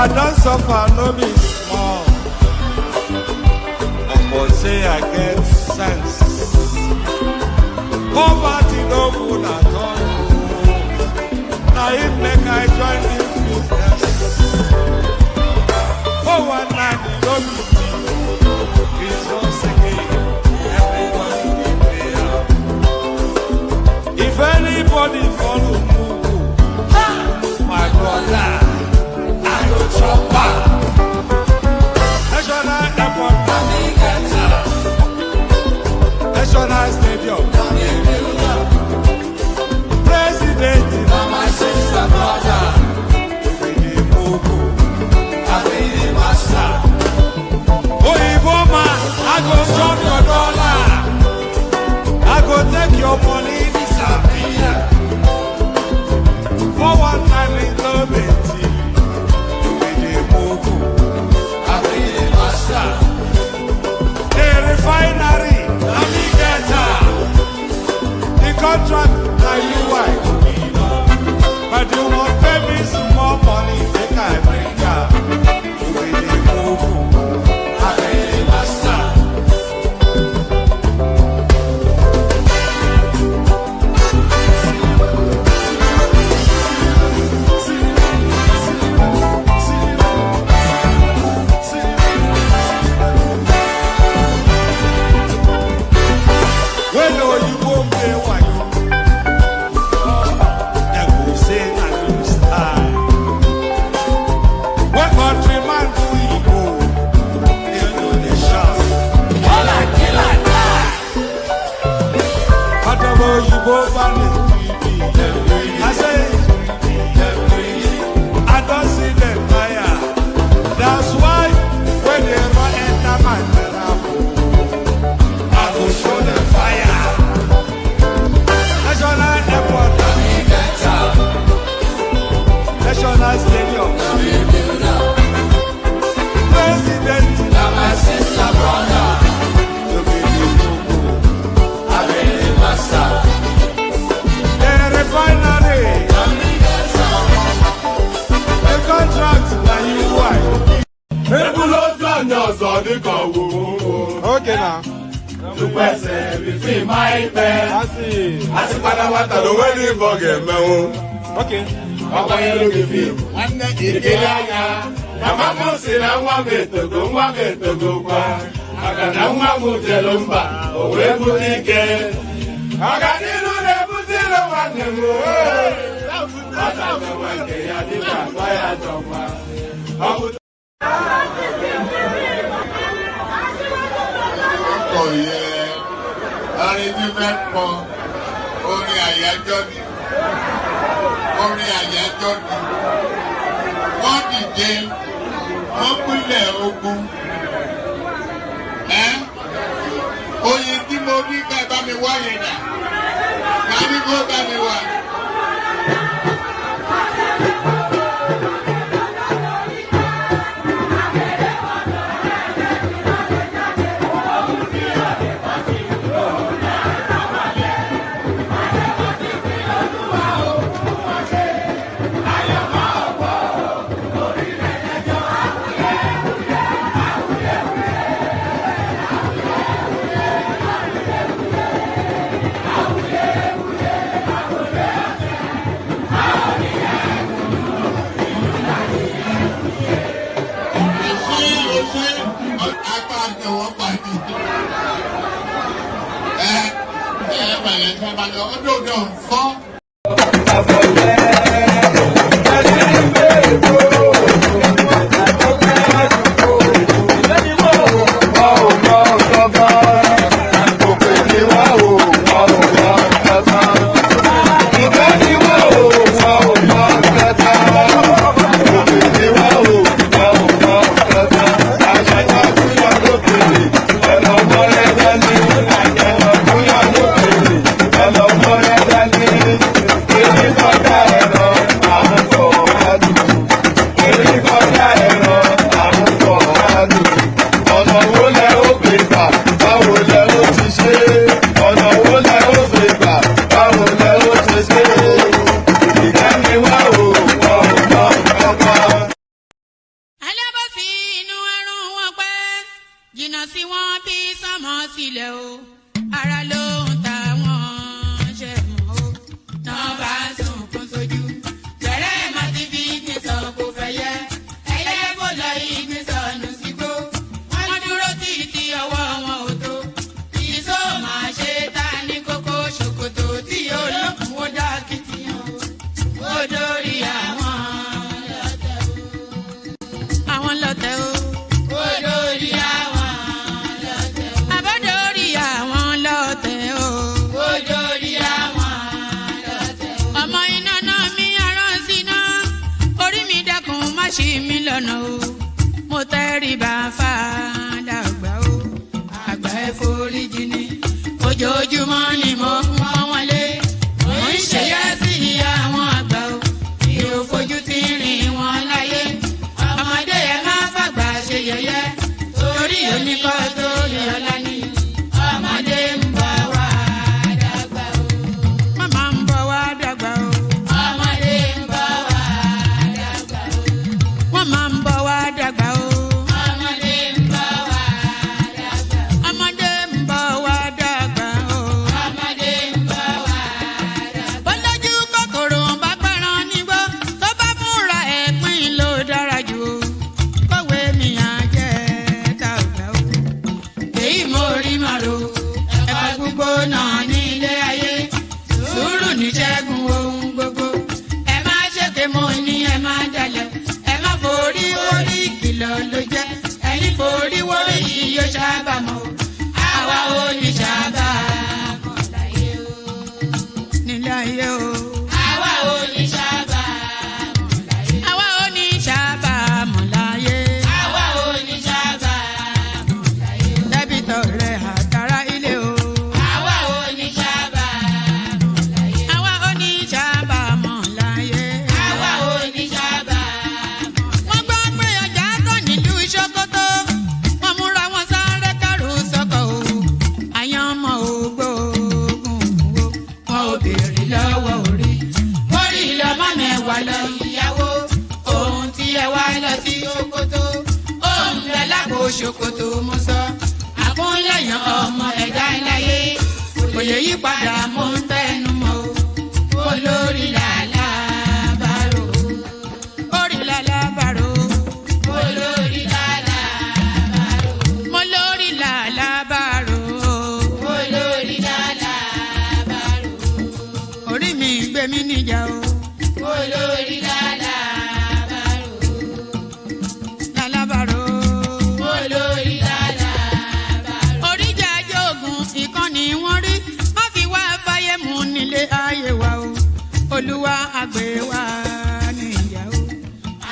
I don't suffer, no be small. But say I get sense. Poverty no good at all. Now it make I join this business. For one night, no be cheap. It's just again, everybody dey pay up. If anybody follow Mugu, my brother, I go chop back. National airport, National stadium, President, my sister, brother, we dey Mugu, I be the master. Oh, Iboma, I go chop your dollar, I go take your money, disappear. For one time in love, we dey Mugu, I be the master. The refinery, let me get her. The contract, now you white. But you won't pay me some more money, make I bring her. We dey Mugu, I be the master. When you won't pay why you then go say na new style. When countryman do you go, you know the shout. All I kill I die. Whatever you go find is greedy. I say I don't see them fire. That's why when they run enter my therapy, I go show them fire. National airport, National stadium, President, my sister, brother, to be the Mugu, I be the master. The refinery, the contract, and you white. Okay now. To person between my pen. I see. I see what the wedding for game. Okay. Papa, you look at you. One day, you get out. Mama, say, I want me to go. I got no one who tell them back. Oh, where would he get? I got you to never tell them what they were. I don't know what they are. Why I don't want. Oh yeah, arrangement for orin àyájọ́ ni, wọ́n dìde, wọ́n pínlẹ̀ ogun, oyin tí mo rí ká bá mi wá yẹn dà, ká ní kó bá mi wá. tẹ́rìbà fàdàgbà o àgbà ẹ foríjì ni ojoojúmọ́ ni mo ń pọ́n wọn lé mo ń ṣèyá sí ìyá àwọn àgbà o mi ò fojú tí rìn wọn láyé ọmọdé ẹ má fàgbà ṣe yẹ̀yẹ́ torí oníkọ́ tó rí ọlá ní ọmọdé ń bọ̀ wá dàgbà o màmá ń bọ̀ wá dàgbà o ọmọdé ń bọ̀ wá dàgbà o wọ́n máa ń bọ̀ wá dàgbà o ọmọdé ń bọ̀ wá dàgbà o ọmọdé ń bọ̀ wá dàgbà o ọmọdé ń bọ̀ wá dàgbà. bọ́lájú kòkòrò bá pẹ̀ràn nígbó tó bá fúnra ẹ̀ pín ló dára jù o kọ̀wé mi à jẹ́ dàgbà o èyí mo rí màrò ẹ̀fọ́ gbogbo náà ní ilé ayé sùúrù ní ṣẹ́gun ohun gbogbo ẹ má ṣèké mo ní ẹ má dalẹ̀ ẹ má forí orí ìkìlọ̀ ló jẹ́ ẹni forí wórí yìí yóò ṣàbàmọ́ àwa ò ní ṣàbàmọ́ láyé o nílé ayé o àwa ò ní ṣàbàmọ́ láyé àwa ò ní ṣàbàmọ́ láyé àwa ò ní ṣàbàmọ́ láyé dẹ́bìtọ̀ rẹ̀ àtàrà ilé o àwa ò ní ṣàbàmọ́ láyé àwa ò ní ṣàbàmọ́ láyé àwa ò ní ṣàbàmọ́. wọ́n gbọ́ pé ọjà tán nílùú Sókótó wọ́n múra wọn sáré kárù sọ́kọ̀ o àyàn ọmọ ògbóògùn wo wọn ò béèrè lọ́wọ́ orí orí lọ́mọ mẹ́wàá lọ ìyàwó ohun tí ẹ wá lọ sí Sókótó ohun rẹ lágbo Sókótó mo sọ àkúnlẹ̀yàn ọmọ ẹ̀dá láyé kò lè yí padà mo ń tẹnu mọ́ o olórí làlábàrò orí làlábàrò olórí làlábàrò mo lórí làlábàrò olórí làlábàrò orí mi gbé mi níjà o olórí làlábàrò làlábàrò olórí làlábàrò oríjà jogun ìkànnì wọn rí má fi wá fáyé mu nílé ayé wa o olúwa àgbẹ̀ wa níyàwó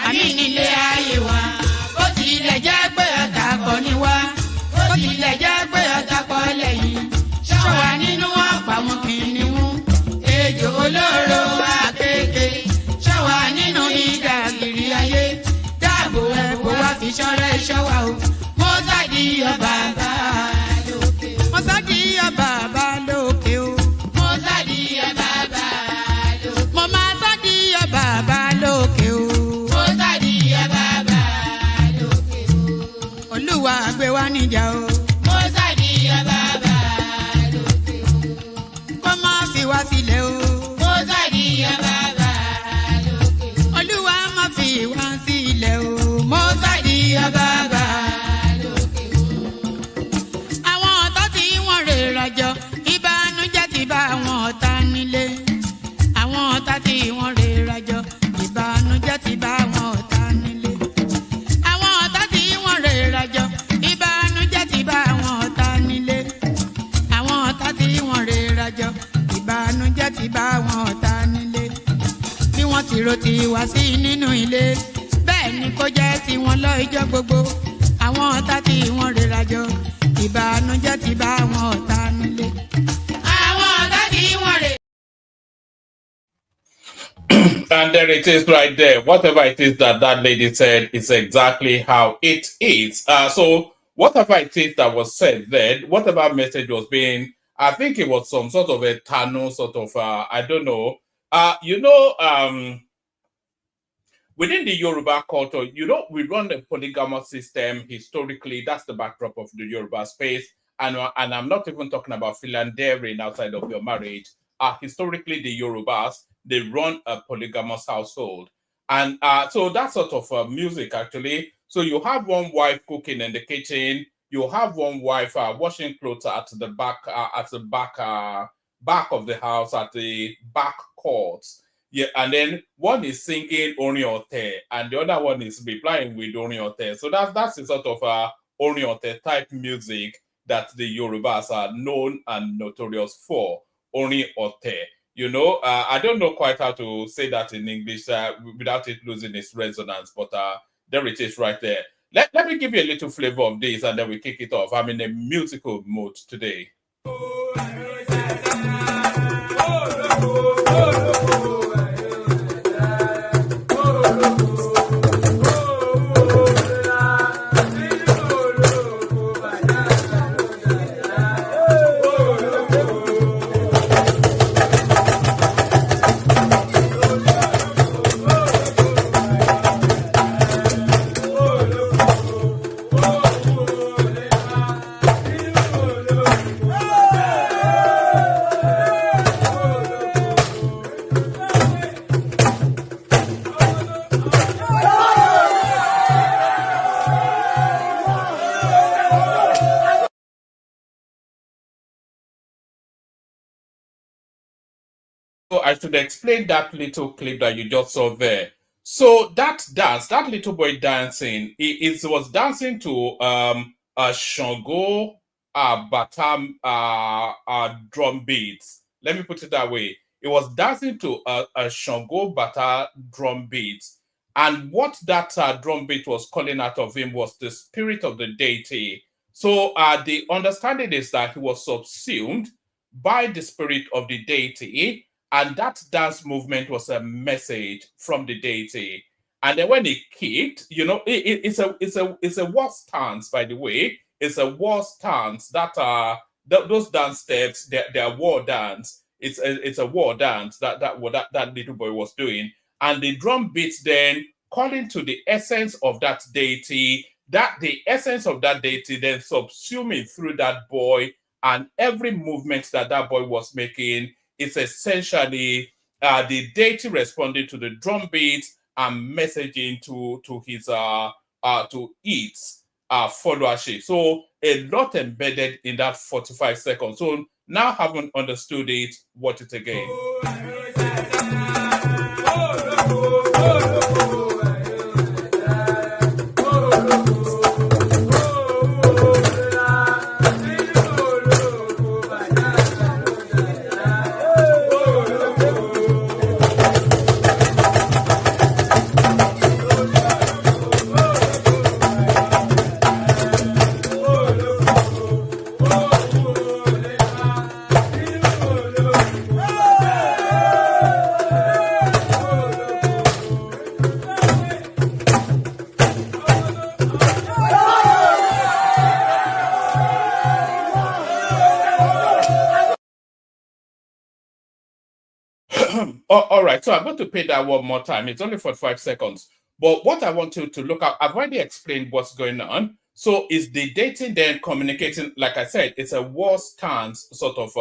àní nílé ayé wa ó tilẹ̀ jẹ́ pé ọ̀tá kọ́ ni wá ó tilẹ̀ jẹ́ pé ọ̀tá kọ́ lẹ́yìn ṣọ́wa nínú ọ̀pá wọn kìnìún ejò olóró àkékè ṣọ́wa nínú ìdàgìrì ayé dáàbò ẹ̀bùn wá fi ṣọ́rẹ́ ṣọ́wa o mo sáàdì ọba bá lókè mo sáàdì ọba bá lókè o mo sáàdì ọba bá lókè mo máa sáàdì ọba bá lókè o mo sáàdì ọba bá lókè o olúwa gbé wa níjà o mo sáàdì ọba bá lókè o kó má fi wá sílẹ̀ o mo sáàdì ọba bá lókè o olúwa má fi wá sílẹ̀ o mo sáàdì ọba bá lókè o. àwọn ọ̀tá tí wọ́n rè rajọ ìbànújẹ́ ti bá àwọn ọ̀tá nílé àwọn ọ̀tá tí wọ́n rè rajọ ìbànújẹ́ ti bá àwọn ọ̀tá nílé àwọn ọ̀tá tí wọ́n rè rajọ ìbànújẹ́ ti bá àwọn ọ̀tá nílé àwọn ọ̀tá tí wọ́n rè rajọ ìbànújẹ́ ti bá àwọn ọ̀tá nílé bí wọ́n ti ro tiwa sí nínú ilé bẹ́ẹ̀ ni kó jẹ́ tiwọn lọ ijọ́ gbogbo àwọn ọ̀tá tí wọ́n rè rajọ ìbànújẹ́ ti bá àwọn ọ̀tá nílé àwọn ọ̀tá tí wọ́n rè. And there it is right there. Whatever it is that that lady said is exactly how it is. So whatever it is that was said then, whatever message was being, I think it was some sort of a Tano sort of, I don't know. Within the Yoruba culture, we run a polygamous system historically. That's the backdrop of the Yoruba space. And I'm not even talking about philandering outside of your marriage. Historically, the Yorubas, they run a polygamous household. And so that sort of music, actually. So you have one wife cooking in the kitchen. You have one wife washing clothes at the back of the house, at the back courts. Yeah, and then one is singing Oriote, and the other one is replying with Oriote. So that's the sort of Oriote type music that the Yorubas are known and notorious for. Oriote. I don't know quite how to say that in English without it losing its resonance, but there it is right there. Let me give you a little flavor of this and then we kick it off. I'm in a musical mode today. I should explain that little clip that you just saw there. So that dance, that little boy dancing, he was dancing to a Shango Batam drum beats. Let me put it that way. He was dancing to a Shango Bata drum beats. And what that drum beat was calling out of him was the spirit of the deity. So the understanding is that he was subsumed by the spirit of the deity. And that dance movement was a message from the deity. And then when he kicked, you know, it's a war stance, by the way. It's a war stance. Those dance steps, they're war dance. It's a war dance that little boy was doing. And the drum beats then calling to the essence of that deity, that the essence of that deity then subsuming through that boy, and every movement that boy was making. It's essentially the deity responding to the drum beat and messaging to his to its followership. So a lot embedded in that 45 seconds. So now having understood it, watch it again. All right, so I'm going to play that one more time. It's only for 5 seconds. But what I want you to look at, I've already explained what's going on. So is the deity then communicating? Like I said, it's a war stance sort of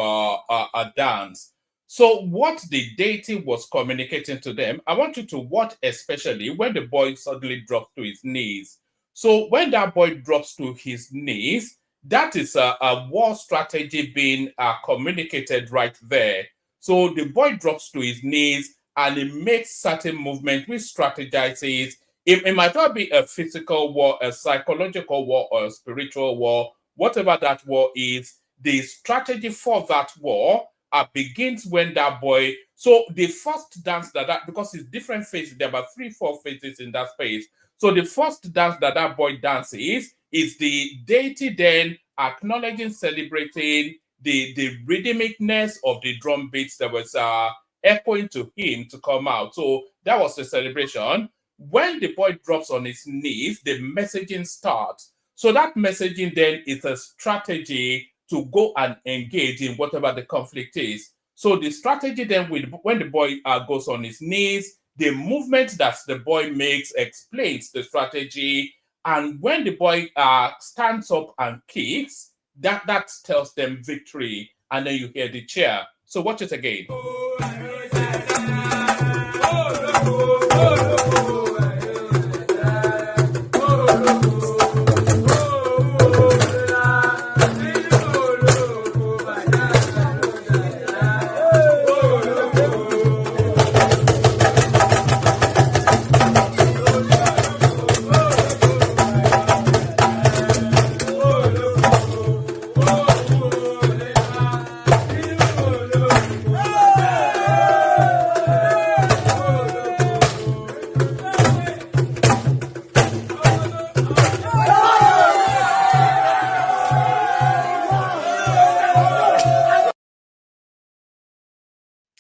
a dance. So what the deity was communicating to them, I want you to watch especially when the boy suddenly drops to his knees. So when that boy drops to his knees, that is a war strategy being communicated right there. So the boy drops to his knees and he makes certain movement which strategizes. It might not be a physical war, a psychological war, or a spiritual war, whatever that war is. The strategy for that war begins when that boy. So the first dance because it's different phases, there are about 3-4 phases in that space. So the first dance that boy dances is the deity then acknowledging, celebrating the rhythmicness of the drum beats that was echoing to him to come out. So that was the celebration. When the boy drops on his knees, the messaging starts. So that messaging then is a strategy to go and engage in whatever the conflict is. So the strategy then, when the boy goes on his knees, the movement that the boy makes explains the strategy. And when the boy stands up and kicks, that tells them victory, and then you hear the cheer. So watch it again.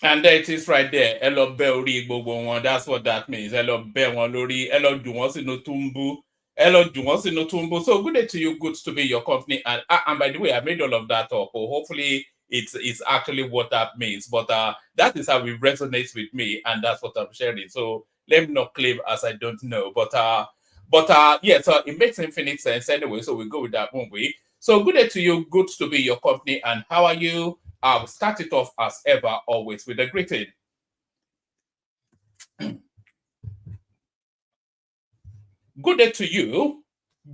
And there it is right there. Elo be ori gbogbo wọn. That's what that means. Elo be wọn lórí. Elo ju wọn sínú túmbú. Elo ju wọn sínú túmbú. So good day to you. Good to be your company. And by the way, I made all of that up. Hopefully, it's actually what that means. But that is how it resonates with me, and that's what I'm sharing. So let me not claim as I don't know. But yeah. So it makes infinite sense anyway. So we go with that, won't we? So good day to you. Good to be your company. And how are you? I'll start it off as ever, always with a greeting. Good day to you.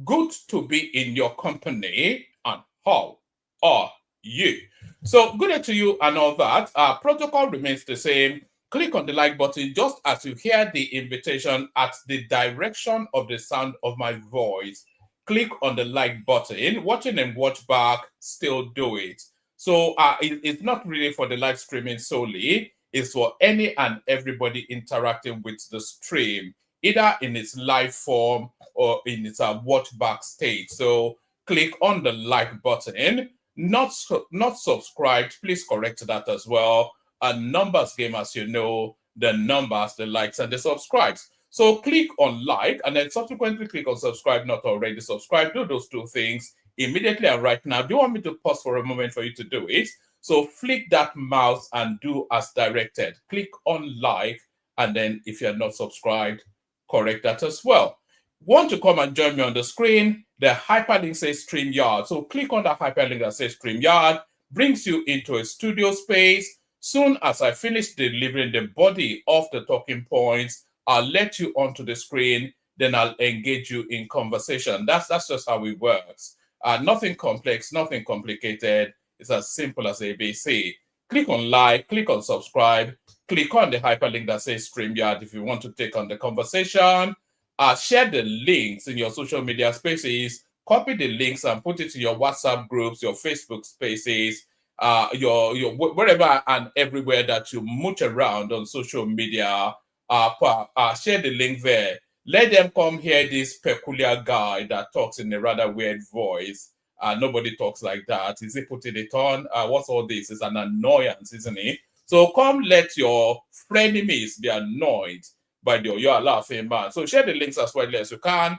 Good to be in your company. And how are you? So, good day to you and all that. Protocol remains the same. Click on the like button just as you hear the invitation at the direction of the sound of my voice. Click on the like button. Watching and watch back, still do it. So it's not really for the live streaming solely. It's for any and everybody interacting with the stream, either in its live form or in its watch back state. So click on the like button. Not subscribed, please correct that as well. A numbers game, as you know, the numbers, the likes, and the subscribes. So click on like and then subsequently click on subscribe, not already subscribed. Do those two things immediately and right now. Do you want me to pause for a moment for you to do it? So flick that mouse and do as directed. Click on like, and then if you're not subscribed, correct that as well. Want to come and join me on the screen? The hyperlink says StreamYard. So click on the hyperlink that says StreamYard, brings you into a studio space. Soon as I finish delivering the body of the talking points, I'll let you onto the screen, then I'll engage you in conversation. That's just how it works. Nothing complex, nothing complicated. It's as simple as ABC. Click on like, click on subscribe, click on the hyperlink that says StreamYard if you want to take on the conversation. Share the links in your social media spaces, copy the links and put it in your WhatsApp groups, your Facebook spaces, your wherever and everywhere that you mooch around on social media. Share the link there. Let them come hear this peculiar guy that talks in a rather weird voice. Nobody talks like that. Is he putting it on? What's all this? It's an annoyance, isn't it? So come let your frenemies be annoyed by the You're Laughing Man. So share the links as widely as you can.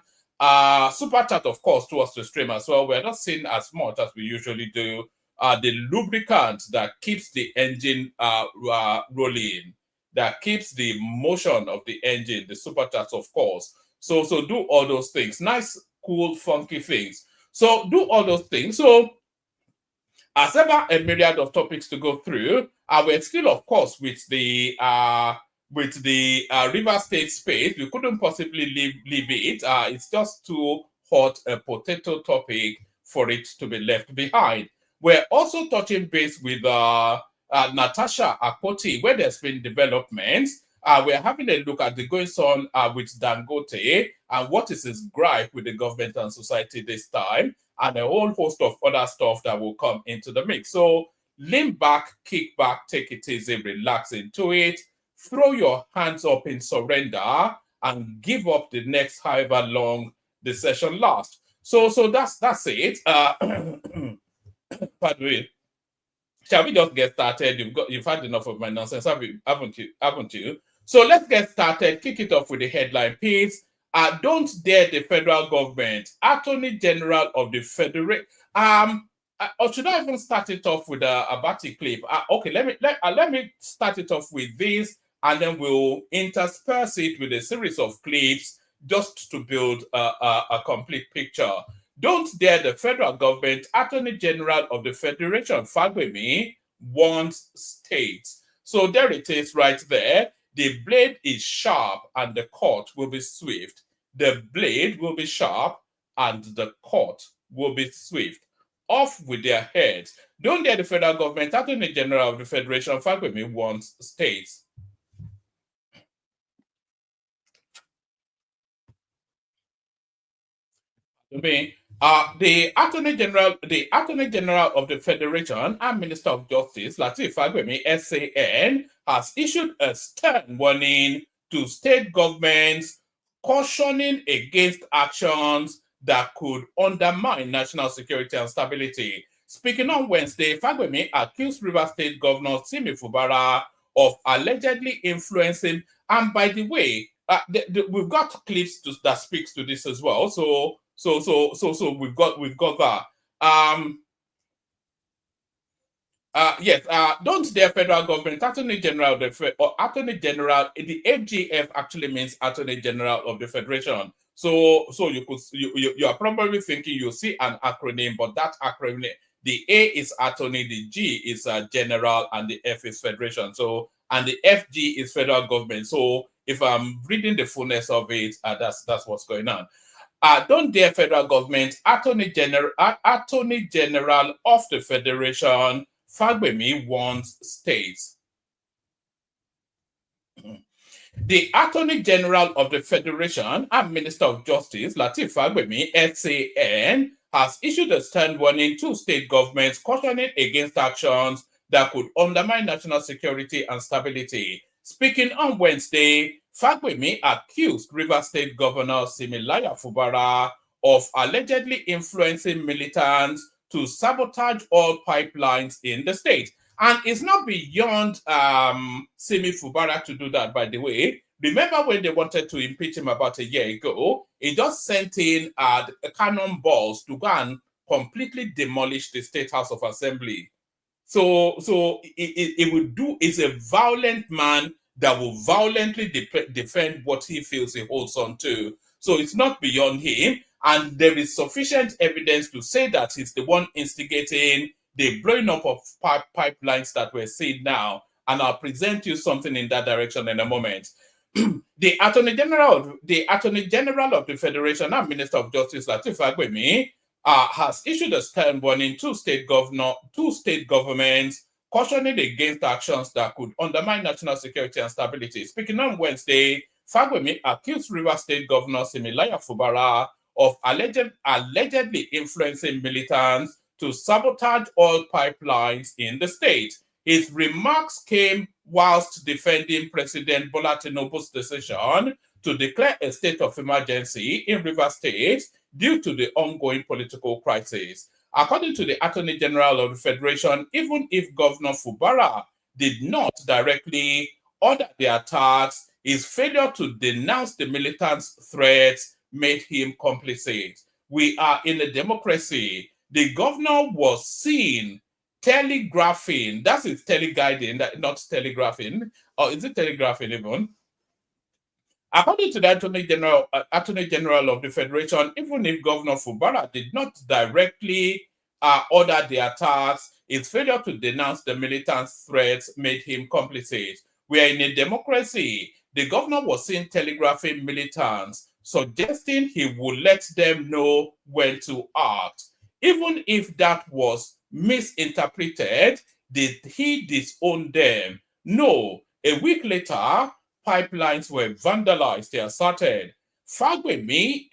Super chat, of course, towards the stream as well. We're not seeing as much as we usually do. The lubricant that keeps the engine rolling, that keeps the motion of the engine, the super chats, of course. So do all those things. Nice, cool, funky things. So do all those things. So as ever, a myriad of topics to go through. We're still, of course, with the River State space. We couldn't possibly leave it. It's just too hot a potato topic for it to be left behind. We're also touching base with Natasha Akpoti, where there's been developments. We're having a look at the goings on with Dangote and what is his gripe with the government and society this time, and a whole host of other stuff that will come into the mix. So lean back, kick back, take it easy, relax into it, throw your hands up in surrender, and give up the next however long the session lasts. So that's it. Pardon me. Shall we just get started? You've had enough of my nonsense, haven't you? So let's get started. Kick it off with the headline piece. Don't dare the federal government. Attorney General of the Federation. Or should I even start it off with a Batty clip? Okay, let me start it off with this, and then we'll intersperse it with a series of clips just to build a complete picture. Don't dare the federal government. Attorney General of the Federation, Fagbemi, warns states. So there it is right there. The blade is sharp and the court will be swift. The blade will be sharp and the court will be swift. Off with their heads. Don't dare the federal government. Attorney General of the Federation, Fagbemi, warns states. The Attorney General of the Federation and Minister of Justice, Lateef Fagbemi, SAN, has issued a stern warning to state governments, cautioning against actions that could undermine national security and stability. Speaking on Wednesday, Fagbemi accused Rivers State Governor Simi FUBARA of allegedly influencing. And by the way, we've got clips that speaks to this as well. So we've got that. Yes, don't dare federal government, Attorney General of the Attorney General, the FGF actually means Attorney General of the Federation. So you are probably thinking you see an acronym, but that acronym, the A is Attorney, the G is General, and the F is Federation. So, and the FG is federal government. So if I'm reading the fullness of it, that's what's going on. Don't dare federal government, Attorney General of the Federation, Fagbemi warns states. The Attorney General of the Federation and Minister of Justice, Lateef Fagbemi, SAN, has issued a stern warning to state governments cautioning against actions that could undermine national security and stability. Speaking on Wednesday, Fagbemi accused Rivers State Governor Siminalayi Fubara of allegedly influencing militants to sabotage oil pipelines in the state. And it's not beyond Simi Fubara to do that, by the way. Remember when they wanted to impeach him about a year ago? He just sent in cannonballs to go and completely demolish the State House of Assembly. So it would do, is a violent man that will violently defend what he feels he holds on to. So it's not beyond him. And there is sufficient evidence to say that he's the one instigating the blowing up of pipelines that we're seeing now. And I'll present you something in that direction in a moment. The Attorney General of the Federation and Minister of Justice, Lateef Fagbemi, has issued a stern warning to state governments, cautioning against actions that could undermine national security and stability. Speaking on Wednesday, Fagbemi accused Rivers State Governor Siminalayi Fubara of allegedly influencing militants to sabotage oil pipelines in the state. His remarks came whilst defending President Bola Tinubu's decision to declare a state of emergency in Rivers State due to the ongoing political crisis. According to the Attorney General of the Federation, even if Governor Fubara did not directly order the attacks, his failure to denounce the militants' threats made him complicit. We are in a democracy. The governor was seen telegraphing, that is teleguiding, not telegraphing, or is it telegraphing even? According to the Attorney General of the Federation, even if Governor Fubara did not directly order the attacks, his failure to denounce the militants' threats made him complicit. We are in a democracy. The governor was seen telegraphing militants, suggesting he would let them know when to act. Even if that was misinterpreted, did he disown them? No. A week later, pipelines were vandalized, he asserted. Fagbemi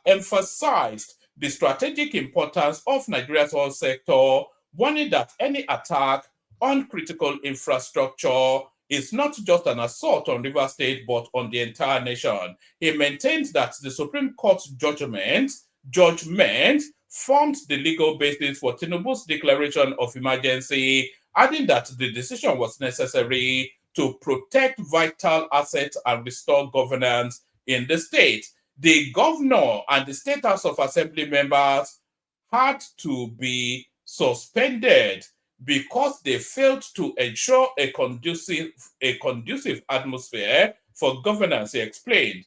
emphasized the strategic importance of Nigeria's oil sector, warning that any attack on critical infrastructure is not just an assault on Rivers State, but on the entire nation. He maintains that the Supreme Court's judgment formed the legal basis for Tinubu's declaration of emergency, adding that the decision was necessary to protect vital assets and restore governance in the state. The governor and the State House of Assembly members had to be suspended because they failed to ensure a conducive atmosphere for governance, he explained,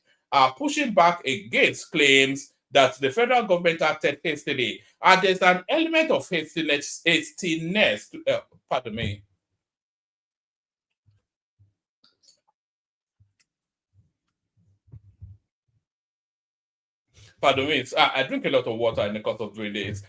pushing back against claims that the federal government acted hastily. And there's an element of hastiness pardon me. Pardon me, I drink a lot of water in the course of 3 days.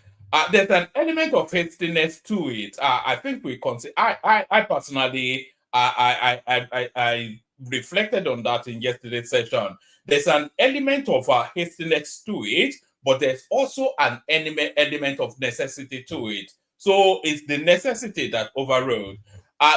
There's an element of hastiness to it. I think we consider. I personally, I reflected on that in yesterday's session. There's an element of hastiness to it, but there's also an element of necessity to it. So it's the necessity that overrode.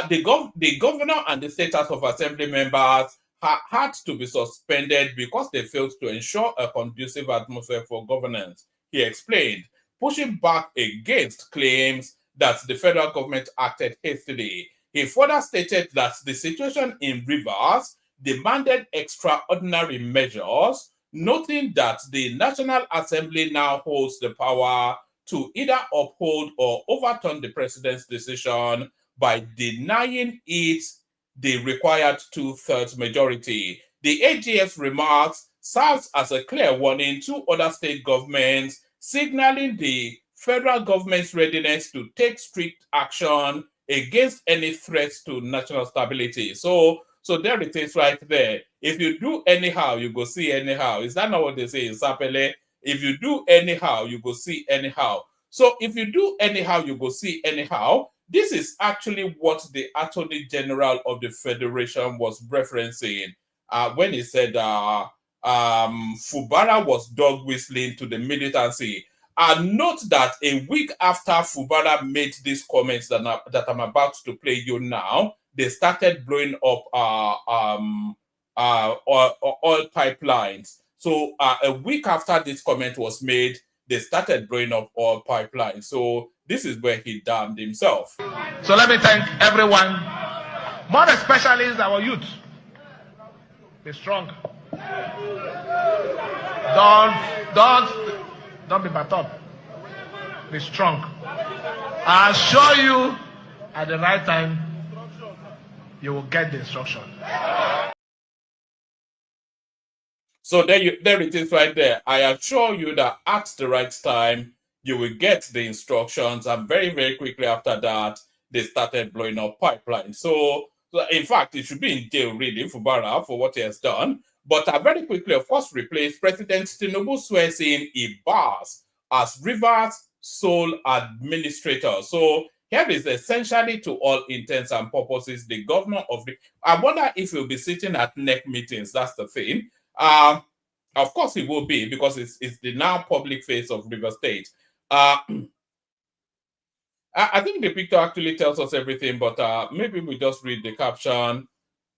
The governor and the State House of Assembly members had to be suspended because they failed to ensure a conducive atmosphere for governance, he explained, pushing back against claims that the federal government acted hastily. He further stated that the situation in Rivers demanded extraordinary measures, noting that the National Assembly now holds the power to either uphold or overturn the president's decision by denying it the required 2/3 majority. The AGF's remarks serves as a clear warning to other state governments, signaling the federal government's readiness to take strict action against any threats to national stability. So there it is right there. If you do anyhow, you go see anyhow. Is that not what they say in Sapele? If you do anyhow, you go see anyhow. So if you do anyhow, you go see anyhow. This is actually what the Attorney General of the Federation was referencing when he said FUBARA was dog whistling to the militancy. Note that a week after FUBARA made these comments that I'm about to play you now, they started blowing up oil pipelines. So a week after this comment was made, they started blowing up oil pipelines. So this is where he damned himself. So let me thank everyone, more especially our youth. Be strong. Don't be backed up. Be strong. I assure you, at the right time, you will get the instruction. So there it is right there. I assure you that at the right time, you will get the instructions. And very, very quickly after that, they started blowing up pipelines. So in fact, it should be in jail, really, FUBARA, for what he has done. But very quickly, of course, replaced President Tinubu swears in Ibas as Rivers' sole administrator. So here is essentially, to all intents and purposes, the governor of the... I wonder if he'll be sitting at NEC meetings. That's the thing. Of course, he will be, because it's the now public face of River State. I think the picture actually tells us everything, but maybe we just read the caption.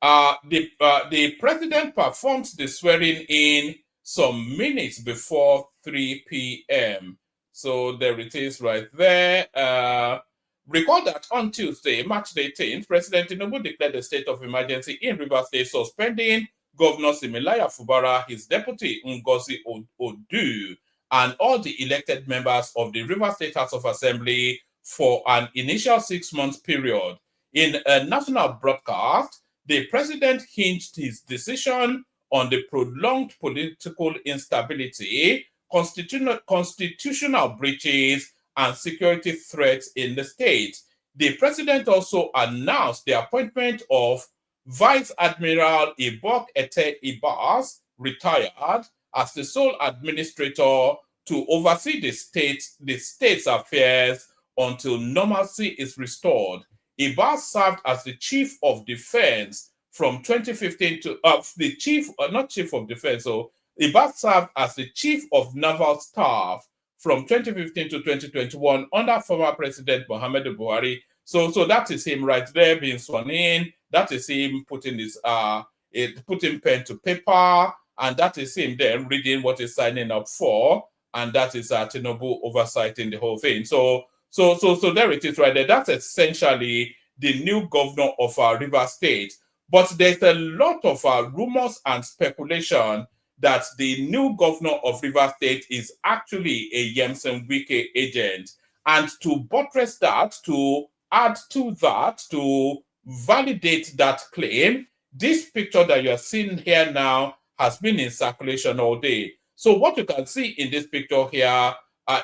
The president performs the swearing in some minutes before 3 p.m. So there it is right there. Recall that on Tuesday, March 18th, President Tinubu declared a state of emergency in Rivers State, suspending Governor Similaya FUBARA, his deputy Ngozi Odu, and all the elected members of the Rivers State House of Assembly for an initial 6-month period. In a national broadcast, the president hinged his decision on the prolonged political instability, constitutional breaches, and security threats in the state. The president also announced the appointment of Vice Admiral Ibok Ete Ibas, retired, as the sole administrator to oversee the state's affairs until normalcy is restored. Ibas served as the chief of defense from 2015 to Ibas served as the chief of naval staff from 2015 to 2021 under former President Muhammadu Buhari. So that is him right there being sworn in. That is him putting his putting pen to paper, and that is him then reading what he's signing up for, and that is Tinubu oversighting the whole thing. So there it is right there. That's essentially the new governor of Rivers State. But there's a lot of rumors and speculation that the new governor of Rivers State is actually a Yemsen Wike agent. And to buttress that, to add to that, to validate that claim, this picture that you're seeing here now has been in circulation all day. So what you can see in this picture here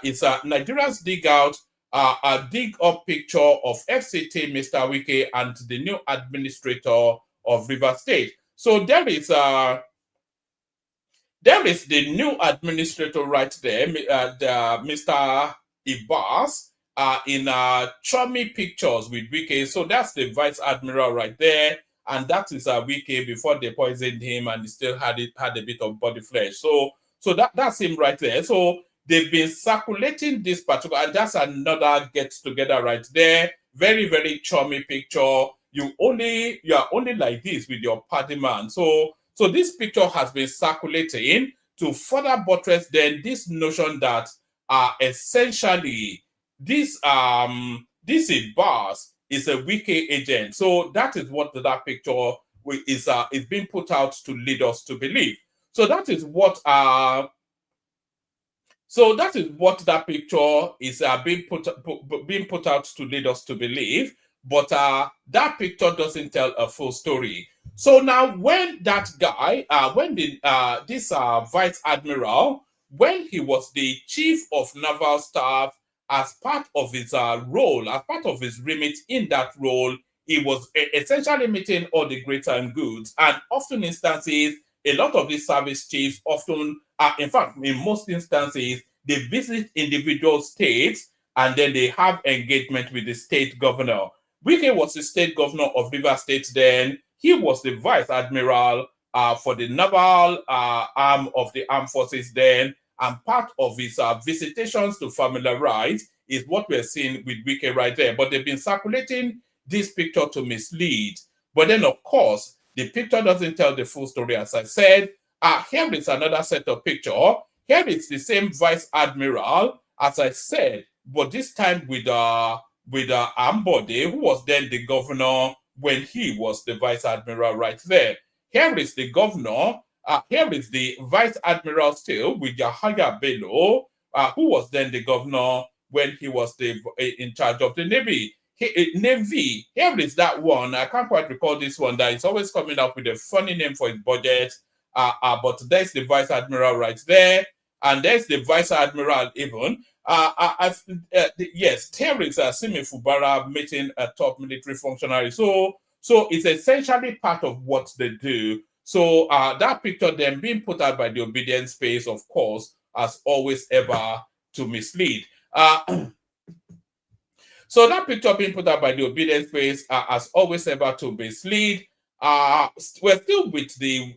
is Nigerians dig out a dig up picture of FCT Mr. Wike and the new administrator of Rivers State. So there is the new administrator right there, Mr. Ibas, in chummy pictures with Wike. So that's the vice admiral right there, and that is Wike before they poisoned him, and he still had a bit of body flesh. So that's him right there. So they've been circulating this particular, and that's another get together right there. Very, very chummy picture. You are only like this with your party man. So this picture has been circulating to further buttress then this notion that essentially this Ibas is a Wike agent. So that is what that picture is being put out to lead us to believe. So that is what that picture is being put out to lead us to believe. But that picture doesn't tell a full story. So now, when that guy, this Vice Admiral, when he was the Chief of Naval Staff, as part of his role, as part of his remit in that role, he was essentially meeting all the greater and goods. And often instances, a lot of these service chiefs often, in fact, in most instances, they visit individual states and then they have engagement with the state governor. Wike was the state governor of Rivers State then. He was the vice admiral for the naval arm of the armed forces then. And part of his visitations to familiarize is what we're seeing with Wike right there. But they've been circulating this picture to mislead. But then, of course, the picture doesn't tell the full story, as I said. Here is another set of picture. Here is the same vice admiral, as I said, but this time with Ambode, who was then the governor when he was the vice admiral right there. Here is the governor. Here is the vice admiral still with Yahaya Bello, who was then the governor when he was in charge of the Navy. Navy. Here is that one. I can't quite recall this one. That is always coming up with a funny name for his budget. But there's the vice admiral right there, and there's the vice admiral even. Yes, there is Simi FUBARA meeting a top military functionary. So it's essentially part of what they do. So that picture then being put out by the obedience space, of course, as always ever to mislead. So that picture being put out by the obedience space, as always ever to mislead. We're still with the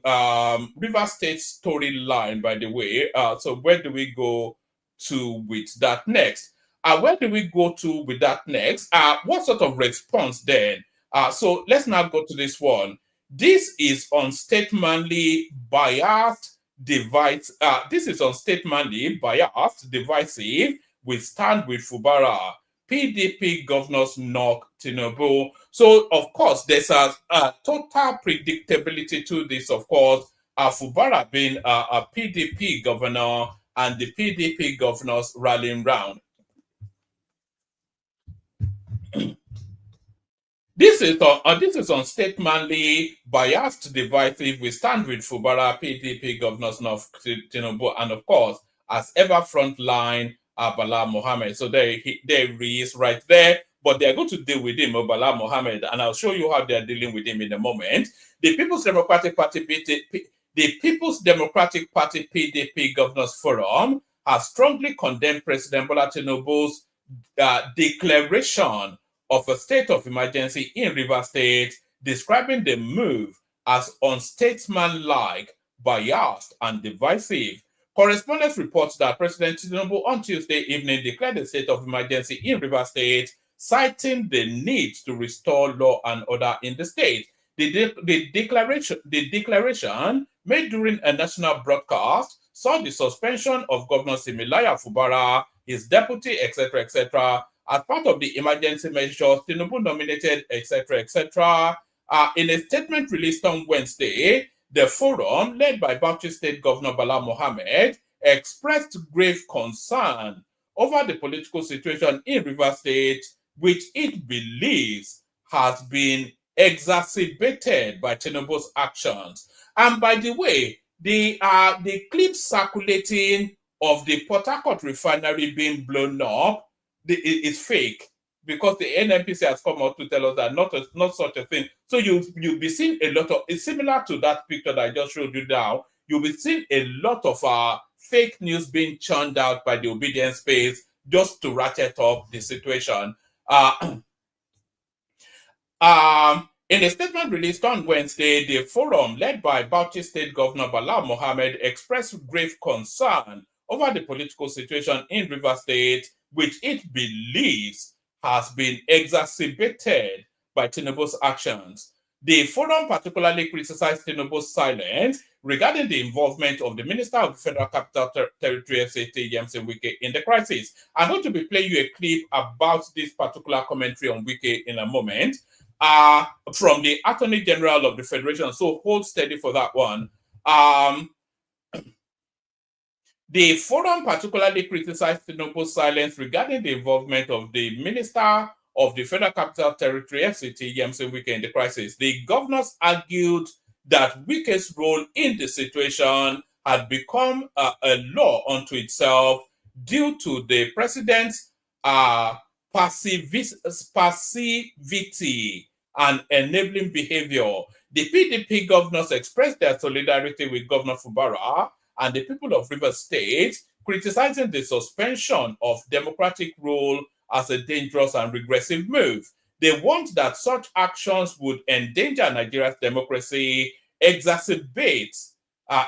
River State storyline, by the way. So where do we go to with that next? Where do we go to with that next? What sort of response then? So let's now go to this one. This is unstatemently biased device. This is unstatemently biased, divisive. We stand with FUBARA. PDP governors knock Tinubu. So, of course, there's a total predictability to this, of course. FUBARA being a PDP governor and the PDP governors rallying round. This is unstatemently biased, divisive. We stand with FUBARA, PDP governors knock Tinubu, and of course, as ever, frontline, Bala Mohammed. So there he is right there, but they're going to deal with him, Bala Mohammed, and I'll show you how they're dealing with him in a moment. The People's Democratic Party PDP Governors Forum has strongly condemned President Bola Tinubu's declaration of a state of emergency in Rivers State, describing the move as unstatesmanlike, biased, and divisive. Correspondents report that President Tinubu on Tuesday evening declared a state of emergency in Rivers State, citing the need to restore law and order in the state. The declaration made during a national broadcast saw the suspension of Governor Similaya FUBARA, his deputy, etc., etc., as part of the emergency measures Tinubu nominated, etc., etc. In a statement released on Wednesday, the forum, led by Bauchi State Governor Bala Mohammed, expressed grave concern over the political situation in Rivers State, which it believes has been exacerbated by Tinubu's actions. And by the way, the clip circulating of the Port Harcourt refinery being blown up is fake, because the NNPC has come out to tell us that not such a thing. So you'll be seeing a lot of, it's similar to that picture that I just showed you now. You'll be seeing a lot of fake news being churned out by the obedience space just to ratchet up the situation. In a statement released on Wednesday, the forum, led by Bauchi State Governor Bala Mohammed, expressed grave concern over the political situation in Rivers State, which it believes has been exacerbated by Tinubu's actions. The forum particularly criticized Tinubu's silence regarding the involvement of the Minister of the Federal Capital Territory, FCT, Yemse Wike, in the crisis. I'm going to be playing you a clip about this particular commentary on Wike in a moment from the Attorney General of the Federation, so hold steady for that one. The forum particularly criticized Tinubu's silence regarding the involvement of the Minister of the Federal Capital Territory, FCT, Yemse Wike, in the crisis. The governors argued that Wike's role in the situation had become a law unto itself due to the president's passivity and enabling behavior. The PDP governors expressed their solidarity with Governor FUBARA and the people of Rivers State, criticizing the suspension of democratic rule as a dangerous and regressive move. They warned that such actions would endanger Nigeria's democracy, exacerbate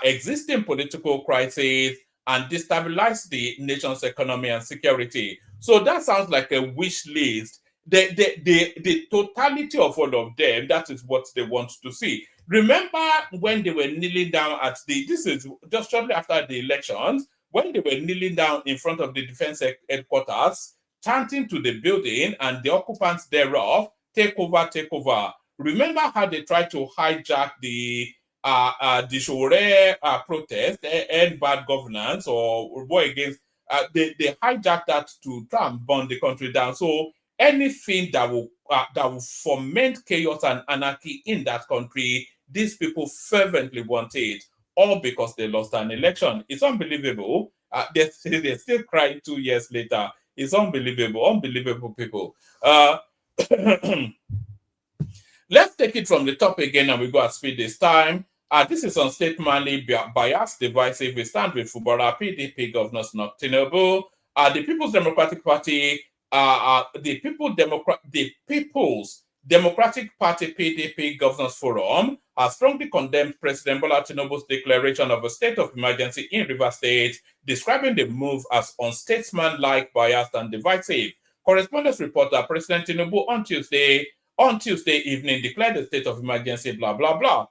existing political crises, and destabilize the nation's economy and security. So that sounds like a wish list. The totality of all of them, that is what they want to see. Remember when they were kneeling down this is just shortly after the elections, when they were kneeling down in front of the defense headquarters, chanting to the building and the occupants thereof, take over, take over. Remember how they tried to hijack the Shore protest, end bad governance or war against, they hijacked that to try and burn the country down. So anything that will foment chaos and anarchy in that country, these people fervently want it, all because they lost an election. It's unbelievable. They're still crying 2 years later. It's unbelievable people. Let's take it from the top again and we go at speed this time. This is unstatemently biased, divisive. We stand with FUBARA, PDP governors, not Tinubu. The People's Democratic Party, the People's Democratic Party PDP Governors Forum has strongly condemned President Bola Tinubu's declaration of a state of emergency in Rivers State, describing the move as unstatesmanlike, biased, and divisive. Correspondents report that President Tinubu on Tuesday evening declared a state of emergency, blah, blah, blah.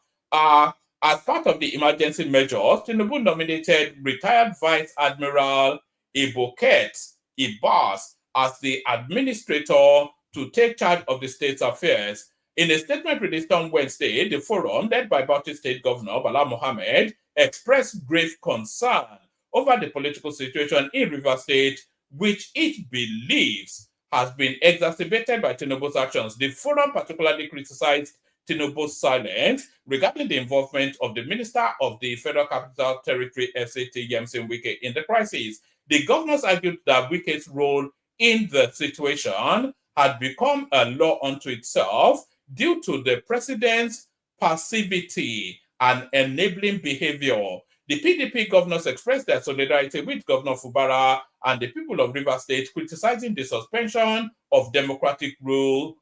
As part of the emergency measures, Tinubu nominated retired Vice Admiral Iboket Ibas as the administrator to take charge of the state's affairs. In a statement released on Wednesday, the forum, led by Bauchi State Governor Bala Mohammed, expressed grave concern over the political situation in Rivers State, which it believes has been exacerbated by Tinubu's actions. The forum particularly criticized Tinubu's silence regarding the involvement of the Minister of the Federal Capital Territory, FCT, Yemse Wike, in the crisis. The governors argued that Wike's role in the situation had become a law unto itself due to the president's passivity and enabling behavior. The PDP governors expressed their solidarity with Governor FUBARA and the people of Rivers State, criticizing the suspension of democratic rule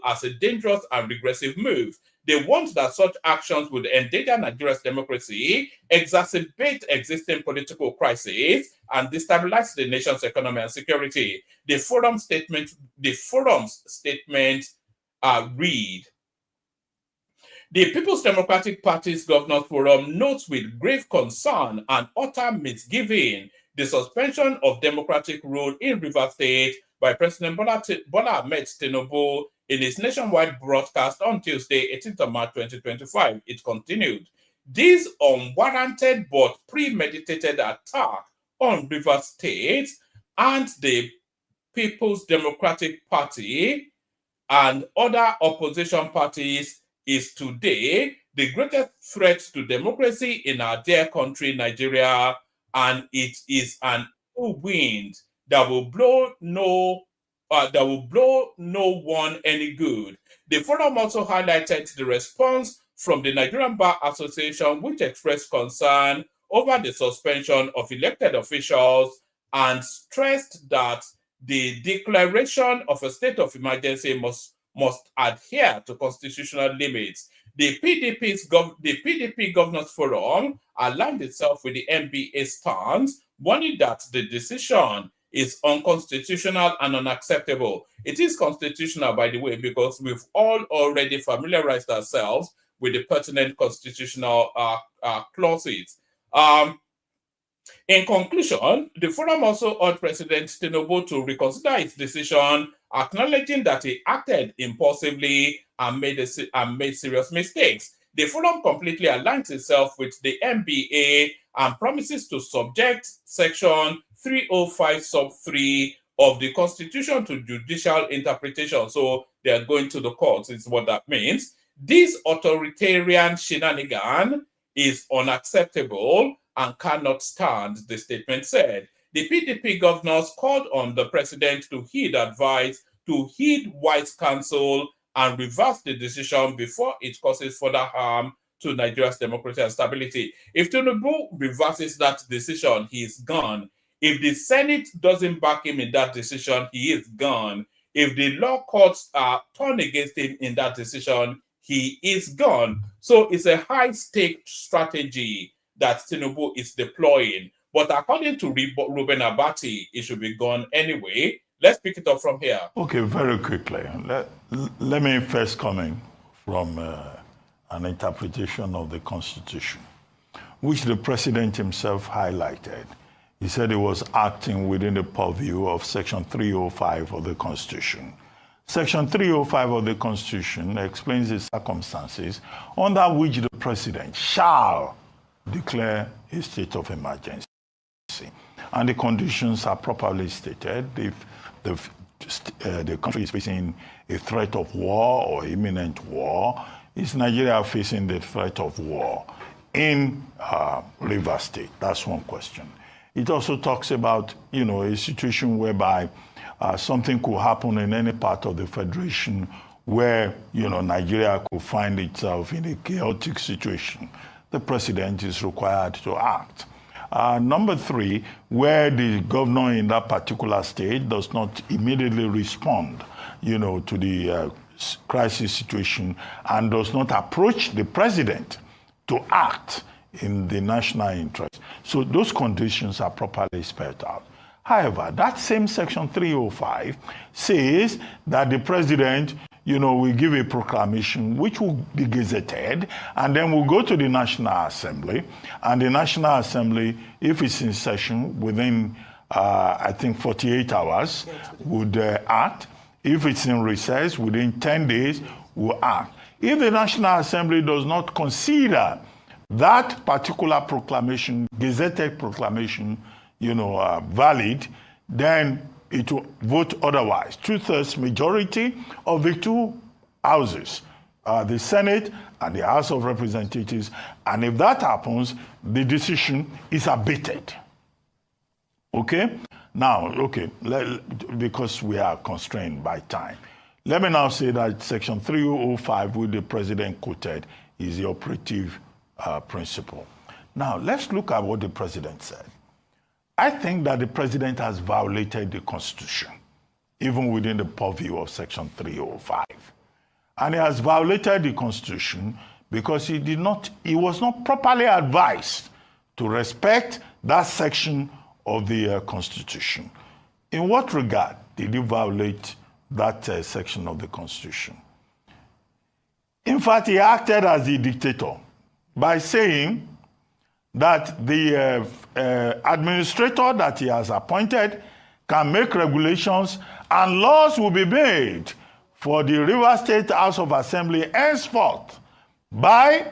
as a dangerous and regressive move. They warned that such actions would endanger Nigeria's democracy, exacerbate existing political crises, and destabilize the nation's economy and security. The forum's statement read: the People's Democratic Party's Governors Forum notes with grave concern and utter misgiving the suspension of democratic rule in Rivers State by President Bola Ahmed Tinubu in his nationwide broadcast on Tuesday, 18th of March 2025. It continued, this unwarranted but premeditated attack on Rivers State and the People's Democratic Party and other opposition parties is today the greatest threat to democracy in our dear country, Nigeria, and it is an wind that will blow no one any good. The forum also highlighted the response from the Nigerian Bar Association, which expressed concern over the suspension of elected officials and stressed that the declaration of a state of emergency must adhere to constitutional limits. The PDP Governors Forum aligned itself with the NBA stance, warning that the decision is unconstitutional and unacceptable. It is constitutional, by the way, because we've all already familiarized ourselves with the pertinent constitutional clauses. In conclusion, the forum also urged President Tinubu to reconsider its decision, acknowledging that he acted impulsively and made serious mistakes. The forum completely aligns itself with the MBA and promises to subject Section 305 sub 3 of the Constitution to judicial interpretation. So they are going to the courts, is what that means. This authoritarian shenanigan is unacceptable and cannot stand, the statement said. The PDP governors called on the president to heed advice, to heed wise counsel, and reverse the decision before it causes further harm to Nigeria's democracy and stability. If Tinubu reverses that decision, he is gone. If the Senate doesn't back him in that decision, he is gone. If the law courts turn against him in that decision, he is gone. So it's a high-stake strategy that Tinubu is deploying. But according to Ruben Abati, it should be gone anyway. Let's pick it up from here. Okay, very quickly. Let me first comment from an interpretation of the Constitution, which the president himself highlighted. He said he was acting within the purview of Section 305 of the Constitution. Section 305 of the Constitution explains the circumstances under which the president shall declare a state of emergency. And the conditions are properly stated. If the country is facing a threat of war or imminent war, is Nigeria facing the threat of war in Rivers State? That's one question. It also talks about, a situation whereby something could happen in any part of the federation where, Nigeria could find itself in a chaotic situation. The president is required to act. Number three, where the governor in that particular state does not immediately respond, to the crisis situation and does not approach the president to act in the national interest. So those conditions are properly spelled out. However, that same Section 305 says that the president, will give a proclamation which will be gazetted, and then will go to the National Assembly. And the National Assembly, if it's in session within, 48 hours, would act. If it's in recess, within 10 days, will act. If the National Assembly does not consider that particular proclamation, gazetted proclamation, valid, then it will vote otherwise. 2/3 majority of the two houses, the Senate and the House of Representatives. And if that happens, the decision is abated. Okay? Now, because we are constrained by time, let me now say that Section 305, which the president quoted, is the operative principle. Now, let's look at what the president said. I think that the president has violated the Constitution, even within the purview of Section 305. And he has violated the Constitution because he was not properly advised to respect that section of the Constitution. In what regard did he violate that section of the Constitution? In fact, he acted as the dictator by saying that the administrator that he has appointed can make regulations and laws will be made for the Rivers State House of Assembly henceforth by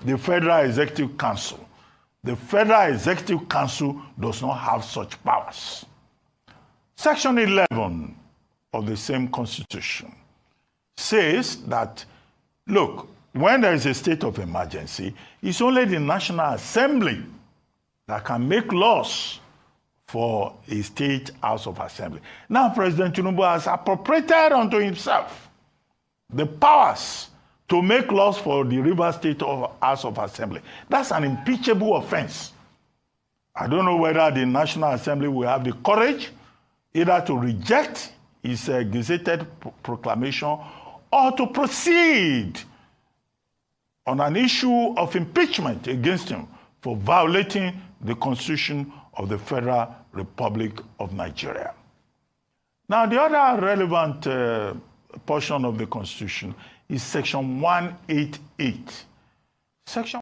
the Federal Executive Council. The Federal Executive Council does not have such powers. Section 11 of the same Constitution says that, look, when there is a state of emergency, it's only the National Assembly that can make laws for a state House of Assembly. Now, President Tinubu has appropriated unto himself the powers to make laws for the Rivers State House of Assembly. That's an impeachable offense. I don't know whether the National Assembly will have the courage either to reject his gazetted proclamation or to proceed on an issue of impeachment against him for violating the Constitution of the Federal Republic of Nigeria. Now, the other relevant portion of the Constitution is Section 188. Section.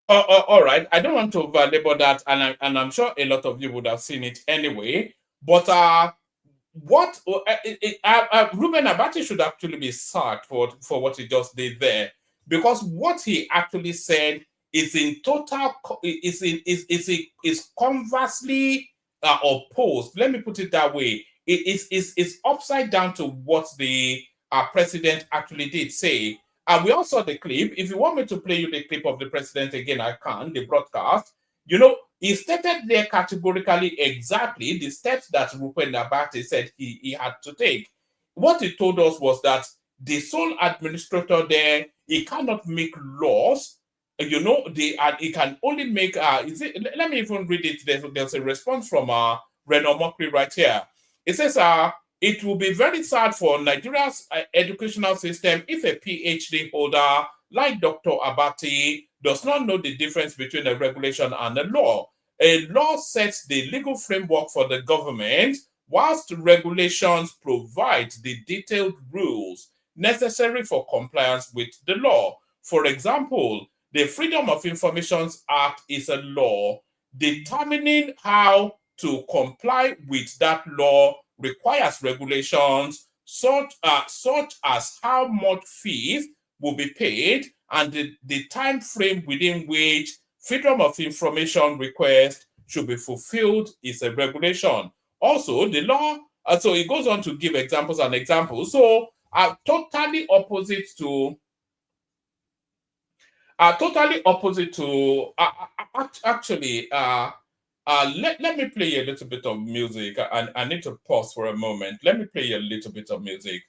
All right. I don't want to overlabor that, and I'm sure a lot of you would have seen it anyway. But Reuben Abati should actually be sacked for what he just did there, because what he actually said is in total is conversely opposed. Let me put it that way. It is upside down to what the president actually did say. And we all saw the clip. If you want me to play you the clip of the president again, I can, the broadcast. You know, he stated there categorically exactly the steps that Reuben Abati said he had to take. What he told us was that the sole administrator there, he cannot make laws. You know, he can only make, let me even read it. There's a response from Reno Mokri right here. It says, it will be very sad for Nigeria's educational system if a PhD holder like Dr. Abati does not know the difference between a regulation and a law. A law sets the legal framework for the government, whilst regulations provide the detailed rules necessary for compliance with the law. For example, the Freedom of Information Act is a law. Determining how to comply with that law requires regulations such as how much fees will be paid and the time frame within which freedom of information request should be fulfilled is a regulation. Also, the law, so it goes on to give examples and examples. So, totally opposite to actually, let me play a little bit of music. I need to pause for a moment. Let me play a little bit of music.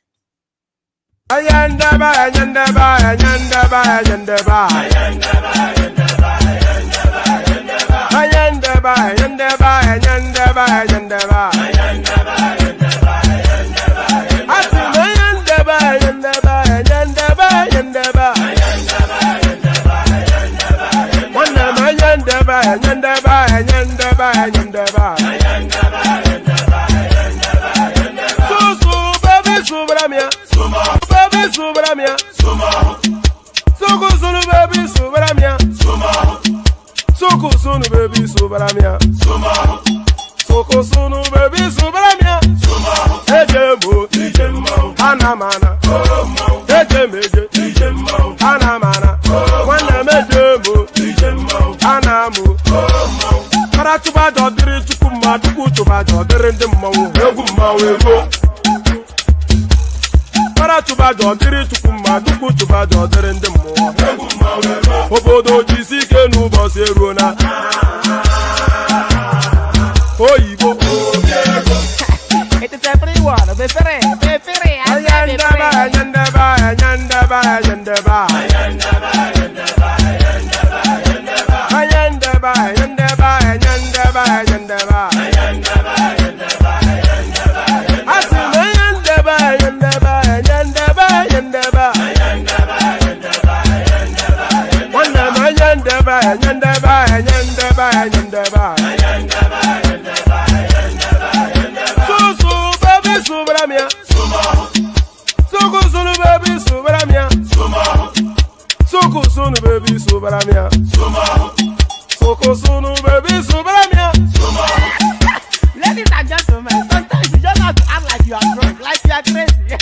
Ladies and gentlemen, sometimes you just have to act like you are drunk, like you are crazy.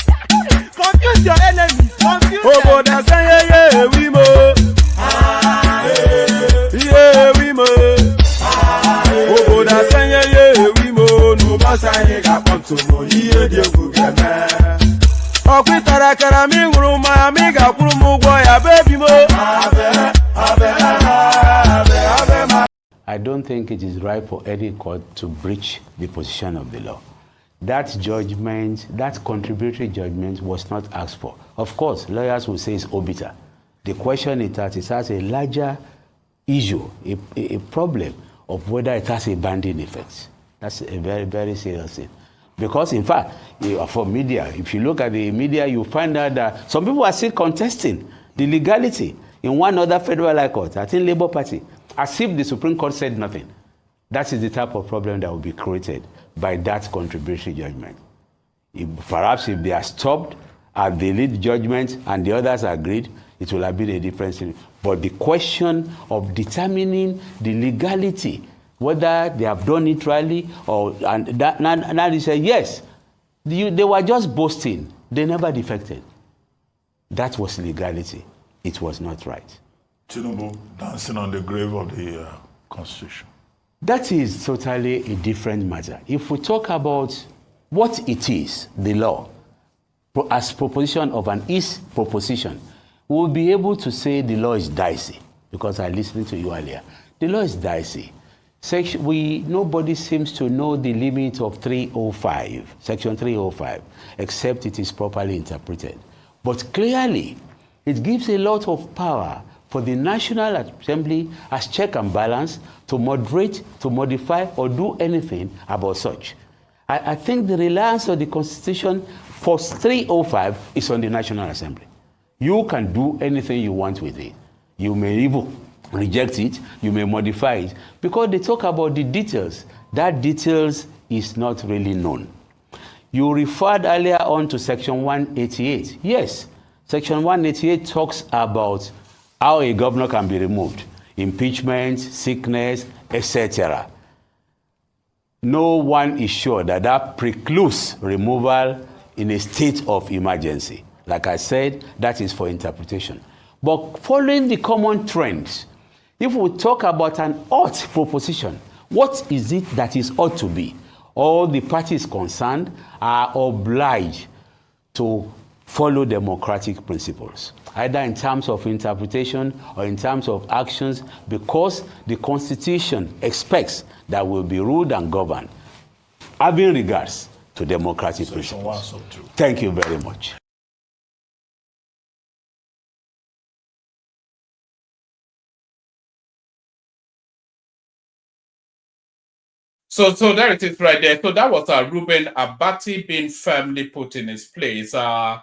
Confuse your enemies, confuse I don't think it is right for any court to breach the position of the law. That judgment, that contributory judgment was not asked for. Of course, lawyers will say it's obiter. The question is that it has a larger issue, a problem of whether it has a binding effect. That's a very, very serious thing. Because in fact, for media, if you look at the media, you find out that some people are still contesting the legality in one other federal high court, I think Labour Party. as if the Supreme Court said nothing. That is the type of problem that will be created by that contributory judgment. Perhaps if they are stopped at the lead judgment and the others agreed, it will have been a different thing. But the question of determining the legality, whether they have done it rightly, or and now they say, yes, they were just boasting. They never defected. That was legality. It was not right. Tinubu dancing on the grave of the Constitution. That is totally a different matter. If we talk about what it is, the law, as proposition of an is proposition, we'll be able to say the law is dicey, because I listened to you earlier. The law is dicey. Nobody seems to know the limit of 305, Section 305, except it is properly interpreted. But clearly, it gives a lot of power for the National Assembly as check and balance to moderate, to modify, or do anything about such. I think the reliance of the Constitution for 305 is on the National Assembly. You can do anything you want with it. You may even reject it, you may modify it, because they talk about the details. That details is not really known. You referred earlier on to Section 188. Yes, Section 188 talks about how a governor can be removed, impeachment, sickness, etc. No one is sure that that precludes removal in a state of emergency. Like I said, that is for interpretation. But following the common trends, if we talk about an ought proposition, what is it that is ought to be? All the parties concerned are obliged to follow democratic principles, either in terms of interpretation or in terms of actions, because the Constitution expects that we'll be ruled and governed, having regards to democratic principles. Thank you very much. So there it is right there. So that was Reuben Abati being firmly put in his place. Charge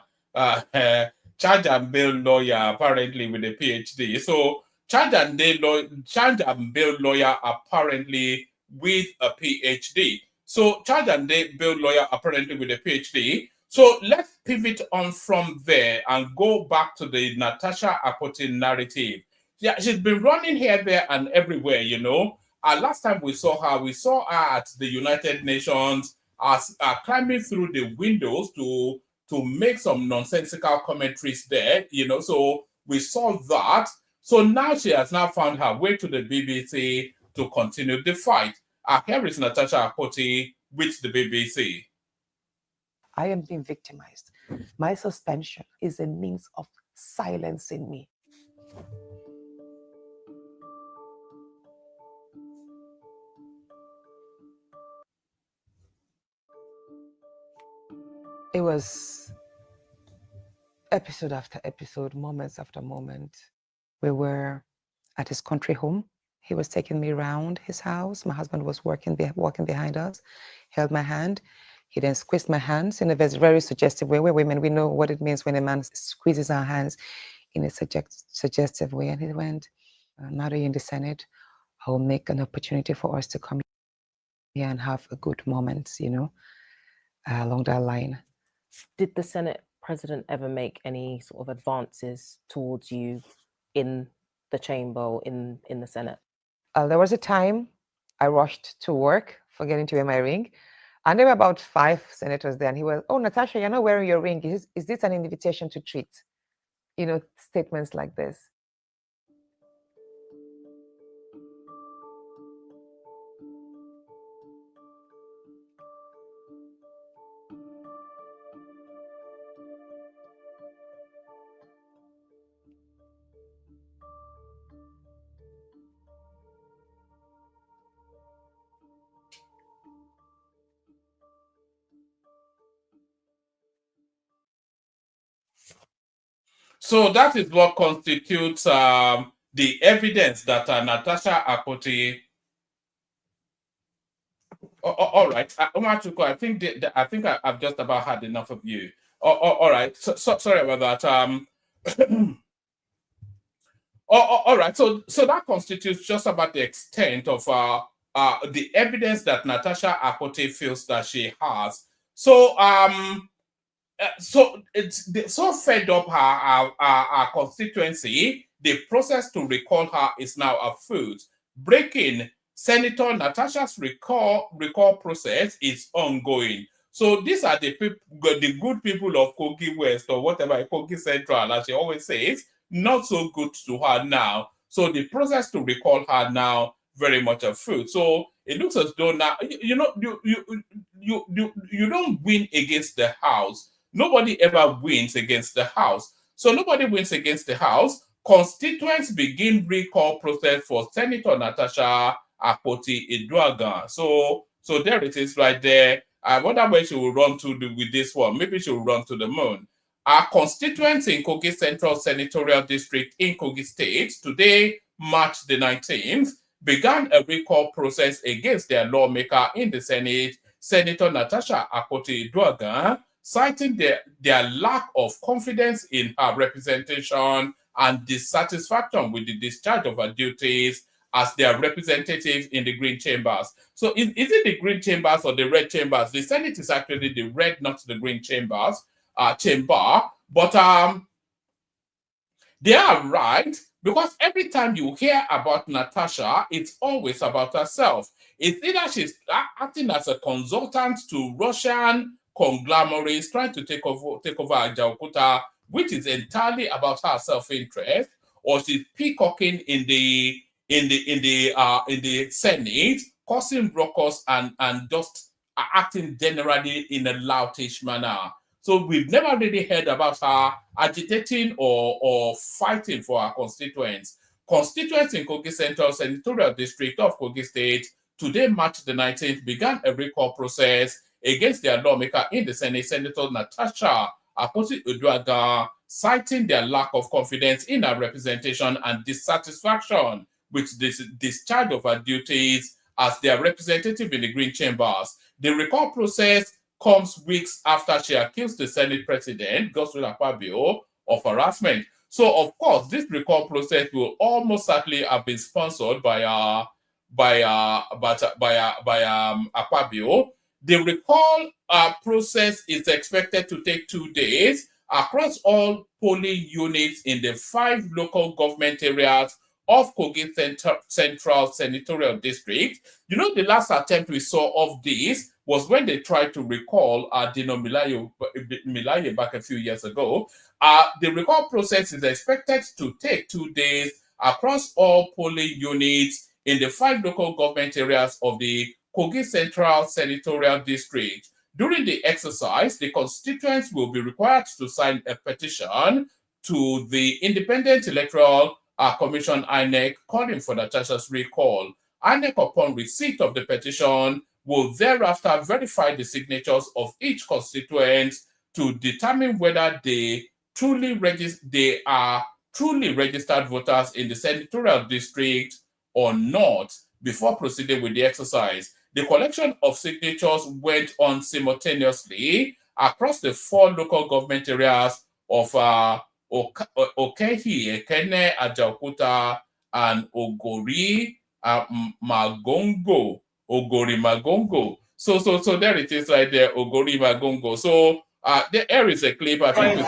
and bail lawyer, apparently with a PhD. So charge and bail lawyer, apparently with a PhD. So charge and bail lawyer, apparently with a PhD. So let's pivot on from there and go back to the Natasha Akpoti narrative. Yeah, she's been running here, there, and everywhere, you know. Last time we saw her at the United Nations as climbing through the windows to make some nonsensical commentaries there, you know. So we saw that. So now she has now found her way to the BBC to continue the fight. Here is Natasha Akpoti with the BBC. I am being victimized. My suspension is a means of silencing me. It was episode after episode, moments after moment. We were at his country home. He was taking me around his house. My husband was walking behind us, held my hand. He then squeezed my hands in a very suggestive way. We're women, we know what it means when a man squeezes our hands in a suggestive way. And he went, now that you're in the Senate, I will make an opportunity for us to come here and have a good moment, you know, along that line. Did the Senate president ever make any sort of advances towards you in the chamber or in the Senate? There was a time I rushed to work, forgetting to wear my ring. And there were about 5 senators there. And he was, oh, Natasha, you're not wearing your ring. Is this an invitation to treat? You know, statements like this. So that is what constitutes the evidence that Natasha Akpoti. All right, Umachuko, I think I've just about had enough of you. All right, so sorry about that. All right. So that constitutes just about the extent of the evidence that Natasha Akpoti feels that she has. So so it's so fed up her constituency. The process to recall her is now afoot. Breaking: Senator Natasha's recall process is ongoing. So these are the people, the good people of Kogi West, or whatever, Kogi Central, as she always says. Not so good to her now. So the process to recall her now very much afoot. So it looks as though now you don't win against the House. Nobody ever wins against the House. So nobody wins against the House. Constituents begin recall process for Senator Natasha Akpoti Eduagan. So there it is right there. I wonder where she will run to with this one. Maybe she will run to the moon. Our constituents in Kogi Central Senatorial District in Kogi State today, March the 19th, began a recall process against their lawmaker in the Senate, Senator Natasha Akpoti Eduagan, citing their lack of confidence in her representation and dissatisfaction with the discharge of her duties as their representative in the Green Chambers. So is it the Green Chambers or the Red Chambers? The Senate is actually the Red, not the Green Chambers. Chamber, but they are right, because every time you hear about Natasha, it's always about herself. It's either she's acting as a consultant to Russian conglomerates trying to take over Ajaokuta, which is entirely about her self-interest, or she's peacocking in the Senate, causing ruckus and just acting generally in a loutish manner. So we've never really heard about her agitating or fighting for her constituents. Constituents in Kogi Central Senatorial District of Kogi State today, March the 19th, began a recall process against their lawmaker in the Senate, Senator Natasha Akpoti Eduagan, citing their lack of confidence in her representation and dissatisfaction with this discharge of her duties as their representative in the Green Chambers. The recall process comes weeks after she accused the Senate President, Godswill Akpabio, of harassment. So, of course, this recall process will almost certainly have been sponsored by Akpabio. The recall process is expected to take 2 days across all polling units in the 5 local government areas of Kogi Central Senatorial District. You know, the last attempt we saw of this was when they tried to recall Dino Milaye back a few years ago. The recall process is expected to take 2 days across all polling units in the 5 local government areas of the Kogi Central Senatorial District. During the exercise, the constituents will be required to sign a petition to the Independent Electoral Commission, INEC, calling for Natasha's recall. INEC, upon receipt of the petition, will thereafter verify the signatures of each constituent to determine whether they are truly registered voters in the senatorial district or not before proceeding with the exercise. The collection of signatures went on simultaneously across the 4 local government areas of Okehi, Ekene, Ajaokuta, and Ogori Magongo. So there it is right there, Ogori Magongo. So there is a clip, I think.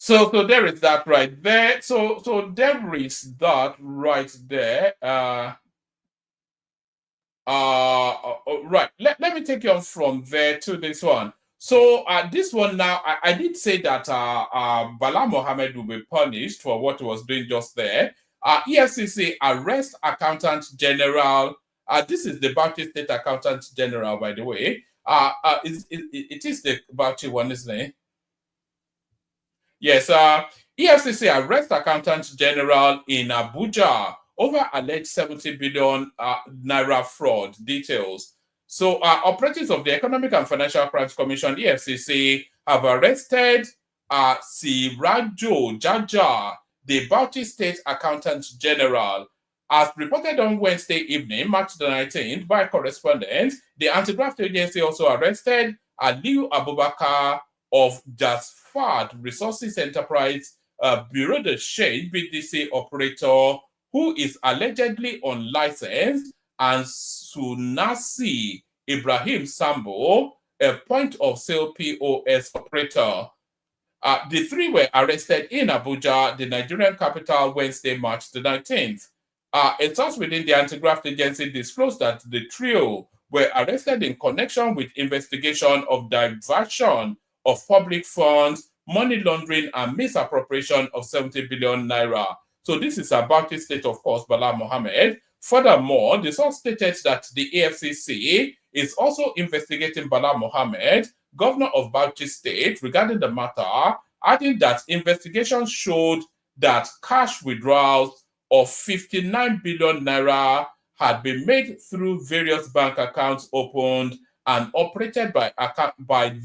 So there is that right there. So there is that right there. Right. Let me take you on from there to this one. So this one now, I did say that Bala Mohammed will be punished for what he was doing just there. EFCC arrest Accountant General. This is the Bauchi State Accountant General, by the way. It is the Bauchi one, isn't it? Yes, EFCC arrest Accountant General in Abuja over alleged 70 billion naira fraud. Details. So operatives of the Economic and Financial Crimes Commission, EFCC, have arrested Sirajo Jaja, the Bauchi State Accountant General. As reported on Wednesday evening, March the 19th, by correspondent, the anti-graft agency also arrested Aliu Abubakar of Jasfad Resources Enterprise Bureau de Change BDC operator, who is allegedly unlicensed, and Sunasi Ibrahim Sambo, a point-of-sale POS operator. The three were arrested in Abuja, the Nigerian capital, Wednesday, March the 19th. A source within the anti-graft agency disclosed that the trio were arrested in connection with investigation of diversion of public funds, money laundering, and misappropriation of 70 billion naira. So this is about the state, of course, Bala Mohammed. Furthermore, the source stated that the AFCC is also investigating Bala Mohammed, governor of Bauchi State, regarding the matter, adding that investigations showed that cash withdrawals of 59 billion naira had been made through various bank accounts opened and operated by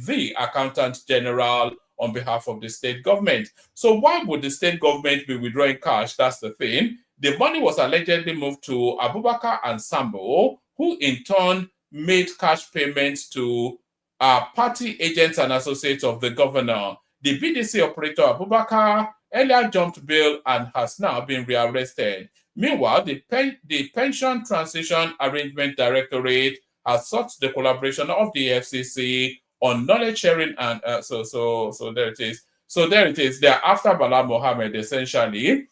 the Accountant General on behalf of the state government. So why would the state government be withdrawing cash? That's the thing. The money was allegedly moved to Abubakar and Sambo, who in turn made cash payments to party agents and associates of the governor. The BDC operator Abubakar earlier jumped bail and has now been rearrested. Meanwhile, the Pension Transition Arrangement Directorate has sought the collaboration of the FCC on knowledge sharing, and so there it is. So there it is. They're after Bala Mohammed, essentially.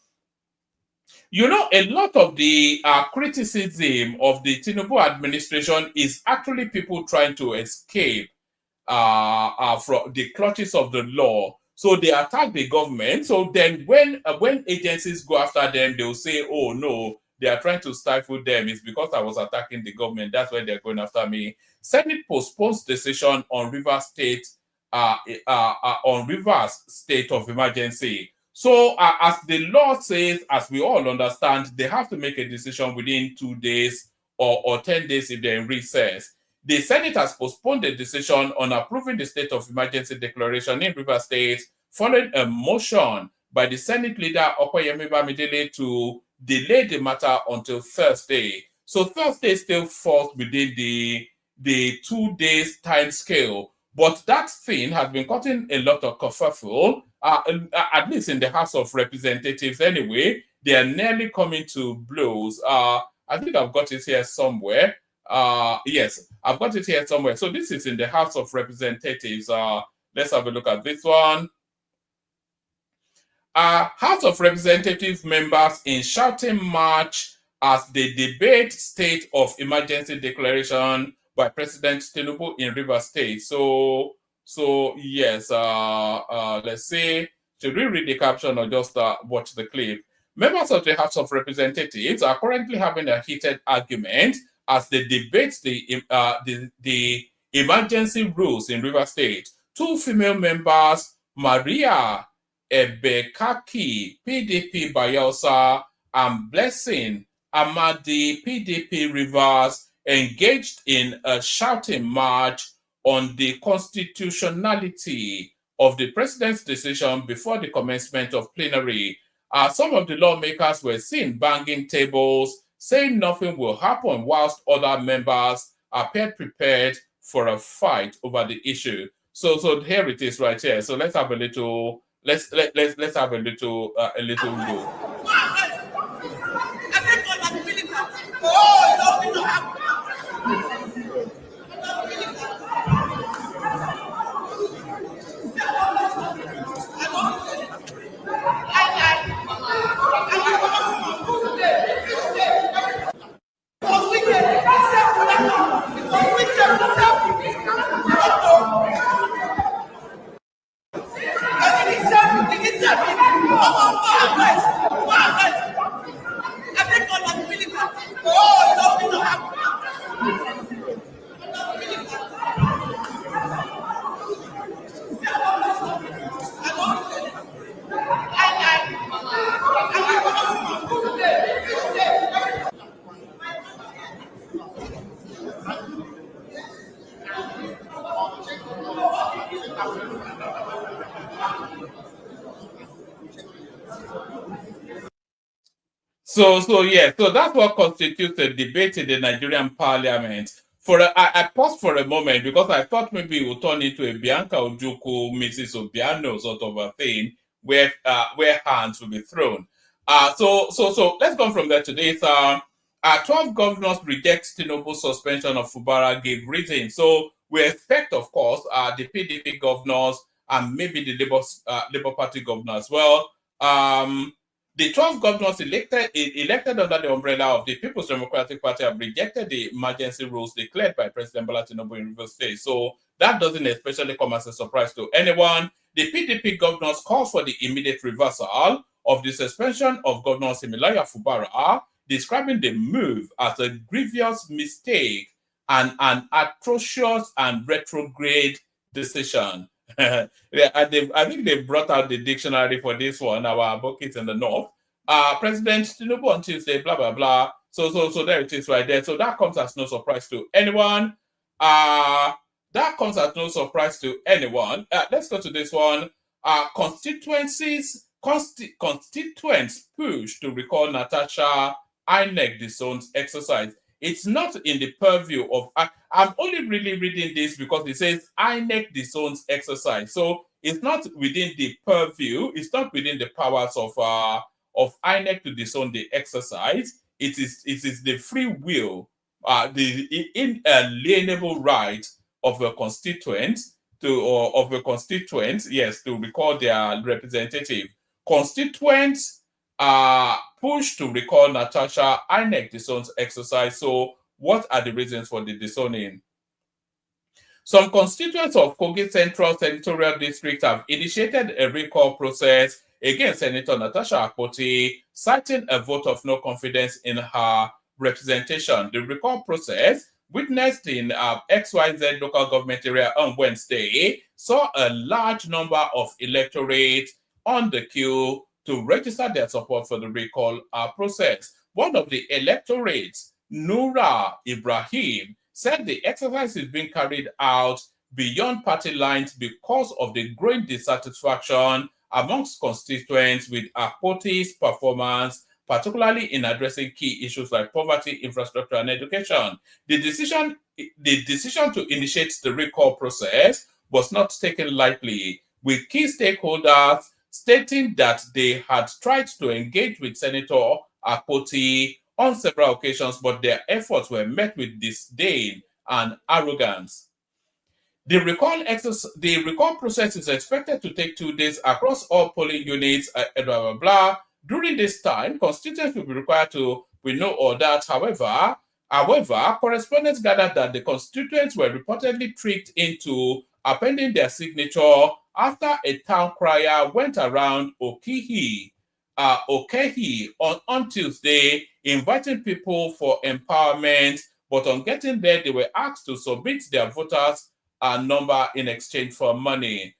You know, a lot of the criticism of the Tinubu administration is actually people trying to escape from the clutches of the law. So they attack the government. So then when agencies go after them, they'll say, oh no, they are trying to stifle them. It's because I was attacking the government. That's why they're going after me. Senate postpones decision on Rivers State of emergency. So as the law says, as we all understand, they have to make a decision within 2 days or 10 days if they're in recess. The Senate has postponed the decision on approving the state of emergency declaration in Rivers State following a motion by the Senate leader Okoyemi Bamidele to delay the matter until Thursday. So Thursday still falls within the 2 days time scale. But that thing has been causing a lot of kerfuffle, at least in the House of Representatives anyway. They are nearly coming to blows. I think I've got it here somewhere. Yes, I've got it here somewhere. So this is in the House of Representatives. Let's have a look at this one. House of Representatives members in shouting march as they debate state of emergency declaration by President Tinubu in Rivers State. So yes, let's see. Should we read the caption or just watch the clip? Members of the House of Representatives are currently having a heated argument as they debate the emergency rules in Rivers State. Two female members, Maria Ebekaki, PDP Bayelsa, and Blessing Amadi, PDP Rivers, engaged in a shouting march on the constitutionality of the president's decision before the commencement of plenary. Some of the lawmakers were seen banging tables, saying nothing will happen, whilst other members appeared prepared for a fight over the issue. So here it is right here. So let's have a little let's have a little look. So that's what constitutes a debate in the Nigerian parliament. I paused for a moment because I thought maybe it would turn into a Bianca Ojukwu, Mrs. Obiano sort of a thing where hands will be thrown. So let's go from there today. 12 governors reject Tinubu suspension of FUBARA, gave reason. So we expect, of course, the PDP governors and maybe the Labour Party governor as well. The 12 governors elected under the umbrella of the People's Democratic Party have rejected the emergency rules declared by President Bola Tinubu in Rivers State. So that doesn't especially come as a surprise to anyone. The PDP governors call for the immediate reversal of the suspension of Governor Similaya Fubara, describing the move as a grievous mistake and an atrocious and retrograde decision. I think they brought out the dictionary for this one, our advocates in the north. President Tinubu on Tuesday, blah, blah, blah. So there it is right there. So that comes as no surprise to anyone. Let's go to this one. Constituents push to recall Natasha INEC disowned exercise. It's not in the purview of. I'm only really reading this because it says INEC disowns exercise. So it's not within the purview. It's not within the powers of INEC to disown the exercise. It is the free will, the inalienable right of a constituent to recall their representative. Constituents push to recall Natasha INEC disowns exercise. So what are the reasons for the disowning? Some constituents of Kogi Central Senatorial District have initiated a recall process against Senator Natasha Akpoti, citing a vote of no confidence in her representation. The recall process, witnessed in XYZ local government area on Wednesday, saw a large number of electorates on the queue to register their support for the recall process. One of the electorates, Noura Ibrahim, said the exercise is being carried out beyond party lines because of the growing dissatisfaction amongst constituents with Akpoti's performance, particularly in addressing key issues like poverty, infrastructure, and education. The decision to initiate the recall process was not taken lightly, with key stakeholders stating that they had tried to engage with Senator Akpoti on several occasions, but their efforts were met with disdain and arrogance. The recall process is expected to take 2 days across all polling units, blah, blah, blah. During this time, constituents will be required to know all that. However, correspondents gathered that the constituents were reportedly tricked into appending their signature after a town crier went around Okehi on Tuesday, inviting people for empowerment, but on getting there, they were asked to submit their voters' number in exchange for money.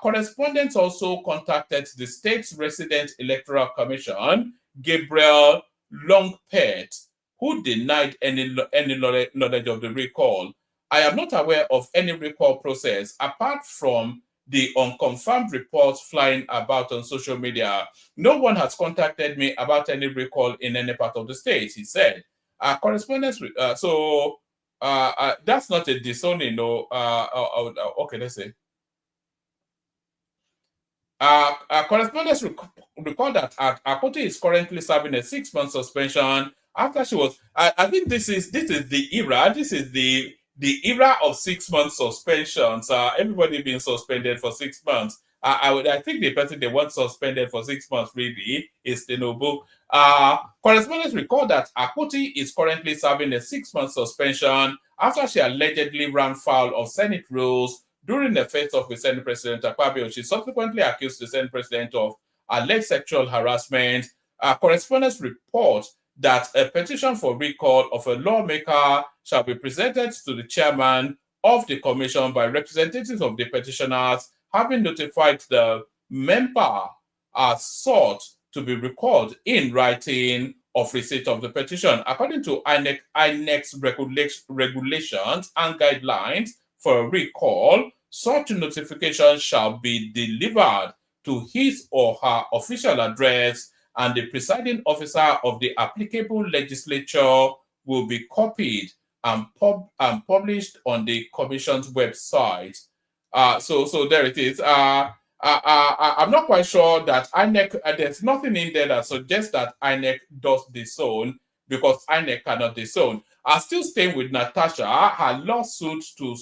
Correspondents also contacted the state's resident electoral commission, Gabriel Longpet, who denied any knowledge of the recall. I am not aware of any recall process apart from the unconfirmed reports flying about on social media. No one has contacted me about any recall in any part of the state, he said. Correspondence. That's not a disowning. No. Okay, let's say. Correspondents recall that Akpoti is currently serving a 6-month suspension after she was. I think this is the era. This is the era of 6-month suspensions. Everybody being suspended for 6 months. I think the person they want suspended for 6 months really is Tinubu. Correspondents recall that Akpoti is currently serving a 6-month suspension after she allegedly ran foul of Senate rules during the face-off with Senate President Akpabio. She subsequently accused the Senate President of alleged sexual harassment. Correspondents report that a petition for recall of a lawmaker shall be presented to the chairman of the commission by representatives of the petitioners, having notified the member sought to be recalled in writing of receipt of the petition. According to INEC's regulations and guidelines for a recall, such notification shall be delivered to his or her official address and the presiding officer of the applicable legislature will be copied and published on the commission's website. So there it is. I'm not quite sure that INEC, there's nothing in there that suggests that INEC does disown, because INEC cannot disown. Still staying with Natasha, her lawsuit to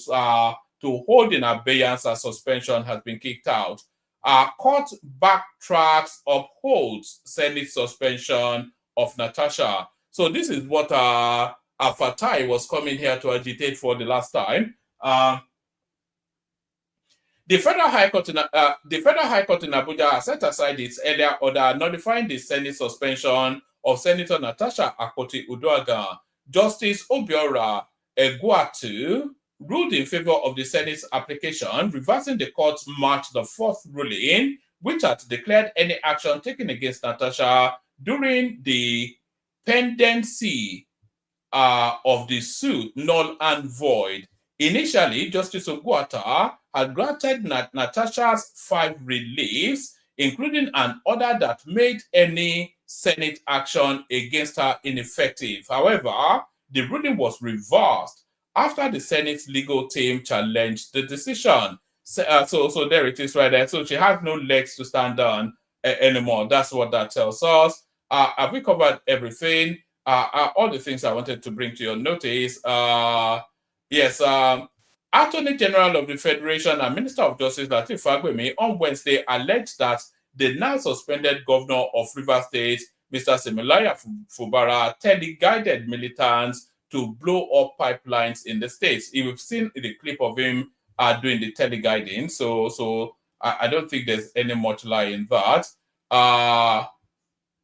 hold in abeyance her suspension has been kicked out. Court backtracks, upholds Senate suspension of Natasha. So this is what Fatai was coming here to agitate for the last time. The Federal High Court in Abuja set aside its earlier order notifying the Senate suspension of Senator Natasha Akpoti-Uduaghan. Justice Obiora Egwuatu ruled in favor of the Senate's application, reversing the court's March the 4th ruling, which had declared any action taken against Natasha during the pendency of the suit null and void. Initially, Justice Ogwata had granted Natasha's 5 reliefs, including an order that made any Senate action against her ineffective. However, the ruling was reversed after the Senate's legal team challenged the decision. So there it is right there. So she has no legs to stand on anymore. That's what that tells us. Have we covered everything? All the things I wanted to bring to your notice. Yes, Attorney General of the Federation and Minister of Justice Agf Fagbemi on Wednesday alleged that the now suspended governor of Rivers State, Mr. Simelaya FUBARA, tele-guided militants to blow up pipelines in the state. You've seen the clip of him doing the tele-guiding, so I don't think there's any much lie in that.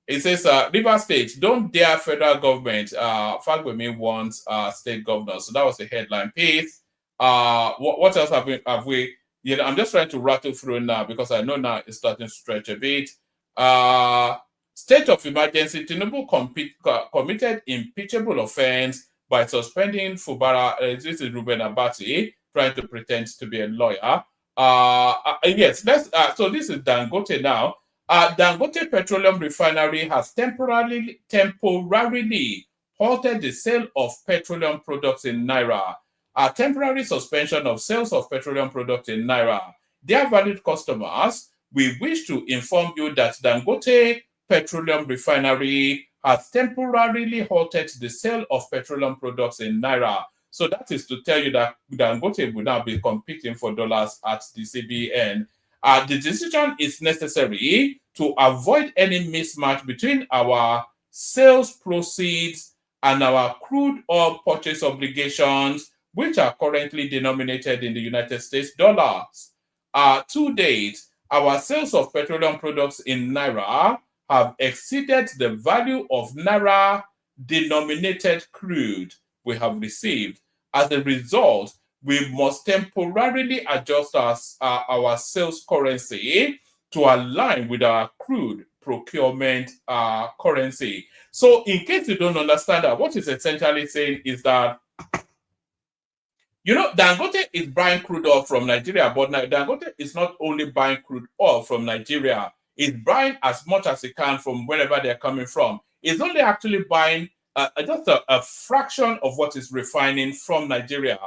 It says, Rivers State, don't dare federal government. Fagbemi wants state governors. So that was the headline piece. What else have we? You know, I'm just trying to rattle through now because I know now it's starting to stretch a bit. State of emergency, Tinubu committed impeachable offense by suspending FUBARA. This is Ruben Abati trying to pretend to be a lawyer. Yes, so this is Dangote now. Dangote Petroleum Refinery has temporarily halted the sale of petroleum products in Naira. A temporary suspension of sales of petroleum products in Naira. Dear valued customers, we wish to inform you that Dangote Petroleum Refinery has temporarily halted the sale of petroleum products in Naira. So that is to tell you that Dangote will now be competing for dollars at the CBN. The decision is necessary to avoid any mismatch between our sales proceeds and our crude oil purchase obligations, which are currently denominated in the United States dollars. To date, our sales of petroleum products in Naira have exceeded the value of Naira-denominated crude we have received. As a result, we must temporarily adjust our sales currency to align with our crude procurement currency. So in case you don't understand that, what it's essentially saying is that, you know, Dangote is buying crude oil from Nigeria, but Dangote is not only buying crude oil from Nigeria, it's buying as much as it can from wherever they're coming from. It's only actually buying just a fraction of what is refining from Nigeria.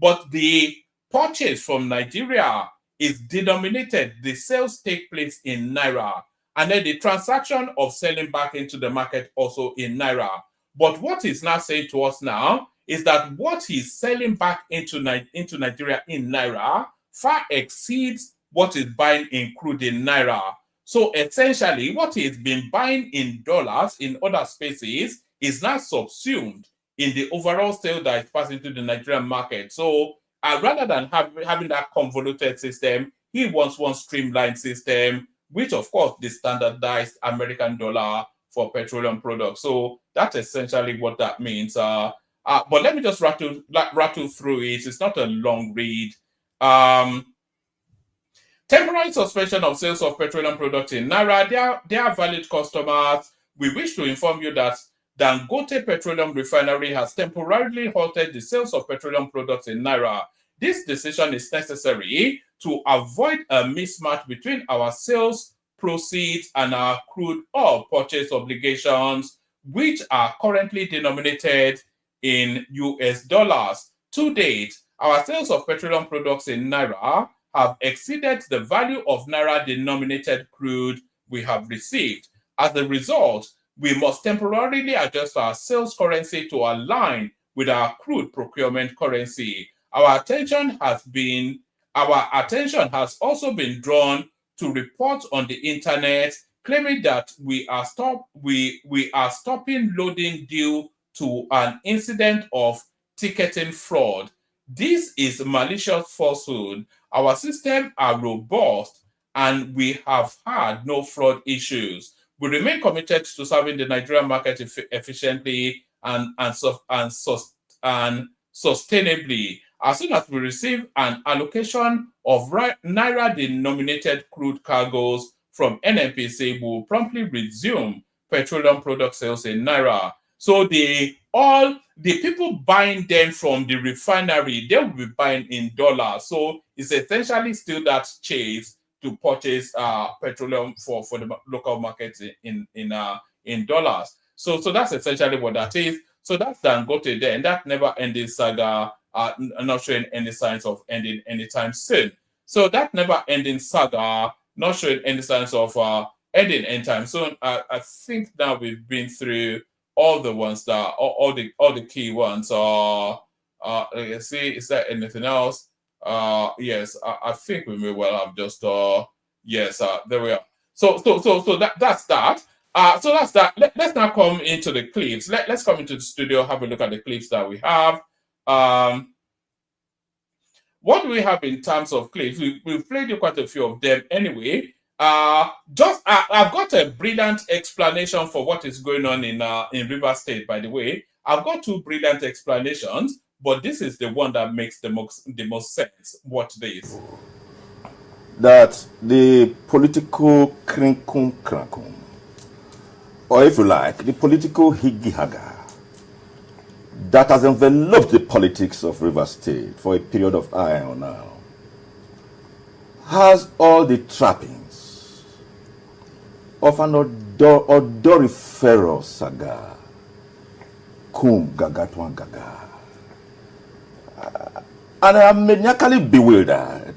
But the purchase from Nigeria is denominated, the sales take place in Naira, and then the transaction of selling back into the market also in Naira. But what he's now saying to us now is that what he's selling back into Nigeria in Naira far exceeds what he's buying in crude in Naira. So essentially, what he's been buying in dollars in other spaces is now subsumed in the overall sale that is passing to the Nigerian market. So rather than having that convoluted system, he wants one streamlined system, which of course the standardized American dollar for petroleum products. So that's essentially what that means. But let me just rattle through it. It's not a long read. Temporary suspension of sales of petroleum products in Naira. Dear valid customers, we wish to inform you that Dangote Petroleum Refinery has temporarily halted the sales of petroleum products in Naira. This decision is necessary to avoid a mismatch between our sales proceeds and our crude oil purchase obligations, which are currently denominated in US dollars. To date, our sales of petroleum products in Naira have exceeded the value of Naira-denominated crude we have received. As a result, we must temporarily adjust our sales currency to align with our crude procurement currency. Our attention has also been drawn to reports on the internet claiming that we are stopping loading due to an incident of ticketing fraud. This is malicious falsehood. Our systems are robust and we have had no fraud issues. We remain committed to serving the Nigerian market efficiently and sustainably. As soon as we receive an allocation of Naira-denominated crude cargoes from NNPC, we will promptly resume petroleum product sales in Naira. So all the people buying them from the refinery, they will be buying in dollars. So it's essentially still that chase to purchase petroleum for the local market in dollars. So that's essentially what that is. So that's Dangote there, and that never-ending saga, not showing any signs of ending anytime soon. So that never-ending saga, not showing any signs of ending anytime soon. I think now we've been through all the ones that all the key ones. Let's see, is there anything else? Yes, I think we may well have just yes, there we are. So that's that. So that's that. Let's now come into the clips. Let's come into the studio, have a look at the clips that we have. What do we have in terms of clips? We've played you quite a few of them anyway. I've got a brilliant explanation for what is going on in Rivers State, by the way. I've got two brilliant explanations, but this is the one that makes the most sense. Watch this. That the political krinkum, or if you like, the political higi-haga that has enveloped the politics of Rivers State for a period of time now has all the trappings of an odoriferous saga. Kum gagatwan gaga. And I am maniacally bewildered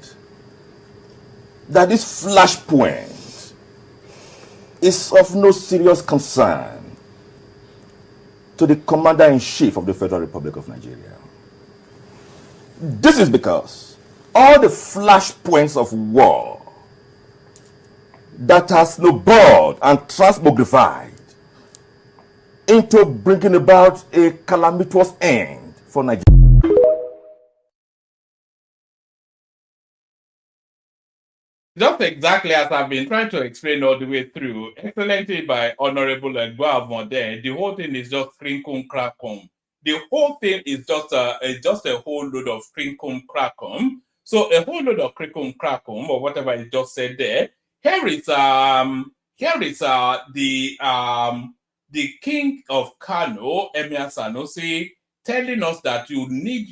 that this flashpoint is of no serious concern to the Commander-in-Chief of the Federal Republic of Nigeria. This is because all the flashpoints of war that has snowballed and transmogrified into bringing about a calamitous end for Nigeria. Just exactly as I've been trying to explain all the way through, excellently by Honorable Agf there, the whole thing is just crinkum crackum. The whole thing is just a whole load of crinkum crackum. So a whole load of crinkum crackum, or whatever is just said there. Here is the King of Kano, Emir Sanusi, telling us that you need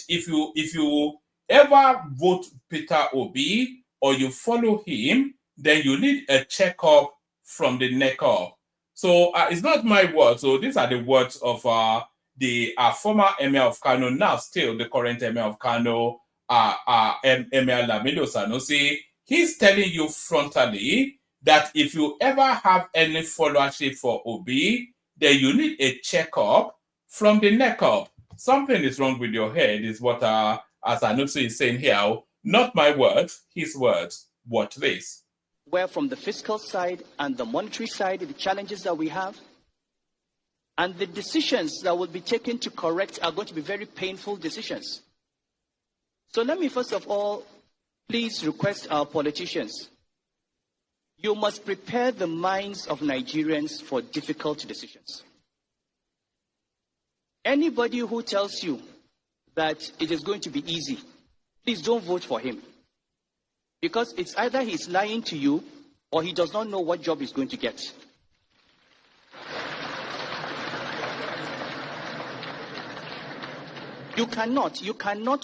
if you ever vote Peter Obi or you follow him, then you need a checkup from the neck up. So it's not my words. So these are the words of the former Emir of Kano, now still the current Emir of Kano, Emir Lamido Sanusi. He's telling you frontally that if you ever have any followership for Obi, then you need a checkup from the neck up. Something is wrong with your head is what as Sanusi is saying here, not my words, his words. Watch this. Where from the fiscal side and the monetary side, the challenges that we have, and the decisions that will be taken to correct are going to be very painful decisions. So let me first of all, please request our politicians, you must prepare the minds of Nigerians for difficult decisions. Anybody who tells you that it is going to be easy, please don't vote for him. Because it's either he's lying to you or he does not know what job he's going to get. You cannot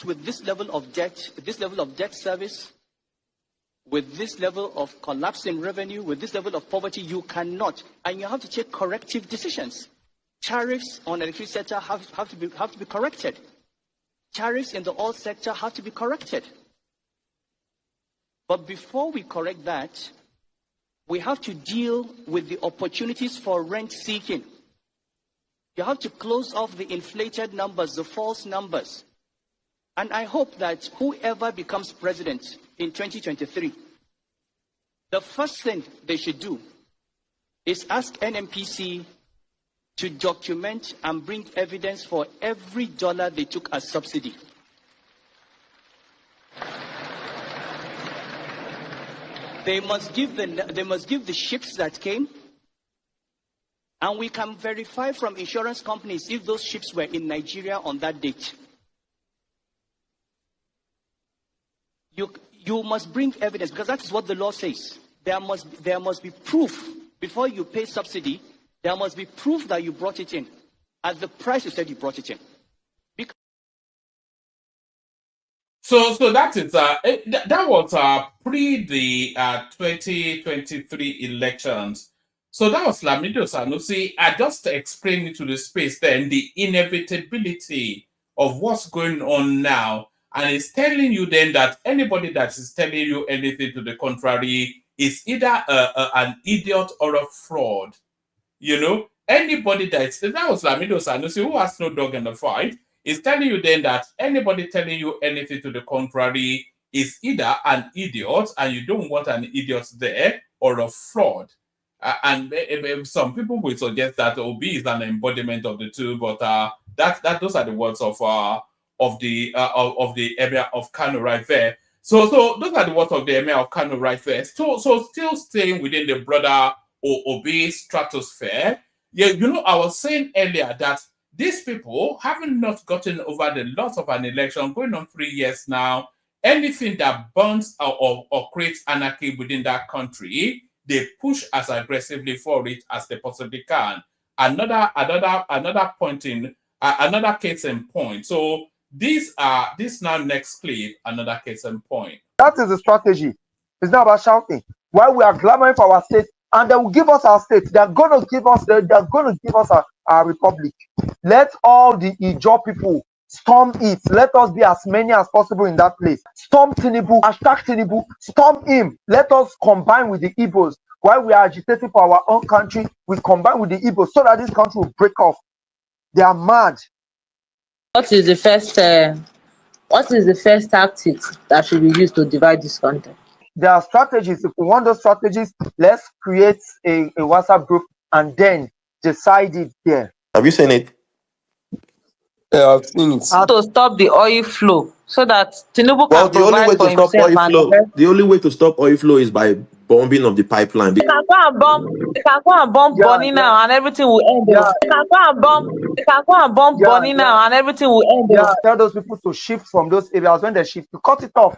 with this level of debt service, With this level of collapse in revenue, with this level of poverty, you cannot, and you have to take corrective decisions. Tariffs on the electricity sector have to be corrected. Tariffs in the oil sector have to be corrected. But before we correct that, we have to deal with the opportunities for rent seeking. You have to close off the inflated numbers, the false numbers. And I hope that whoever becomes president in 2023, the first thing they should do is ask NMPC to document and bring evidence for every dollar they took as subsidy. They must give the ships that came, and we can verify from insurance companies if those ships were in Nigeria on that date. You must bring evidence, because that is what the law says. There must be proof before you pay subsidy. There must be proof that you brought it in at the price you said you brought it in. So that is that was pre the 2023 elections. So that was Lamido Sanusi. I just explained it to the space then, the inevitability of what's going on now. And it's telling you then that anybody that is telling you anything to the contrary is either an idiot or a fraud. You know, anybody that was Lamido Sanusi, who has no dog in the fight, is telling you then that anybody telling you anything to the contrary is either an idiot, and you don't want an idiot there, or a fraud. And some people will suggest that OB is an embodiment of the two, but those are the words of the Emir of Kano right there. So those are the words of the Emir of Kano right there. So still staying within the broader OB stratosphere. Yeah, you know, I was saying earlier that these people haven't not gotten over the loss of an election going on 3 years now. Anything that burns or creates anarchy within that country, they push as aggressively for it as they possibly can. Another case in point. So this now next clip, another case in point. That is the strategy. It's not about shouting. While we are clamoring for our state, and they will give us our state. They're going to give us our republic. Let all the Ijaw people storm it. Let us be as many as possible in that place. Storm Tinubu, hashtag Tinubu, storm him. Let us combine with the Igbos. While we are agitating for our own country, we combine with the Igbos so that this country will break off. They are mad. What is the first tactic that should be used to divide this country? There are strategies. If we want those strategies, let's create a WhatsApp group and then decide it there. Have you seen it? Yeah, I've seen it. To stop the oil flow so that Tinubu can provide for himself. The only way to stop oil flow is by bombing of the pipeline. They can go and bomb Bonny now and everything will end. They can go and bomb Bonny now and everything will end. Tell those people to shift from those areas. When they shift, you cut it off.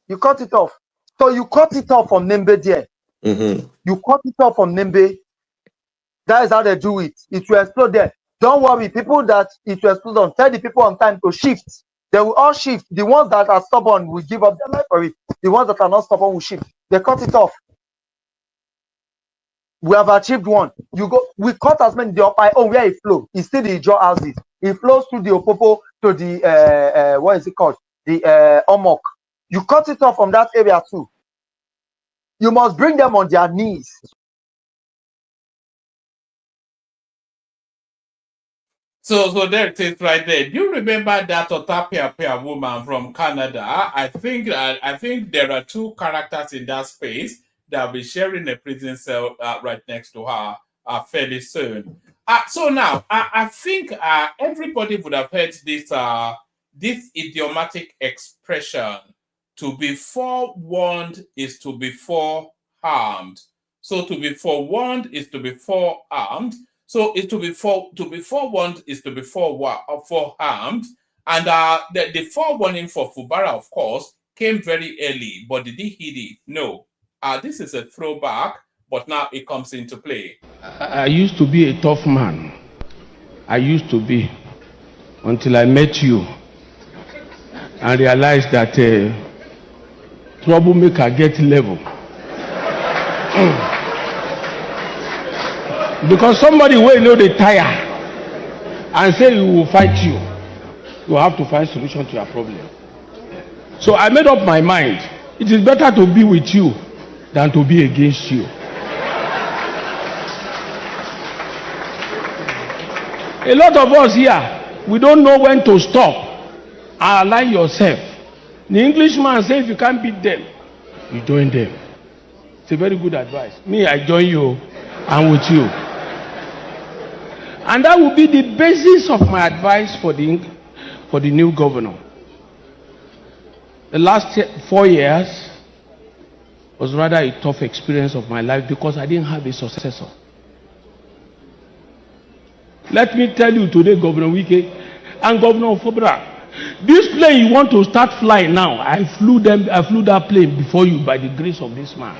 You cut it off. So you cut it off from Nembe there. You cut it off from Nembe. That is how they do it. It will explode there. Don't worry, people that it will explode on. Tell the people on time to shift. They will all shift. The ones that are stubborn will give up their life for it. The ones that are not stubborn will shift. They cut it off. We have achieved one. We cut as many. Where it flows. It's still the Ijaw houses. It flows through the Opopo to the what is it called? The Omok. You cut it off from that area too. You must bring them on their knees. So there it is right there. Do you remember that Otapia woman from Canada? I think there are two characters in that space that will be sharing a prison cell right next to her fairly soon. So now I think everybody would have heard this idiomatic expression: to be forewarned is to be forearmed. So to be forewarned is to be forearmed. So it's to be forewarned is to be forearmed. And the forewarning for FUBARA, of course, came very early. But did he heed it? No. This is a throwback, but now it comes into play. I used to be a tough man. I used to be, until I met you and realized that troublemaker get level. Because somebody will know they tire and say he will fight you. You have to find solution to your problem. So I made up my mind. It is better to be with you than to be against you. A lot of us here, we don't know when to stop and align yourself. The Englishman says if you can't beat them, you join them. It's a very good advice. Me, I join you. I'm with you. And that will be the basis of my advice for the new governor. The last 4 years was rather a tough experience of my life because I didn't have a successor. Let me tell you today, Governor Wike and Governor FUBARA, this plane you want to start flying now, I flew that plane before you by the grace of this man.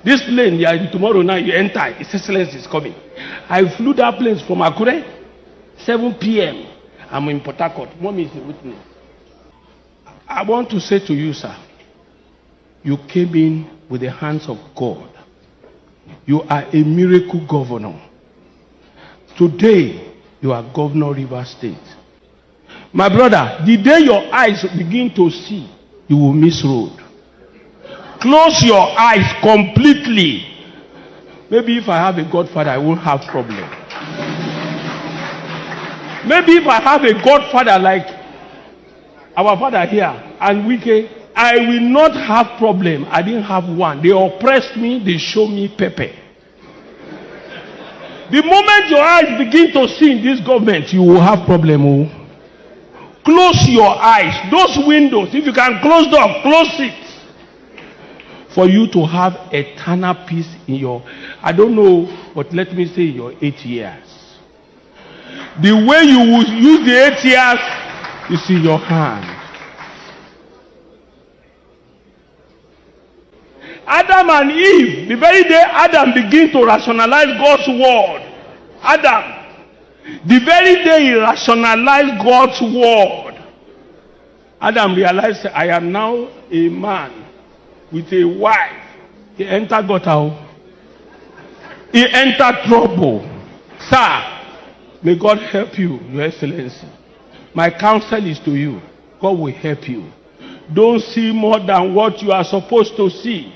This plane, tomorrow night you enter, His Excellency is coming. I flew that plane from Akure, 7 p.m. I'm in Port Harcourt. Mommy is a witness. I want to say to you, sir, you came in with the hands of God. You are a miracle governor. Today, you are Governor Rivers State. My brother, the day your eyes begin to see, you will miss road. Close your eyes completely. Maybe if I have a godfather, I won't have problem. Maybe if I have a godfather like our father here and Wike, I will not have problem. I didn't have one. They oppressed me, they show me pepper. The moment your eyes begin to see in this government, you will have problem. Oh. Close your eyes. Those windows, if you can close them, close it. For you to have eternal peace in your, I don't know, but let me say your 8 years. The way you will use the 8 years is in your hand. Adam and Eve, the very day Adam began to rationalize God's word, the very day he rationalized God's word, Adam realized, I am now a man with a wife. He entered gutter. He entered trouble. Sir, may God help you, Your Excellency. My counsel is to you. God will help you. Don't see more than what you are supposed to see.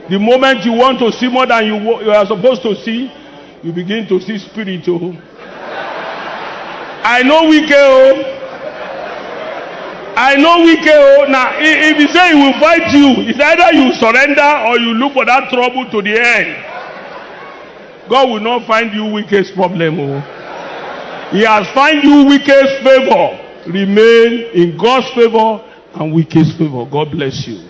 The moment you want to see more than you are supposed to see, you begin to see spirit. Oh. I know we go. I know we go. Now, if he say he will fight you, it's either you surrender or you look for that trouble to the end. God will not find you weakest problem. Oh. He has found you weakest favor. Remain in God's favor and weakest favor. God bless you.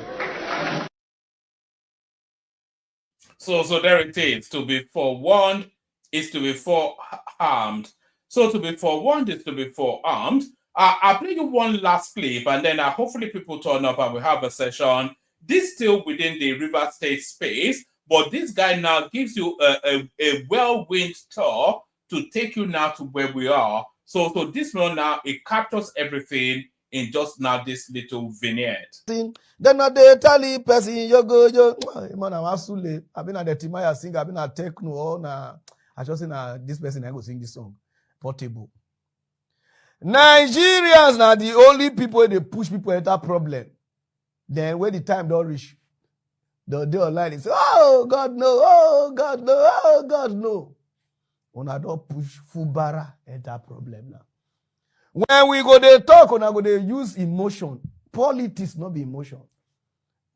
So there it is. To be forewarned is to be forearmed. So to be forewarned is to be forearmed. I'll play you one last clip and then hopefully people turn up and we have a session. This still within the River State space, but this guy now gives you a whirlwind tour to take you now to where we are. So this one now, it captures everything in just now this little vignette. Then they tell you person you go man I'm absolutely I've been at the Timaya sing, I've been at techno or I just say this person I go sing this song Portable. Nigerians are the only people they push people into problem. Then when the time don't reach, they online and say, oh God no, oh God no, oh God no. Una don't push FUBARA into problem now. When we go they talk, una go they use emotion. Politics not be emotion.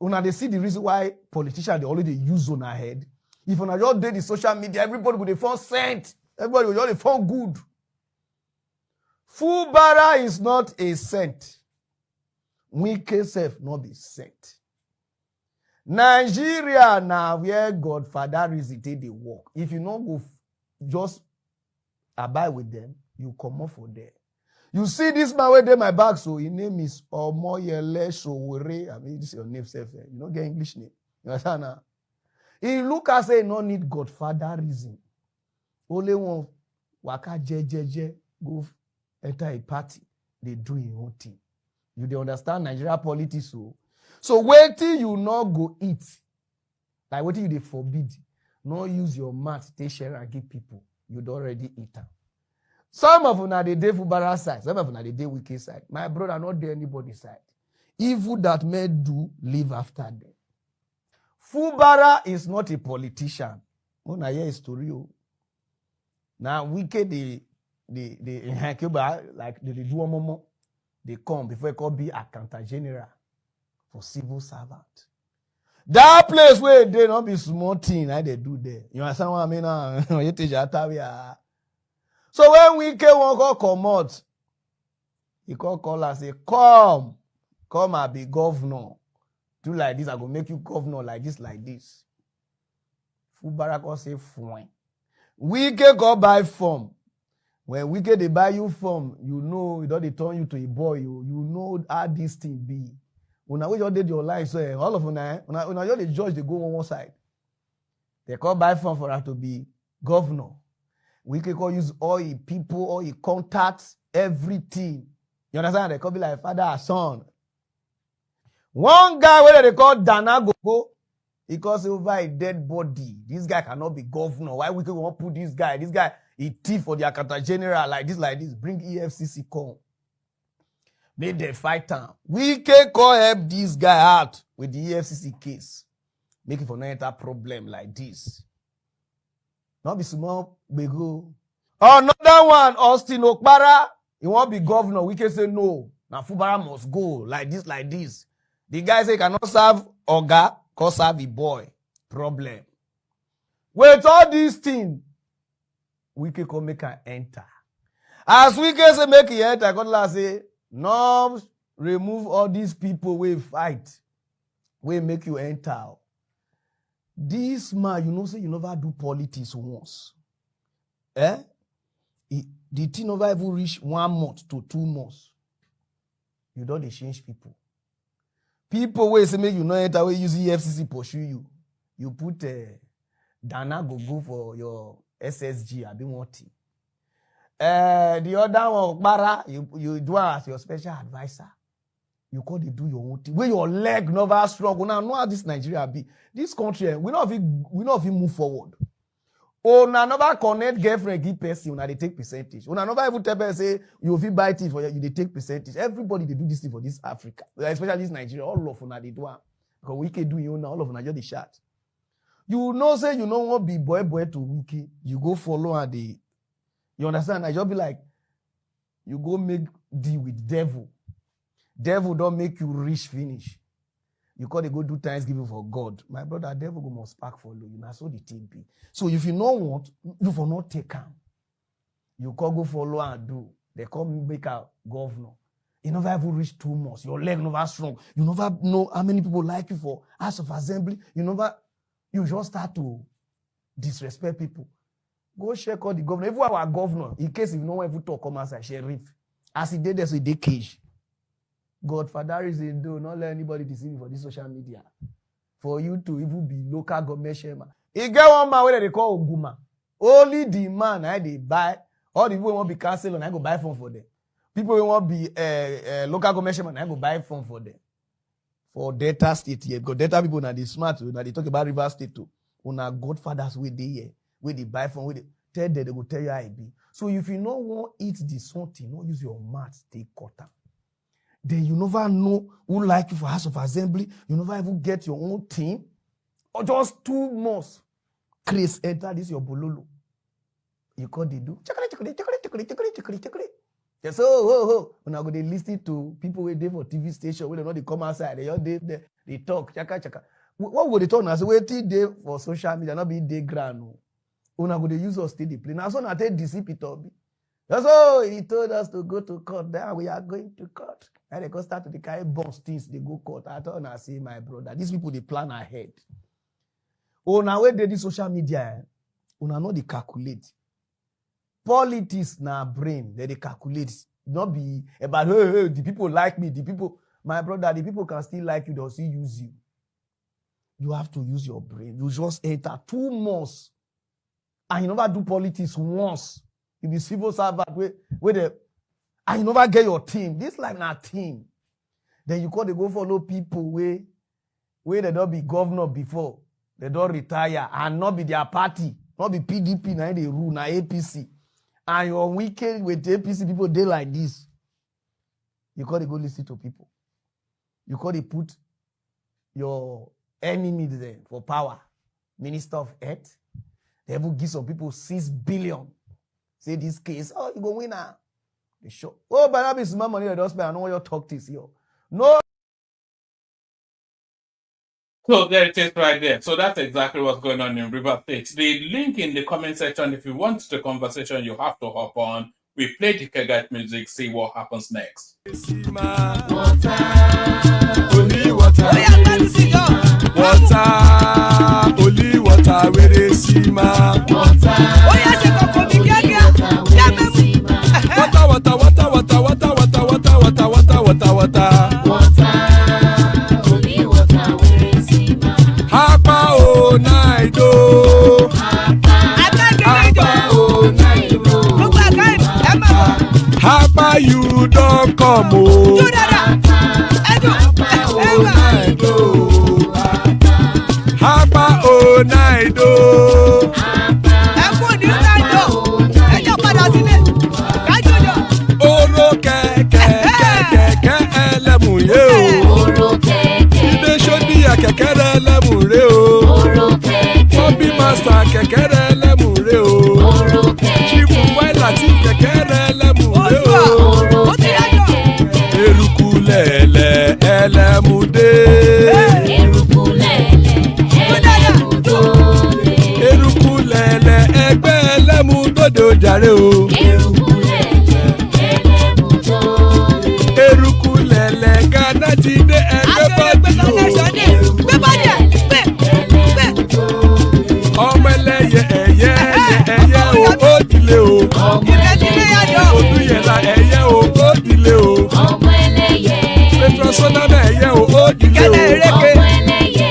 Una they see the reason why politicians they already use on our head. If una just did the social media, everybody would phone sent. Everybody would just phone good. FUBARA is not a cent. Wike self not be sent. Nigeria now where Godfather is it they work. If you not go just abide with them, you come off for there. You see this man where they my back, so his name is Omoyele Sowore. I mean, this is your name self. You don't get English name. You understand now? He look as say no need Godfather reason. Only one waka jejeje go enter a party. They do your own thing. You dey understand Nigeria politics so. So wait till you not go eat. Like wait till you dey forbid. Not use your mouth, take share and give people. You'd already eat them. Some of una dey FUBARA side, some of una dey wicked side. My brother not dey anybody's side. Evil that men do, live after them. FUBARA is not a politician. Una hear a story. Now wicked they like they do one more. They come before it could be accountant general for civil servant. That place where they not be small thing, how they do there. You understand what I mean? So when we came one come out, he call and say, come and be governor. Do like this, I go make you governor like this. FUBARA go say, fine. We can go buy form. When we get they buy you form, you know, it don't turn you to a boy. You know how this thing be. When I just did your life, so all of una just the judge, they go on one side. They call buy form for her to be governor. We can call use all the people, all the contacts, everything. You understand? They call be like father and son. One guy where they call Dana go, he calls over a dead body. This guy cannot be governor. Why we can want put this guy? This guy he thief for the accountant general like this. Bring EFCC come. Make them fight him. We can call help this guy out with the EFCC case. Make it for no enter problem like this. Not be small, we go. Another one, Austin Okpara. He won't be governor. We can say no. Now FUBARA must go like this. The guy say cannot serve Oga, cause serve the boy. Problem. With all these things, we can come make her enter. As we can say make he enter, God say, no, remove all these people we fight. We make you enter. This man, you know, say you never do politics once. The thing never even reach 1 month to 2 months. You don't change people. People will say make you not enter, we use EFCC pursue you. You put Dana go for your SSG, I be wanting. The other one, Bara, you do as your special advisor. You call they do your own thing. Where your leg never strong. Now know how this Nigeria be. This country, we not even move forward. Oh, now never connect girlfriend give person when they take percentage. When I never even tell person say you feel buy it for you, they take percentage. Everybody they do this thing for this Africa, especially this Nigeria. All of them they do it. Because we can do you now. All of them just the shot. You know say you know what be boy to wiki. You go follow and they. You understand? I just be like, you go make deal with devil. Devil don't make you rich finish. You call they go do thanksgiving for God. My brother, devil go must spark for you. That's what the thing be. So if you don't want, you for not take him. You call go follow and do. They come make a governor. You never even reach 2 months. Your leg never strong. You never know how many people like you for House of Assembly. You just start to disrespect people. Go check all the governor. If our governor, in case if no one ever talk, come outside, sheriff. As he did this with the cage. Godfather is in do not let anybody deceive you for this social media. For you to even be local government chairman. He get one man where they call Oguma. Only the man I they buy. All the people who want to be council and I go buy phone for them. People who want to be local government chairman, I go buy phone for them. For Delta State here. Because Delta people now they smart. Now they talk about River State too. Una Godfathers with they here. Where they buy from, where they tell them, they go tell you how it be. So if you don't want to eat this something, don't use your mouth, take cutter. Then you never know who like you for House of Assembly. You never even get your own team. Or just 2 months. Chris enter this your bololo. You call they do. Yes, when I go they listen to people where they for TV station, where they know they come outside, they talk, chaka. What would they talk now? So wait till they for social media, not be day grand. When I go they use us still the play. Now so I take deceive it all. That's all he told us to go to court. Then we are going to court. And they go start to the carry bombs things, they go court. I thought I say my brother, these people they plan ahead. Oh, now where they do social media, una know they calculate. Politics na brain, they calculate. Not be about hey, the people like me, the people, my brother, the people can still like you, they'll still use you. You have to use your brain. You just enter 2 months. And you never do politics once. You be civil servant and you never get your team. This life not team. Then you call they go follow people where where they don't be governor before, they don't retire and not be their party, not be PDP, now they rule, now APC. And you're wicked with APC people, they like this. You call it go listen to people. You call it put your enemy there for power. Minister of Health. They will give some people 6 billion. Say this case, oh, you go win now. They show. Oh, but that be small money that does spend. I know what your talk is here. No. So there it is right there. So that's exactly what's going on in River State. The link in the comment section, if you want the conversation, you have to hop on. We play the Kegat music, see what happens next. Water, only water, only water, where they see ma. Water, Hapa you don't come oh. Hapa oh night oh. Oro keke elemu ye o. Ide shodi ya keke elemu re o. Bobby master keke elemu re o. Chifu Waila ti keke elemu re o. Erukulele elemude. Erukulele egbe elemudode ojare o. Erukulele Ghana ti de egbe body o. Ọmọ ẹlẹ́yẹ ẹyẹ o ó dilé o. Odúyẹ̀lá ẹyẹ o ó dilé o. Petrosonana ẹyẹ o ó dilé o.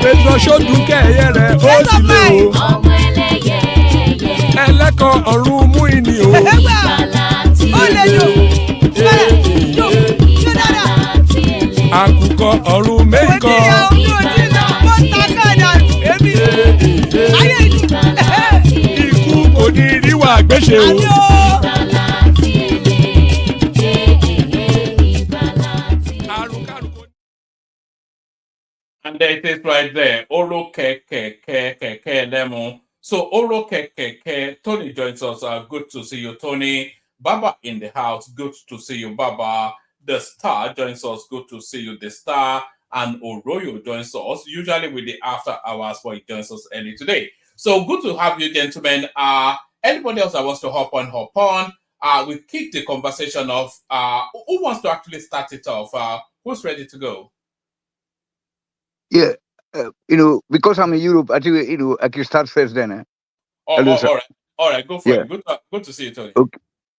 Petrosodunke ẹyẹ rẹ ó dilé o. Ẹlẹ́kọ̀ ọ̀run mú ìní o. Àkùkọ ọ̀run mẹ́kọ̀. Ikú kò ní ríwà gbéṣe o. And there it is right there. Oro keke lemo. So Oro keke, Tony joins us. Good to see you, Tony. Baba in the house. Good to see you, Baba. The Star joins us. Good to see you, The Star. And Oroyo joins us, usually with the after hours, but he joins us early today. So good to have you, gentlemen. Anybody else that wants to hop on. We kick the conversation off. Who wants to actually start it off? Who's ready to go? Yeah, because I'm in Europe, I think, I can start first then. All right, go for Yeah. it. Good to see you, Tony.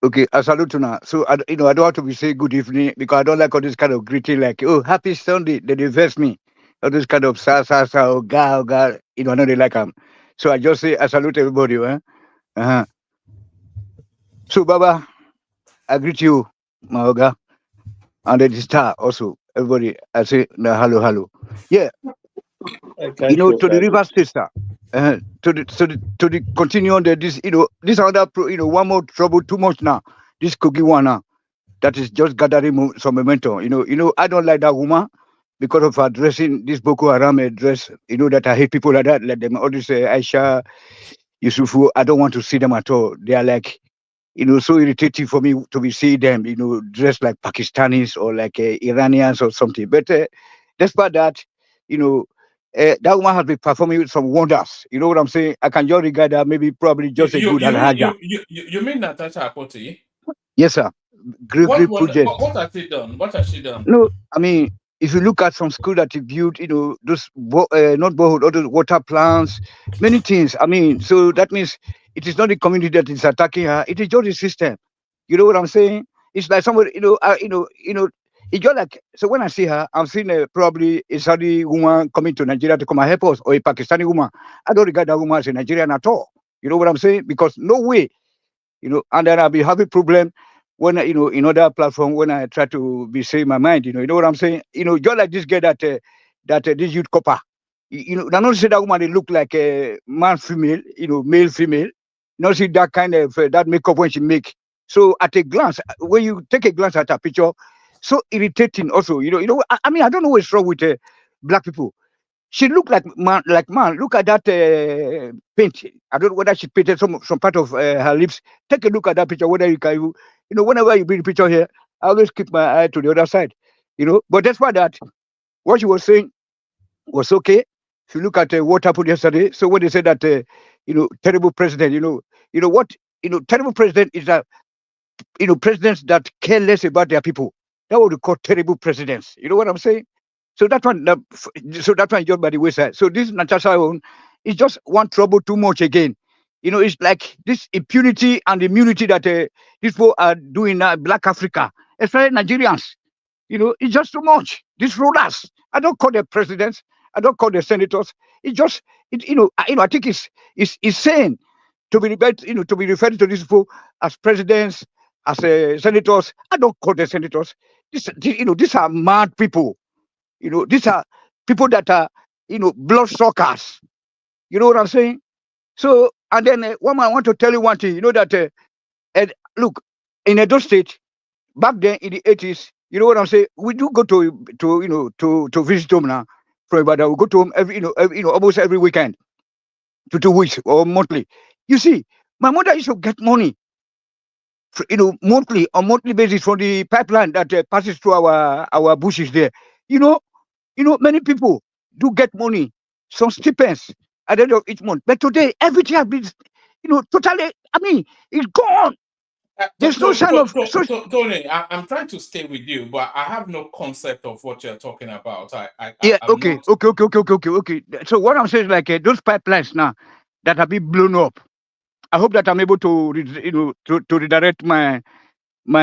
Okay, I salute you now. So, I don't have to be say good evening because I don't like all this kind of greeting like, oh, happy Sunday. They diverse me. All this kind of oh, God, I know they like them. So, I just say, I salute everybody. So, Baba, I greet you, my Oga, and the Star also. Everybody, I say, hello. Yeah. To the river sister, to the continue on this, this another, one more trouble, too much now. This cookie one now, that is just gathering some momentum. I don't like that woman because of her dressing, this Boko Haram dress. That I hate people like that. Let them all this Aisha, Yusufu. I don't want to see them at all. They are like, so irritating for me to be seeing them, dressed like Pakistanis or like Iranians or something. But despite that, that woman has been performing some wonders. You know what I'm saying? I can just regard that probably just a good alhaja. You mean Natasha Akpoti? Yes, sir. Great project. What has she done? No, I mean, if you look at some school that he built, those not borehole, all those water plants, many things. I mean, so that means it is not the community that is attacking her. It is just the system. You know what I'm saying? It's like somebody, it's just like, so when I see her, I'm seeing probably a Saudi woman coming to Nigeria to come and help us, or a Pakistani woman. I don't regard that woman as a Nigerian at all. You know what I'm saying? Because no way, and then I'll be having problem when, in other platform, when I try to be saying my mind, you know what I'm saying? Just like this guy that this youth copper, I don't see that woman, they look like a man, female, male, female. You don't see that kind of, that makeup when she make. So at a glance, when you take a glance at her picture, so irritating also, I mean, I don't know what's wrong with black people. She looked like man, Look at that paint. I don't know whether she painted some part of her lips. Take a look at that picture, whether you can, whenever you bring the picture here, I always keep my eye to the other side, But that's why that, what she was saying was okay. If you look at what happened yesterday, so when they said that, terrible president, what, terrible president is that, presidents that care less about their people. That what we call terrible presidents. You know what I'm saying? So that one, is just by the wayside. So this Natasha own is just one trouble too much again. It's like this impunity and immunity that these people are doing now, Black Africa, especially Nigerians. It's just too much. These rulers, I don't call them presidents, I don't call them senators. It's just, I think it's insane to be referred to these people as presidents, as senators. I don't call them senators. These are mad people. These are people that are, bloodsuckers. You know what I'm saying? So, and then I want to tell you one thing. That look, in Edo State, back then in the 80s, you know what I'm saying? We do go to visit home now from Ibadan. We go to home almost every weekend to 2 weeks or monthly. You see, my mother used to get money, monthly basis from the pipeline that passes through our bushes there. Many people do get money, some stipends at the end of each month. But today, everything has been, totally, I mean, it's gone. There's no sign of... Tony, I'm trying to stay with you, but I have no concept of what you're talking about. Okay. So what I'm saying is like those pipelines now that have been blown up, I hope that I'm able to, to redirect my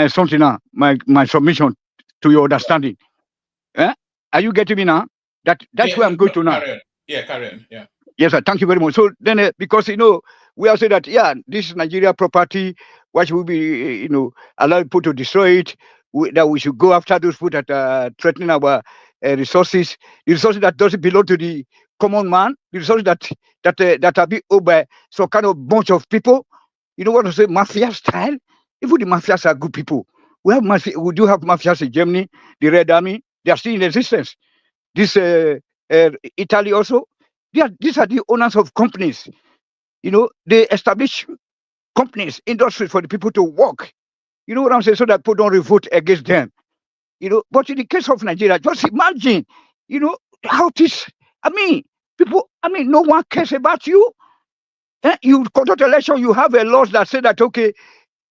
something now, my submission to your understanding. Are you getting me now? That's where I'm going to now. Carry on. Yeah. Yes, sir. Thank you very much. So then, because we are saying that this is Nigeria property. Why should we be, allow people to destroy it? That we should go after those people that are threatening our resources, the resources that doesn't belong to the common man, the resources that are being owned by some kind of bunch of people. You know what I say, mafia style. Even the mafias are good people. We do have mafias in Germany, the Red Army. They are still in existence. This Italy also. These are the owners of companies. They establish companies, industries for the people to work. You know what I'm saying? So that people don't revolt against them. But in the case of Nigeria, just imagine, how this, no one cares about you. You conduct election, you have a laws that say that, okay,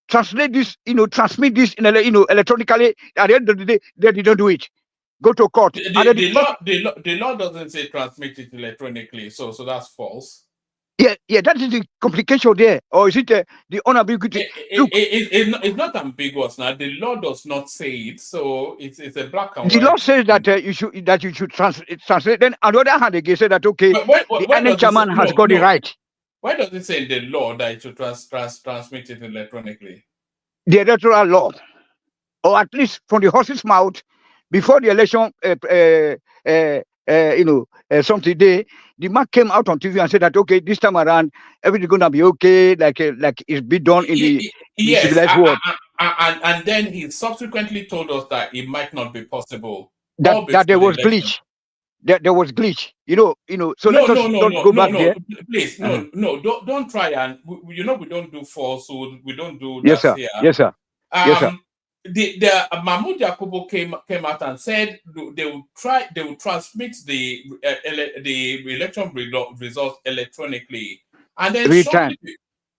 translate this, transmit this electronically. At the end of the day, they don't do it. Go to court. The law doesn't say transmit it electronically, so that's false. Yeah, that is the complication there. Or is it the unambiguity? It's not ambiguous now. The law does not say it, so it's a black and white. The law says that you should translate. Then on the other hand, they say that okay, the INEC chairman has got the right. Why does it say in the law that it should transmit it electronically? The electoral law, or at least from the horse's mouth, before the election, something day, the man came out on TV and said that okay, this time around everything's gonna be okay, like it's been done in the civilized world. And then he subsequently told us that it might not be possible. That there was glitch. There was glitch. So let us not go back there. Please, don't try and we don't do falsehood. We don't do yes, sir. Here. Yes, sir. Yes, sir. The Mahmoud Yakubu came out and said they will transmit the election results electronically, and then real time.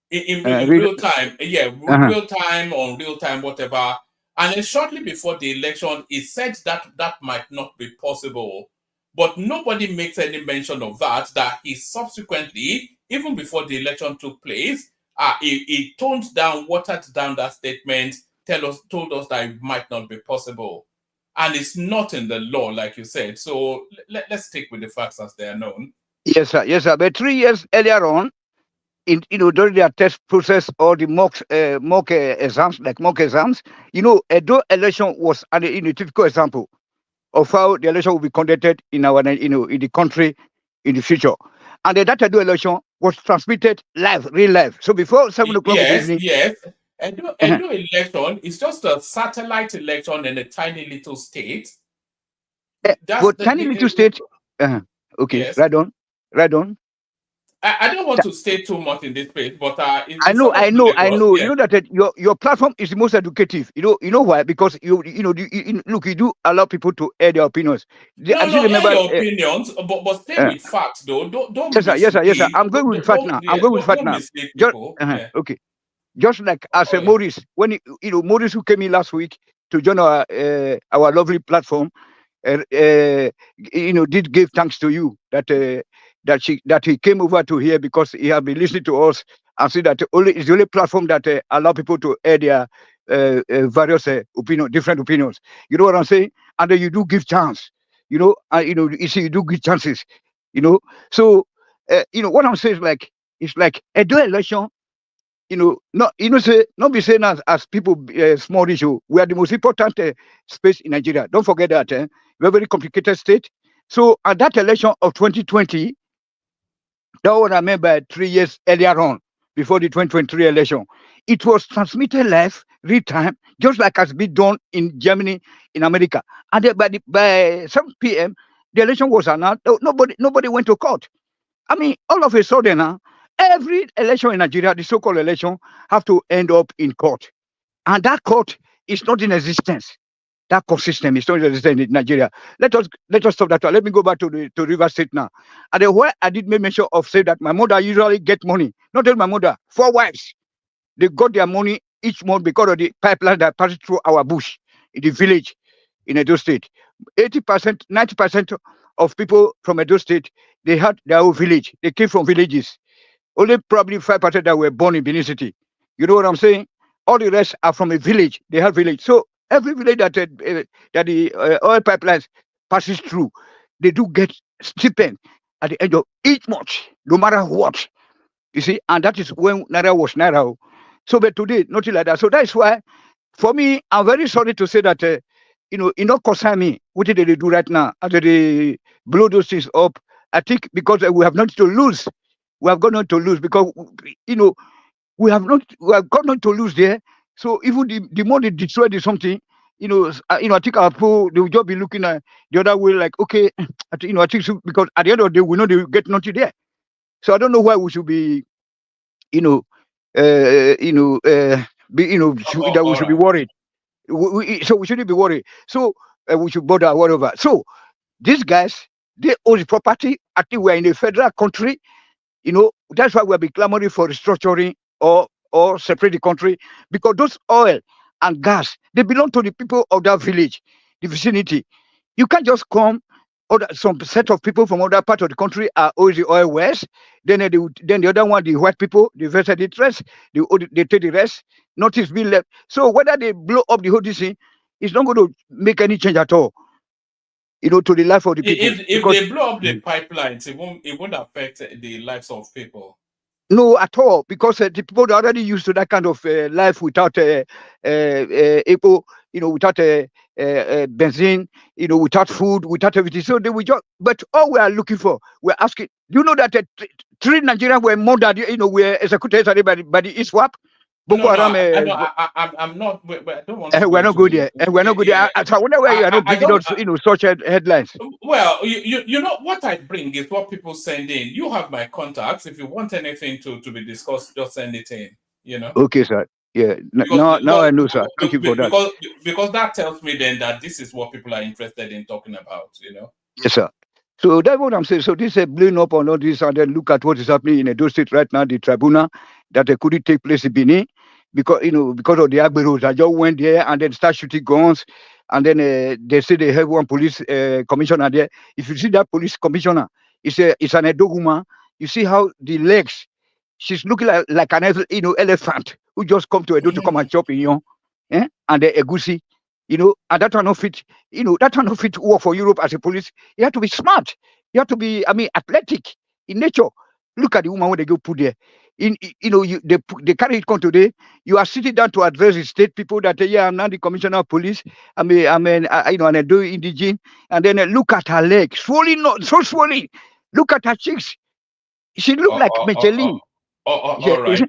In real time, real time, on real time, whatever. And then shortly before the election, it said that might not be possible, but nobody makes any mention of that he subsequently, even before the election took place, he toned down, watered down that statement. Told us that it might not be possible, and it's not in the law, like you said. So let's stick with the facts as they are known. Yes, sir. But 3 years earlier on, during their test process or the mock exams, Edo election was a typical example of how the election will be conducted in our in the country in the future. And the that Edo election was transmitted live, real live. So before 7 o'clock in the Yes, evening. yes. Edo election is just a satellite election in a tiny little state. That's But tiny little state. Okay, yes. right on. I don't want to stay too much in this space, but I know. Yes. You know that your platform is the most educative. You know why? Because you look, you do allow people to air their opinions. I still remember your opinions, but stay with facts though. Don't yes, sir. I'm going with fact now. Don't mislead people. Okay. Just like as Maurice, when Maurice who came in last week to join our lovely platform, did give thanks to you that he came over to here because he had been listening to us and see that it's the only platform that allow people to air their various different opinions. You know what I'm saying? And then you do give chance. You see, you do give chances. So what I'm saying is it's like a dual election. Not be saying as people small issue. We are the most important space in Nigeria. Don't forget that. We're a very complicated state. So at that election of 2020, that was I remember 3 years earlier on, before the 2023 election, it was transmitted live, real time, just like has been done in Germany, in America. And then by 7 p.m., the election was announced. Nobody went to court. I mean, all of a sudden, every election in Nigeria, the so-called election, have to end up in court. And that court is not in existence. That court system is not in existence in Nigeria. Let us stop that. Let me go back to River State now. And then where I did make mention of say that my mother usually get money. Not only my mother, 4 wives. They got their money each month because of the pipeline that passes through our bush in the village in Edo State. 80%, 90% of people from Edo State, they had their own village. They came from villages. Only probably 5% that were born in Benin City. You know what I'm saying? All the rest are from a village. They have village. So every village that the oil pipelines passes through, they do get stipend at the end of each month, no matter what. You see, and that is when Naira was Naira. So, but today, nothing like that. So that's why, for me, I'm very sorry to say that, it not concern me. What did they do right now? After they blow those things up, I think because we have nothing to lose. We have got nothing to lose because, we have got nothing to lose there. So even the more they destroy something, I think our people, they will just be looking at the other way like, okay, I think so, because at the end of the day, we know they will get nothing there. So I don't know why we should be, that we should be worried. So we shouldn't be worried. So we should bother whatever. So these guys, they own the property. I think we're in a federal country. That's why we'll be clamoring for restructuring or separate the country, because those oil and gas, they belong to the people of that village, the vicinity. You can't just come, some set of people from other part of the country are always the oil west. Then the other one, the white people, the vested interest, they take the rest. Nothing being left. So whether they blow up the whole thing, it's not going to make any change at all. To the life of the people. If they blow up the pipelines, it won't affect the lives of people. No, at all, because the people are already used to that kind of life without eco, without benzene, without food, without everything. So they will just. But all we are looking for, we're asking. Do you know that 3 Nigerians were murdered? Were executed by the ISWAP? I'm not. I don't want to. We're not good there. We're not good there. I wonder why you are not bringing out, such headlines. Well, you know what I bring is what people send in. You have my contacts. If you want anything to be discussed, just send it in. Okay, sir. Yeah. Now I know, sir. Thank you for that. Because that tells me then that this is what people are interested in talking about. Yes, sir. So that's what I'm saying. So this is blowing up on all this, and then look at what is happening in Edo State right now. The tribunal that couldn't take place in Benin because of the Agberos. I just went there and then start shooting guns, and then they say they have one police commissioner there. If you see that police commissioner, it's an Edo woman. You see how the legs, she's looking like an elephant who just come to Edo to come and chop in and the egusi. And that one not fit, that one not fit work for Europe as a police. You have to be smart. You have to be, athletic in nature. Look at the woman when they go put there. They carry it on today. You are sitting down to address the state people that, I'm now the commissioner of police. an Edo indigene. And then look at her leg. Swollen, so swollen. Look at her cheeks. She looked like Michelin. Yeah, all right.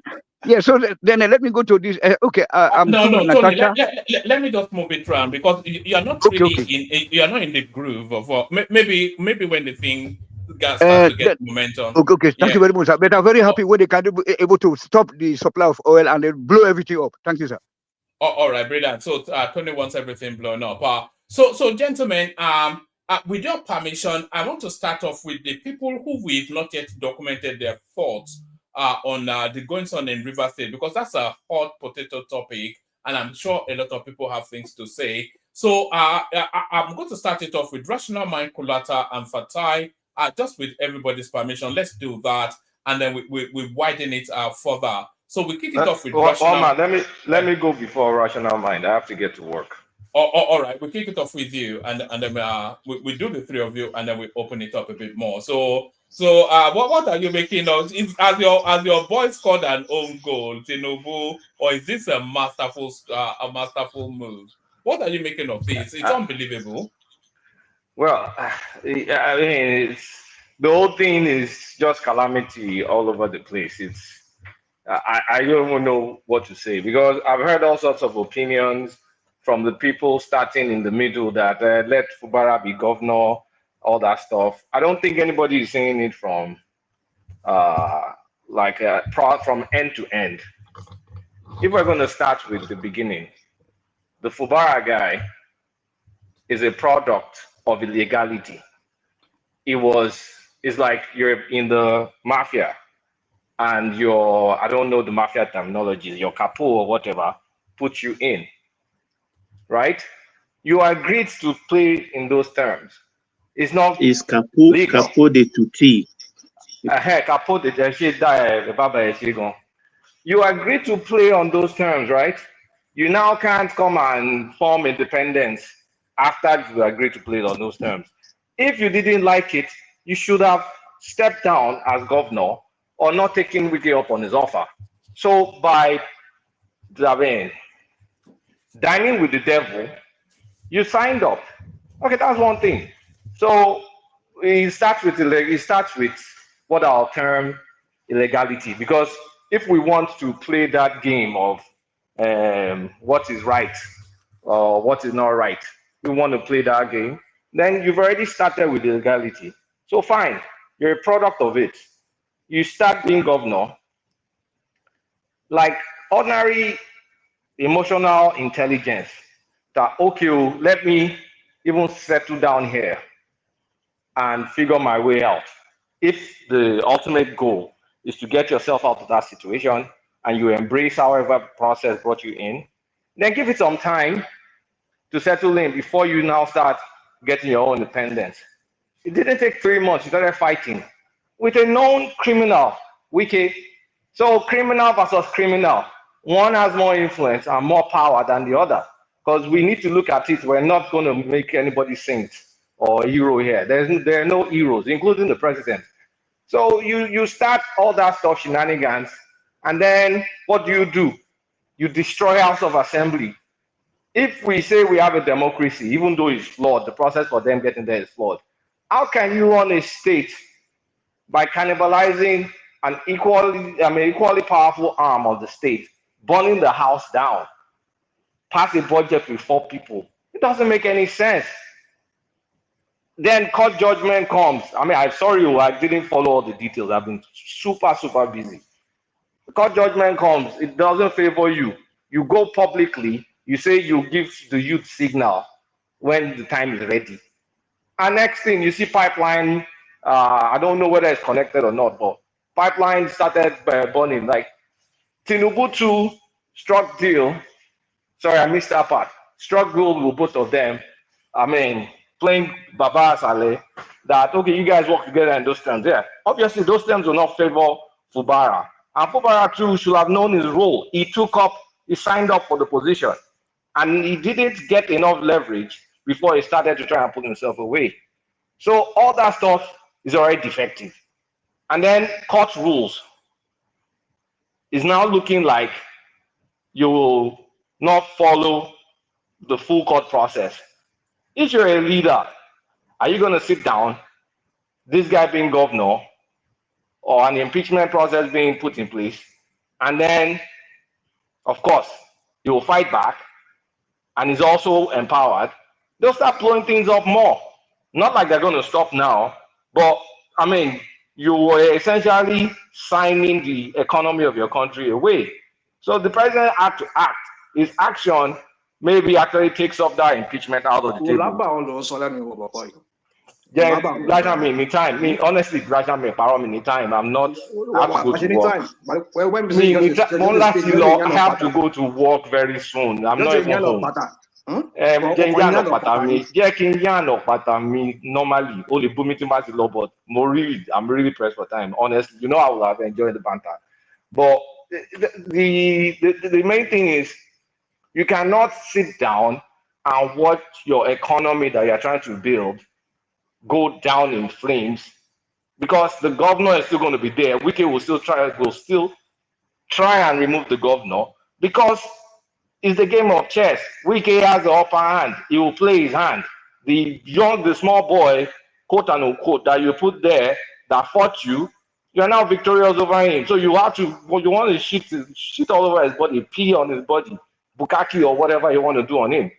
yeah. So then let me go to this. Okay, I'm No, through with Tony. Natasha. Let me just move it around because you are not Okay, really okay. you are not in the groove of maybe when the thing starts to get momentum. Okay. Thank Yeah. you very much, sir. But I'm very happy when they can be able to stop the supply of oil and then blow everything up. Thank you, sir. All right, brilliant. So Tony wants everything blown up. So gentlemen, with your permission, I want to start off with the people who we've not yet documented their thoughts on the goings on in River State, because that's a hot potato topic, and I'm sure a lot of people have things to say. So I'm going to start it off with Rational Mind, Kulata, and Fatai. Just with everybody's permission, let's do that, and then we widen it further. So we kick it off with Rational. Man, let me go before Rational Mind. I have to get to work. All right, we kick it off with you, and then we do the three of you, and then we open it up a bit more. So what are you making of? Has your boy scored an own goal, Tinubu, or is this a masterful move? What are you making of this? It's unbelievable. Well, I mean, the whole thing is just calamity all over the place. I don't even know what to say because I've heard all sorts of opinions from the people starting in the middle that let FUBARA be governor, all that stuff. I don't think anybody is saying it from from end to end. If we're going to start with the beginning, the FUBARA guy is a product of illegality. It's like you're in the mafia and I don't know the mafia terminology, your capo or whatever, put you in, right? You agreed to play in those terms. It's not capo de tutti. Capo de you agreed to play on those terms, right? You now can't come and form independence after you agreed to play on those terms. If you didn't like it, you should have stepped down as governor or not taking Wiki up on his offer. So by dining with the devil, you signed up. Okay, that's one thing. So it starts with what I'll term illegality, because if we want to play that game of what is right or what is not right, we want to play that game, then you've already started with illegality. So fine, you're a product of it. You start being governor, like ordinary emotional intelligence, that okay, let me even settle down here and figure my way out. If the ultimate goal is to get yourself out of that situation and you embrace however process brought you in, then give it some time to settle in before you now start getting your own independence. It didn't take 3 months, you started fighting with a known criminal, Wiki. So criminal versus criminal, one has more influence and more power than the other, because we need to look at it. We're not going to make anybody saint or hero here. There are no heroes, including the president. So you start all that stuff, shenanigans, and then what do? You destroy House of Assembly. If we say we have a democracy, even though it's flawed, the process for them getting there is flawed. How can you run a state by cannibalizing an equally powerful arm of the state, burning the house down, pass a budget with 4 people? It doesn't make any sense. Then court judgment comes. I'm sorry, I didn't follow all the details. I've been super busy. The court judgment comes. It doesn't favor you. You go publicly. You say you give the youth signal when the time is ready. And next thing, you see pipeline. I don't know whether it's connected or not, but pipeline started burning. Like Tinubu 2 struck deal. Sorry, I missed that part. Struck deal with both of them. Playing Baba Saleh, that okay, you guys work together in those terms. Yeah, obviously those terms will not favor FUBARA, and FUBARA too should have known his role. He signed up for the position, and he didn't get enough leverage before he started to try and put himself away. So all that stuff is already defective, and then court rules is now looking like you will not follow the full court process. If you're a leader, are you going to sit down this guy being governor or an impeachment process being put in place, and then, of course, he will fight back and is also empowered, they'll start blowing things up more. Not like they're going to stop now, but I mean, you were essentially signing the economy of your country away. So the president had to act. His action maybe actually takes off that impeachment out of the table. Yeah, Raja me anytime. Me honestly, Raja me power me anytime. I'm not. I have to go to work. Me I have to go to work very soon. I'm not even home. Jẹ́ kí n yànnà pàtà mi normally. Only boom meeting back the law, but I'm really pressed for time. Honestly, you know I will have enjoyed the banter. But the main thing is you cannot sit down and watch your economy that you're trying to build go down in flames because the governor is still going to be there. Wike will still try and remove the governor because it's a game of chess. Wike has the upper hand. He will play his hand. The small boy, quote and unquote, that you put there that fought you, you're now victorious over him. So you want to shit all over his body, pee on his body, bukkake or whatever you want to do on him.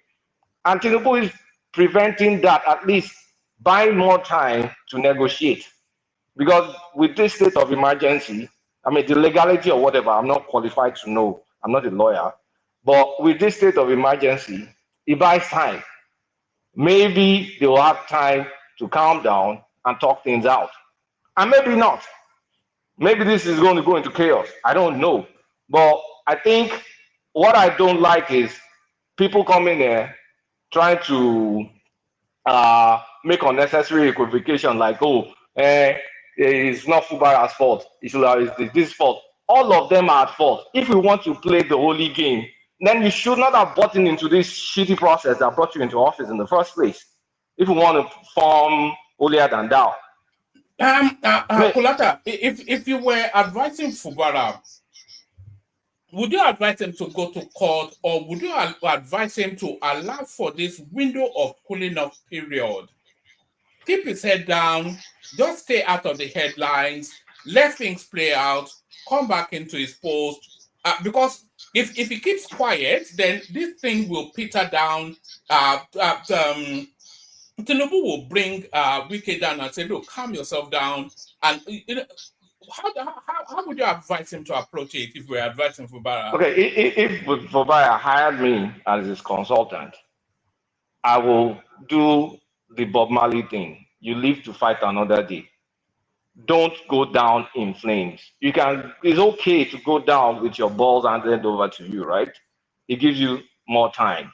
And Tinubu is preventing that, at least buying more time to negotiate. Because with this state of emergency, I mean, the legality or whatever, I'm not qualified to know. I'm not a lawyer. But with this state of emergency, it buys time. Maybe they will have time to calm down and talk things out. And maybe not. Maybe this is going to go into chaos. I don't know. But I think what I don't like is people coming there trying to make unnecessary equivocation like, it's not FUBARA's fault. It's this fault. All of them are at fault. If we want to play the holy game, then you should not have bought into this shitty process that brought you into office in the first place. If we want to form holier than thou. Kulata, if you were advising FUBARA, would you advise him to go to court, or would you advise him to allow for this window of cooling off period? Keep his head down, just stay out of the headlines, let things play out, come back into his post. Because if he keeps quiet, then this thing will peter down. Tinubu will bring Wike down and say, look, calm yourself down. And how would you advise him to approach it if we're advising FUBARA? Okay, if FUBARA hired me as his consultant, I will do the Bob Marley thing. You live to fight another day. Don't go down in flames. It's okay to go down with your balls handed over to you, right? It gives you more time.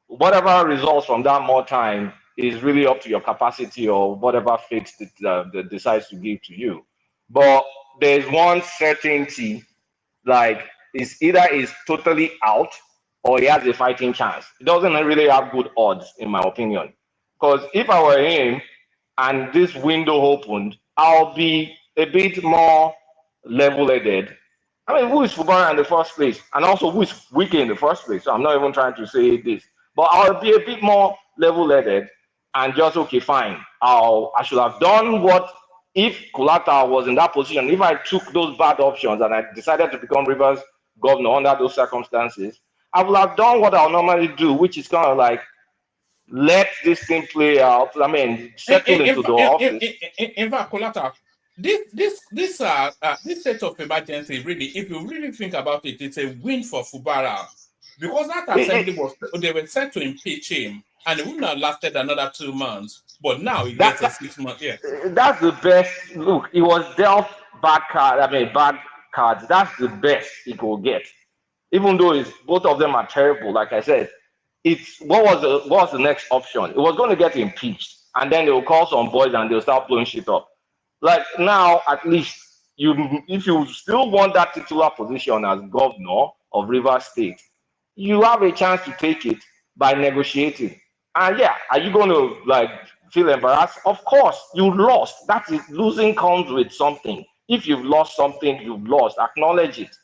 Whatever results from that more time is really up to your capacity or whatever fate that decides to give to you. But there's one certainty, like it's either is totally out or he has a fighting chance. It doesn't really have good odds, in my opinion. Because if I were him and this window opened, I'll be a bit more level-headed. I mean, who is FUBARA in the first place? And also, who is Wike in the first place? So I'm not even trying to say this. But I'll be a bit more level-headed and just, okay, fine. I should have done what, if Kulata was in that position, if I took those bad options and I decided to become Rivers governor under those circumstances, I would have done what I'll normally do, which is kind of like, let this thing play out. I mean, settle into the office. In fact, Kulata, this state of emergency, really, if you really think about it, it's a win for FUBARA. Because that assembly they were set to impeach him, and it wouldn't have lasted another 2 months. But now it gets a 6 months. Yeah, that's the best. Look, it was dealt bad cards. That's the best it could get. Even though both of them are terrible, like I said, what was the next option? It was going to get impeached, and then they will call some boys and they'll start blowing shit up. Like now, at least if you still want that titular position as governor of Rivers State, you have a chance to take it by negotiating. And yeah, are you going to feel embarrassed? Of course, you lost. That is, losing comes with something. If you've lost something, you've lost. Acknowledge it.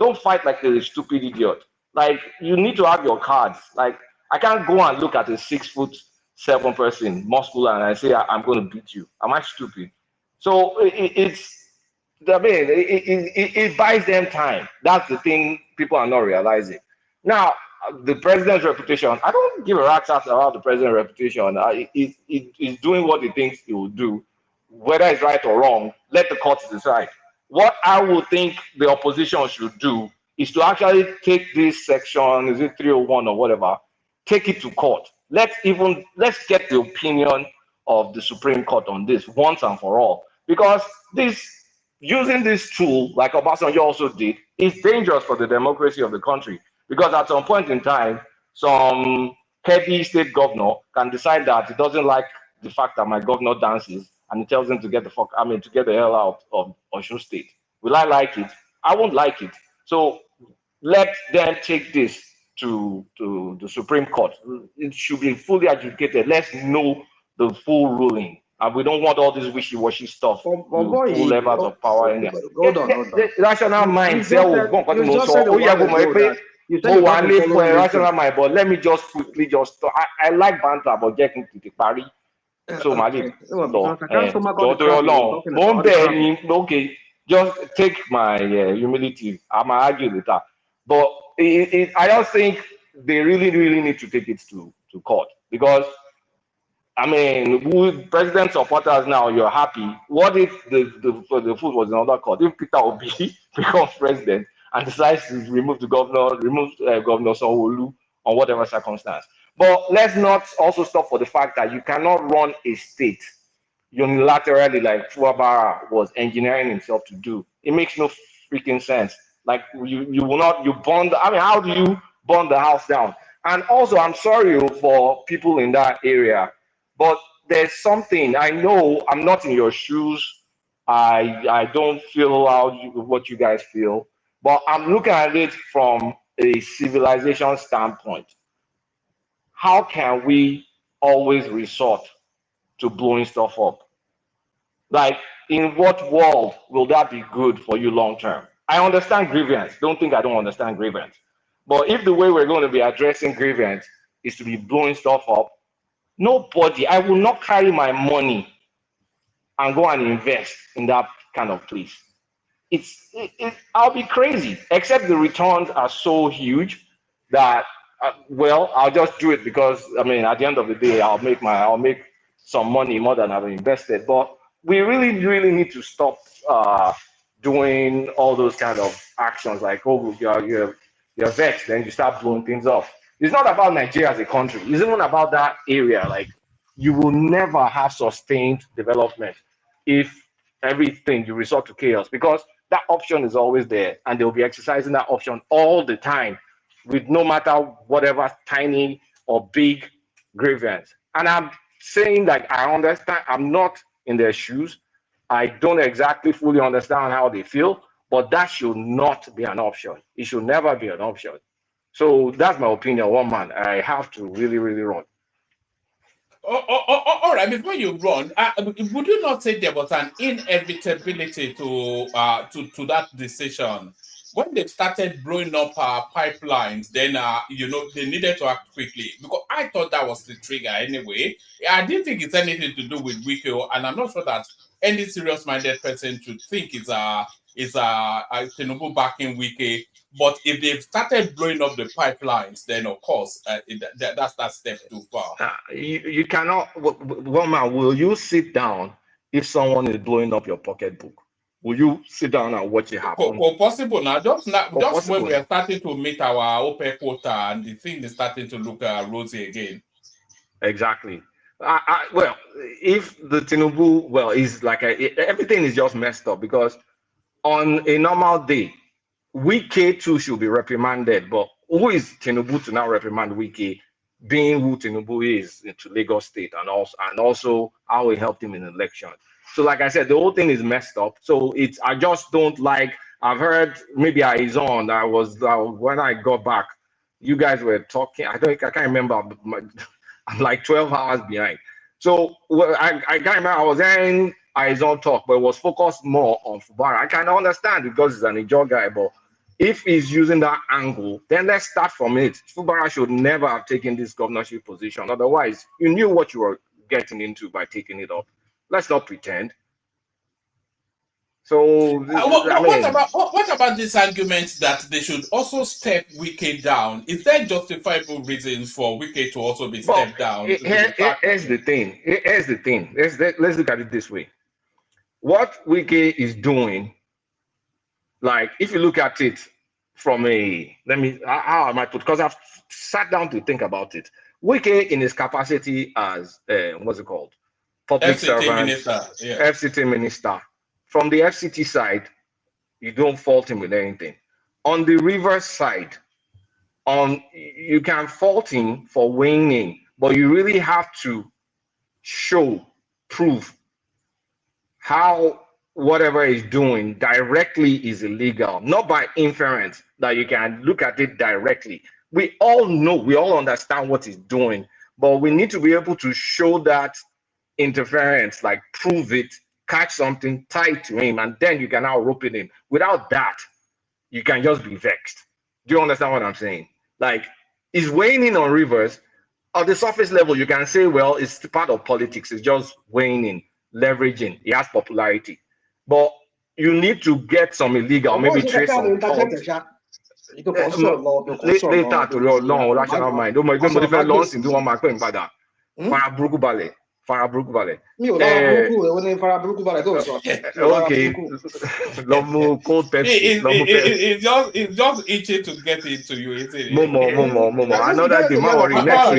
Don't fight like you're a stupid idiot. Like, you need to have your cards. Like, I can't go and look at a 6'6" 7% muscular and I say I'm going to beat you? Am I stupid? So it buys them time. That's the thing people are not realizing. Now, the president's reputation, I don't give a rat's ass about the president's reputation. He's doing what he thinks he will do. Whether it's right or wrong, let the courts decide. What I would think the opposition should do is to actually take this section, is it 301 or whatever, take it to court. Let's get the opinion of the Supreme Court on this once and for all. Because using this tool, like Obasanjo also did, is dangerous for the democracy of the country. Because at some point in time, some heavy state governor can decide that he doesn't like the fact that my governor dances, and he tells him to get the hell out of Osun State. Will I like it? I won't like it. So let them take this to the Supreme Court. It should be fully adjudicated. Let's know the full ruling. And we don't want all this wishy-washy stuff. Full levels of power in there. Hold on. The rational mind. You just said a while ago that you said you want to follow rational mind, but let me just quickly talk. I like banter, but getting to the party. So okay, just take my humility. I'm argue with that. But I just think they really need to take it to court, because I mean, president supporters now, you're happy. What if the foot was in another court? If Peter Obi becomes president and decides to remove Governor Sanwo-Olu on whatever circumstance? But let's not also stop for the fact that you cannot run a state unilaterally like FUBARA was engineering himself to do. It makes no freaking sense. Like you burn. How do you burn the house down? And also, I'm sorry for people in that area, but there's something. I know I'm not in your shoes. I don't feel what you guys feel, but I'm looking at it from a civilization standpoint. How can we always resort to blowing stuff up? Like, in what world will that be good for you long term? I understand grievance. Don't think I don't understand grievance. But if the way we're going to be addressing grievance is to be blowing stuff up, I will not carry my money and go and invest in that kind of place. I'll be crazy, except the returns are so huge that, I'll just do it because, at the end of the day, I'll make some money more than I've invested. But we really need to stop doing all those kind of actions like, you're vexed, then you start blowing things up. It's not about Nigeria as a country. It's even about that area. Like, you will never have sustained development if everything you resort to chaos, because that option is always there, and they'll be exercising that option all the time, with no matter whatever tiny or big grievance. And I'm saying that I understand. I'm not in their shoes. I don't exactly fully understand how they feel, but that should not be an option. It should never be an option. So that's my opinion. One man, I have to really run. All right. Before you run, would you not say there was an inevitability to that decision? When they started blowing up pipelines, then they needed to act quickly, because I thought that was the trigger anyway. I didn't think it's anything to do with Wike, and I'm not sure that any serious-minded person should think it's Tinubu backing Wike. But if they've started blowing up the pipelines, then of course that's that step too far. You cannot. One man, will you sit down if someone is blowing up your pocketbook? Will you sit down and watch it happen? Possible now. Just when we are starting to meet our OPEC quota and the thing is starting to look rosy again. Exactly. If the Tinubu, is like everything is just messed up, because on a normal day, Wike too should be reprimanded. But who is Tinubu to now reprimand Wike, being who Tinubu is into Lagos State, and also how he helped him in the election? So, like I said, the whole thing is messed up. So I just don't like. I've heard maybe when I got back, you guys were talking. I can't remember. I'm like 12 hours behind. So I can't remember. I was hearing Aizon talk, but it was focused more on FUBARA. I kind of understand because he's an Ijaw guy, but if he's using that angle, then let's start from it. FUBARA should never have taken this governorship position. Otherwise, you knew what you were getting into by taking it up. Let's not pretend. So, what about this argument that they should also step Wike down? Is there justifiable reasons for Wike to also be stepped down? Here's the thing. Here's the thing. Let's look at it this way. What Wike is doing, like if you look at it from a, how am I put? Because I've sat down to think about it. Wike in his capacity as what's it called? Public servant, minister, FCT minister. From the FCT side, you don't fault him with anything. On the reverse side, you can fault him for weighing in, but you really have to prove how whatever he's doing directly is illegal, not by inference, that you can look at it directly. We all know, we all understand what he's doing, but we need to be able to show that interference, like prove it, catch something, tie it to him, and then you can now rope it in. Without that, you can just be vexed. Do you understand what I'm saying? Like, he's weighing in on Rivers. On the surface level, you can say, well, it's part of politics. It's just weighing in, leveraging. He has popularity. But you need to get some illegal, maybe trace some later to your long rational mind. Oh my God, different laws in the one mark father. Faraburuku Valley. Okay. Lomo cold Pepsi. It's just itching to get into you, isn't it? Momo. Another day, ma worry. Next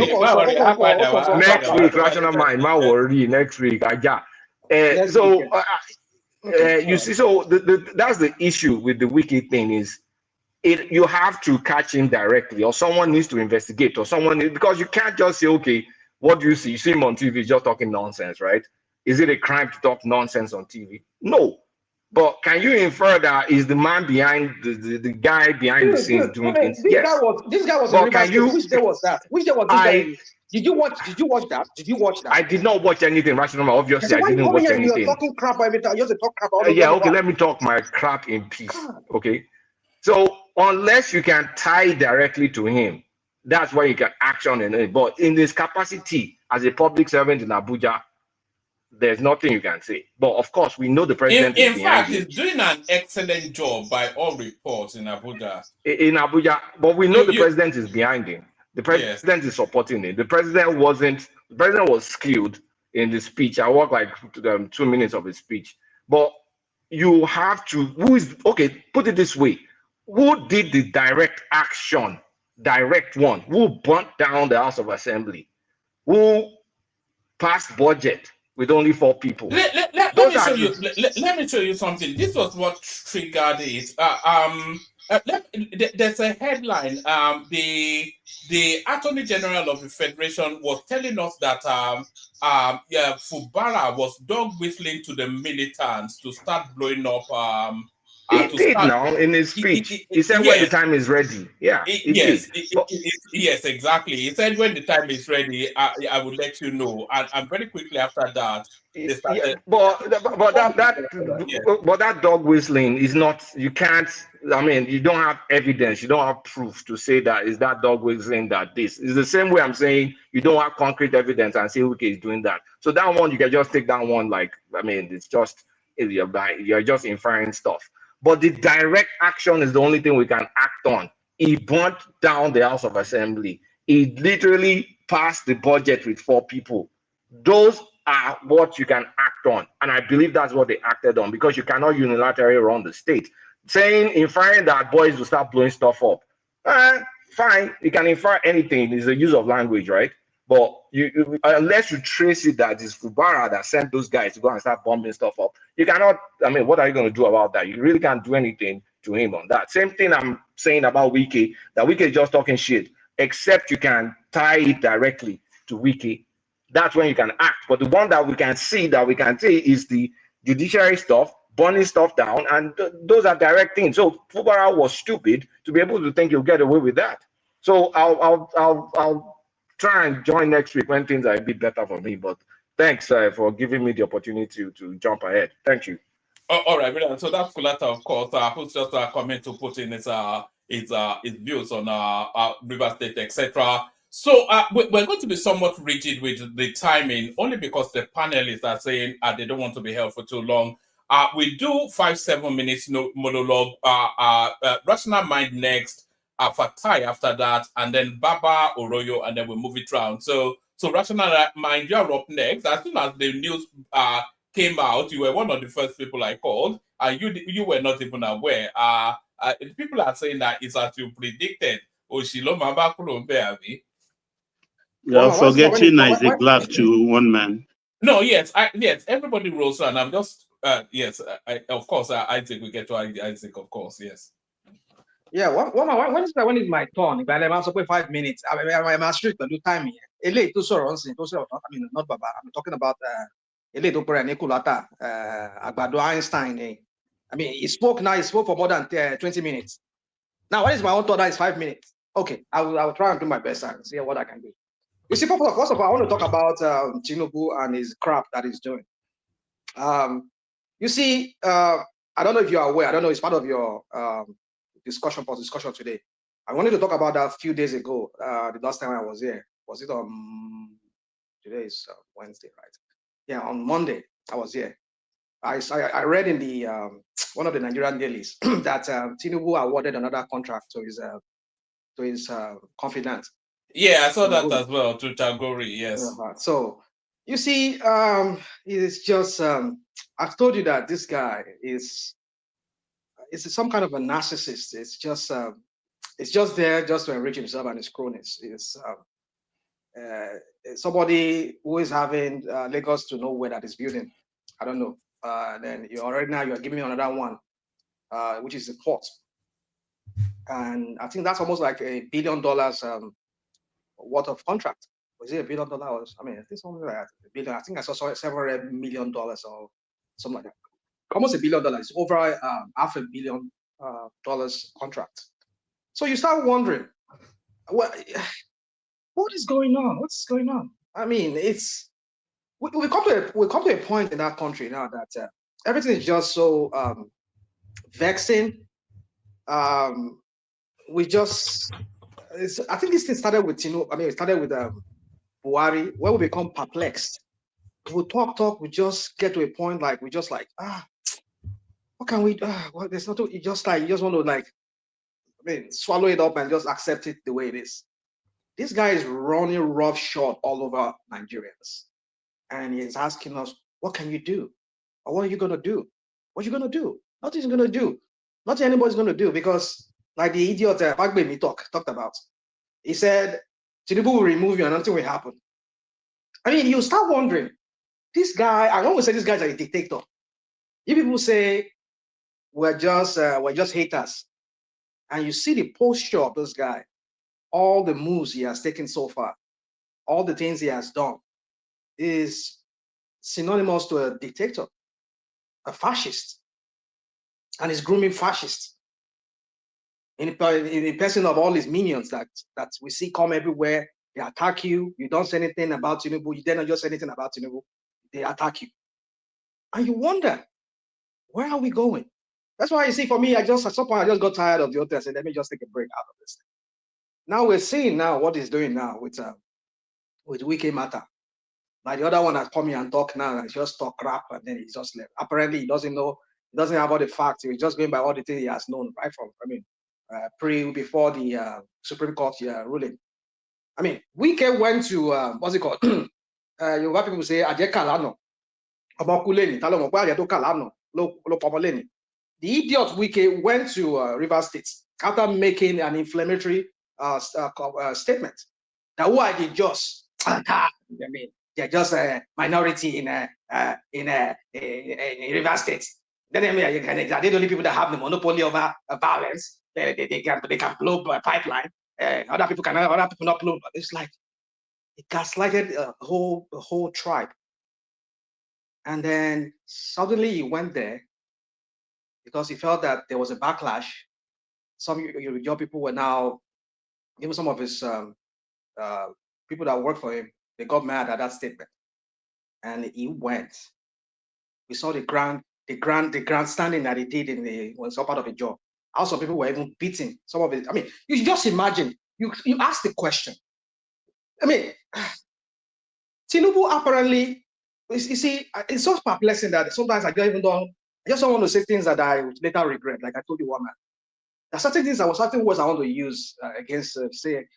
week, rational mind, ma worry. Next week, you see, so that's the issue with the Wiki thing is, you have to catch him directly, or someone needs to investigate, or because you can't just say, okay, what do you see? You see him on TV just talking nonsense, right? Is it a crime to talk nonsense on TV? No. But can you infer that is the man behind the guy behind the scenes doing things? Yes. This guy was in Rivers State. Which day was that? Which day was this guy? Did you watch that? I did not watch anything, Rational. Obviously, I didn't watch anything. You're talking crap every time. You just talk crap. Okay, let me talk my crap in peace. Okay. So unless you can tie directly to him, that's why you can action in it. But in this capacity as a public servant in Abuja, there's nothing you can say. But of course, we know the president. In fact, he's doing an excellent job by all reports in Abuja. But we know the president is behind him. The president is supporting it. The president was skilled in the speech. I watched like 2 minutes of his speech. But you have to, put it this way. Who did the direct action? Direct one, who burnt down the House of Assembly, who passed budget with only 4 people. Let me show you something. This was what triggered it. There's a headline. The Attorney General of the Federation was telling us that FUBARA was dog whistling to the militants to start blowing up. He did now in his speech. He said when the time is ready. Yeah. Yes, exactly. He said when the time is ready, I will let you know. And very quickly after that, they started. But that dog whistling is not. You can't. I mean, you don't have evidence. You don't have proof to say that is that dog whistling that this is the same way I'm saying you don't have concrete evidence and say okay, he's doing that. So that one you can just take that one like it's just you're just inferring stuff. But the direct action is the only thing we can act on. He burnt down the House of Assembly. He literally passed the budget with 4 people. Those are what you can act on. And I believe that's what they acted on because you cannot unilaterally run the state. Inferring that boys will start blowing stuff up. Fine, you can infer anything. It's a use of language, right? But unless you trace it that it's FUBARA that sent those guys to go and start bombing stuff up, you cannot. What are you going to do about that? You really can't do anything to him on that. Same thing I'm saying about Wike, that Wike is just talking shit, except you can tie it directly to Wike. That's when you can act. But the one that we can see is the judiciary stuff, burning stuff down, and those are direct things. So FUBARA was stupid to be able to think he'll get away with that. So I'll try and join next week when things are a bit better for me. But thanks for giving me the opportunity to jump ahead. Thank you. All right, brilliant. So that's Kulata, of course, who's just coming to put in his views on River State, etc. So we're going to be somewhat rigid with the timing, only because the panelists are saying they don't want to be held for too long. We do 5-7 minutes monologue. Rational Mind next, Fatai after that, and then Baba Oroyo, and then we move it round. So Rational Mind, you are up next. As soon as the news came out, you were one of the first people I called, and you were not even aware. People are saying that it's as you predicted. You're forgetting is a Black to one man. No, yes, everybody rolls on. I'm just yes, of course, Isaac, we get to Isaac, of course, yes. Yeah, when is my turn? If I'm supposed 5 minutes, I'm strict to do time here. Ele to sorrow, I mean, not Baba. I'm talking about Ele to pray Nicolata, Agbado Einstein. I mean, he spoke for more than 20 minutes. Now, what is my own thought? That is 5 minutes. Okay, I will try and do my best and see what I can do. You see, first of all, I want to talk about Tinubu and his crap that he's doing. You see, I don't know if you are aware. I don't know. It's part of your discussion today. I wanted to talk about that a few days ago. The last time I was here, was it on today is Wednesday, right? Yeah, on Monday I was here. I read in the one of the Nigerian dailies that Tinubu awarded another contract to his confidant. Yeah, I saw that as well to Tagori. Yes. So you see, it's just I've told you that this guy is some kind of a narcissist. It's just there just to enrich himself and his cronies. It's somebody who is having Lagos to nowhere that is building. I don't know. Then you're giving me another one, which is the port. And I think that's almost like $1 billion worth of contract. Was it $1 billion? I mean, I think something like that. $1 billion. I think I saw several $1 million or something like that. Almost $1 billion. It's over $500 million contract. So you start wondering, what is going on? What's going on? I mean, we come to a point in that country now that everything is just so vexing. I think this thing started with Tinubu. I mean, it started with FUBARA, where we become perplexed. We talk. We just get to a point like what can we do? Well, there's nothing. You just want to swallow it up and just accept it the way it is. This guy is running roughshod all over Nigerians, and he's asking us, "What can you do? Or what are you gonna do? What are you gonna do? Nothing's gonna do. Nothing anybody's gonna do because, like the idiot Fagbemi talked about, he said, Tinubu will remove you and nothing will happen. I mean, you start wondering, this guy. I always say this guy's a dictator. You people say we're just haters, and you see the posture of this guy, all the moves he has taken so far, all the things he has done, is synonymous to a dictator, a fascist, and he's grooming fascists in the person of all his minions that we see come everywhere. They attack you. You don't say anything about Tinubu. You dare not just say anything about Tinubu. They attack you, and you wonder, where are we going? That's why you see, for me, at some point I just got tired of the other. I said, let me just take a break out of this thing. Now we're seeing what he's doing now with Wiki Matter. Like the other one that come here and talk now, and just talk crap, and then he just left. Apparently, he doesn't know. He doesn't have all the facts. He's just going by all the things he has known right from. I mean, before the Supreme Court ruling. I mean, Wiki went to what's it called? Yoruba people say Aje Kalano, Omokuleni, Talomo Aje Kalano, Lo Pomoleni. The idiot Wiki went to River State after making an inflammatory statement that who are the just? I mean, they're just a minority in River State. Then I mean, they're the only people that have the monopoly over violence. They can blow a pipeline. Other people not blow. It's like it gaslighted the whole tribe. And then suddenly he went there because he felt that there was a backlash. Some your people were now, even some of his people that work for him, they got mad at that statement. And he went. We saw the ground the grandstanding that he did in the when some part of a job. How some people were even beating some of it. I mean, you just imagine. You ask the question. I mean, Tinubu apparently, you see, it's so perplexing that sometimes I just don't want to say things that I would later regret. Like I told you one man. There are certain things certain words I want to use against say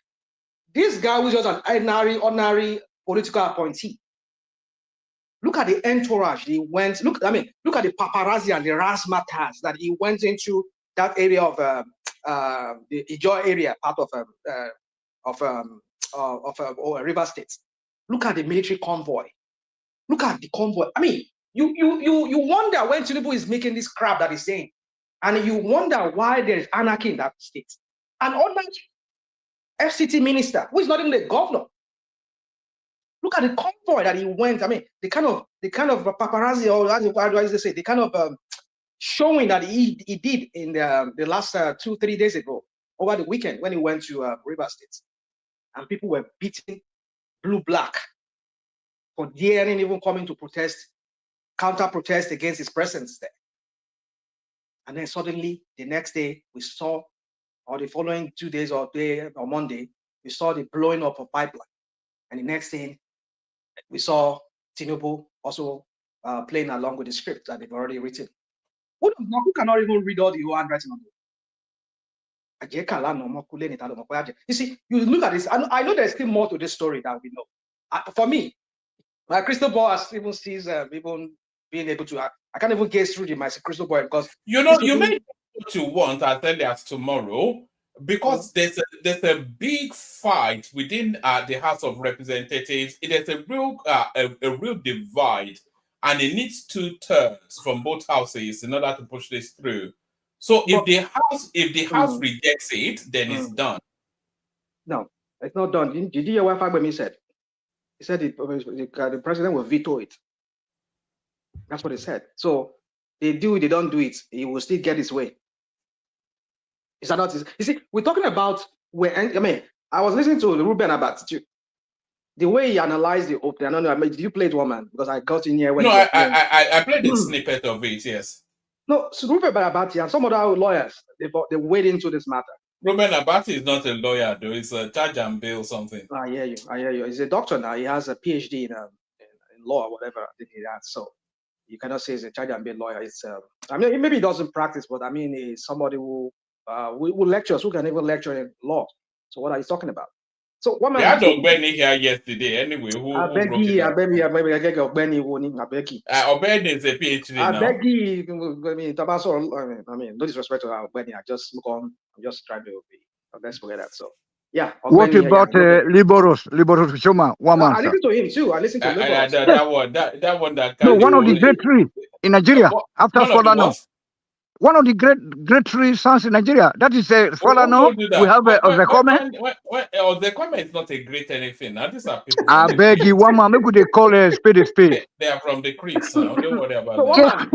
this guy was just an ordinary political appointee. Look at the entourage he went. Look at the paparazzi and the razzmatazz that he went into that area of the Ijo area, part of River State. Look at the military convoy. Look at the convoy. I mean, you wonder when Tinubu is making this crap that he's saying, and you wonder why there is anarchy in that state. An ordinary FCT minister who is not even the governor. Look at the convoy that he went. I mean, the kind of paparazzi, or how do I say, the kind of showing that he did in the last 2-3 days ago over the weekend when he went to River State, and people were beating blue-black for daring even coming to protest, counter-protest against his presence there. And then suddenly, the next day, we saw, or the following 2 days or Monday, we saw the blowing up of pipeline. And the next thing, we saw Tinubu also playing along with the script that they've already written. Who cannot even read all the handwriting on it? You see, you look at this, and I know there's still more to this story that we know. For me, my crystal ball has even sees even being able to. I can't even gaze through my crystal ball because you may what you want as early as tomorrow, because there's a big fight within the House of Representatives. There's a real divide, and it needs 2/3 from both houses in order to push this through. So if the House rejects it, then it's done. No, it's not done. Did you hear what Fagbemi said? He said the president will veto it. That's what he said. So they do it, they don't do it, he will still get his way. Is that not? You see, we're talking about I was listening to Ruben about it. The way he analyzed the opening. I don't know. Did you play it, woman? Because I got in here when. No, I played a snippet of it. Yes. No, so Ruben Abati and some other lawyers they wade into this matter. Ruben Abati is not a lawyer, though. He's a charge and bail something. I hear you. He's a doctor now. He has a PhD in law or whatever. I think he has. So you cannot say he's a charge and bail lawyer. It's maybe he doesn't practice, but he's somebody who lectures, who can even lecture in law. So what are you talking about? So what man? They had Ogbeni here yesterday. Anyway, who broke it down? Ogbeni is a PhD now. No disrespect to Ogbeni. I just look on. I'm just trying to be. Let's forget that. So yeah. What about Liberos Shoma? I listened to him too. I listened to Liberos. That one that. No, one of the great three in Nigeria after Solano. One of the great three sons in Nigeria. That is Solano. We have Ozekome. Ozekome is not a great anything. Now these are people. I beg you, one man. Maybe they call a spade a spade. They are from the creeks now. Don't worry about that.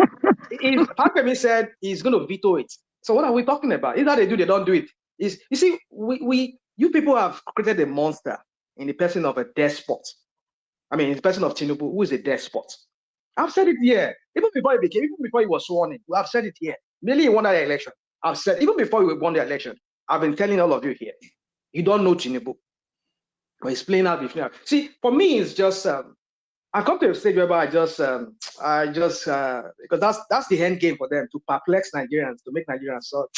If Fagbemi said he's going to veto it, so what are we talking about? Either they do, they don't do it. You see, you people have created a monster in the person of a despot. In the person of Tinubu, who is a despot. I've said it here. Even before he was sworn in, I've said it here. Merely he won that election. I've said, even before we won the election, I've been telling all of you here, you don't know Tinubu. But he's playing out between. See, for me, it's just, I come to a stage where I just because that's the end game for them, to perplex Nigerians, to make Nigerians so,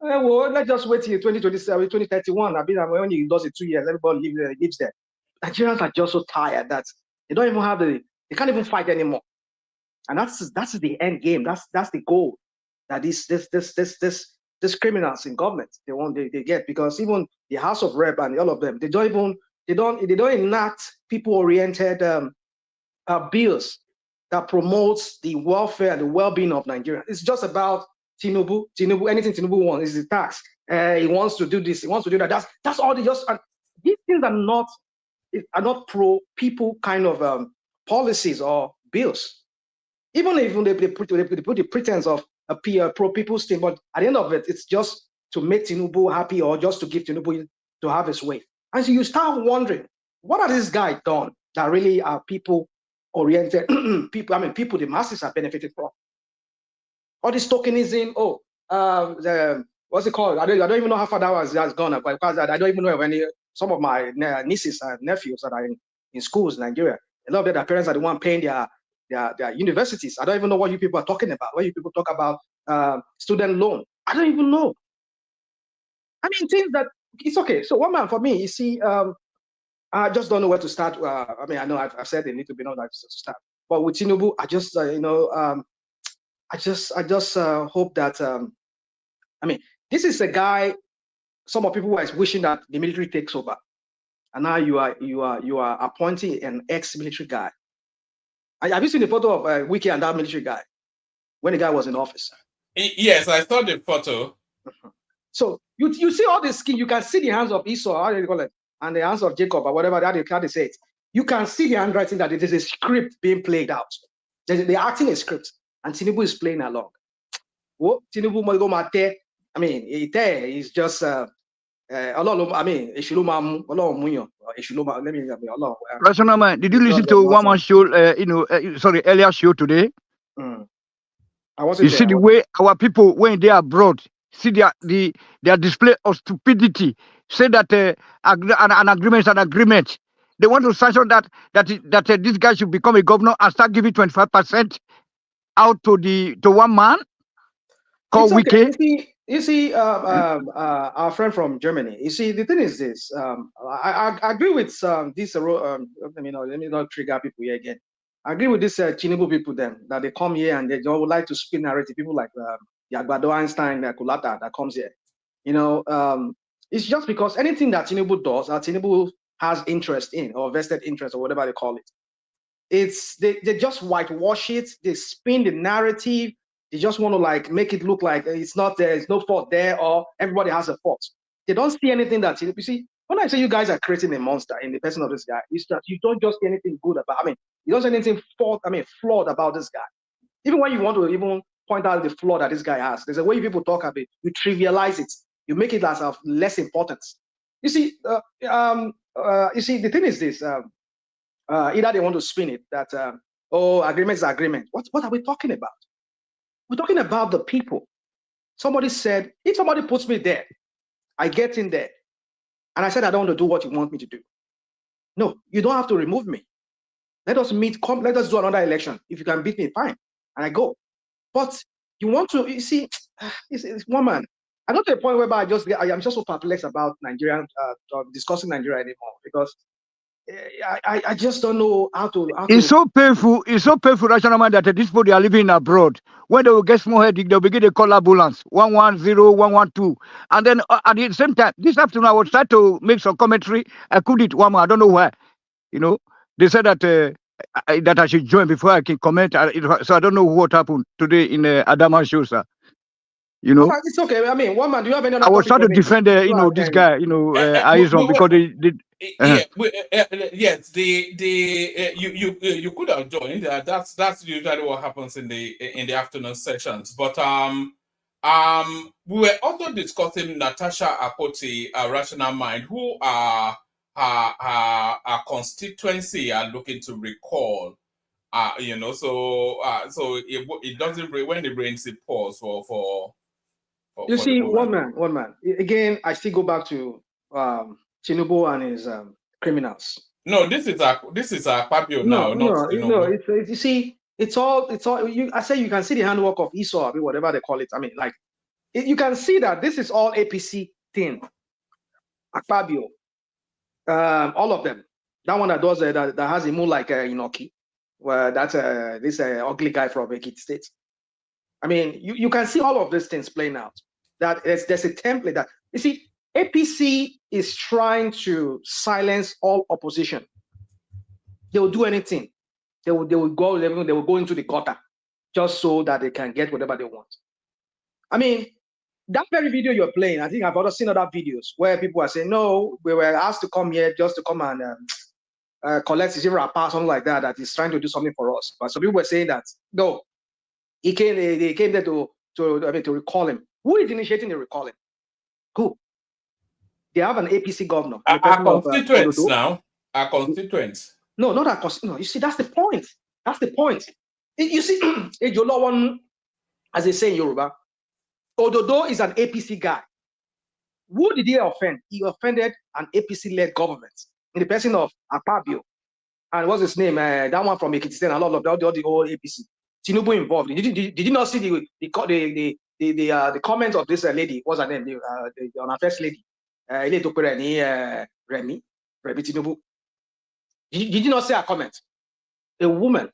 let's just wait till 2027, 2031. When he does it 2 years, everybody lives there. Nigerians are just so tired that they don't even have they can't even fight anymore. And that's the end game. That's the goal that these criminals in government they get, because even the House of Rep and all of them, they don't enact people-oriented bills that promotes the welfare and the well-being of Nigerians. It's just about Tinubu. Anything Tinubu wants is the tax. He wants to do this. He wants to do that. That's all they just. These things are not pro people kind of policies or bills. Even if they put the pretense of a pro people's thing, but at the end of it, it's just to make Tinubu happy or just to give Tinubu to have his way. And so you start wondering, what are these guys done that really are people oriented people? People the masses are benefited from. all this tokenism. Oh, what's it called? I don't even know how far that has gone. Because I don't even know if any some of my nieces and nephews that are in schools in Nigeria. A lot of their parents are the one paying their universities. I don't even know what you people are talking about. When you people talk about student loan, I don't even know. I mean, things that it's okay. So one man for me, you see, I just don't know where to start. I mean, I know I've said a little bit on that to start, but with Tinubu, I just I just hope that I mean, this is a guy. Some of people were wishing that the military takes over, and now you are appointing an ex-military guy. Have you seen the photo of Wiki and that military guy when the guy was in office? Yes, I saw the photo. So you see all the skin. You can see the hands of Esau, how do you call it, and the hands of Jacob, or whatever that they say it. You can see the handwriting that it is a script being played out. They're acting a script, and Tinubu is playing along. Oh, Tinubu Mate. I mean, he's just I mean, Rational man, did you listen to one man show? Sorry, earlier show today. I wasn't you see the way our people when they are abroad see their display of stupidity. Say that an agreement is an agreement. They want to sanction that this guy should become a governor and start giving 25% out to one man called okay. Wiki. You see, our friend from Germany. You see, the thing is this. I agree with this. Let me not trigger people here again. I agree with this Tinubu people then that they come here and they would like to spin narrative. People like Yagbado Einstein, Kulata that comes here. It's just because anything that Tinubu does, Tinubu has interest in or vested interest or whatever they call it. They just whitewash it. They spin the narrative. They just want to like make it look like it's not there, it's no fault there, or everybody has a fault. They don't see anything that you see. When I say you guys are creating a monster in the person of this guy, it's that you don't just see anything good about. I mean, you don't see anything flawed about this guy. Even when you want to even point out the flaw that this guy has, there's a way people talk about it. You trivialize it. You make it as of less importance. You see, the thing is this. Either they want to spin it that agreement is agreement. What are we talking about? We're talking about the people. Somebody said, if somebody puts me there, I get in there, and I said I don't want to do what you want me to do. No, you don't have to remove me. Let us meet. Let us do another election. If you can beat me, fine, and I go. But you want to? You see, it's one man. I got to a point where I am just so perplexed about Nigerian discussing Nigeria anymore because I just don't know how to. It's so painful. It's so painful, rational man, that these people they are living abroad. When they will get small headache, they'll begin to call ambulance 110, 112, and then at the same time, this afternoon I was trying to make some commentary. I couldn't. I don't know why. They said that that I should join before I can comment. So I don't know what happened today in Adama show, sir. It's okay. I mean, one man. Do you have any other? I was trying to defend, this guy, Aizon, because they did. Yes, you could have joined. That's usually what happens in the afternoon sessions. But we were also discussing Natasha Akpoti, a rational mind, who our constituency are looking to recall. So it doesn't when it rains, it pours for you see, one man. Again, I still go back to Tinubu and his criminals. No, this is Fabio now. No. It's you see, it's all. I say you can see the handwork of Esau, whatever they call it. I mean, like you can see that this is all APC thing. Fabio, all of them. That one that does that has a move like Inoki, where that's this ugly guy from Ekiti State. I mean, you can see all of these things playing out. That there's a template that you see. APC is trying to silence all opposition. They will do anything. They will go into the gutter just so that they can get whatever they want. I mean, that very video you're playing, I think I've also seen other videos where people are saying, no, we were asked to come here just to come and collect his or something like that, that he's trying to do something for us. But some people were saying that, no, they came there to recall him. Who is initiating the recalling? Who? They have an APC governor. Our constituents now. Our constituents. No, not our constituents. No, you see, that's the point. That's the point. You see, as they say in Yoruba. Ododo is an APC guy. Who did he offend? He offended an APC-led government in the person of Akpabio. And what's his name? That one from Ekiti State, and a lot of the whole APC. Tinubu involved. Did you not see the comment of this lady? What's her name? On first lady, Remi Tinubu. Did you not see her comment? A woman,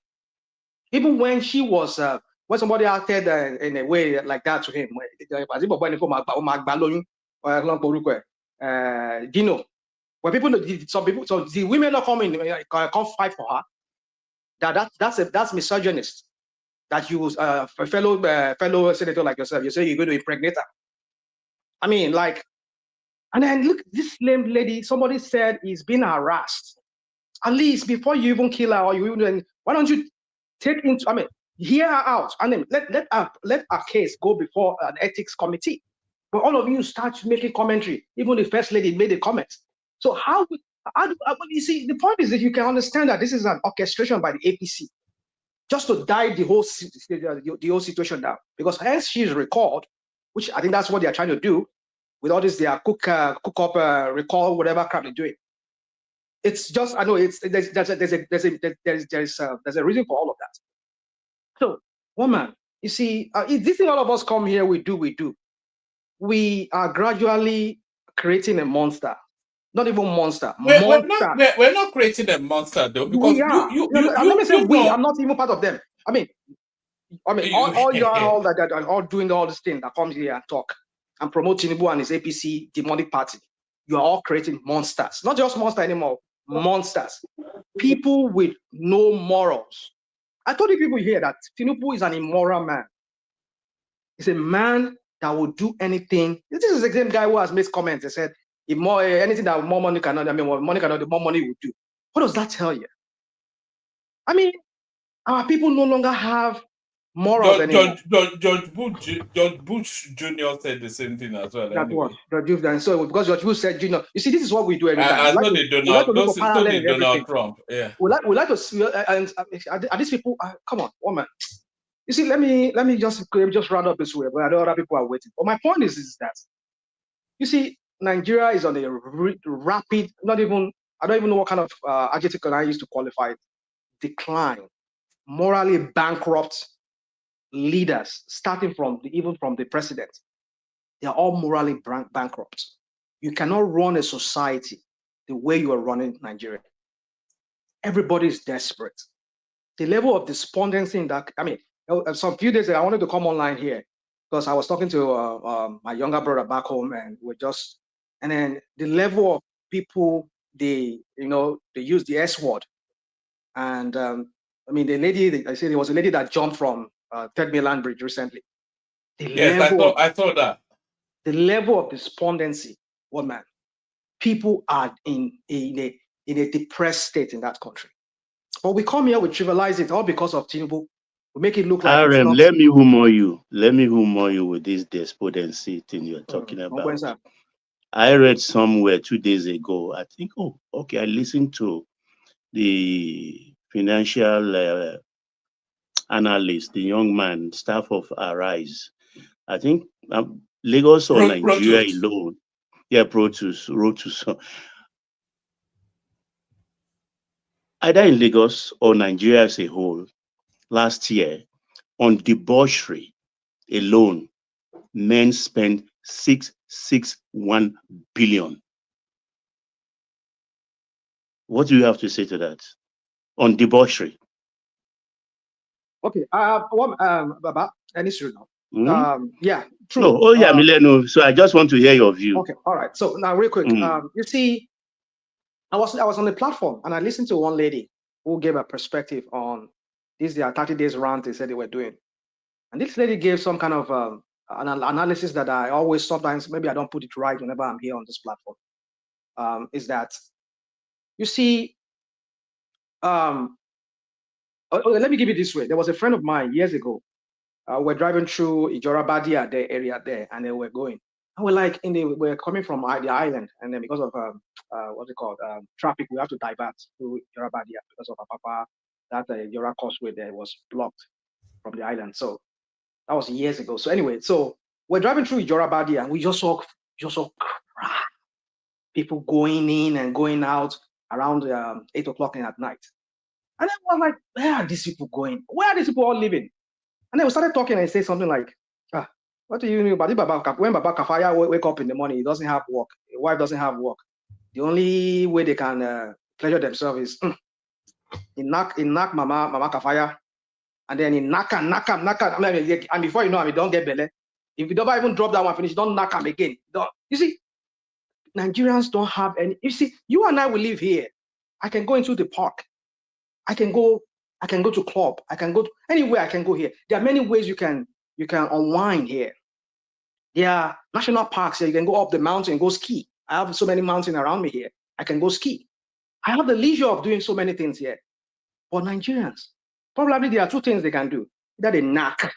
even when she was when somebody acted in a way like that to him, Dino, when people, some people, so the women not come in, come fight for her. That's misogynist. That you, a fellow senator like yourself, you say you're going to impregnate her. I mean, like, and then look, this lame lady. Somebody said he's been harassed. At least before you even kill her, or you even, why don't you take into? I mean, hear her out, and then let our case go before an ethics committee. But all of you start making commentary. Even the first lady made a comment. So how you see, the point is that you can understand that this is an orchestration by the APC, just to die the whole situation down. Because hence she is recalled, which I think that's what they are trying to do with all this. They are cook up, recall, whatever crap they're doing. It's just, I know it's there's a reason for all of that. So, woman, you see, this thing all of us come here, we do. We are gradually creating a monster. Not even monster. We're not creating a monster though, because let me say we. know. I'm not even part of them. I mean, all you are all that are all doing all this thing that comes here and talk and promote Tinubu and his APC demonic party. You are all creating monsters, not just monster anymore. Monsters, people with no morals. I told you people here that Tinubu is an immoral man. He's a man that will do anything. This is the same guy who has made comments and said, if more anything that more money cannot, I mean, more money cannot do, more money will do. What does that tell you? I mean, our people no longer have morals anymore. George Bush Jr. said the same thing as well. That was so because George Bush said, you know, you see, this is what we do every time. We like to look for parallel in everything. Trump, yeah. We like to see, and are these people? Come on, woman. You see, let me just round up this way, but I know other people are waiting. But my point is that, you see, Nigeria is on a rapid, I don't even know what kind of adjective can I use to qualify it, decline, morally bankrupt leaders, starting from even from the president. They are all morally bankrupt. You cannot run a society the way you are running Nigeria. Everybody is desperate. The level of despondency in that, I mean, some few days ago, I wanted to come online here because I was talking to my younger brother back home, and and then the level of people, they use the S word. And I mean, the lady, I said there was a lady that jumped from Third Mainland Bridge recently. Yes, I saw that. The level of despondency, man, people are in a depressed state in that country. But we come here, we trivialize it all because of Tinubu. We make it look like it's not. Let me humor you. Let me humor you with this despondency thing you're talking about. I read somewhere 2 days ago, I think, I listened to the financial analyst, the young man, staff of Arise. I think Lagos or Nigeria alone. Yeah, Protus. Either in Lagos or Nigeria as a whole, last year, on debauchery alone, men spent 661 billion. What do you have to say to that? On debauchery. Okay, Baba, any issue now? Yeah, true. No, so I just want to hear your view. Okay, all right. So now, real quick, you see, I was on the platform and I listened to one lady who gave a perspective on this their 30 days rant they said they were doing, and this lady gave some kind of an analysis that I always sometimes maybe I don't put it right whenever I'm here on this platform. Is that you see, let me give it this way. There was a friend of mine years ago. We're driving through Ijorabadia, the area there, and they were going. And we're like, we're coming from the island, and then because of what's it called, traffic, we have to divert to Ijorabadia because of Apapa. That Yora Causeway there was blocked from the island. So That was years ago. So anyway, so we're driving through Ijorabadi and we just saw people going in and going out around 8 o'clock at night. And then we're like, where are these people going? Where are these people all living? And then we started talking and say something like, what do you know about it? When Baba Kafaya wake up in the morning, he doesn't have work. His wife doesn't have work. The only way they can pleasure themselves is he knock Mama Kafaya, and then he knock. I mean, and before you know him, he don't get belly. If you don't even drop that one finish, don't knock him again. You see, Nigerians don't have any. You see, you and I will live here. I can go into the park. I can go to club. I can go to anywhere. I can go here. There are many ways you can unwind here. There are national parks. You can go up the mountain and go ski. I have so many mountains around me here. I can go ski. I have the leisure of doing so many things here. But Nigerians, probably there are two things they can do. Either they knock,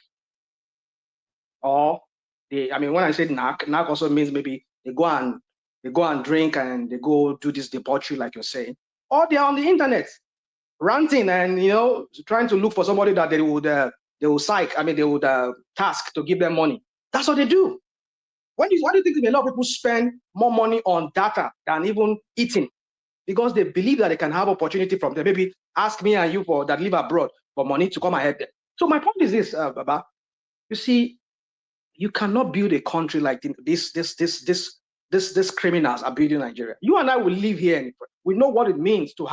or they. I mean, when I say knock also means maybe they go and drink and they go do this debauchery, like you're saying, or they're on the internet ranting and trying to look for somebody that they would psych. I mean, they would task to give them money. That's what they do. Why do you think a lot of people spend more money on data than even eating? Because they believe that they can have opportunity from them. Maybe ask me and you that live abroad for money to come ahead. So my point is this, Baba. You see, you cannot build a country like this criminals are building Nigeria. You and I will live here and we know what it means to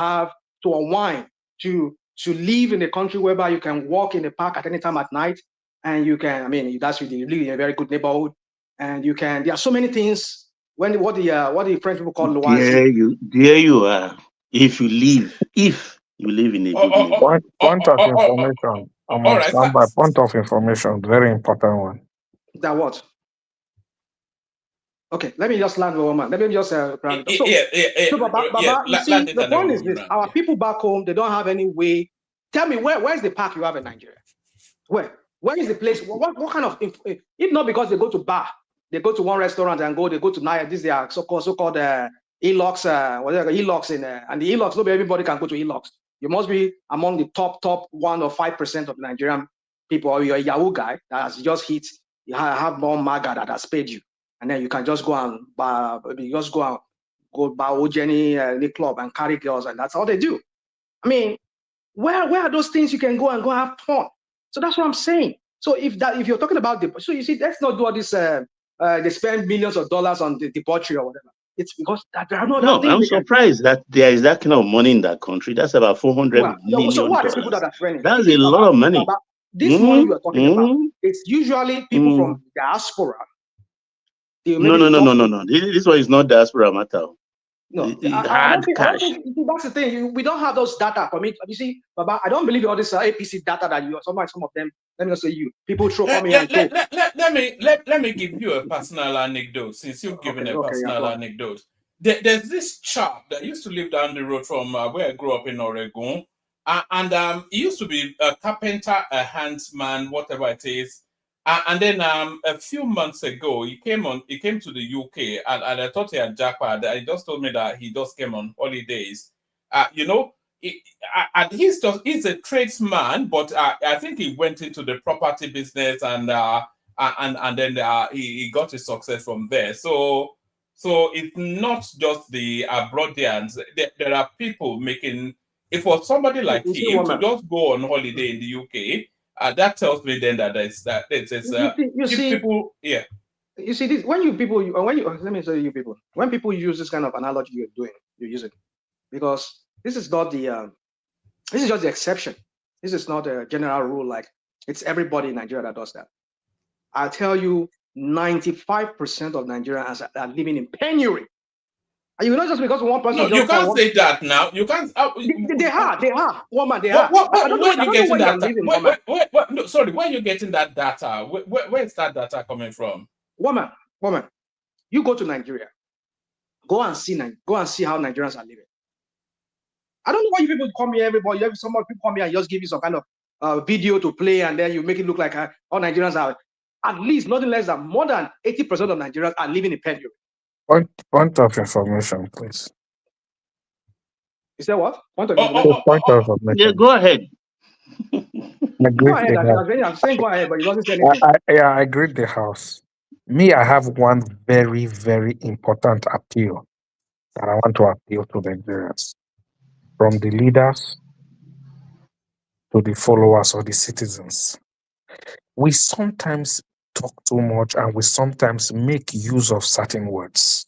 unwind, to live in a country whereby you can walk in the park at any time at night, and you can. I mean, that's really, you live in a very good neighborhood, and you can. There are so many things. What the French people call loisir. There you are. If you live in a good neighborhood. Point of information. I'm on standby. Point of information. Very important one. That what? Okay, let me just land the woman. Let me just round it up. Baba, you see, the point is this: our people back home, they don't have any way. Tell me, where's the park you have in Nigeria? Where is the place? What kind of? If not because they go to bar, they go to one restaurant and they go to Naya. This they are so-called ELOCs, whatever ELOCs in and the ELOCs. Not everybody can go to ELOCs. You must be among the top 1 or 5% of Nigerian people, or you're a Yahoo guy that has just hit. You have more MAGA that has paid you. And then you can just go and buy Ojeni club and carry girls, and that's all they do. I mean, where are those things you can go and have fun? So that's what I'm saying. So if you're talking about so you see, let's not do all this. They spend millions of dollars on the debauchery or whatever. It's because there are no. I'm surprised that there is that kind of money in that country. That's about $400 million. So what are the people that are training? That's a lot of money. This money you are talking about, it's usually people from diaspora. No. This one is not diaspora matter. No, I don't think, that's the thing. We don't have those data for me. You see, Baba, I don't believe all this APC data that some of them. Let me just say people throw coming and talk. Let me give you a personal anecdote, since you've given a personal anecdote. There's this chap that used to live down the road from where I grew up in Oregon, and he used to be a carpenter, a handsman, whatever it is. And then a few months ago, he came to the UK, and I thought he had jackpot. He just told me that he just came on holidays. And he's a tradesman, but I think he went into the property business, and then he got his success from there. So it's not just the Abroadians. There are people making. If for somebody like him to just go on holiday in the UK. That tells me then that people. Yeah. You see this when let me tell you people, when people use this kind of analogy you're using, because this is not this is just the exception. This is not a general rule. Like it's everybody in Nigeria that does that. I tell you, 95% of Nigerians are living in penury. And you know, just because one person. No, you can't say that now. You can't. They are. Woman, they are. Where are you getting that? Sorry, where are you getting that data? Where is that data coming from? Woman, you go to Nigeria. Go and see how Nigerians are living. I don't know why you people come here, everybody. Some people come here and just give you some kind of video to play, and then you make it look like all Nigerians are. At least, nothing less than more than 80% of Nigerians are living in penury. Point of information, please. Is that what? Point of information. Yeah, go ahead. Go greet ahead. the house. I'm saying go ahead, but you wasn't saying anything. I greet the house. Me, I have one very, very important appeal that I want to appeal to the Nigerians, from the leaders to the followers or the citizens. We sometimes talk too much and we sometimes make use of certain words,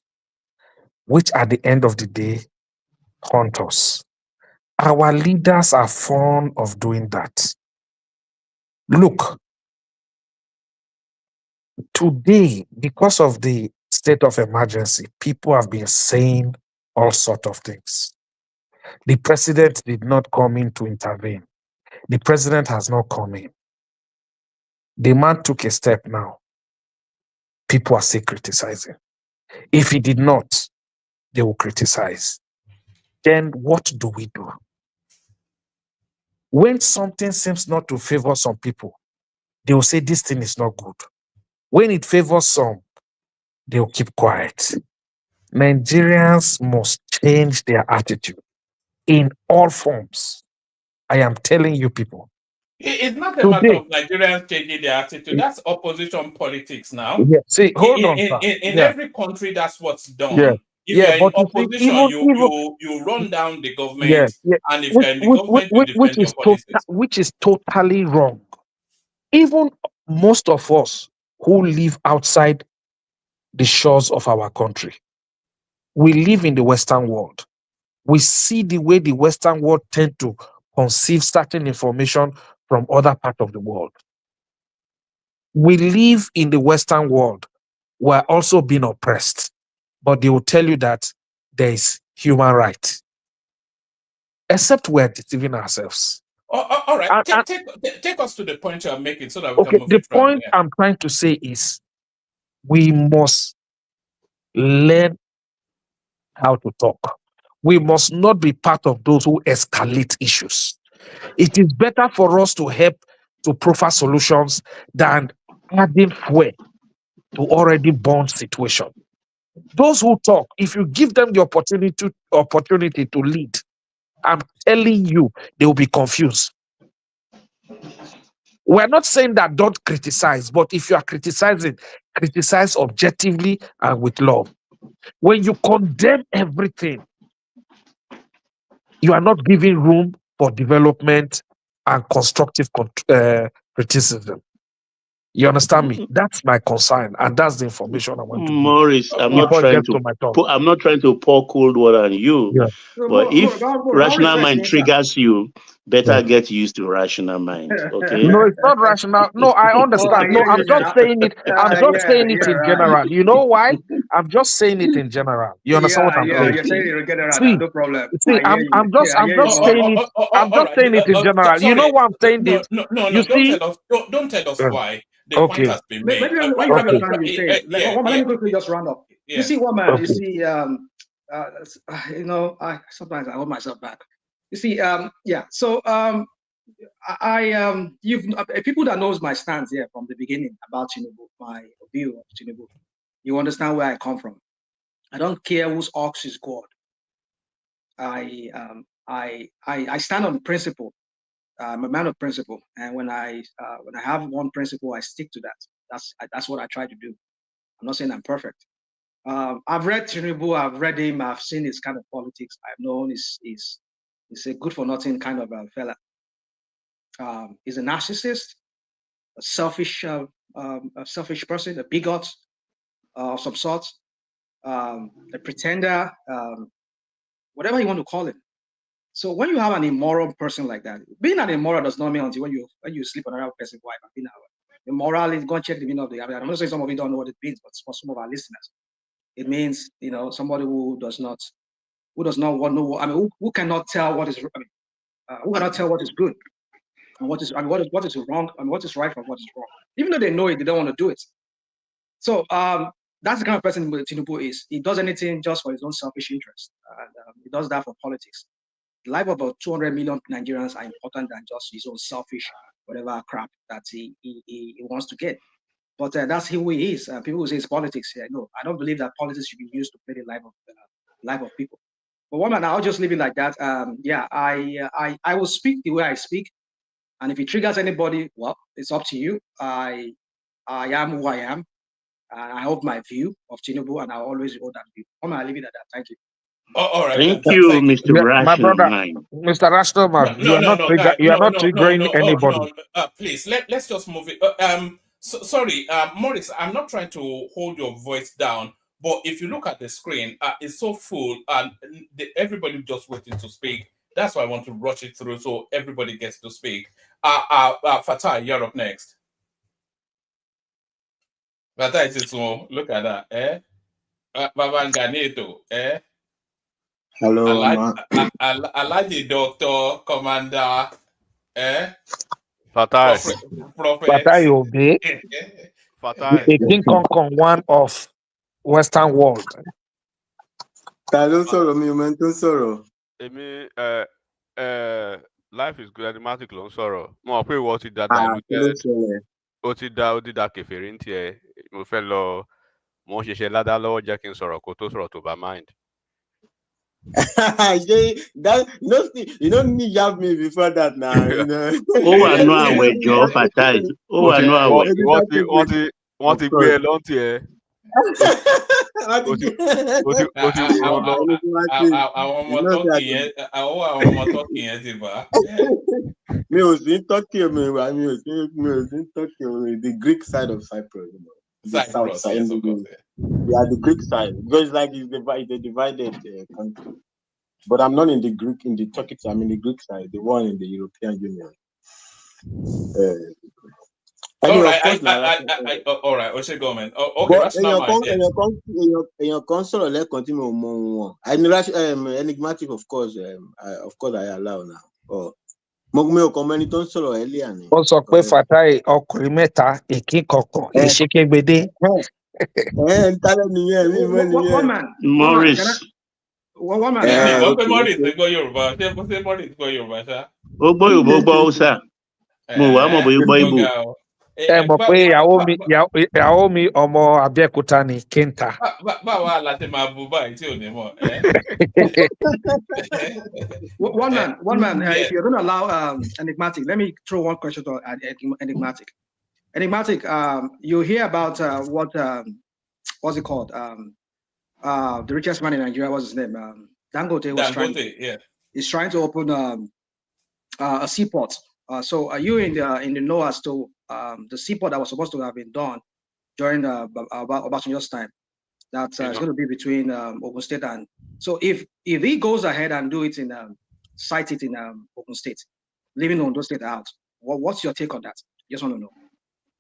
which at the end of the day haunt us. Our leaders are fond of doing that. Look, today, because of the state of emergency, people have been saying all sorts of things. The president did not come in to intervene. The president has not come in. The man took a step now. People are still criticizing. If he did not, they will criticize. Then what do we do? When something seems not to favor some people, they will say this thing is not good. When it favors some, they will keep quiet. Nigerians must change their attitude in all forms. I am telling you people. It's not a matter of Nigerians changing their attitude. That's opposition politics now. Yeah. See, hold on, sir. In Yeah. every country, that's what's done. Yeah. If Yeah, you're in but you see, opposition, you run down the government, and if you're in the government, you defend your policies. which is totally wrong. Even most of us who live outside the shores of our country, we live in the Western world. We see the way the Western world tend to conceive certain information from other parts of the world. We live in the Western world. We're also being oppressed, but they will tell you that there is human right. Except we're deceiving ourselves. All right, take us to the point you're making so that we can Okay, move the it from point there. I'm trying to say is we must learn how to talk. We must not be part of those who escalate issues. It is better for us to help to proffer solutions than adding fuel to already burned situation. Those who talk, if you give them the opportunity to lead, I'm telling you, they will be confused. We're not saying that don't criticize, but if you are criticizing, criticize objectively and with love. When you condemn everything, you are not giving room for development and constructive criticism. You understand me? That's my concern, and that's the information I want to give. Maurice, I'm not trying to pour cold water on you, Yeah. but if rational mind triggers you, better get used to rational mind. Okay? No, it's not rational. No, I understand. No, I'm just saying it. I'm just saying it in general. You know why? I'm just saying it in general. You understand what I'm saying? You're saying it again, See, no problem. I'm just saying it. I'm just saying it in general. You know why I'm saying this? No, You see? Don't tell us why. The point Okay. has been made. Maybe when you have your time, you say it. Let me quickly just round up. You see, one man, you see, you know, sometimes I hold myself back. You see, so you've people that knows my stance here from the beginning about Tinubu, my view of Tinubu, you understand where I come from. I don't care whose ox is God. I stand on principle. I'm a man of principle, and when I have one principle, I stick to that. That's what I try to do. I'm not saying I'm perfect. I've read Tinubu, I've read him, I've seen his kind of politics. I've known he's a good for nothing kind of a fella. He's a narcissist, a selfish person, a bigot of some sort, a pretender, whatever you want to call it. So when you have an immoral person like that, being an immoral does not mean until when you sleep on another person's wife. Immoral is, go and check the meaning of the. I'm not saying some of you don't know what it means, but for some of our listeners, it means somebody who does not want to know. I mean, who cannot tell what is. Who cannot tell what is good and what is what is wrong and what is right from what is wrong. Even though they know it, they don't want to do it. So that's the kind of person Tinubu is. He does anything just for his own selfish interest, and he does that for politics. The life of about 200 million Nigerians are important than just his own selfish whatever crap that he wants to get. But that's who he is. People will say it's politics. Yeah, no, I don't believe that politics should be used to play the life of people. But one man, I'll just leave it like that. I will speak the way I speak. And if it triggers anybody, well, it's up to you. I am who I am. And I hold my view of Tinubu, and I always hold that view. I'm going to leave it at that. Thank you. Oh, all right. Thank you, Mr. My brother, Rational. Mr. Rational Man, you are not triggering No. anybody. Please, let's just move it. Sorry, Maurice, I'm not trying to hold your voice down, but if you look at the screen, it's so full, and everybody just waiting to speak. That's why I want to rush it through so everybody gets to speak. Fatai, you're up next. Fatai is small. Look at that, eh? Babanganeto, eh? Hello, ma. Alaji Doctor Commander, eh? Fatai. Prophet. Fatai Obe, Fatai. a King Kong one of Western world. Ta ló sọ̀rọ̀ mi ò mẹ́ni tó sọ̀rọ̀. Èmi life is good animatic ló ń sọ̀rọ̀. Mo mọ̀ pé ìwọ ti da Kí ló diluted. ṣẹlẹ̀? Ó ti da kèfèrí ń tiẹ̀. Mo fẹ́ lọ mo ń ṣiṣẹ́ ládá lọ́wọ́ jẹ́ kí n sọ̀rọ̀ kó tó sọ̀rọ̀ tó bá mind. You don't need yab me before that now. You know. Ó wà nú àwẹ̀ jọ Fatai. Ó wà nú àwẹ̀. Wọ́n ti gbé ẹ lọ́ntì ẹ. Àwọn ọmọ tọ́kì yẹn ti bá. Mi ò sí Turkey, mi ò sí Turkey, the Greek side of Cyprus. You know. Cyprus, yes, of course. Yeah, the Greek side. Because it's a divided country. But I'm not in the Turkish, I'm in the Greek side, the one in the European Union. All right, all right, Oshe government. Okay, that's not mine. Èèyàn kan sọ̀rọ̀ lẹ́ẹ̀kan tí mo mọ wọn. Enigmatic, of course, I allow now. Mo ò kàn mọ ẹni tó ń sọ̀rọ̀ earlier ni. Ó sọ pé Fatai ọkùnrin mẹ́ta, èkín kọ̀ọ̀kan, ìṣèkégbèdé. Maurice. One man. Wọ́n pé Maurice gbọ́ Yorùbá. Ṣé Maurice gbọ́ Yorùbá ṣá? Ó gbọ́ Yorùbá, ó gbọ́ Hausa. Mo wà mọ̀ bóyá gbọ́ Igbo. Ẹ mọ̀ pé ìyàwó mi ọmọ Abẹ́òkúta ni Kenta. Báwa la ti máa bu báyìí tí ò ní mọ̀. One man. If you're going to allow Enigmatic, let me throw one question to Enigmatic. Enigmatic, you hear about what's it called? The richest man in Nigeria, what's his name? Dangote was he's trying to open a seaport. So are you in the know as to the seaport that was supposed to have been done during Obasanjo's time? That it's going to be between Ogun State and. So if he goes ahead and do it in site it in Ogun State, leaving Ondo State out, what's your take on that? Just want to know.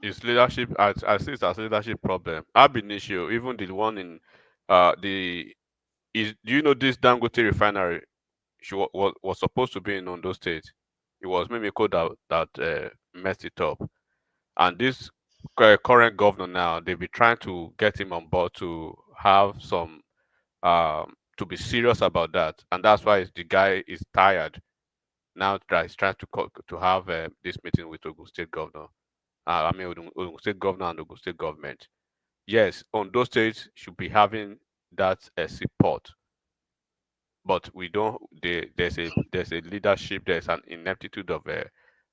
It's leadership. I see it as a leadership problem. Ab initio, even the one in do you know this Dangote refinery was supposed to be in Ondo State? It was Mimiko that messed it up, and this current governor now, they'll be trying to get him on board to have some to be serious about that, and that's why the guy is tired now. He's trying to have this meeting with Ogun State governor. Ogun State governor and Ogun State government. Yes, Ondo State should be having that support, but we don't. There's a leadership. There's an ineptitude of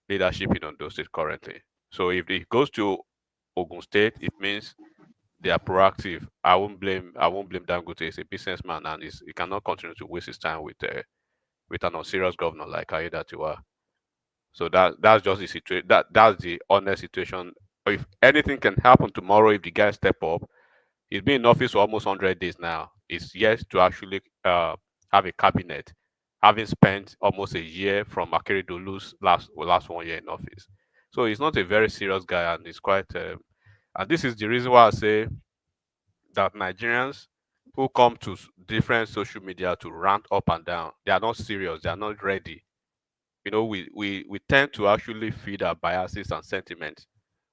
leadership in Ondo State currently. So if it goes to Ogun State, it means they are proactive. I won't blame Dangote. He's a businessman, and he cannot continue to waste his time with an unserious governor like Aiyedatiwa. So that's just the situation. That's the honest situation. If anything can happen tomorrow, if the guys step up, he's been in office for almost 100 days now. It's yet to actually have a cabinet, having spent almost a year from Akeredolu's last 1 year in office. So he's not a very serious guy, and he's quite. And this is the reason why I say that Nigerians who come to different social media to rant up and down, they are not serious. They are not ready. You know, we tend to actually feed our biases and sentiments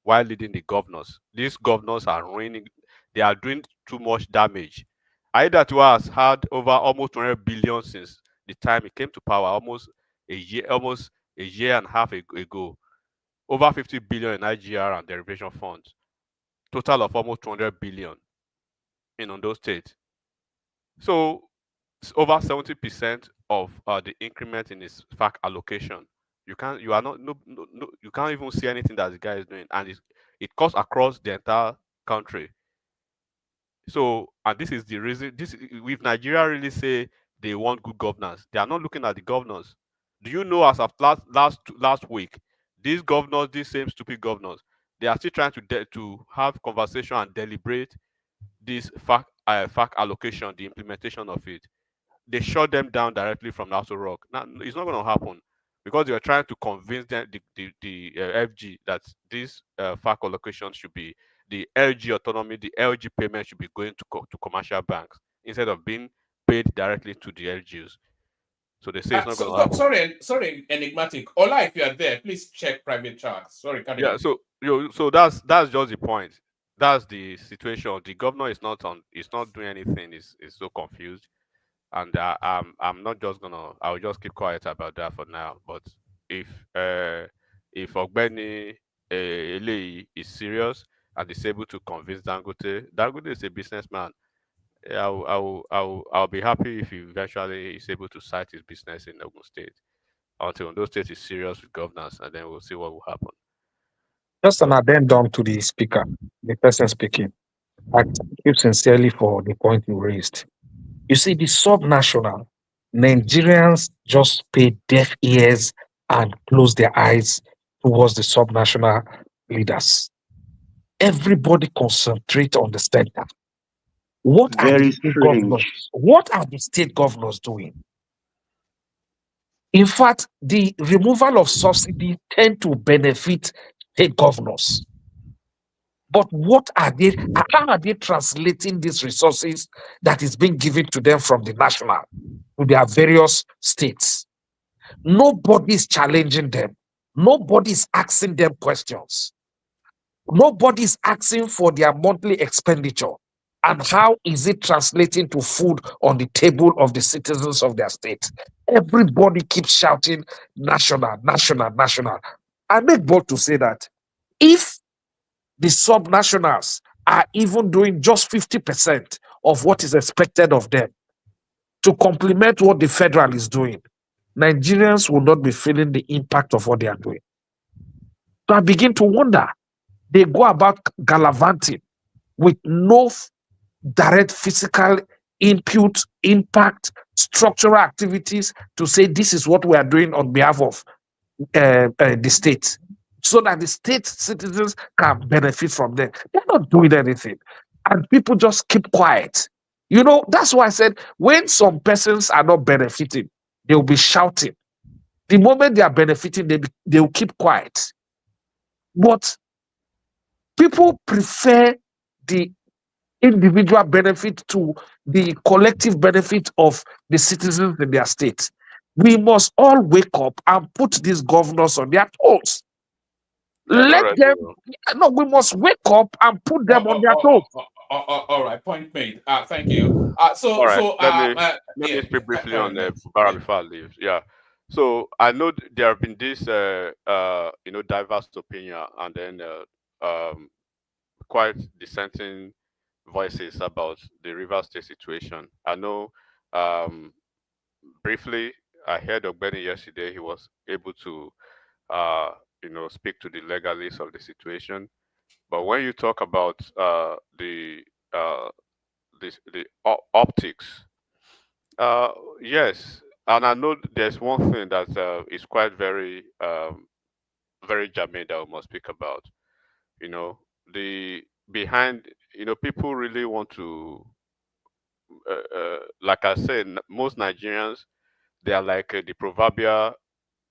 while leading the governors. These governors are ruining. They are doing too much damage. Aiyedatiwa has had over almost 200 billion since the time he came to power, almost a year and a half ago. Over 50 billion in IGR and derivation funds. Total of almost 200 billion in Ondo State. So it's over 70% of the increment in his FAC allocation You can't. You are not. No. You can't even see anything that the guy is doing, and it cuts across the entire country. So, and this is the reason. If Nigeria really say they want good governance, they are not looking at the governors. Do you know, as of last week, these governors, these same stupid governors, they are still trying to have conversation and deliberate this fact allocation, the implementation of it. They shut them down directly from Nassau Rock. Now, it's not going to happen because they were trying to convince them, the FG, that this fact allocation should be the LG autonomy, the LG payment should be going to commercial banks instead of being paid directly to the LGs. So they say it's not going to happen. Sorry, enigmatic. Ola, if you are there, please check private chats. Sorry, carry Yeah. on. So that's just the point. That's the situation. The governor is not on. It's not doing anything. Is so confused, and I'm not just gonna. I'll just keep quiet about that for now. But if Ogbeni Eleyi is serious and is able to convince Dangote, Dangote is a businessman. I'll be happy if he eventually is able to cite his business in Ogun State. Until Ondo State is serious with governance, and then we'll see what will happen. Just an addendum to the speaker, the person speaking. I thank you sincerely for the point you raised. You see, the subnational, Nigerians just pay deaf ears and close their eyes towards the subnational leaders. Everybody concentrate on the center. What are the Very state strange. governors? What are the state governors doing? In fact, the removal of subsidy tend to benefit state governors. But what are they? How are they translating these resources that is being given to them from the national to their various states? Nobody is challenging them. Nobody is asking them questions. Nobody is asking for their monthly expenditure. And how is it translating to food on the table of the citizens of their state? Everybody keeps shouting national, national, national. I make bold to say that if the subnationals are even doing just 50% of what is expected of them to complement what the federal is doing, Nigerians will not be feeling the impact of what they are doing. So I begin to wonder, they go about gallivanting with no direct physical input, impact, structural activities to say this is what we are doing on behalf of the state, so that the state citizens can benefit from them. They're not doing anything. And people just keep quiet. You know, that's why I said when some persons are not benefiting, they'll be shouting. The moment they are benefiting, they'll keep quiet. But people prefer the individual benefit to the collective benefit of the citizens in their state. We must all wake up and put these governors on their toes. Let them, no, we must wake up and put them on their toes. All right, point made. Thank you. All right, let me speak briefly on FUBARA before I leave. Yeah. So I know there have been this diverse opinion, and then quite dissenting voices about the River State situation. I know briefly I heard Ogbeni yesterday. He was able to speak to the legalists of the situation. But when you talk about the optics, yes, and I know there's one thing that is quite very very germane that we must speak about. You know, the behind. People really want to, like I said, most Nigerians, they are like the proverbial,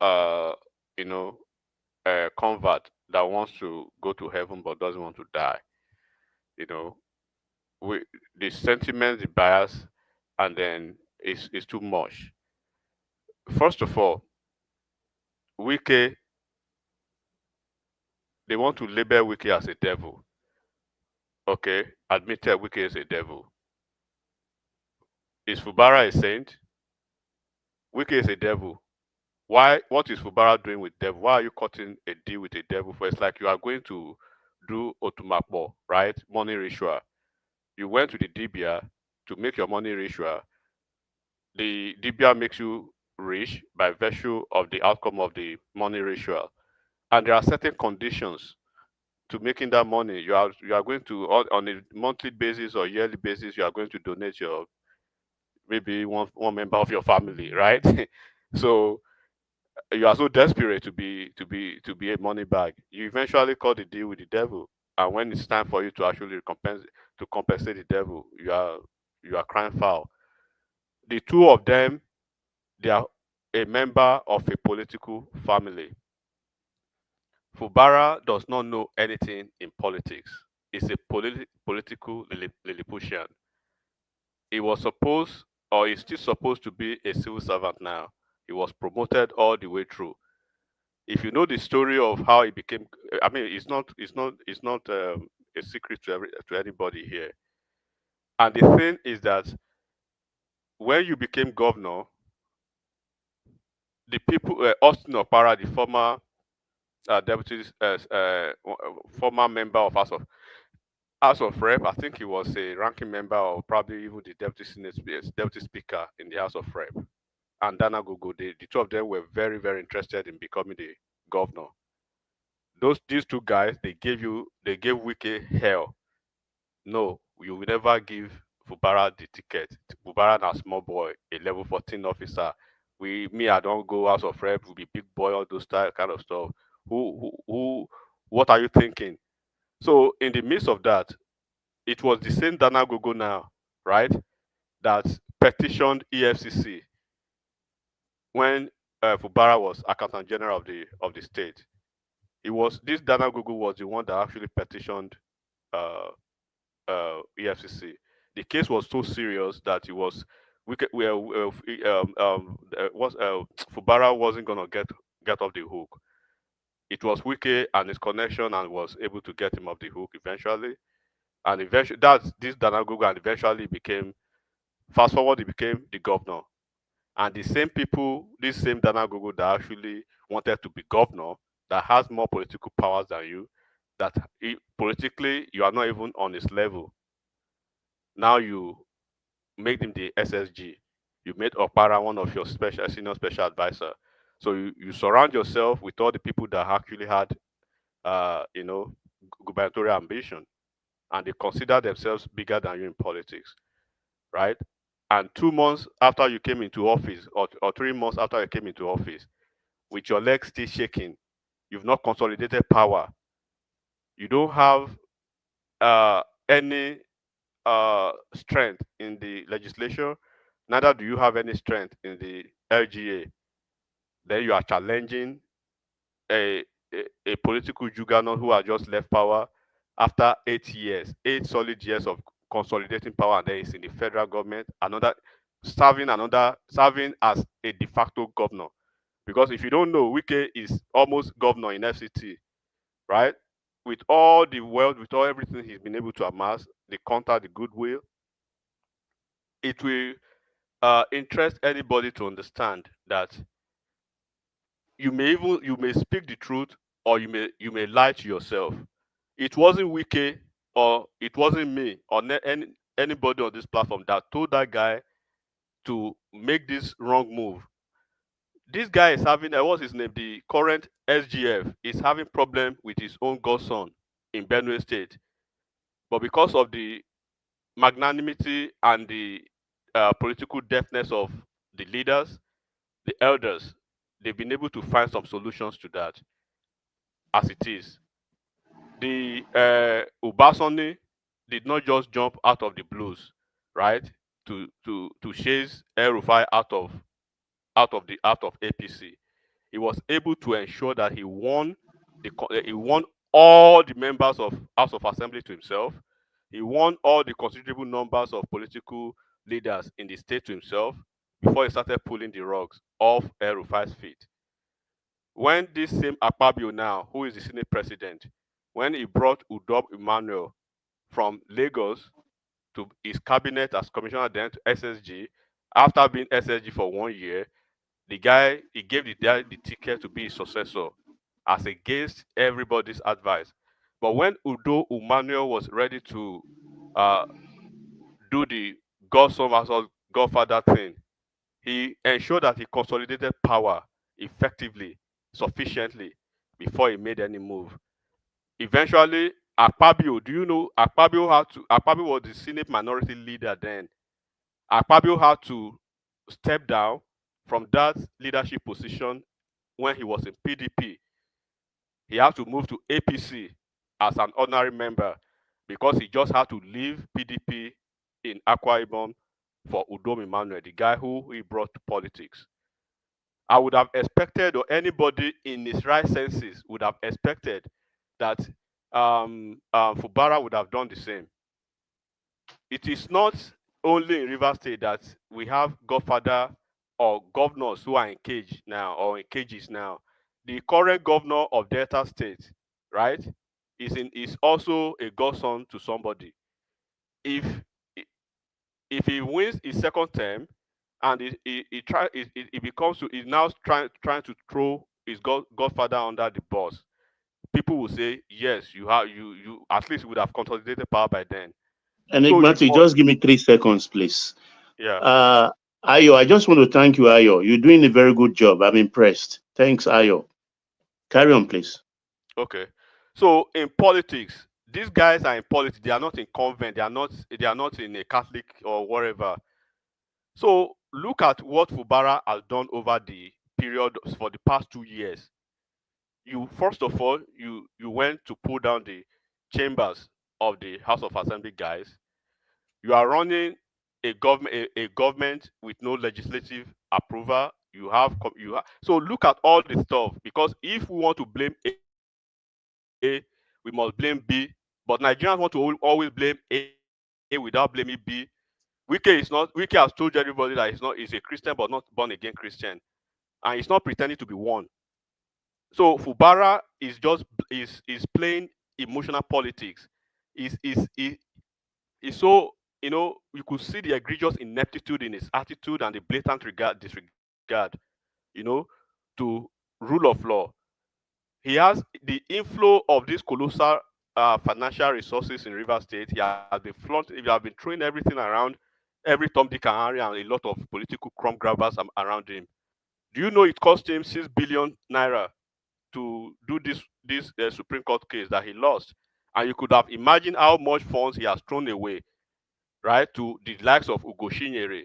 uh, you know, convert that wants to go to heaven but doesn't want to die. You know, the sentiment, the bias, and then it's too much. First of all, Wike, they want to label Wike as a devil. Okay, admitted Wike is a devil. Is FUBARA a saint? Wike is a devil. Why? What is FUBARA doing with devil? Why are you cutting a deal with a devil for? It's like you are going to do otumapo, right? Money ritual. You went to the Dibia to make your money ritual. The Dibia makes you rich by virtue of the outcome of the money ritual, and there are certain conditions to making that money. You are going to on a monthly basis or yearly basis. You are going to donate your maybe one member of your family, right? So you are so desperate to be a money bag. You eventually cut the deal with the devil, and when it's time for you to actually compensate the devil, you are crying foul. The two of them, they are a member of a political family. Fubara does not know anything in politics. He's a political Lilliputian. He was supposed, or he's still supposed to be a civil servant now. He was promoted all the way through. If you know the story of how he became, I mean, it's not a secret to anybody here. And the thing is that when you became governor, the people, Austin Opara, the former deputy, former member of House of Rep, I think he was a ranking member or probably even the deputy speaker in the House of Rep, and Dana Gogo. The two of them were very, very interested in becoming the governor. These two guys, they gave Wike hell. No, you will never give Fubara the ticket. Fubara na small boy, a level 14 officer. I don't go House of Rep, will be big boy, all those kind of stuff. What are you thinking? So in the midst of that, it was the same Dana Gogo now, right, that petitioned EFCC when Fubara was Accountant General of the state. This Dana Gogo was the one that actually petitioned uh, EFCC. The case was so serious that it was Fubara wasn't gonna get off the hook. It was Wike and his connection and was able to get him off the hook eventually. And eventually, that's this Dana Gogo, and eventually became, fast forward, he became the governor. And the same people, this same Dana Gogo that actually wanted to be governor, that has more political powers than you, that politically you are not even on his level. Now you made him the SSG. You made Opara one of your senior special advisor. So you surround yourself with all the people that actually had, gubernatorial ambition, and they consider themselves bigger than you in politics, right? And 2 months after you came into office, or 3 months after you came into office, with your legs still shaking, you've not consolidated power. You don't have any strength in the legislature, neither do you have any strength in the LGA. Then you are challenging a political juggernaut who has just left power after 8 years, 8 solid years of consolidating power, and then he's in the federal government, serving as a de facto governor. Because if you don't know, Wike is almost governor in FCT, right? With all the wealth, with all everything he's been able to amass, the contact, the goodwill, it will interest anybody to understand that you may speak the truth, or you may lie to yourself. It wasn't Wike, or it wasn't me, or anybody on this platform that told that guy to make this wrong move. This guy is having, what's his name, the current SGF is having problem with his own godson in Benue State, but because of the magnanimity and the political deftness of the leaders, the elders, they've been able to find some solutions to that. As it is, the Ubasoni did not just jump out of the blues, right, to chase El Rufai out of APC. He was able to ensure that he won all the members of House of Assembly to himself. He won all the considerable numbers of political leaders in the state to himself before he started pulling the rugs off El Rufai's feet. When this same Akpabio now, who is the Senate president, when he brought Udob Emmanuel from Lagos to his cabinet as commissioner, then to SSG, after being SSG for 1 year, he gave the guy the ticket to be his successor, as against everybody's advice. But when Udo Emmanuel was ready to do the godson versus godfather thing, he ensured that he consolidated power effectively, sufficiently, before he made any move. Eventually, Akpabio, do you know Akpabio was the Senate minority leader then. Akpabio had to step down from that leadership position when he was in PDP. He had to move to APC as an ordinary member because he just had to leave PDP in Akwa Ibom for Udom Emmanuel, the guy who he brought to politics. I would have expected, or anybody in his right senses would have expected, that FUBARA would have done the same. It is not only in Rivers State that we have godfather or governors who are engaged now or in cages now. The current governor of Delta State, right, is also a godson to somebody. If he wins his second term and he's now trying to throw his godfather under the bus, people will say, yes, you at least would have consolidated power by then. Enigmatic, just give me 3 seconds, please. Yeah. Ayo, I just want to thank you, Ayo. You're doing a very good job. I'm impressed. Thanks, Ayo. Carry on, please. Okay. So in politics, these guys are in politics. They are not in convent. They are not in a Catholic or whatever. So look at what FUBARA has done over the period for the past 2 years. You first of all, you went to pull down the chambers of the House of Assembly guys. You are running a government with no legislative approval. So look at all the stuff, because if we want to blame A, we must blame B. But Nigerians want to always blame A without blaming B. Wike has told everybody that he's a Christian but not born again Christian, and he's not pretending to be one. So FUBARA is playing emotional politics. Is so, you could see the egregious ineptitude in his attitude and the blatant disregard, to rule of law. He has the inflow of these colossal financial resources in Rivers State. He has been throwing everything around, every Tom, Dick, and Harry, and a lot of political crumb grabbers around him. Do you know it cost him 6 billion naira to do this Supreme Court case that he lost? And you could have imagined how much funds he has thrown away, right, to the likes of Ugo Chinyere.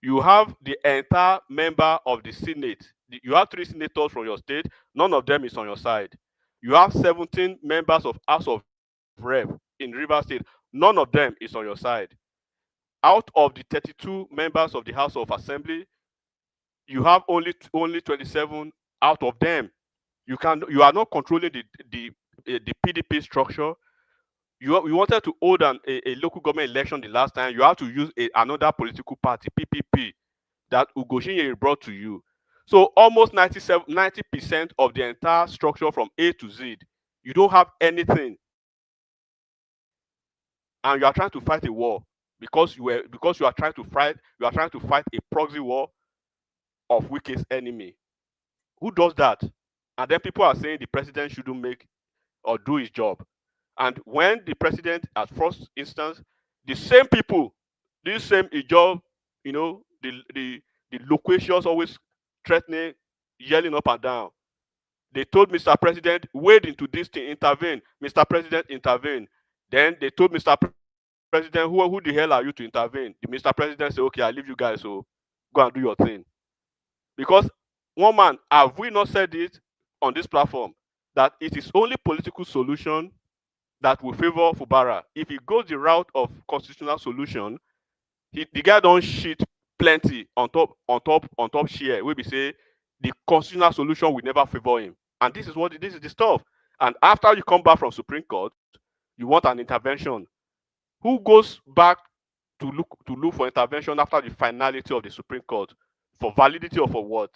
You have the entire member of the Senate. You have 3 senators from your state. None of them is on your side. You have 17 members of House of Rep in Rivers State. None of them is on your side. Out of the 32 members of the House of Assembly, you have only 27 out of them. You are not controlling the PDP structure. You wanted to hold a local government election the last time. You have to use another political party, PPP, that Ugo Chinyere brought to you. So almost 90% of the entire structure from A to Z, you don't have anything, and you are trying to fight a war because you are trying to fight a proxy war of Wike's enemy. Who does that? And then people are saying the president shouldn't make or do his job. And when the president, at first instance, the same people, this same job, the loquacious, always threatening, yelling up and down, they told Mr. President, wade into this thing, intervene. Mr. President, intervene. Then they told Mr. President, who the hell are you to intervene? The Mr. President said, okay, I leave you guys, so go and do your thing. Because, one man, have we not said it on this platform, that it is only political solution that will favor FUBARA? If he goes the route of constitutional solution, the guy don't shit plenty on top share. We be say the constitutional solution will never favor him, and this is the stuff. And after you come back from Supreme Court, you want an intervention. Who goes back to look for intervention after the finality of the Supreme Court? For validity or for what?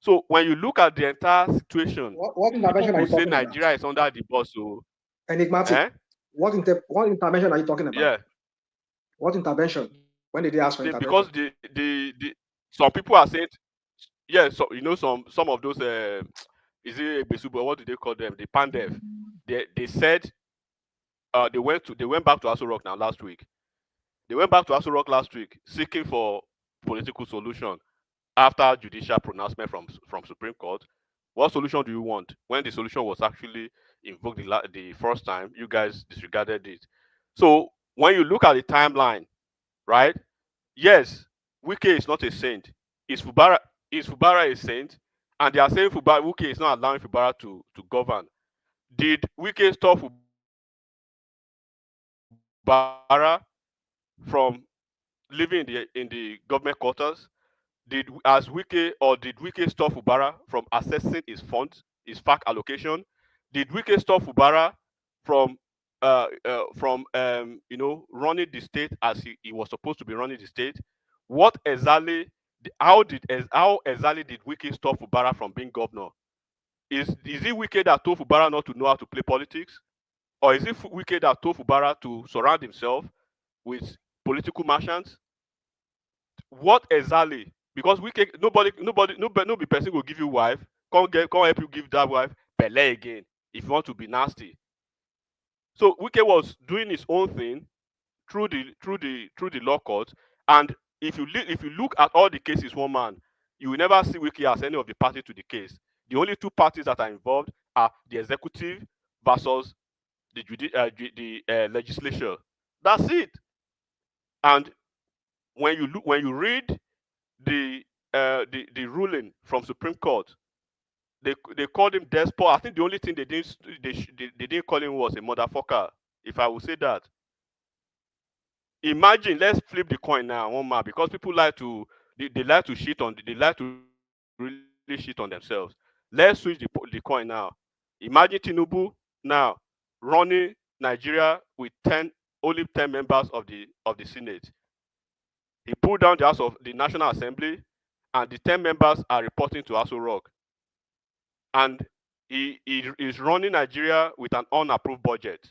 So when you look at the entire situation, what intervention people are will you say talking about? Nigeria is under the bus. So Enigmatic. What intervention are you talking about? Yeah. What intervention? When did they ask for intervention? Because some people are saying, yeah, so some of those is it Besubo, what do they call them? The Pandev. They said they went back to Aso Rock now last week. They went back to Aso Rock last week seeking for political solution after judicial pronouncement from Supreme Court. What solution do you want? When the solution was actually invoked the first time, you guys disregarded it. So when you look at the timeline, right? Yes, Wike is not a saint. Is FUBARA a saint? And they are saying Wike is not allowing FUBARA to govern. Did Wike stop FUBARA from living in the government quarters? Did Wike stop FUBARA from accessing his funds, his FAC allocation? Did Wike stop FUBARA from running the state as he was supposed to be running the state? What exactly? How exactly did Wike stop FUBARA from being governor? Is it Wike that told FUBARA not to know how to play politics, or is it Wike that told FUBARA to surround himself with political merchants? What exactly? Because nobody person will give you wife. Come help you give that wife belle again if you want to be nasty. So Wike was doing his own thing through the law court, and if you look at all the cases, one man, you will never see Wike as any of the parties to the case. The only two parties that are involved are the executive versus the legislature. That's it. And when you read the ruling from Supreme Court, they called him despot. I think the only thing they didn't call him was a motherfucker, if I would say that. Imagine, let's flip the coin now, one man, because people like to they like to really shit on themselves. Let's switch the coin now. Imagine Tinubu now running Nigeria with only 10 members of the Senate. He pulled down the House of the National Assembly, and the 10 members are reporting to Aso Rock. And he is running Nigeria with an unapproved budget.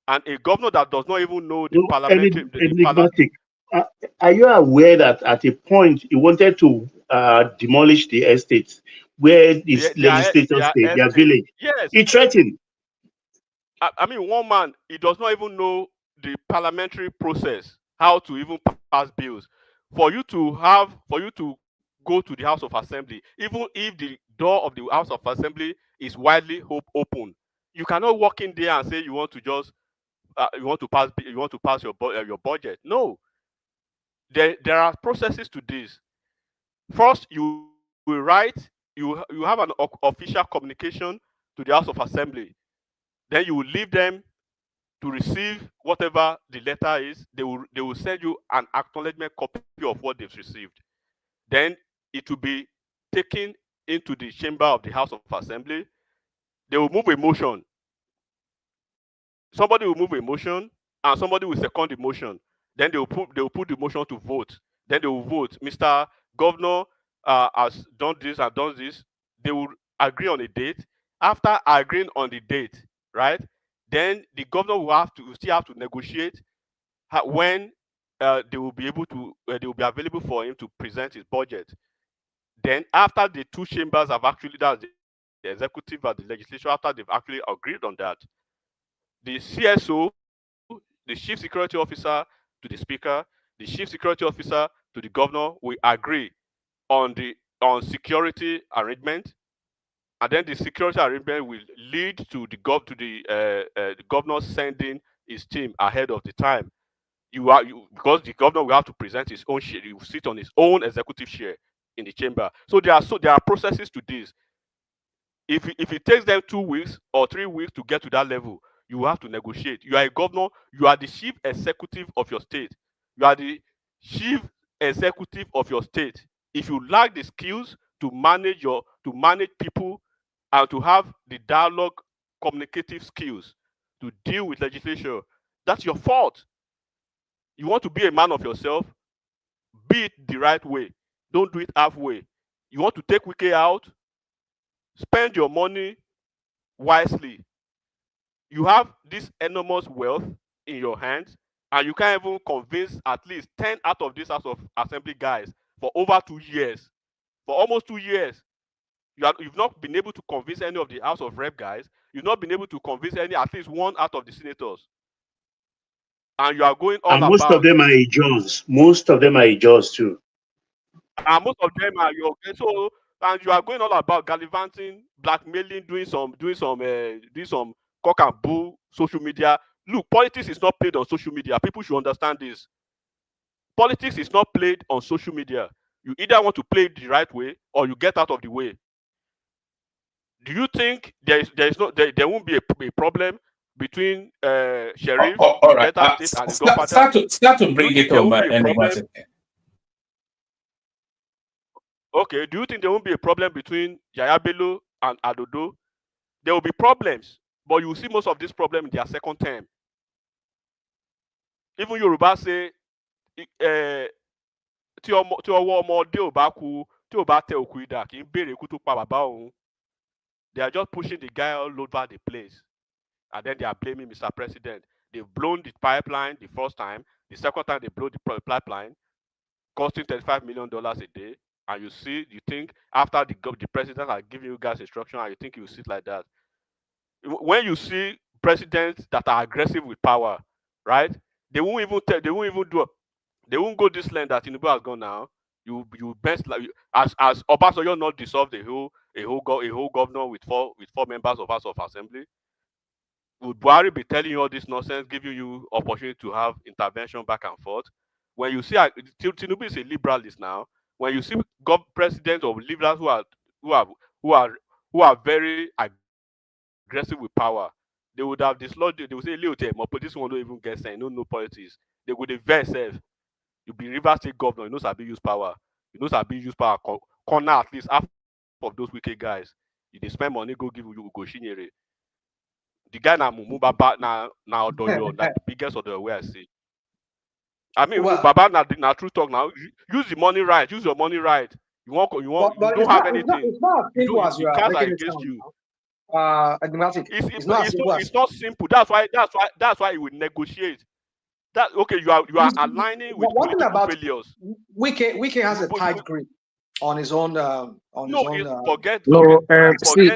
And a governor that does not even know the parliamentary... Enigmatic. Are you aware that at a point he wanted to demolish the estates where the legislators stay, their village? Yes. He threatened. I mean, one man, he does not even know the parliamentary process, how to even pass bills. For you to go to the House of Assembly, even if the door of the House of Assembly is widely open, you cannot walk in there and say you want to just you want to pass your budget. No, there are processes to this. First, you will write, you have an official communication to the House of Assembly. Then you will leave them to receive whatever the letter is. They will send you an acknowledgement copy of what they've received. Then it will be taken into the chamber of the House of Assembly. They will move a motion. Somebody will move a motion, and somebody will second the motion. Then they will put the motion to vote. Then they will vote. Mr. Governor has done this and done this. They will agree on a date. After agreeing on the date, right? Then the governor will still have to negotiate when they will be available for him to present his budget. Then after the two chambers have actually, that's the executive and the legislature, after they've actually agreed on that, the CSO, the chief security officer to the speaker, the chief security officer to the governor will agree on security arrangement, and then the security arrangement will lead to the governor sending his team ahead of the time. Because the governor will have to present his own share. He will sit on his own executive share in the chamber. So there are processes to this. If it takes them 2 weeks or 3 weeks to get to that level, you have to negotiate. You are a governor. You are the chief executive of your state. You are the chief executive of your state. If you lack the skills to manage people and to have the dialogue, communicative skills to deal with legislation, that's your fault. You want to be a man of yourself, be it the right way. Don't do it halfway. You want to take Wike out, spend your money wisely. You have this enormous wealth in your hands, and you can't even convince at least 10 out of these House of Assembly guys for over 2 years. For almost 2 years, you've not been able to convince any of the House of Rep guys. You've not been able to convince at least one out of the senators. and you are going all And most of about, them are Ijaws. Most of them are Ijaws too. and most of them are your so, and you are going all about gallivanting, blackmailing, doing some cock and bull social media. Look, politics is not played on social media. People should understand this. Politics is not played on social media. You either want to play it the right way or you get out of the way. Do you think there won't be a problem between Sheriff All in right. Delta State and his godfather? Start to Do you bring think it there home, won't be a problem? Enigmatic. Okay, do you think there won't be a problem between Yaya Bello and Adodo? There will be problems, but you will see most of these problems in their second term. Even Yoruba say, tí ọwọ́ ọmọdé ò bá kú, tí ò bá tẹ òkú idà, kì í béèrè ikú tó pa bàbá òun. They are just pushing the guy all over the place. And then they are blaming Mr. President. They've blown the pipeline the first time. The second time they blew the pipeline, costing $35 million a day. And you think after the president has given you guys instruction, and you think you sit like that. When you see presidents that are aggressive with power, right? They won't go this length that Tinubu has gone now. You best like as Obasanjo not dissolved a whole governor with four members of House of Assembly. Would Buhari be telling you all this nonsense, giving you opportunity to have intervention back and forth? When you see Tinubu is a liberalist now, when you see presidents of liberals who are very aggressive with power, they would have dislodged. They would say, but this one don't even get sense. No politics. They would invest self. You be Rivers State governor. You know Sabi use power. You know Sabi use power. Corner at least half of those wicked guys. If they spend money, go give you go Shinyere. The guy na Mumu Baba na Odoyo, like the biggest of the way I see. I mean, Baba na true talk now. Use the money right. Use your money right. You don't have anything. It's not as simple as The you are cards are making it against sound. you. It's not as simple as It's not simple. That's why he would negotiate. That okay, you are aligning with one thing political about failures. Wike has a tight grip on his own. Forget. See,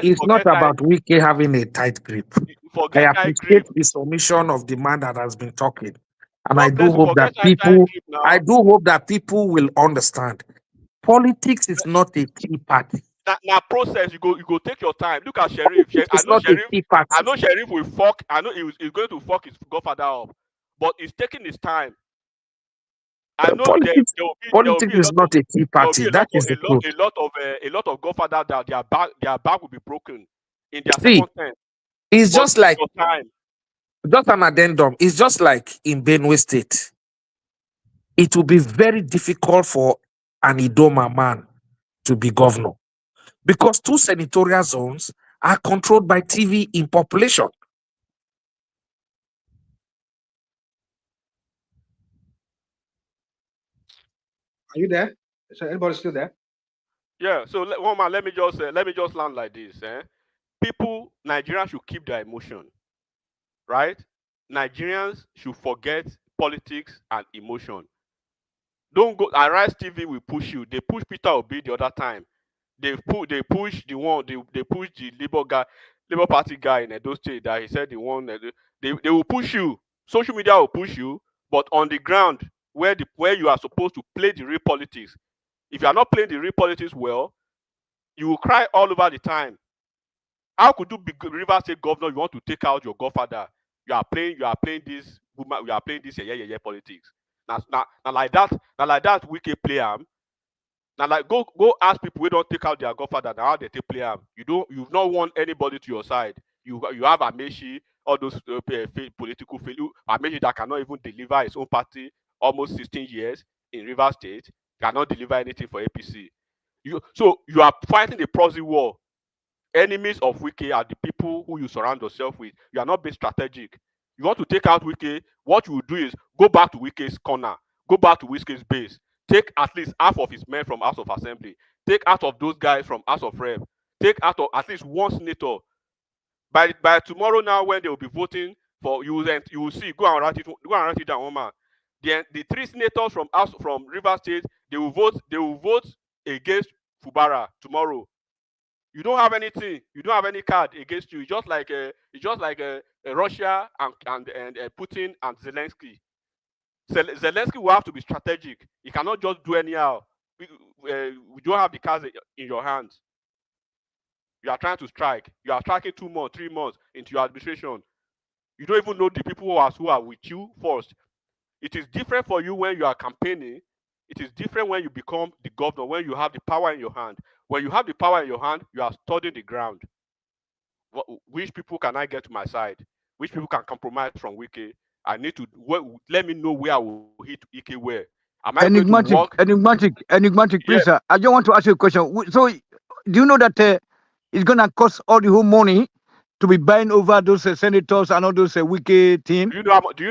it's not forget about Wike having a tight grip. I Forget tight appreciate grip. the submission of the man that has been talking, and God I do bless you. hope Forget that tight grip now. I do hope that people will understand. Politics is not a tea party. Now process. You go take your time. Look at Sheriff. It's not a tea party. I know Sheriff will fuck. I know he's going to fuck his godfather up, but he's taking his time. I know Politics is not a tea party. That is the truth. A lot of godfathers that their back will be broken in their See, second term. it's just like your time. Just an addendum. It's just like in Benue State. It will be very difficult for an Idoma man to be governor because 2 senatorial zones are controlled by TV in population. Are you there? Is anybody still there? Yeah. So let me just land like this. People, Nigerians should keep their emotion, right? Nigerians should forget politics and emotion. Don't go. Arise TV will push you. They push Peter Obi the other time. They push the Labour Party guy in Edo State that he said they will push you. Social media will push you, but on the ground where you are supposed to play the real politics, if you are not playing the real politics well, you will cry all over the time. How could you be Rivers State governor? You want to take out your godfather? You are playing this woman. You are playing this politics. Now like that Wike play am. Now like go ask people who don't take out their godfather now how they take play am. You've not want anybody to your side. You have Amechi, all those political failure. Amechi that cannot even deliver his own party almost 16 years in Rivers State, cannot deliver anything for APC. So you are fighting a proxy war. Enemies of Wike are the people who you surround yourself with. You are not being strategic. You want to take out Wike, what you will do is go back to Wike's corner, go back to Wike's base, take at least half of his men from House of Assembly, take out of those guys from House of Rep, take out of at least one senator. By tomorrow now, when they will be voting for you will see, go and write it down, Omar. The 3 senators from Rivers State, they will vote against FUBARA tomorrow. You don't have anything. You don't have any card against you. It's just like Russia and Putin and Zelensky. Zelensky will have to be strategic. He cannot just do anyhow. We don't have the cards in your hands. You are trying to strike. You are striking 2 months, 3 months into your administration. You don't even know the people who are with you first. It is different for you when you are campaigning. It is different when you become the governor, when you have the power in your hand. When you have the power in your hand, you are studying the ground. Which people can I get to my side? Which people can compromise from Wike? I need to let me know where I will hit Ike where. Am I going to work? Enigmatic, Yeah. please, sir. I just want to ask you a question. So, do you know that it's gonna cost all the whole money to be buying over those senators and all those Wike team? Do you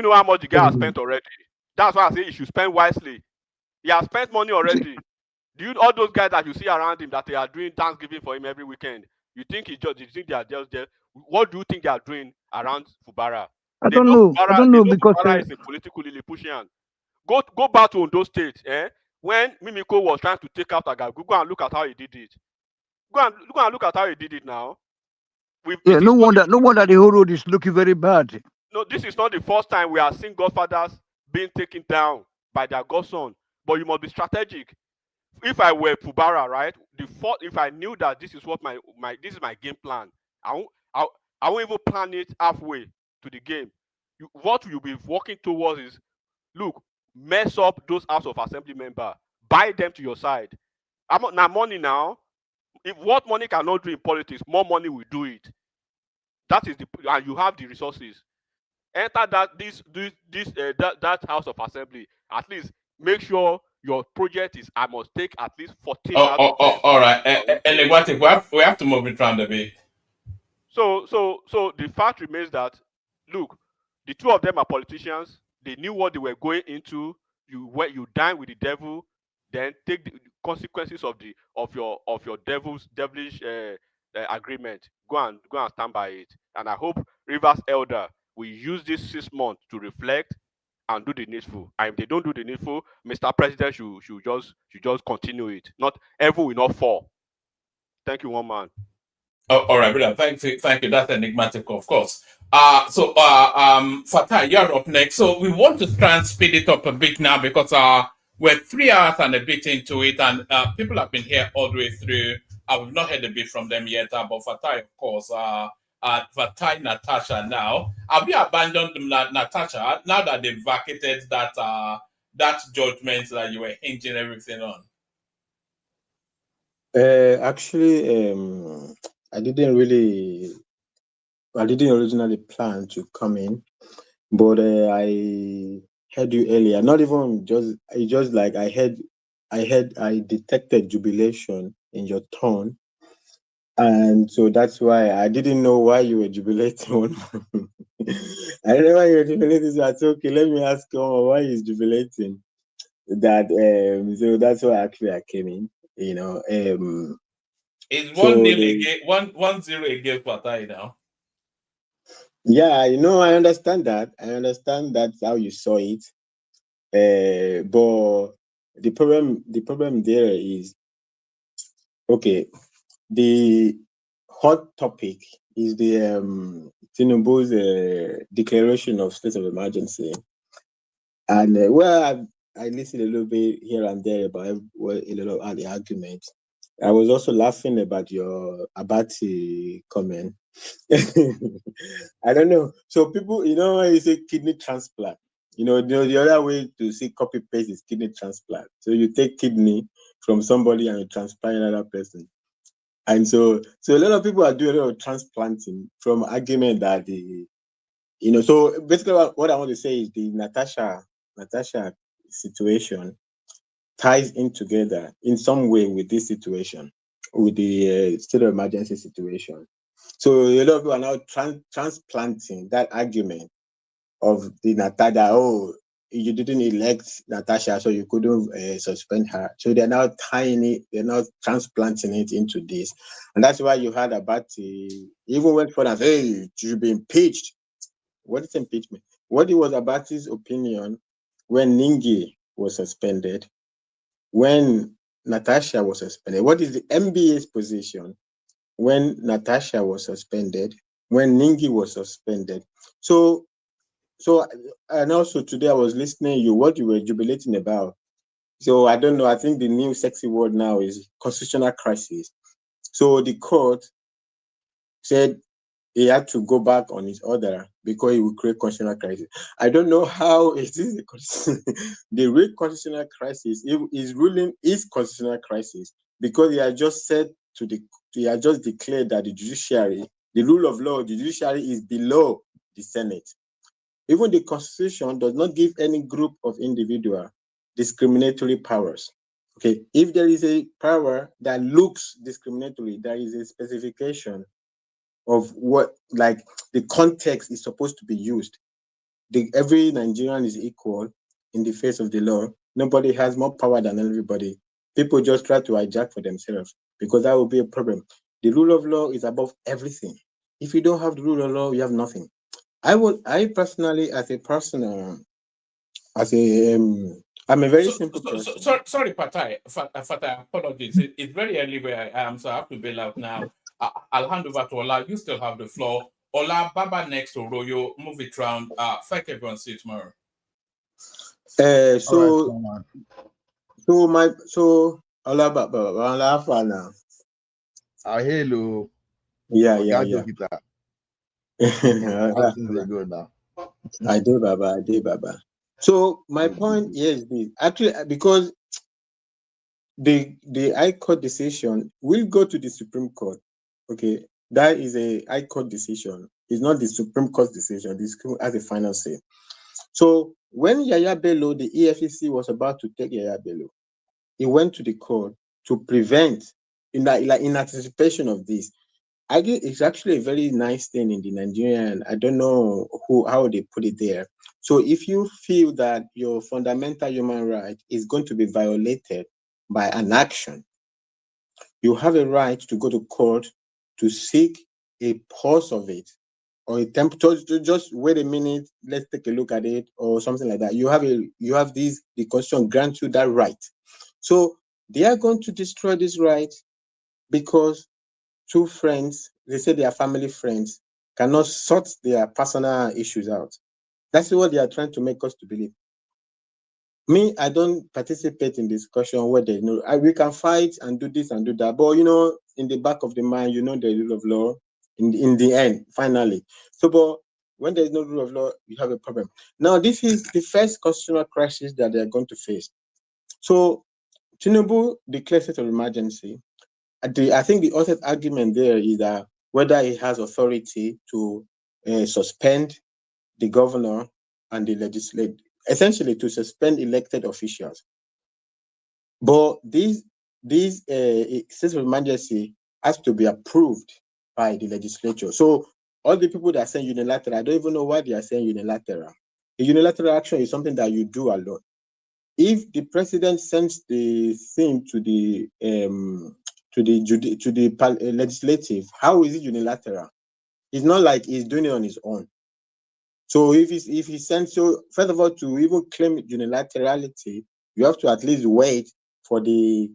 know how much the guy has spent already? That's why I say he should spend wisely. He has spent money already. All those guys that you see around him that they are doing Thanksgiving for him every weekend? You think you think they are just there? What do you think they are doing around FUBARA? I don't know because FUBARA is a political Lilliputian. Go back to Ondo State. When Mimiko was trying to take out Agaf, go and look at how he did it. Go and look at how he did it now. No wonder the whole road is looking very bad. No, this is not the first time we are seeing godfathers being taken down by their godson. But you must be strategic. If I were FUBARA, right, if I knew that this is what this is my game plan, I won't even plan it halfway to the game. What you'll be working towards is, look, mess up those House of Assembly members, buy them to your side. Now money now. If what money cannot do in politics, more money will do it. That is and you have the resources. Enter that House of Assembly. At least make sure your project is. I must take at least 14 out of 10. All right. We have to move it around a bit. So the fact remains that, look, the two of them are politicians. They knew what they were going into. You dine with the devil, then take the consequences of your devilish agreement. Go and stand by it. And I hope Rivers Elder will use this 6 months to reflect and do the needful. And if they don't do the needful, Mr. President should just continue it. Not everyone will not fall. Thank you, one man. All right, brother. Thank you. That's enigmatic, of course. Fatai, you're up next. So we want to try and speed it up a bit now because we're 3 hours and a bit into it, and people have been here all the way through. We've not heard a bit from them yet, but Fatai, of course. Fatai, Natasha. Now, have you abandoned Natasha now that they've vacated that judgment that you were hinging everything on? Actually, I didn't originally plan to come in, but I heard you earlier. Not even just like I detected jubilation in your tone, and so that's why I didn't know why you were jubilating. I don't know why you were jubilating. So I said, okay, let me ask why he's jubilating. That so that's why actually I came in. It's 1-0 against Fatai now. Yeah, I understand that. I understand that's how you saw it. But the problem there is, okay, the hot topic is the Tinubu's declaration of state of emergency. And I listened a little bit here and there about a little of the argument. I was also laughing about your Abati comment. I don't know. So people, when you say kidney transplant, the other way to say copy paste is kidney transplant. So you take kidney from somebody and you transplant another person. And so a lot of people are doing a lot of transplanting from argument that so basically what I want to say is the Natasha situation ties in together in some way with this situation, with the state of emergency situation. So a lot of people are now transplanting that argument of the Natasha, you didn't elect Natasha, so you couldn't suspend her. So they're now transplanting it into this. And that's why you heard about even went for that, hey, you should be impeached. What is impeachment? What it was about his opinion when Ningi was suspended, when Natasha was suspended. What is the MBA's position when Natasha was suspended, when Ningi was suspended? So so and also today I was listening to you, what you were jubilating about. So I don't know, I think the new sexy word now is constitutional crisis. So the court said he had to go back on his order because he would create constitutional crisis. I don't know how it is the real constitutional crisis. His ruling is constitutional crisis because he had just said he had just declared that the judiciary, the rule of law, the judiciary is below the Senate. Even the Constitution does not give any group of individual discriminatory powers. Okay, if there is a power that looks discriminatory, there is a specification of what, like, the context is supposed to be used. Every Nigerian is equal in the face of the law. Nobody has more power than everybody. People just try to hijack for themselves because that will be a problem. The rule of law is above everything. If you don't have the rule of law, you have nothing. I personally, as a person, I'm a very simple person. Sorry, Fatai, apologies. It's very early where I am, so I have to bail out now. I'll hand over to Ola. You still have the floor. Ola, Baba next to Royo, move it round. Thank everyone. See you tomorrow. Ola Baba now. Hello. Yeah. How things they go now? I do, Baba. So my point is this: actually, because the High Court decision will go to the Supreme Court. Okay, that is a High Court decision. It's not the Supreme Court's decision. The Supreme Court has a final say. So when Yaya Bello, the EFCC was about to take Yaya Bello, he went to the court to prevent, in anticipation of this. I guess it's actually a very nice thing in the Nigerian. I don't know how they put it there. So if you feel that your fundamental human right is going to be violated by an action, you have a right to go to court to seek a pause of it, or a to just wait a minute, let's take a look at it, or something like that. The Constitution grants you that right. So they are going to destroy this right because two friends, they say they are family friends, cannot sort their personal issues out. That's what they are trying to make us to believe. Me, I don't participate in discussion where they know we can fight and do this and do that, but in the back of the mind, the rule of law in the end, finally. So, but when there is no rule of law, you have a problem. Now, this is the first constitutional crisis that they are going to face. So, Tinubu declared state of emergency. I think the author's argument there is that whether he has authority to suspend the governor and the legislature, essentially to suspend elected officials. But this state of emergency has to be approved by the legislature. So all the people that are saying unilateral, I don't even know why they are saying unilateral. A unilateral action is something that you do alone. If the president sends the thing to the legislative, how is it unilateral? It's not like he's doing it on his own. So if he sends, so first of all, to even claim unilaterality, you have to at least wait for the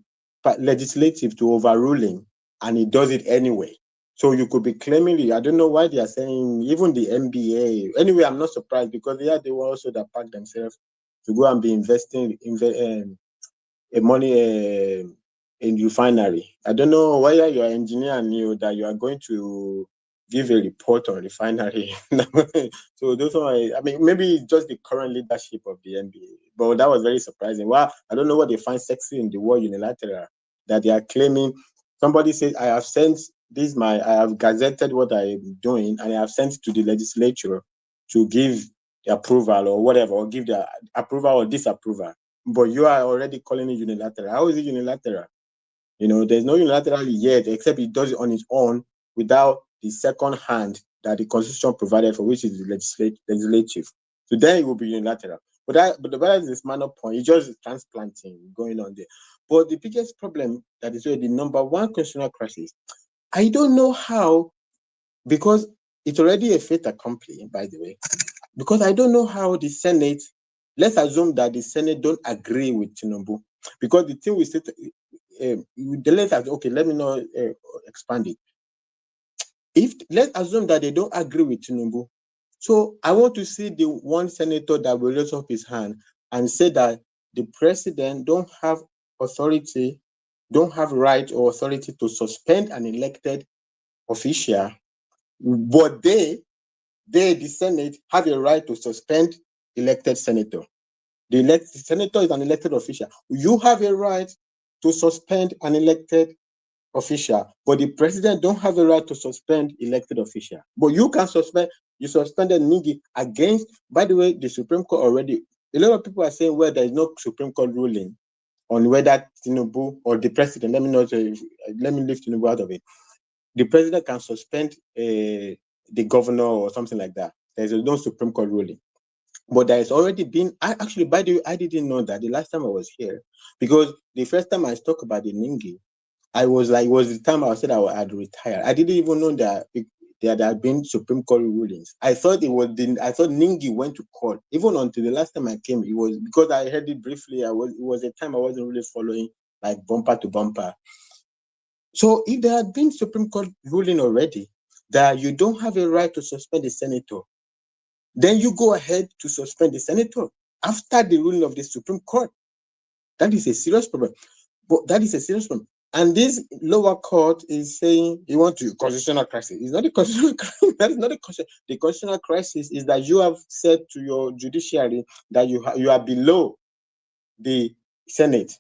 legislative to overruling, and he does it anyway. So you could be claiming, I don't know why they are saying, even the NBA. Anyway, I'm not surprised because they were also that packed themselves to go and be investing money in refinery. I don't know whether your engineer knew that you are going to give a report on refinery. So those are, maybe it's just the current leadership of the NBA, but that was very surprising. Well, I don't know what they find sexy in the word unilateral, that they are claiming. Somebody said, I have sent this, I have gazetted what I'm doing, and I have sent it to the legislature to give the approval or whatever, or give the approval or disapproval. But you are already calling it unilateral. How is it unilateral? There's no unilateral yet, except it does it on its own without the second hand that the Constitution provided for, which is the legislative. So then it will be unilateral. But that is this minor point. It's just transplanting going on there. But the biggest problem that is the number one constitutional crisis, I don't know how, because it's already a fait accompli, by the way, because I don't know how the Senate, let's assume that the Senate don't agree with Tinubu, because the thing we said, let me not expand it. Let's assume that they don't agree with Tinubu, So I want to see the one senator that will raise up his hand and say that the president don't have authority, don't have right or authority to suspend an elected official, but they, the Senate, have a right to suspend elected senator. The senator is an elected official. You have a right to suspend an elected official, but the president don't have a right to suspend elected official. But you can suspend. You suspended Ningi against. By the way, the Supreme Court already. A lot of people are saying, well, there is no Supreme Court ruling on whether Tinubu or the president. Let me leave Tinubu out of it. The president can suspend the governor or something like that. There is no Supreme Court ruling. But there has already been, actually, by the way, I didn't know that the last time I was here, because the first time I talked about the Ningi, I was like, it was the time I said I had retired. I didn't even know that there had been Supreme Court rulings. I thought Ningi went to court. Even until the last time I came, it was because I heard it briefly. It was a time I wasn't really following like bumper to bumper. So if there had been Supreme Court ruling already that you don't have a right to suspend the senator, then you go ahead to suspend the senator after the ruling of the Supreme Court. That is a serious problem. But that is a serious problem. And this lower court is saying you want to constitutional crisis. It's not a constitutional crisis. That is not a constitutional. The constitutional crisis is that you have said to your judiciary that you are below the Senate.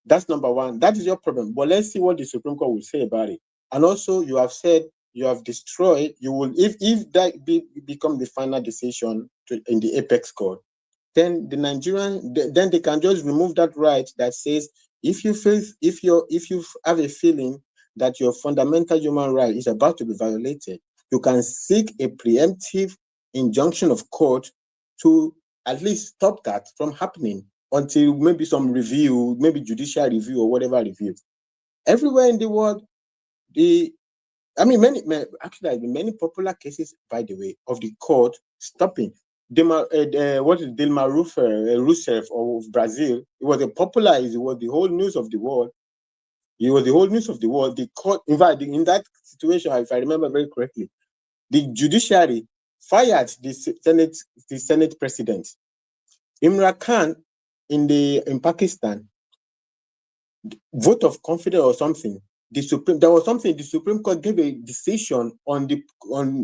That's number one. That is your problem. But let's see what the Supreme Court will say about it. And also, you have said you have destroyed. You will, if that become the final decision in the apex court, then the Nigerian, then they can just remove that right that says if you have a feeling that your fundamental human right is about to be violated, you can seek a preemptive injunction of court to at least stop that from happening until maybe some review, maybe judicial review or whatever review. Everywhere in the world, many popular cases, by the way, of the court stopping. Dilma Rousseff of Brazil, it was the whole news of the world. It was the whole news of the world. The court, in fact, in that situation, if I remember very correctly, the judiciary fired the Senate president. Imran Khan in Pakistan, vote of confidence or something. The Supreme Court gave a decision on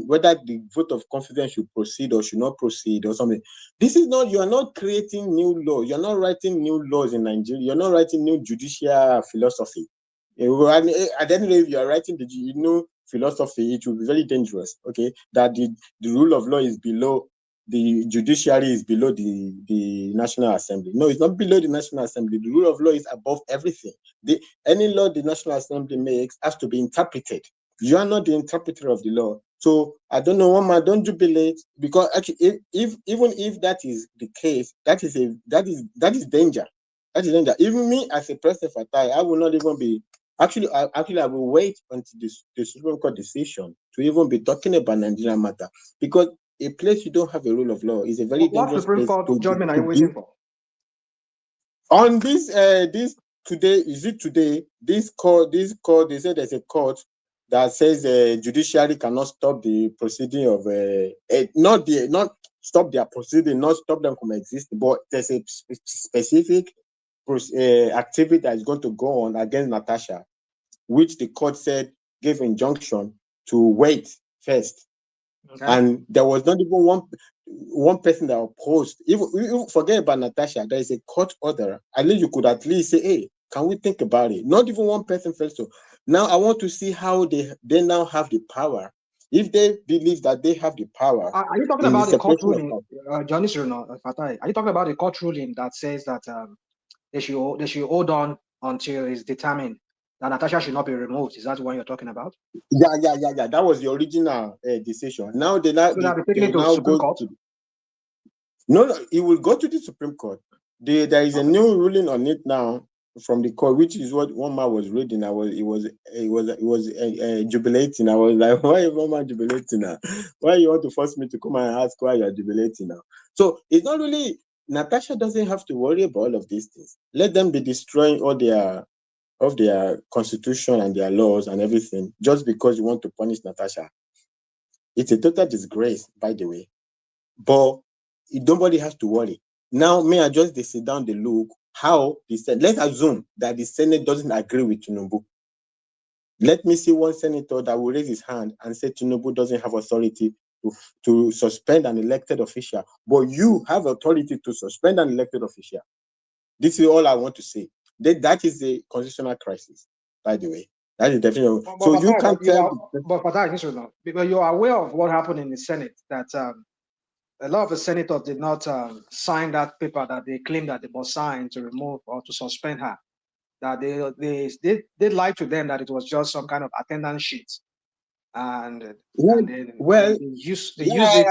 whether the vote of confidence should proceed or should not proceed or something. This is not, you are not creating new law. You're not writing new laws in Nigeria. You're not writing new judicial philosophy. At the end of the day, if you are writing the new philosophy, it will be very dangerous. Okay, that the rule of law is below, the judiciary is below the National Assembly. No, it's not below the National Assembly. The rule of law is above everything. Any law the National Assembly makes has to be interpreted. You are not the interpreter of the law. So I don't know, Mama, don't jubilate, because actually, even if that is the case, that is danger. That is danger. Even me as a president for Fatai, I will not even be. Actually, I will wait until the Supreme Court decision to even be talking about Nigerian matter, because a place you don't have a rule of law is a very dangerous Supreme place. Court judgment are you waiting for? On this today, is it today? This court, they said there's a court that says judiciary cannot stop the proceeding of not stop their proceeding, not stop them from existing, but there's a specific activity that is going to go on against Natasha, which the court said gave injunction to wait first. Okay. And there was not even one person that opposed. Even forget about Natasha, there is a court order. At least you could at least say, hey, can we think about it? Not even one person felt so. Now I want to see how they now have the power. If they believe that they have the power. Are you talking about the court ruling, Johnny Fatai? Are you talking about the court ruling that says that they should hold on until it's determined that Natasha should not be removed? Is that the one you're talking about? Yeah. That was the original decision. Now they now go to. No, it will go to the Supreme Court. There is a new ruling on it now from the court, which is what one man was reading. He was jubilating. I was like, why is one man jubilating now? Why you want to force me to come and ask why you're jubilating now? So it's not really. Natasha doesn't have to worry about all of these things. Let them be destroying all their constitution and their laws and everything just because you want to punish Natasha. It's a total disgrace, by the way. but nobody has to worry. Now, may I just sit down the look how the Senate, let's assume that the Senate doesn't agree with Tinubu. Let me see one senator that will raise his hand and say Tinubu doesn't have authority to suspend an elected official, but you have authority to suspend an elected official. This is all I want to say. That is a constitutional crisis, by the way. That is definitely. So you can't tell. But because you're aware of what happened in the Senate, that a lot of the senators did not sign that paper that they claimed that they must sign to remove or to suspend her. That they lied to them that it was just some kind of attendance sheet, and they used it.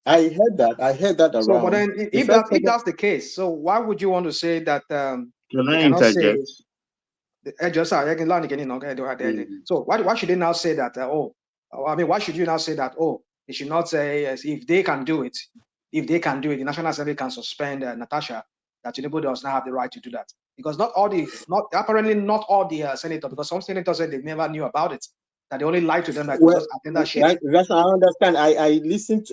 I heard that. I heard that around. So, but then if that's the case, so why would you want to say that Can they I cannot interject? So why should they now say that? Why should you now say that? Oh, they should not say if they can do it. If they can do it, the National Assembly can suspend Natasha. That Tinubu does not have the right to do that, because apparently not all the senators, because some senators said they never knew about it, that they only lied to them that just attend that shit. That's I understand. I listened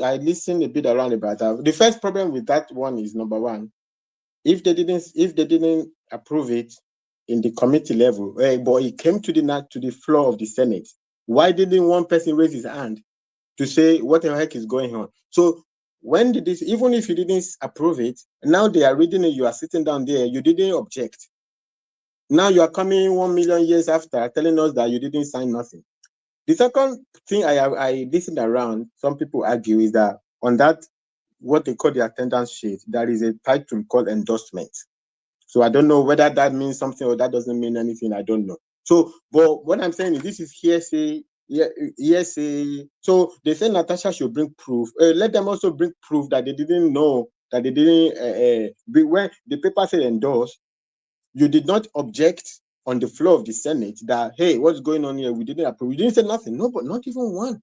a bit around about that. The first problem with that one is, number one, if they didn't approve it in the committee level, but it came to the floor of the Senate, why didn't one person raise his hand to say what the heck is going on? So when did this, even if you didn't approve it, now they are reading it, you are sitting down there, you didn't object. Now you are coming 1 million years after telling us that you didn't sign nothing. The second thing I listened around, some people argue, is that on that, what they call the attendance sheet, there is a title called endorsement. So I don't know whether that means something or that doesn't mean anything. I don't know. So, but what I'm saying is this is hearsay. Hearsay. So they say Natasha should bring proof. Let them also bring proof that they didn't know, that they didn't. When the paper said endorse, you did not object on the floor of the Senate that, hey, what's going on here? We didn't approve. You didn't say nothing. No, but not even one.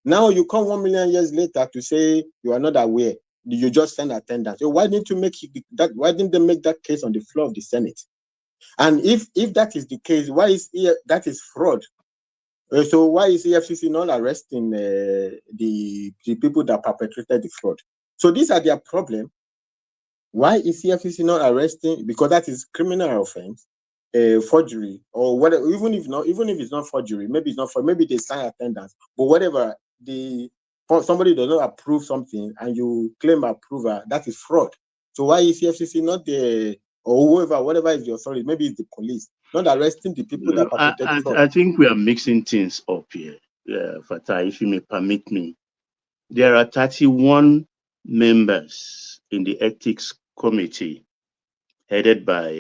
Now you come 1 million years later to say you are not aware. You just send attendance. So why didn't you make that? Why didn't they make that case on the floor of the Senate? And if that is the case, why is that is fraud? So why is EFCC not arresting the people that perpetrated the fraud? So these are their problem. Why is EFCC not arresting? Because that is criminal offense, forgery, or whatever. Even if it's not forgery, maybe it's not for. Maybe they sign attendance, but whatever somebody does not approve something and you claim approval, that is fraud. So why is EFCC not there, or whoever, whatever is the authority, maybe it's the police, not arresting the people that perpetrated fraud? I think we are mixing things up here, Fatah, if you may permit me. There are 31 members in the ethics committee headed by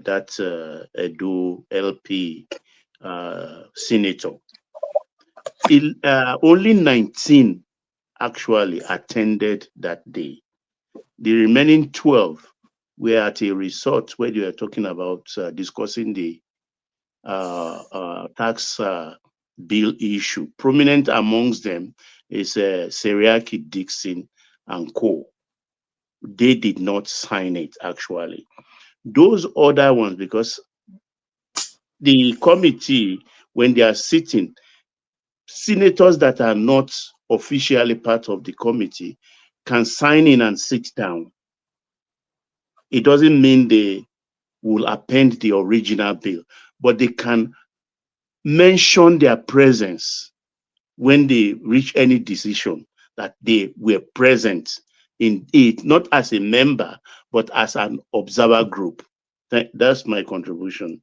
that Edo LP senator. Only 19 actually attended that day. The remaining 12 were at a resort where they were talking about discussing the tax bill issue. Prominent amongst them is Seriaki Dixon and co. They did not sign it actually. Those other ones, because the committee, when they are sitting, senators that are not officially part of the committee can sign in and sit down. It doesn't mean they will append the original bill, but they can mention their presence when they reach any decision, that they were present in it, not as a member, but as an observer group. That's my contribution.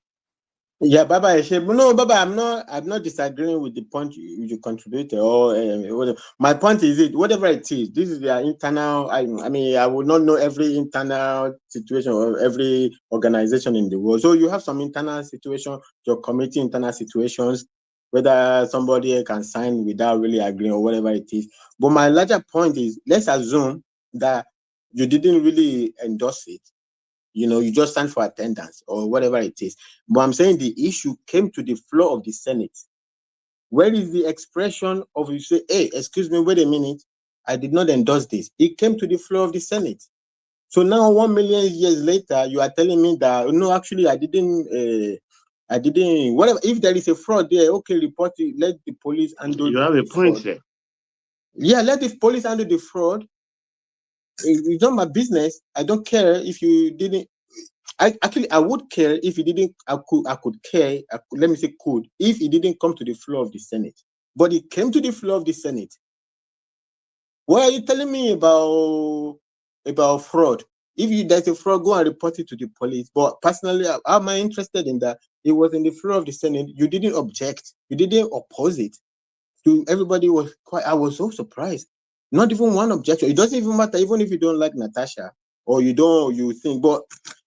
Yeah, Baba. No, Baba, I'm not disagreeing with the point you contributed or whatever. My point is whatever it is, this is their internal. I mean, I would not know every internal situation or every organization in the world. So you have some internal situation, your committee internal situations, whether somebody can sign without really agreeing or whatever it is. But my larger point is, let's assume that you didn't really endorse it. You just stand for attendance or whatever it is. But I'm saying the issue came to the floor of the Senate. Where is the expression of you say, hey, excuse me, wait a minute, I did not endorse this. It came to the floor of the Senate. So now 1 million years later, you are telling me that, no, actually, I didn't, whatever. If there is a fraud there, okay, report it, let the police handle. You have a point there. Yeah, let the police handle the fraud. It's not my business. I don't care if you didn't. I would care if he didn't. I could care. Let me say could if he didn't come to the floor of the Senate. But he came to the floor of the Senate. What are you telling me about fraud? If there's a fraud, go and report it to the police. But personally, am I interested in that? It was in the floor of the Senate. You didn't object. You didn't oppose it. So everybody was quite. I was so surprised. Not even one objection. It doesn't even matter, even if you don't like Natasha or you think. But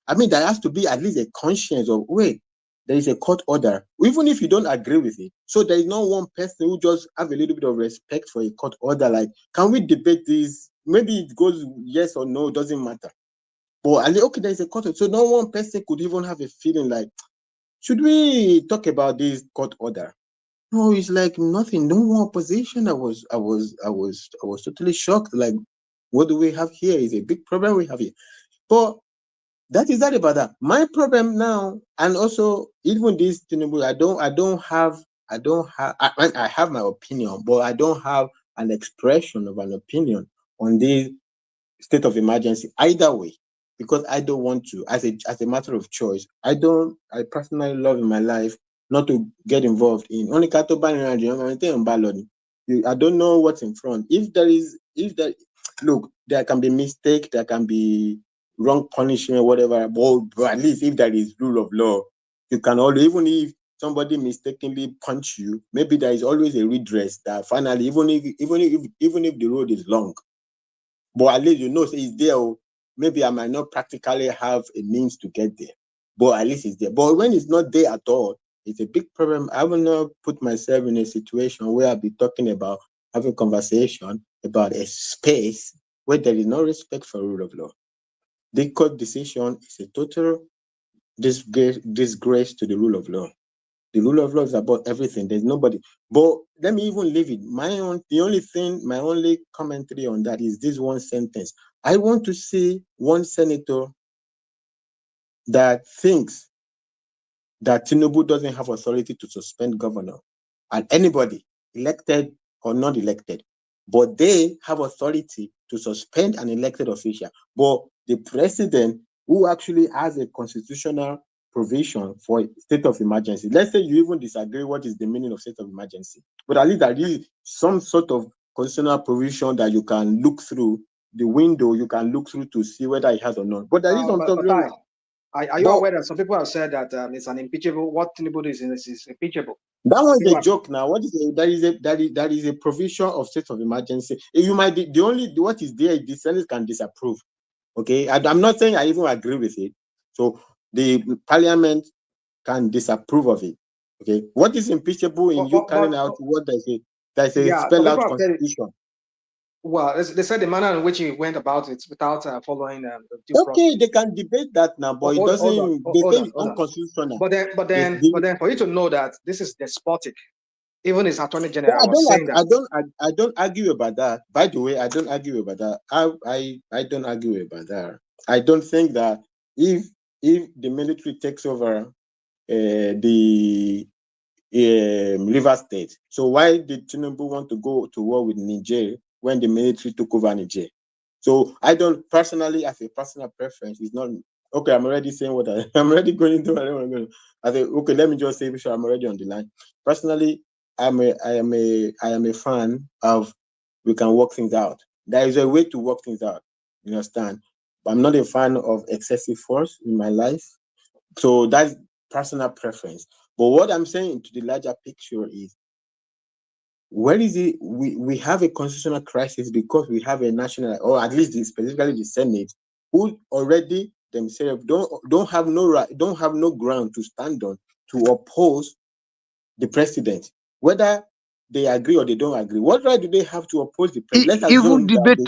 I mean, there has to be at least a conscience of wait. There is a court order, even if you don't agree with it. So there is not one person who just have a little bit of respect for a court order. Like, can we debate this? Maybe it goes yes or no, doesn't matter. But okay, there is a court order. So no one person could even have a feeling like, should we talk about this court order? No, it's like nothing. No one opposition. I was totally shocked. Like, what do we have here? Is a big problem we have here. But that is that about that. My problem now, and also even this Tinubu, I have my opinion, but I don't have an expression of an opinion on this state of emergency either way, because I don't want to, as a matter of choice. I personally love in my life not to get involved in only cattle banning. I don't know what's in front. Look, there can be mistake, there can be wrong punishment, whatever, but at least if there is rule of law, you can always, even if somebody mistakenly punch you, maybe there is always a redress that finally, even if the road is long, but at least it's there. Maybe I might not practically have a means to get there, but at least it's there. But when it's not there at all, it's a big problem. I will not put myself in a situation where I'll be talking about having conversation about a space where there is no respect for rule of law. The court decision is a total disgrace to the rule of law. The rule of law is about everything. There's nobody. But let me even leave it. My only commentary on that is this one sentence. I want to see one senator that thinks that Tinubu doesn't have authority to suspend governor, and anybody, elected or not elected, but they have authority to suspend an elected official. But the president, who actually has a constitutional provision for state of emergency, let's say you even disagree what is the meaning of state of emergency, but at least there is some sort of constitutional provision that you can look through the window, you can look through to see whether it has or not. But there is something. Are you aware that some people have said that it's an impeachable? What Tinubu is impeachable? That was a joke. Now, what is that is a provision of state of emergency. You might be what is there the Senate can disapprove. Okay, I'm not saying I even agree with it. So the Parliament can disapprove of it. Okay, what is impeachable in you carrying out what there's a spell out constitution. Well, they said the manner in which he went about it without following the due process. Okay, they can debate that now, but it doesn't. They say it's unconstitutional. But then, for you to know that this is despotic, even his attorney general was saying that. I don't argue about that. By the way, I don't argue about that. I don't argue about that. I don't think that if the military takes over the River State, so why did Tinubu want to go to war with Niger when the military took over Niger? So I don't personally, as a personal preference, it's not okay. I'm already saying what I'm already going into. I say okay. Let me just say, sure, I'm already on the line. Personally, I am a fan of we can work things out. There is a way to work things out. You understand? But I'm not a fan of excessive force in my life. So that's personal preference. But what I'm saying to the larger picture is, where is it? We have a constitutional crisis because we have a national, or at least specifically the Senate, who already themselves don't have no ground to stand on to oppose the president, whether they agree or they don't agree. What right do they have to oppose the president? Let's even debate it,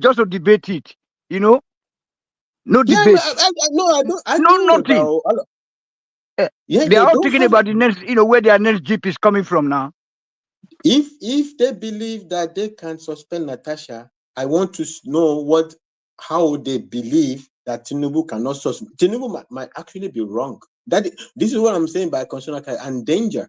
just to debate it, no debate. I don't argue no nothing. They are all thinking about the next, where their next jeep is coming from now. If they believe that they can suspend Natasha, I want to know how they believe that Tinubu cannot suspend. Tinubu might actually be wrong. This is what I'm saying by constitutional and danger.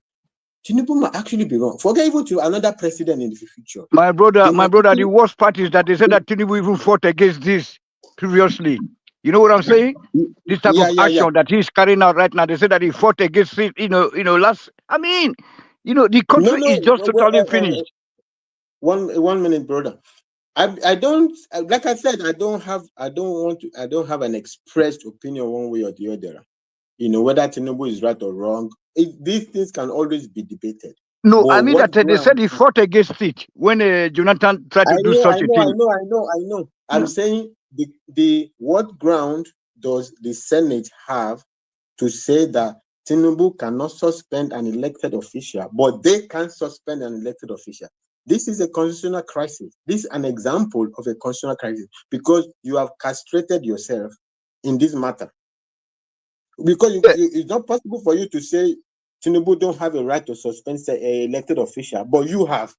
Tinubu might actually be wrong. Forget even to another president in the future. My brother, the worst part is that they said that Tinubu even fought against this previously. You know what I'm saying? This type of action that he's carrying out right now, they said that he fought against it, last. I mean, the country is just totally finished. 1 minute, brother. I don't, like I said, I don't have an expressed opinion one way or the other. Whether Tinubu is right or wrong. These things can always be debated. No, I mean that they said he fought against it when Jonathan tried to do such a thing. I know. I'm saying what ground does the Senate have to say that Tinubu cannot suspend an elected official, but they can suspend an elected official? This is a constitutional crisis. This is an example of a constitutional crisis because you have castrated yourself in this matter. Because it's not possible for you to say Tinubu don't have a right to suspend an elected official, but you have.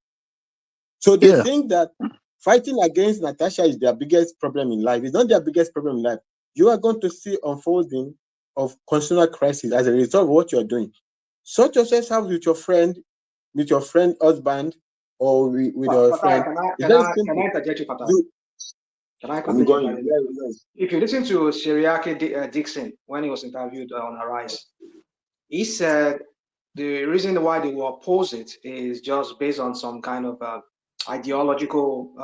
So they think that fighting against Natasha is their biggest problem in life. It's not their biggest problem in life. You are going to see unfolding of constitutional crisis as a result of what you're doing. Sort yourself out with your friend husband, or with your friend. Can I interject you, Fatah? Can I continue? If you listen to Sheriaki Dixon when he was interviewed on Arise, he said the reason why they will oppose it is just based on some kind of ideological,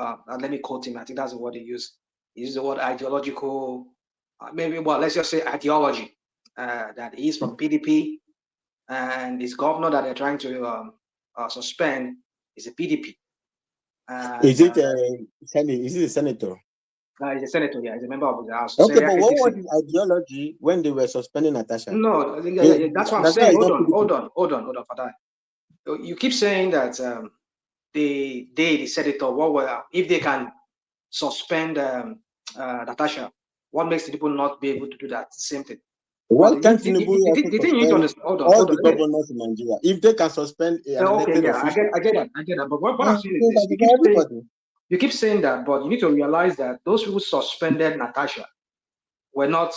let me quote him, I think that's the word he used. He used the word ideological, let's just say ideology, that he's from PDP, and his governor that they're trying to suspend is a PDP. Is it a senator? He's a senator, yeah, he's a member of the House. Okay, but what was his ideology when they were suspending Natasha? No, that's what I'm saying. Hold on, for that. You keep saying that the senator, if they can suspend Natasha, what makes the people not be able to do that same thing? Why can't Tinubu suspend all the governors in Nigeria if they can suspend an elected official? I get that. But what I'm saying is this: you keep saying that, but you need to realize that those who suspended Natasha were not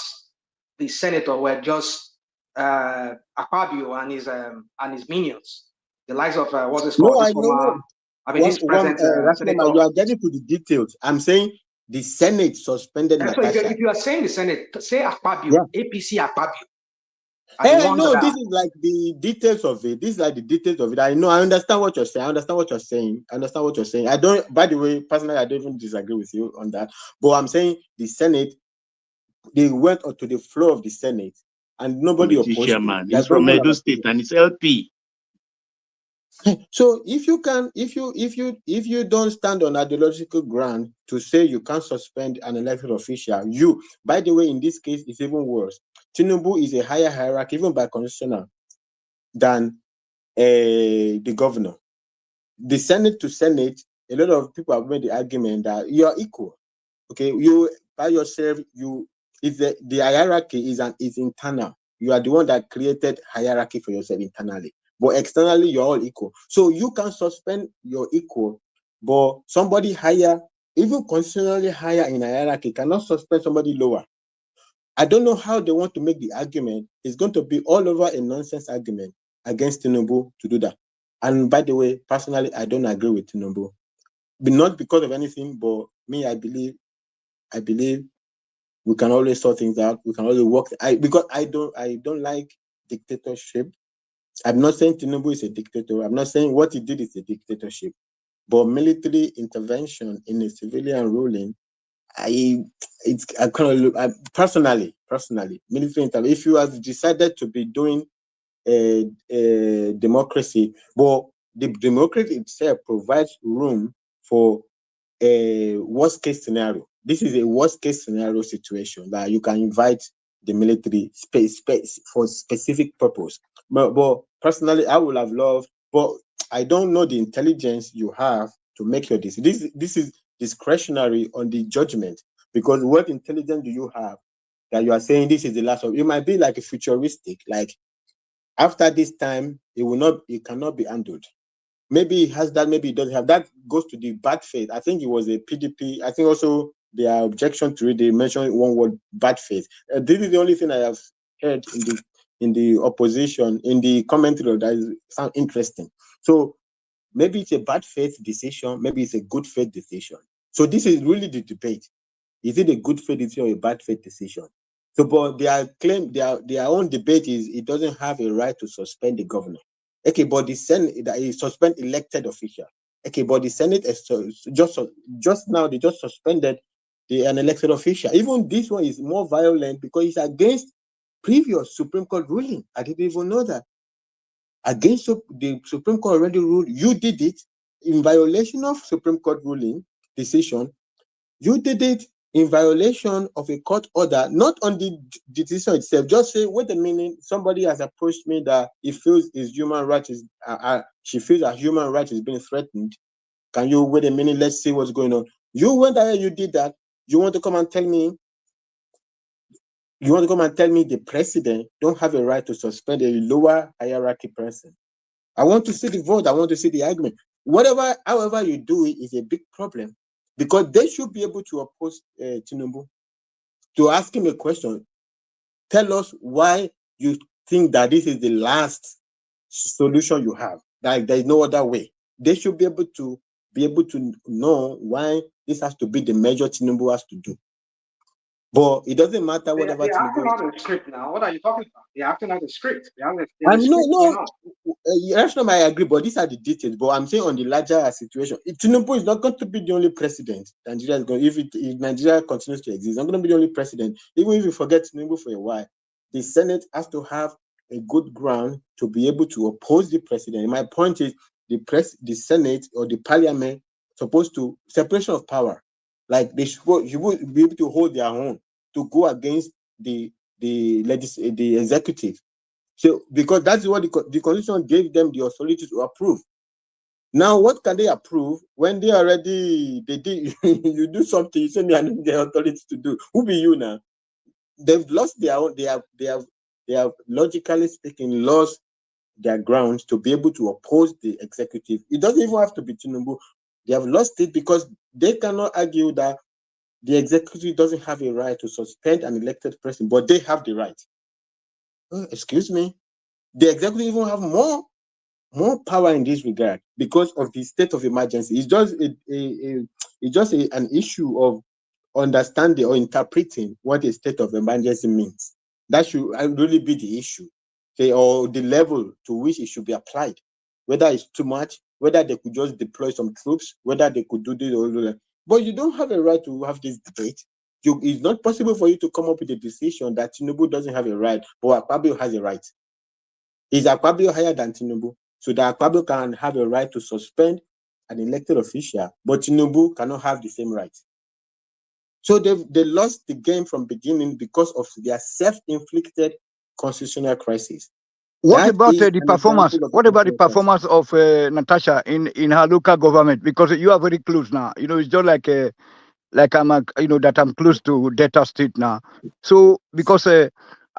the senator, were just Akpabio and his minions, the likes of what's it called? No, I know. This present senator. You are getting to the details. I'm saying the Senate suspended Natasha. So if you are saying the Senate, say Akpabio, APC Akpabio. Hey, no, this is like the details of it. This is like the details of it. I know. I understand what you're saying. I don't. By the way, personally, I don't even disagree with you on that. But I'm saying the Senate, they went onto the floor of the Senate, and nobody opposed it. He's from Edo State and it's LP. So if you don't stand on ideological ground to say you can't suspend an elected official, by the way, in this case, it's even worse. Tinubu is a higher hierarchy, even by constitutional, than the governor. The Senate to Senate, a lot of people have made the argument that you are equal. Okay, you by yourself, the hierarchy is internal. You are the one that created hierarchy for yourself internally. But externally, you're all equal. So you can suspend your equal, but somebody higher, even constitutionally higher in a hierarchy, cannot suspend somebody lower. I don't know how they want to make the argument. It's going to be all over a nonsense argument against Tinubu to do that. And by the way, personally, I don't agree with Tinubu. But not because of anything, but me, I believe we can always sort things out. We can always work. Because I don't like dictatorship. I'm not saying Tinubu is a dictator. I'm not saying what he did is a dictatorship. But military intervention in a civilian ruling, personally, military intervention. If you have decided to be doing a democracy, but the democracy itself provides room for a worst case scenario. This is a worst case scenario situation that you can invite the military space for specific purpose. But personally, I would have loved, but I don't know the intelligence you have to make your decision. This is discretionary on the judgment, because what intelligence do you have that you are saying this is the last of? It might be like a futuristic, like after this time, it cannot be handled. Maybe it has that, maybe it doesn't have. That goes to the bad faith. I think it was a PDP. I think also their objection to it, they mentioned one word, bad faith. This is the only thing I have heard opposition, in the commentary that sound interesting. So maybe it's a bad faith decision, maybe it's a good faith decision. So this is really the debate. Is it a good faith decision or a bad faith decision? So, but their claim, their own debate is it doesn't have a right to suspend the governor. Okay, but the Senate that is suspend elected official. Okay, but the Senate is just now they just suspended an elected official. Even this one is more violent because it's against previous Supreme Court ruling. I didn't even know that. Against the Supreme Court already ruled, you did it in violation of Supreme Court ruling decision. You did it in violation of a court order, not on the decision itself. Just say, wait a minute, somebody has approached me that he feels his human rights is, she feels her human rights is being threatened. Can you wait a minute? Let's see what's going on. You went ahead, you did that. You want to come and tell me? You want to come and tell me the president don't have a right to suspend a lower hierarchy person? I want to see the vote. I want to see the argument. However you do it is a big problem. Because they should be able to oppose Tinubu, to ask him a question. Tell us why you think that this is the last solution you have. Like there is no other way. They should be able to know why this has to be the measure Tinubu has to do. But it doesn't matter whatever they're acting Tinubu. out a script now. What are you talking about? They're acting out a script. I agree, but these are the details. But I'm saying on the larger situation, Tinubu is not going to be the only president. Nigeria is going. If Nigeria continues to exist, it's not going to be the only president. Even if you forget Tinubu for a while, the Senate has to have a good ground to be able to oppose the president. My point is, the Senate or the Parliament supposed to separation of power. Like you would be able to hold their own to go against the executive. So because that's what the Constitution gave them the authority to approve. Now, what can they approve when they did you do something, you say me and the authority to do? Who be you now? They've lost their own, they have logically speaking lost their grounds to be able to oppose the executive. It doesn't even have to be Tinubu. They have lost it because they cannot argue that the executive doesn't have a right to suspend an elected president, but they have the right. Excuse me. The executive even have more power in this regard because of the state of emergency. It's just an issue of understanding or interpreting what a state of emergency means. That should really be the issue, or the level to which it should be applied. Whether it's too much, whether they could just deploy some troops, whether they could do this or that. But you don't have a right to have this debate. It's not possible for you to come up with a decision that Tinubu doesn't have a right, but Akpabio has a right. Is Akpabio higher than Tinubu? So that Akpabio can have a right to suspend an elected official, but Tinubu cannot have the same right. So they lost the game from beginning because of their self-inflicted constitutional crisis. What about the performance? What about the performance of Natasha in her local government? Because you are very close now. You know, it's just like that I'm close to Delta State now. So because I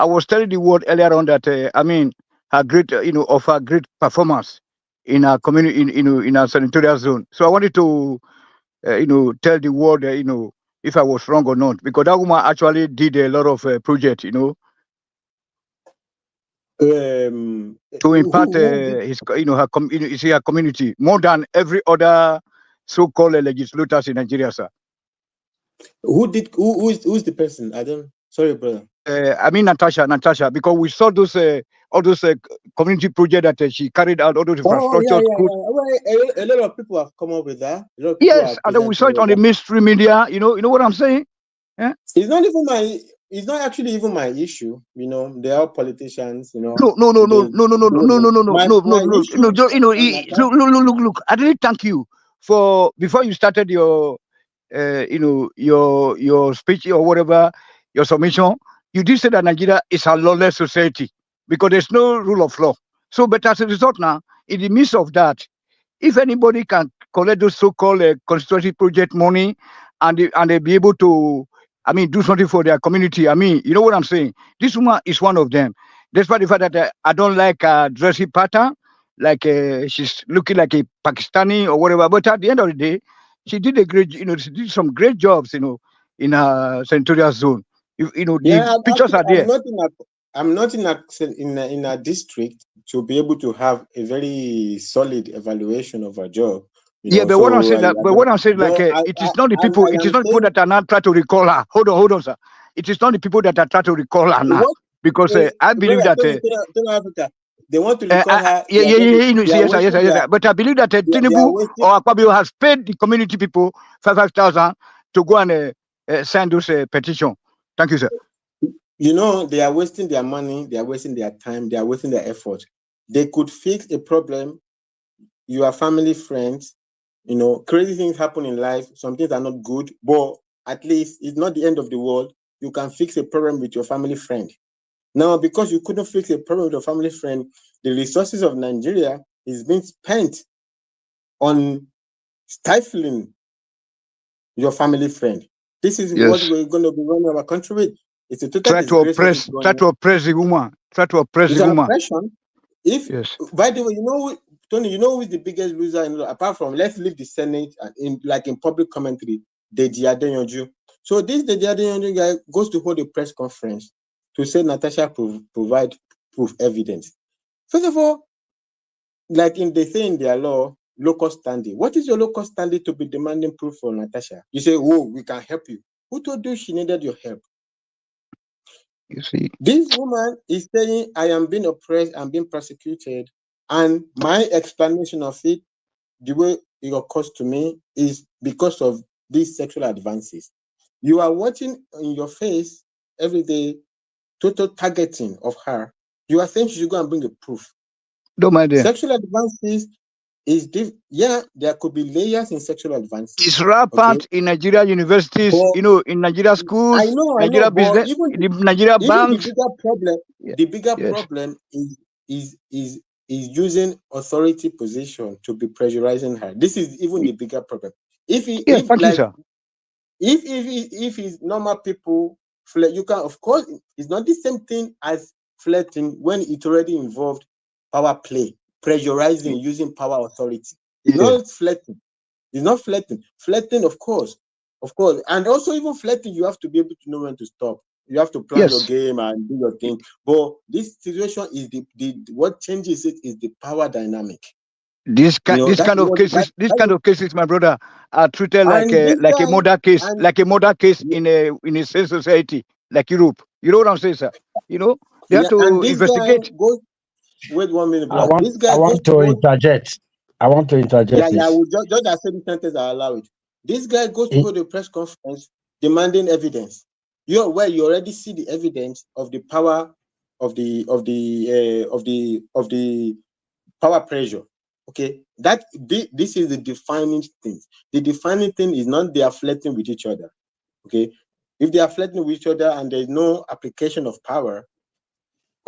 was telling the world earlier on that her great of her great performance in our community in our senatorial zone. So I wanted to tell the world if I was wrong or not, because that woman actually did a lot of projects to impact her community more than every other so-called legislators in Nigeria, sir. Who's the person? I don't. Sorry, brother. Natasha, because we saw those all those community projects that she carried out, all those infrastructure. A lot of people have come up with that. Yes, and then we saw it on the mainstream media. You know what I'm saying? Yeah. It's not even my. It's not actually even my issue. You know, they are politicians. You know. No. Look. I really thank you for before you started your your speech or whatever, your submission, you did say that Nigeria is a lawless society because there's no rule of law. So, but as a result now, in the midst of that, if anybody can collect those so-called constituency project money and they be able to, do something for their community, you know what I'm saying? This woman is one of them. Despite the fact that I don't like her dressing pattern, like she's looking like a Pakistani or whatever, but at the end of the day, she did she did some great jobs, in her senatorial zone. The pictures are there. I'm not in a district to be able to have a very solid evaluation of a job. Yeah, but what I'm saying that, but what I'm saying, like, I it is not the people, it is not people that are not trying to recall her. Hold on, sir. It is not the people that are trying to recall her now, because I believe that. Africa, they want to recall her. Yes. But I believe that Tinubu or Akpabio has paid the community people 5,000 to go and sign those petition. Thank you, sir. You know, they are wasting their money, they are wasting their time, they are wasting their effort. They could fix a problem. You are family friends. You know, crazy things happen in life. Some things are not good, but at least it's not the end of the world. You can fix a problem with your family friend. Now, because you couldn't fix a problem with your family friend, the resources of Nigeria is being spent on stifling your family friend. This is what we're going to be running our country with. It's a total disgrace. Try to oppress the woman. It's an oppression. By the way, you know, Tony, you know who is the biggest loser apart from, let's leave the Senate and in public commentary, Deji Adeyanju. So this Deji Adeyanju guy goes to hold a press conference to say Natasha provide proof evidence. First of all, like they say in their law, local standing. What is your local standing to be demanding proof for Natasha? You say, oh, we can help you. Who told you she needed your help? You see, this woman is saying, I am being oppressed, I'm being persecuted, and my explanation of it, the way it occurs to me, is because of these sexual advances. You are watching in your face every day total targeting of her. You are saying she should go and bring a proof. Don't mind them. Sexual advances is there could be layers in sexual advances. It's rampant in Nigeria universities, in Nigeria schools, I know, Nigeria business, Nigeria banks. The bigger problem is using authority position to be pressurizing her. This is even the bigger problem. If it's normal people, you can, of course, it's not the same thing as flirting when it already involved power play, pressurizing, using power authority. It's not flirting. It's not flirting. Flirting, of course. And also even flirting, you have to be able to know when to stop. You have to plan your game and do your thing. But this situation is what changes it is the power dynamic. This kind of cases, my brother, are treated like a murder case, in a safe society, like Europe. You know what I'm saying, sir? You know, they have to investigate. Wait 1 minute, I want to interject. I want to interject. Yeah, just as the sentence I allow it. This guy goes to hold a press conference demanding evidence. You already see the evidence of the power of the power pressure. Okay, this is the defining thing. The defining thing is not they are flirting with each other. Okay, if they are flirting with each other and there is no application of power,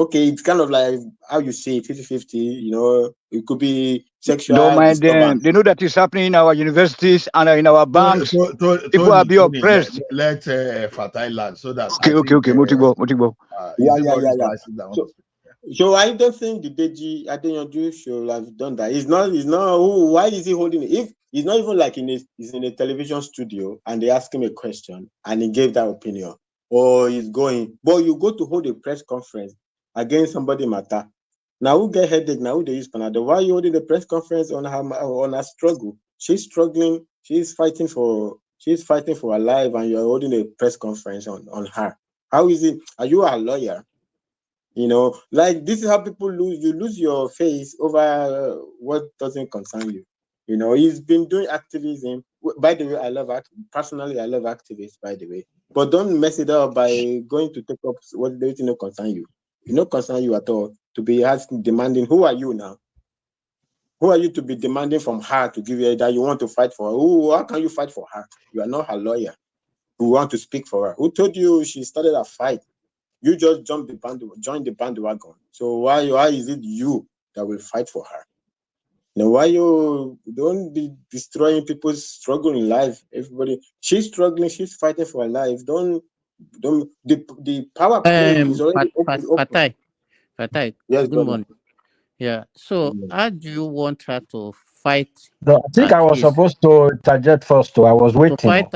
okay, it's kind of like how you say 50-50, you know, it could be sexual. Don't mind them. They know that it's happening in our universities and in our banks. People are being oppressed. Let Fatai land so that Okay. Motibo. So I don't think the Deji Adeyanju should have done that. He's not. Why is he holding it? If he's not even like he's in a television studio and they ask him a question and he gave that opinion, or he's going. But you go to hold a press conference against somebody matter. Now who get headache? Now who they use Panadol? Why are you holding the press conference on her struggle? She's struggling. She's fighting for her life, and you're holding a press conference on her. How is it? Are you a lawyer? You know, like this is how people lose. You lose your face over what doesn't concern you. You know, he's been doing activism. By the way, I love activists, by the way. But don't mess it up by going to take up what they don't concern you. It don't concern you at all. To be asking, demanding, who are you now? Who are you to be demanding from her to give you that you want to fight for her? How can you fight for her? You are not her lawyer who want to speak for her. Who told you she started a fight? You just joined the bandwagon. So why is it you that will fight for her? Now, why you don't be destroying people's struggle in life? Everybody, she's struggling, she's fighting for her life. The power play is already open. Fatai, Yes, good brother. morning. Yeah. So how do you want her to fight? No, I think I was supposed to interject first. I was waiting. To fight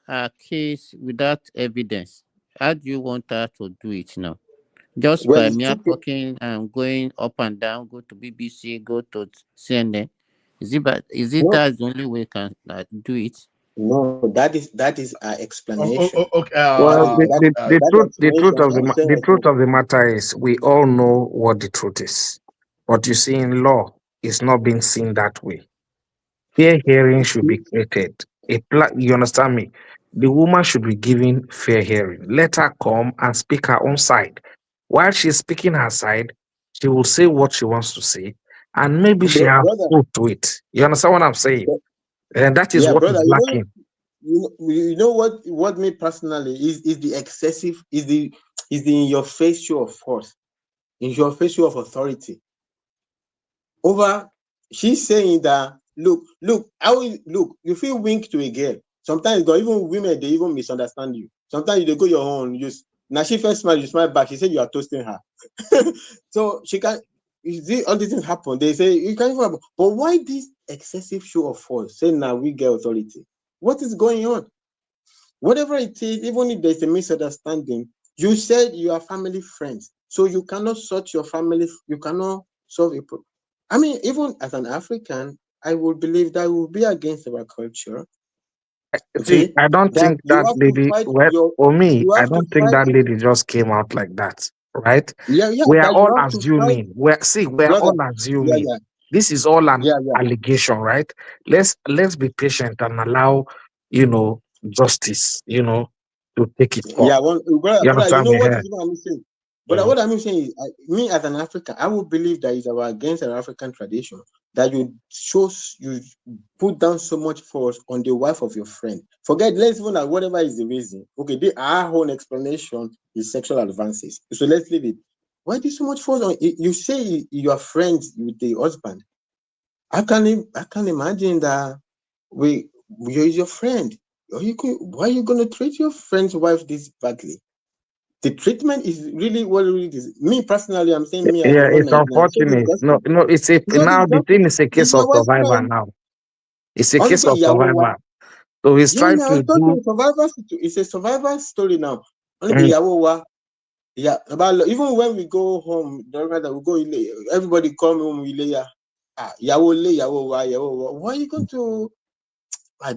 her case without evidence. How do you want her to do it now? Just Well, by it's mere two people. talking and going up and down, go to BBC, go to CNN. Is it No, that's the only way can do it? no, that is our explanation. Okay. Well, That the truth explanation. of I'm saying the truth again. of the matter is, we all know what the truth is, but you see, in law, it's not being seen that way. Fair hearing should be created. You understand me? The woman should be given fair hearing. Let her come and speak her own side. While she's speaking her side, she will say what she wants to say, and maybe she has Brother, truth to it. You understand what I'm saying? And that is yeah, what brother. is lacking. You know what me personally is the excessive is the in your face show of force, in your face show of authority. Over, she's saying that look, you feel wink to a girl. Sometimes even women they even misunderstand you. Sometimes they go your own use. Now she first smile, you smile back. She said you are toasting her. So she can. You see, all these things happen. They say you can't even. But why this excessive show of force? Say now we get authority. What is going on? Whatever it is, even if there's a misunderstanding, you said you are family friends, so you cannot sort your family. You cannot solve a problem. I mean, even as an African, I would believe that will be against our culture. See, Okay, I don't that think you that have to lady, fight well, your, for me, you I have to don't think fight. that lady just came out like that, right? Yeah, We are that you all have to fight, assuming. We're brother. all Yeah, assuming. yeah, This is all an yeah, yeah. allegation, right? Let's be patient and allow, justice, to take its Yeah, course. brother, You you understand know me what here? is even I'm saying? But Mhm. what I'm saying is, me as an African, I would believe that it's our against our African tradition that you put down so much force on the wife of your friend. Forget, let's even at whatever is the reason. Okay, our own explanation is sexual advances. So let's leave it. Why do so much force on? You say you are friends with the husband. I can imagine that we is your friend. Why are you gonna treat your friend's wife this badly? The treatment is really what it is. Me personally, I'm saying me as a Yeah, it's non-Nigerian, I'm so unfortunate. No, disgusted. no, It's so now the thing disgusting. is a It's case my of wife's survivor friend. now. It's a case Husband, of Yawowa. survivor. So he's Yeah, trying now to it's not do. a survivor. It's a survivor story now. Only be Mm, Yawowa. Yeah, about even when we go home, the other that we go, everybody come home, Ileya. Yawole, Yawowa, Yawowa. Why are you going to? I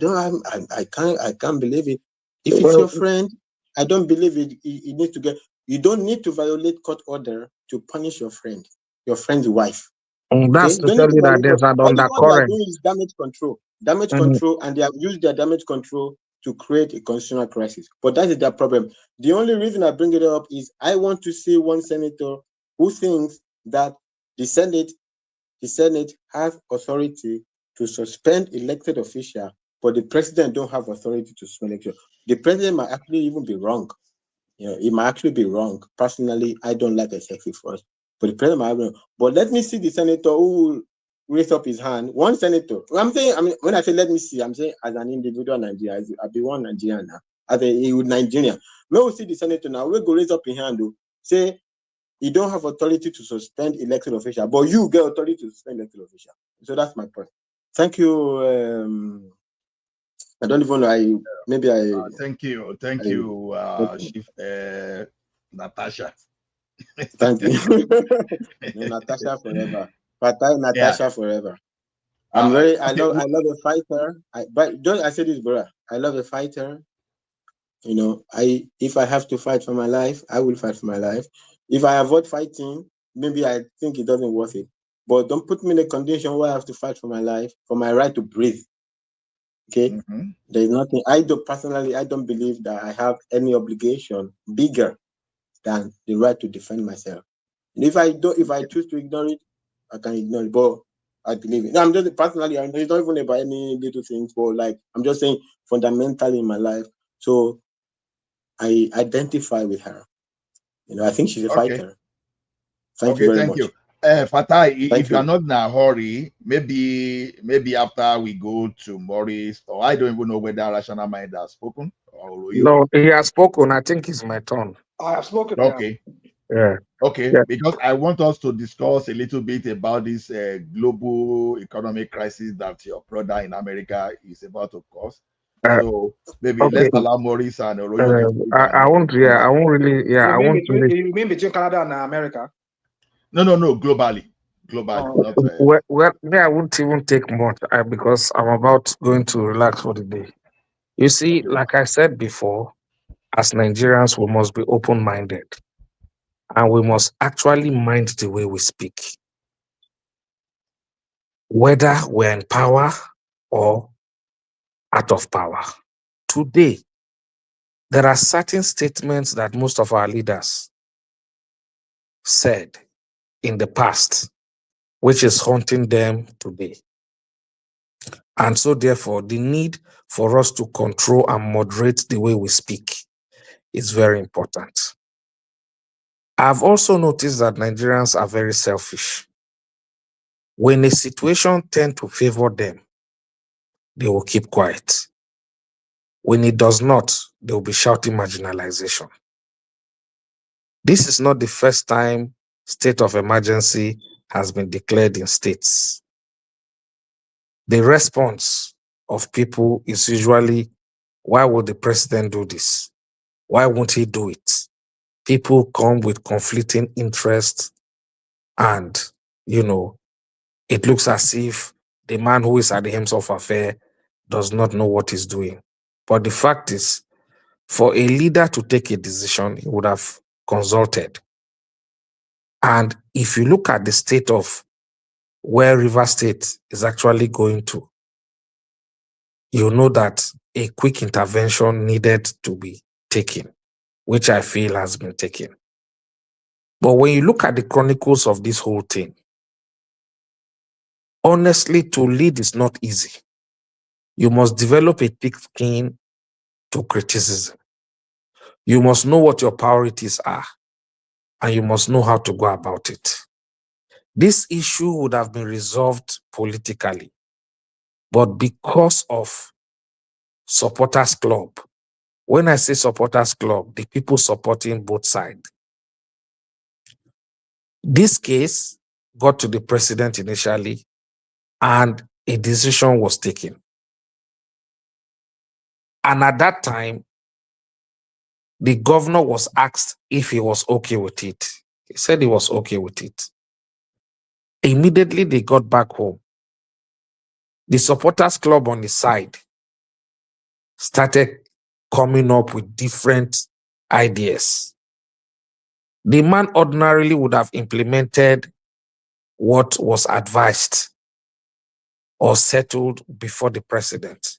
can't believe it. If it's your well, friend, I don't believe it. You need to get. You don't need to violate court order to punish your friend's wife. Okay, that's you to don't need tell to you that violate. there's an All this one they are undercurrent. doing is damage Mm, control, and they have used their damage control to create a constitutional crisis. But that is their problem. The only reason I bring it up is I want to see one senator who thinks that the Senate the Senate has authority to suspend elected official, but the president don't have authority to suspend election. The president might actually even be wrong. It might actually be wrong. Personally, I don't like excessive force, but the president might be wrong. But let me see the senator who will raise up his hand. One senator. I'm saying, when I say let me see, I'm saying as an individual Nigerian, I'll be one Nigerian now. As a Nigerian, when we see the senator now, we go raise up his hand. Say you don't have authority to suspend elected official, but you get authority to suspend elected official. So that's my point. Thank you. I don't even know. Thank you, Chief Natasha. Thank you. No, Natasha forever. Yeah. Natasha forever. Okay. I love a fighter. But don't I say this, bro? I love a fighter. If I have to fight for my life, I will fight for my life. If I avoid fighting, maybe I think it doesn't worth it. But don't put me in a condition where I have to fight for my life, for my right to breathe. Okay? Mm-hmm. There's nothing I don't believe that I have any obligation bigger than the right to defend myself. And if I choose to ignore it, I can ignore it. But I believe it. No, I'm just personally, it's not even about any little things, but like I'm just saying fundamentally in my life. So I identify with her. I think she's a Okay. fighter. Thank you Okay. very Thank much. you. Fatai, Thank if you are you. not in a hurry, maybe after we go to Maurice, or I don't even know whether Rational Mind has spoken, or will you? no, he has spoken. I think it's my turn. I have spoken. Yeah. Okay. Yeah. Okay, Yeah. because I want us to discuss a little bit about this global economic crisis that your brother in America is about to cause. So maybe Okay. let's allow Maurice and Oroyo to speak. I won't. Yeah, I won't really. Yeah, I won't really. You mean between Canada and America? No, globally, not. Well, me, I won't even take much because I'm about going to relax for the day. You see, like I said before, as Nigerians, we must be open-minded, and we must actually mind the way we speak, whether we're in power or out of power. Today, there are certain statements that most of our leaders said in the past, which is haunting them today. And so, therefore, the need for us to control and moderate the way we speak is very important. I've also noticed that Nigerians are very selfish. When a situation tends to favor them, they will keep quiet. When it does not, they will be shouting marginalization. This is not the first time state of emergency has been declared in states. The response of people is usually, why would the president do this? Why won't he do it? People come with conflicting interests, and, it looks as if the man who is at the helm of affair does not know what he's doing. But the fact is, for a leader to take a decision, he would have consulted. And if you look at the state of where River State is actually going to, you know that a quick intervention needed to be taken, which I feel has been taken. But when you look at the chronicles of this whole thing, honestly, to lead is not easy. You must develop a thick skin to criticism. You must know what your priorities are, and you must know how to go about it. This issue would have been resolved politically, but because of supporters club, when I say supporters club, the people supporting both sides, this case got to the president initially, and a decision was taken. And at that time, the governor was asked if he was okay with it. He said he was okay with it. Immediately they got back home. The supporters club on the side started coming up with different ideas. The man ordinarily would have implemented what was advised or settled before the president.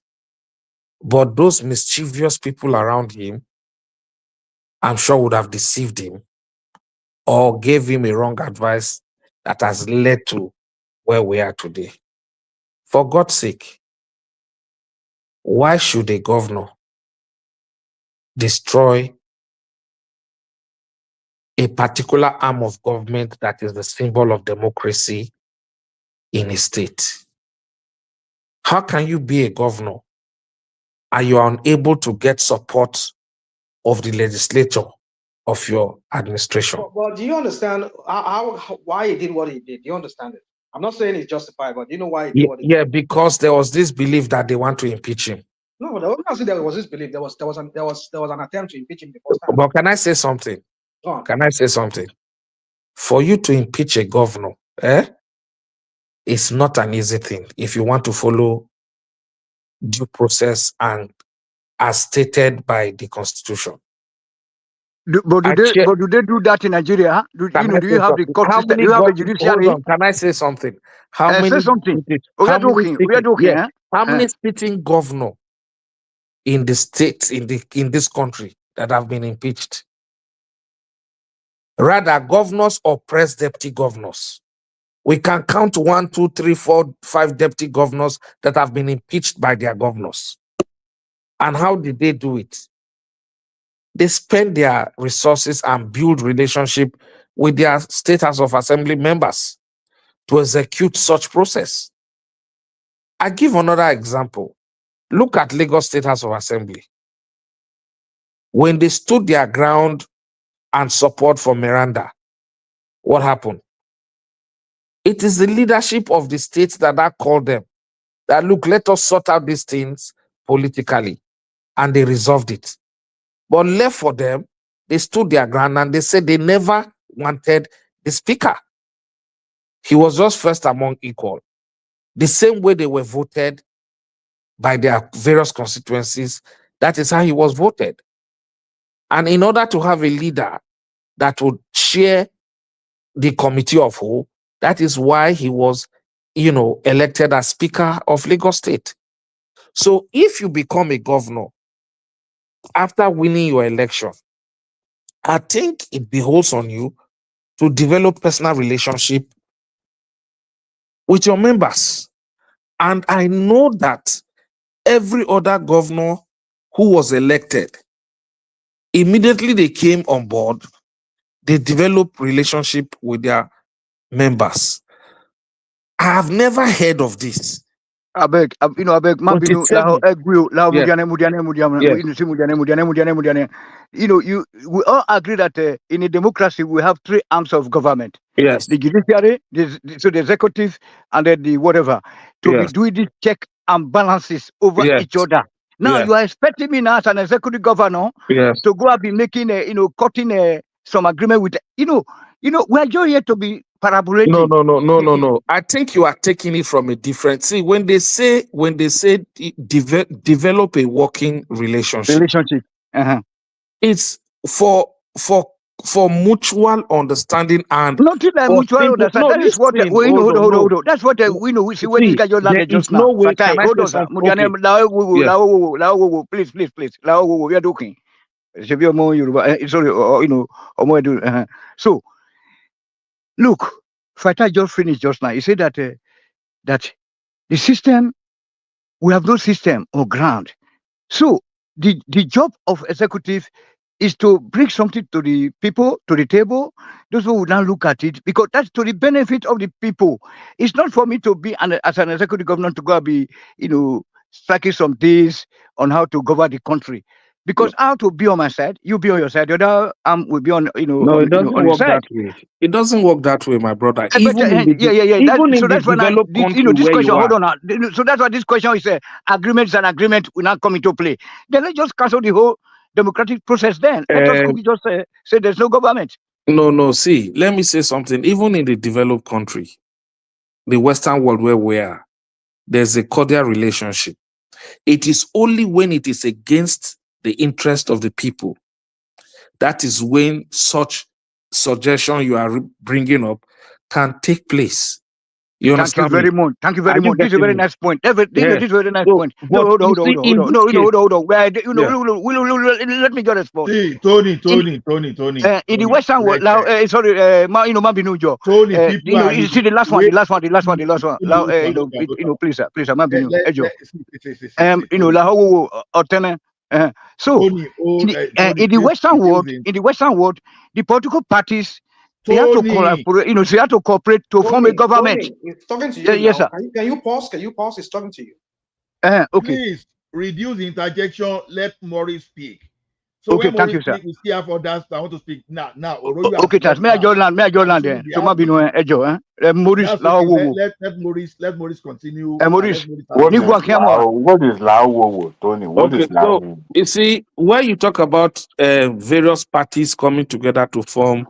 But those mischievous people around him, I'm sure, would have deceived him or gave him a wrong advice that has led to where we are today. For God's sake, why should a governor destroy a particular arm of government that is the symbol of democracy in a state? How can you be a governor and you are unable to get support of the legislature of your administration? Well, do you understand why he did what he did? Do you understand it? I'm not saying it's justified, but do you know why he did what he did? Yeah, because there was this belief that they want to impeach him. No, there was this belief. There was an attempt to impeach him the first time. But can I say something? Can I say something? For you to impeach a governor, it's not an easy thing if you want to follow due process and as stated by the Constitution. But do they do that in Nigeria? Do you have the court system? Do you have a judiciary? Hold on, can I say something? Say something. We are joking. How many sitting governor in the states in this country that have been impeached? Rather, governors or press deputy governors. We can count 1, 2, 3, 4, 5 deputy governors that have been impeached by their governors. And how did they do it? They spend their resources and build relationship with their state House of Assembly members to execute such process. I give another example. Look at Lagos State House of Assembly. When they stood their ground and support for Miranda, what happened? It is the leadership of the states that called them that, look, let us sort out these things politically, and they resolved it. But left for them, they stood their ground and they said they never wanted the speaker. He was just first among equal. The same way they were voted by their various constituencies, that is how he was voted. And in order to have a leader that would chair the committee of whole, that is why he was, elected as Speaker of Lagos State. So if you become a governor after winning your election, I think it behoves on you to develop personal relationship with your members. And I know that every other governor who was elected, immediately they came on board, they developed relationship with their members. I have never heard of this. I beg, man, you we all agree that in a democracy we have three arms of government. Yes. The judiciary, so the executive, and then the whatever to be doing this check and balances over each other. Now you are expecting me now as an executive governor to go and be making cutting some agreement with we are just here to be parabolating. No. I think you are taking it from a different. See, when they say develop a working relationship. It's for mutual understanding and nothing like mutual understanding. That is what we know. Hold on. That's what we know. We see when this guy just landed just now. Hold on, sir. Please. We are talking. Sorry, so look, Fatah just finished just now. He said that that the system, we have no system or ground. So the job of executive is to bring something to the people, to the table. Those who will now look at it, because that's to the benefit of the people. It's not for me to be as an executive governor to go and be, striking some days on how to govern the country. Because I have to be on my side, you be on your side, the other will be on, No, it doesn't work that way. It doesn't work that way, my brother. So that's why now, this question. Hold on now. So that's why this question is agreement is an agreement will not come into play. Then let's just cancel the whole democratic process. Then let us just say there's no government. No. See, let me say something. Even in the developed country, the Western world where we are, there's a cordial relationship. It is only when it is against the interest of the people that is when such suggestion you are bringing up can take place. You understand? Thank you very much. This is a very nice point. This is a very nice point. No, hold on. Let me just respond. See, Tony. In the Western world, sorry, Tony, you see the last one. Please, please, so in the Western world, the political parties, they have to collaborate, they have to cooperate to form a government. It's talking to you. Yes, sir. Can you pause? It's talking to you. Okay. Please reduce the interjection. Let Maurice speak. So okay, when thank Maurice you, sir. Speak, we still have others that want to speak now. Okay, Taz. May I just land there? So maybe no ejo. Maurice, let Maurice continue. Maurice, what is Lao, Tony? What is Lao? So you see, when you talk about various parties coming together to form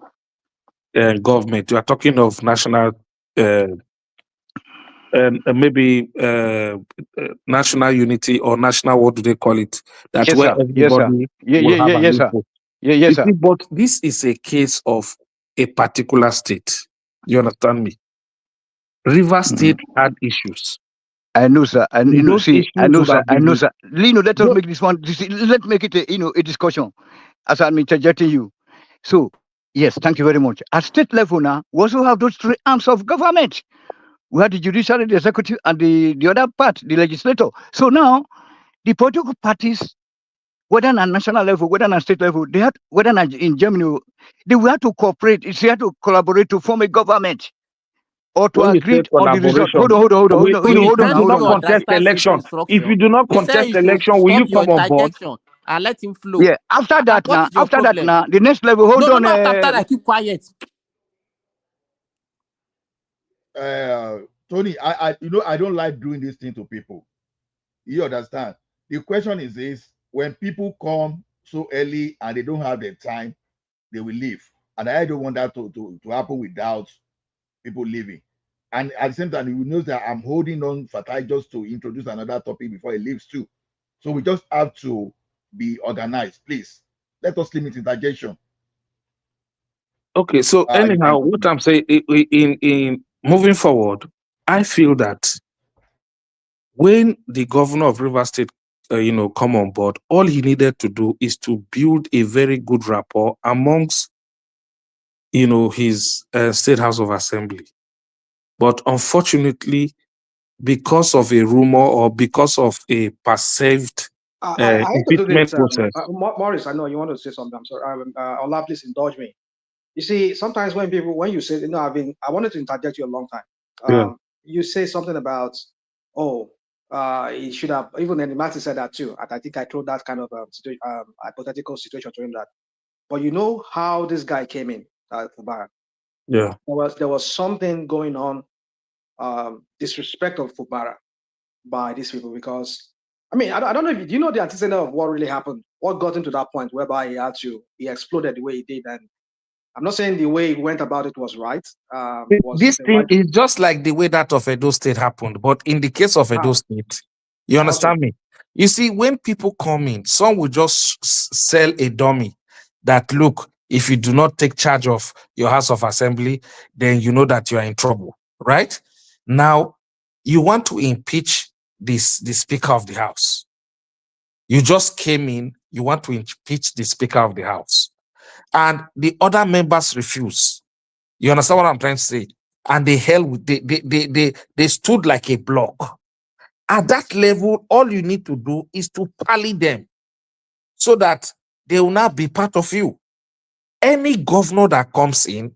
government, you are talking of national, maybe national unity or national, what do they call it? That's where everybody will have an input. Yes, sir. But this is a case of a particular state. You understand me? River State had issues. I know, sir. I know, sir. Lino, let us make this one. Let's make it a discussion as I'm interjecting you. So, yes, thank you very much. At state level now, we also have those three arms of government. We have the judiciary, the executive, and the other part, the legislature. So now, the political parties, whether on national level, whether on state level, they have, whether in Germany, they will have to cooperate. They have to collaborate to form a government. Or to agree on the result. Hold on. If you do not contest election, will you come on board? And let him flow. Yeah. After that, the next level. Hold on. After that, keep quiet. Tony, I don't like doing this thing to people. You understand? The question is this: when people come so early and they don't have the time, they will leave. And I don't want that to happen without people leaving. And at the same time, you know that I'm holding on for time just to introduce another topic before he leaves too. So we just have to be organized, please. Let us limit interjection. Okay, so anyhow, what I'm saying in moving forward, I feel that when the governor of Rivers State, come on board, all he needed to do is to build a very good rapport amongst, his State House of Assembly. But unfortunately, because of a rumor or because of a perceived I hate to do impeachment this, process. Morris. I know you want to say something. I'm sorry. Allah, please indulge me. You see, sometimes when you say, I wanted to interject you a long time. Yeah. You say something about, he should have, even then Martin said that too. I think I threw that kind of hypothetical situation to him that. But you know how this guy came in, FUBARA. Yeah. There was something going on, disrespect of FUBARA by these people, because I don't know if you know the antecedent of what really happened, what got him to that point whereby he exploded the way he did. And I'm not saying the way he went about it was right. This thing is just like the way that of Edo State happened, but in the case of Edo State, you understand me? You see, when people come in, some will just sell a dummy that, look, if you do not take charge of your House of Assembly, then you know that you are in trouble, right? Now, you want to impeach the Speaker of the House. You just came in, you want to impeach the Speaker of the House. And the other members refuse. You understand what I'm trying to say? And they stood like a block. At that level, all you need to do is to rally them so that they will not be part of you. Any governor that comes in,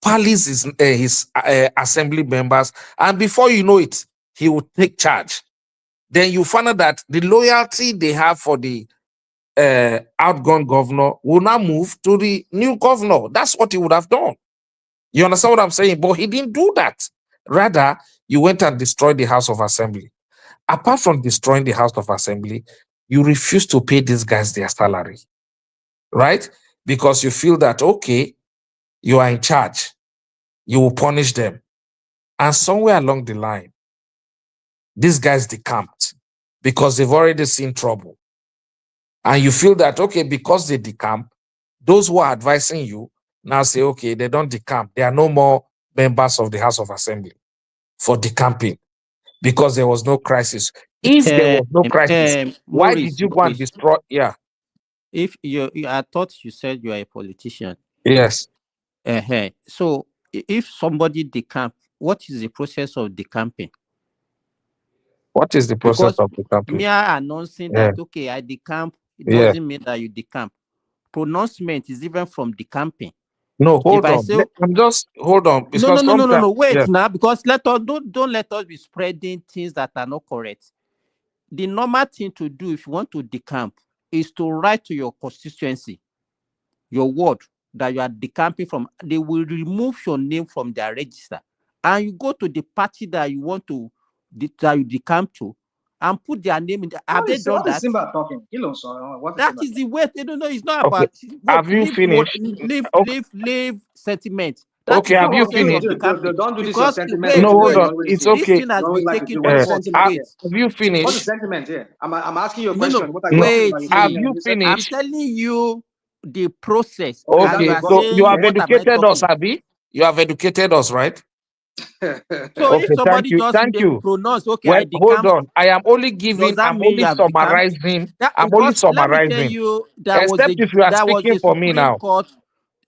rallies his assembly members, and before you know it, he will take charge. Then you find out that the loyalty they have for the outgone governor will now move to the new governor. That's what he would have done. You understand what I'm saying? But he didn't do that. Rather, you went and destroyed the House of Assembly. Apart from destroying the House of Assembly, you refuse to pay these guys their salary, right? Because you feel that, okay, you are in charge. You will punish them. And somewhere along the line, these guys decamped because they've already seen trouble. And you feel that, okay, because they decamp, those who are advising you now say, okay, they don't decamp. There are no more members of the House of Assembly for decamping because there was no crisis. If there was no crisis, why did you go and destroy? Yeah. If I thought you said you are a politician. Yes. So if somebody decamp, what is the process of decamping? What is the process of decamping? Mere announcing that, okay, I decamp, it doesn't mean that you decamp. Pronouncement is even from decamping. No, hold on. I'm just hold on. Because no. Wait now, because don't let us be spreading things that are not correct. The normal thing to do if you want to decamp is to write to your constituency, your ward that you are decamping from. They will remove your name from their register, and you go to the party that you want to that you decamp to, and put their name in. Have they done that? What is Simba talking? That is the way. No, it's not about. Have you finished? Leave sentiment. Okay, have you finished? Don't do this because sentiment. No, hold on. It's okay. This thing has been taken to court. Have you finished? What's the sentiment here? I'm asking you a question. No. What are you Wait. Have you finished? I'm telling you the process. Okay, so you have educated us, Abi. You have educated us, right? So okay, if somebody thank you. pronounce, okay, well, hold on. I am only giving. I'm only summarizing. I'm only summarizing. Let me tell you, Except if you are speaking for me now.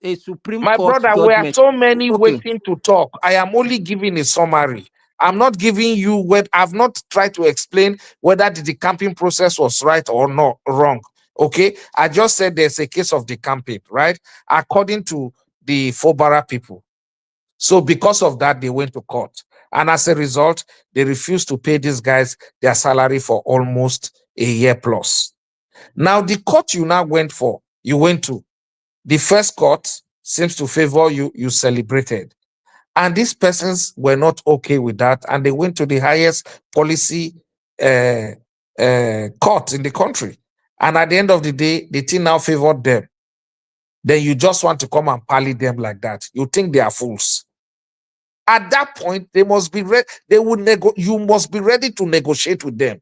A Supreme My Court brother, judgment. we are so many waiting to talk. I am only giving a summary. I'm not giving you what I've not tried to explain whether the decamping process was right or not wrong. Okay, I just said there's a case of decamping, right? According to the FUBARA people. So because of that, they went to court. And as a result, they refused to pay these guys their salary for almost a year plus. Now, the court you went to, the first court seems to favor you, you celebrated. And these persons were not okay with that. And they went to the highest policy court in the country. And at the end of the day, the thing now favored them. Then you just want to come and parley them like that. You think they are fools. At that point, they must be ready. They would you must be ready to negotiate with them.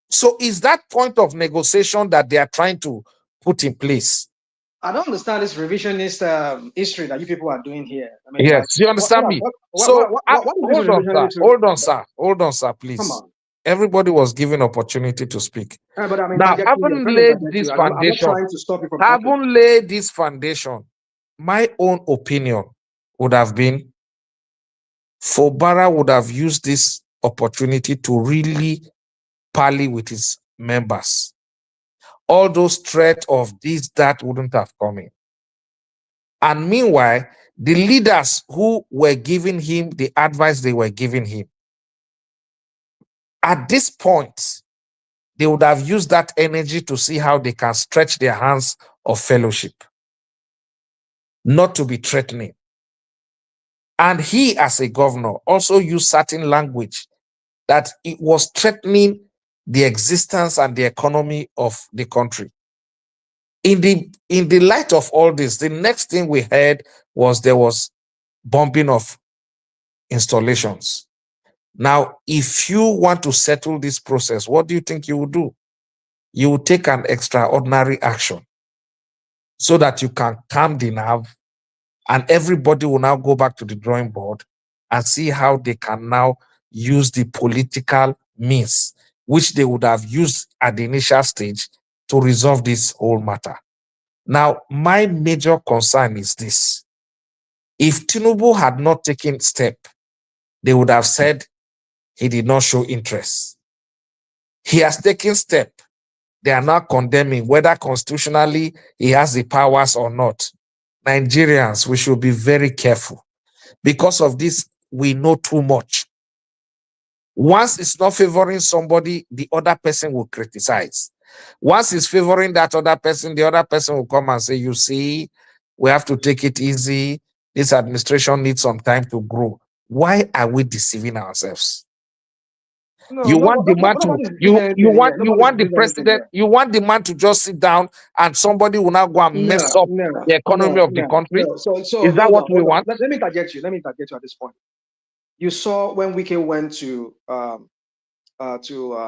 So is that point of negotiation that they are trying to put in place? I don't understand this revisionist history that you people are doing here. I mean, Yes, like, you understand me? what is this Hold on, sir. revisionist? Hold on, sir, please. Come on. Everybody was given opportunity to speak. But I'm Now, interjecting you. I'm having trying to laid interject this you. I'm not foundation, trying to stop you from talking. my own opinion would have been FUBARA would have used this opportunity to really parley with his members. All those threats of this, that wouldn't have come in. And meanwhile, the leaders who were giving him the advice they were giving him, at this point, they would have used that energy to see how they can stretch their hands of fellowship, not to be threatening. And he, as a governor, also used certain language that it was threatening the existence and the economy of the country. In the light of all this, the next thing we heard was there was bombing of installations. Now, if you want to settle this process, what do you think you will do? You will take an extraordinary action so that you can calm the nerve, and everybody will now go back to the drawing board and see how they can now use the political means which they would have used at the initial stage to resolve this whole matter. Now, my major concern is this. If Tinubu had not taken step, they would have said he did not show interest. He has taken step. They are now condemning whether constitutionally he has the powers or not. Nigerians, we should be very careful. Because of this, we know too much. Once it's not favoring somebody, the other person will criticize. Once it's favoring that other person, the other person will come and say, you see, we have to take it easy. This administration needs some time to grow. Why are we deceiving ourselves? You want the man to you want the president, you want the man to just sit down and somebody will now go and mess up the economy of the country. So Is that what we want? Let me interject you. Let me interject you at this point. You saw when Wike went to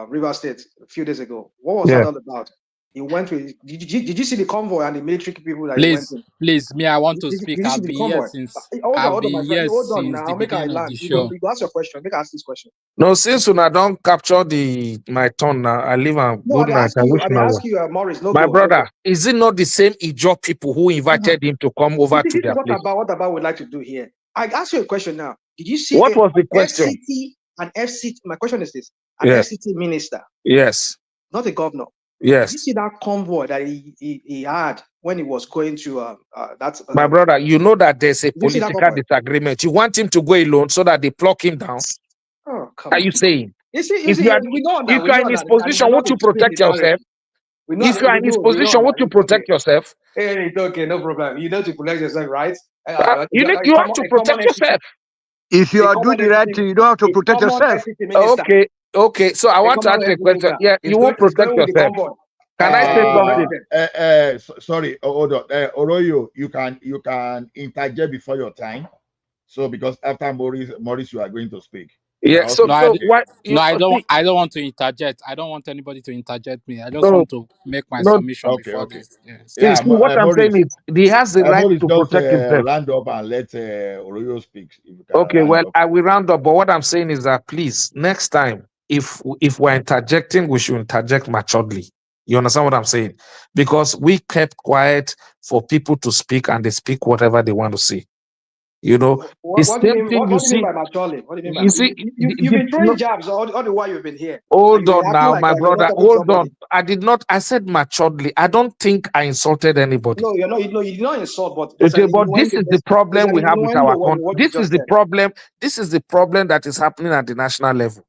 River State a few days ago. What was that all about? He went with. Did you see the convoy and the military people that he went in? Please, me, I want to speak. Did you see I've the been convoy? here since. Hold on, my friend. Hold on Since now. the Make I beginning of land. the You show. go ask your question. Make I ask this question. No, since when I don't capture my turn now, I leave a good night. I wish I ask you, Morris. No, my go, brother, is it not the same Ijo people who invited him to come over to their place? What about would like to do here? I ask you a question now. Did you see what was the question? FCT, my question is this: an yes. FCT minister, yes, not a governor. Yes. Did you see that convoy that he had when he was going to that? My brother, you know that there's a political disagreement. You want him to go alone so that they pluck him down? Oh, come are on. You saying? You see, if you are in his position, won't you protect yourself? If you are in his position, won't you protect yourself? Hey, it's okay, no problem. You know to protect yourself, right? You have to protect yourself. If you are doing the right thing, you don't have to protect yourself. Okay. So I want to ask you a question. Yeah, you won't protect yourself. Can I say something? Sorry, hold on. Oroyo, you can interject before your time. So because after Maurice, you are going to speak. Yeah. I don't want to interject. I don't want anybody to interject me. I just want to make my submission before this. Yes. Yeah, what I'm saying is he has the right to protect himself. Round up and let Oroyo speak. Okay, well, I will round up, but what I'm saying is that please, next time, if we're interjecting, we should interject maturely. You understand what I'm saying? Because we kept quiet for people to speak, and they speak whatever they want to say. You know, what do you mean by maturely? What do you mean by you've been throwing jabs all the while you've been here. Hold on now, my brother. Hold on. I said maturely. I don't think I insulted anybody. No, you did not insult, but this is the problem we have with our country. This is the problem. This is the problem that is happening at the national level.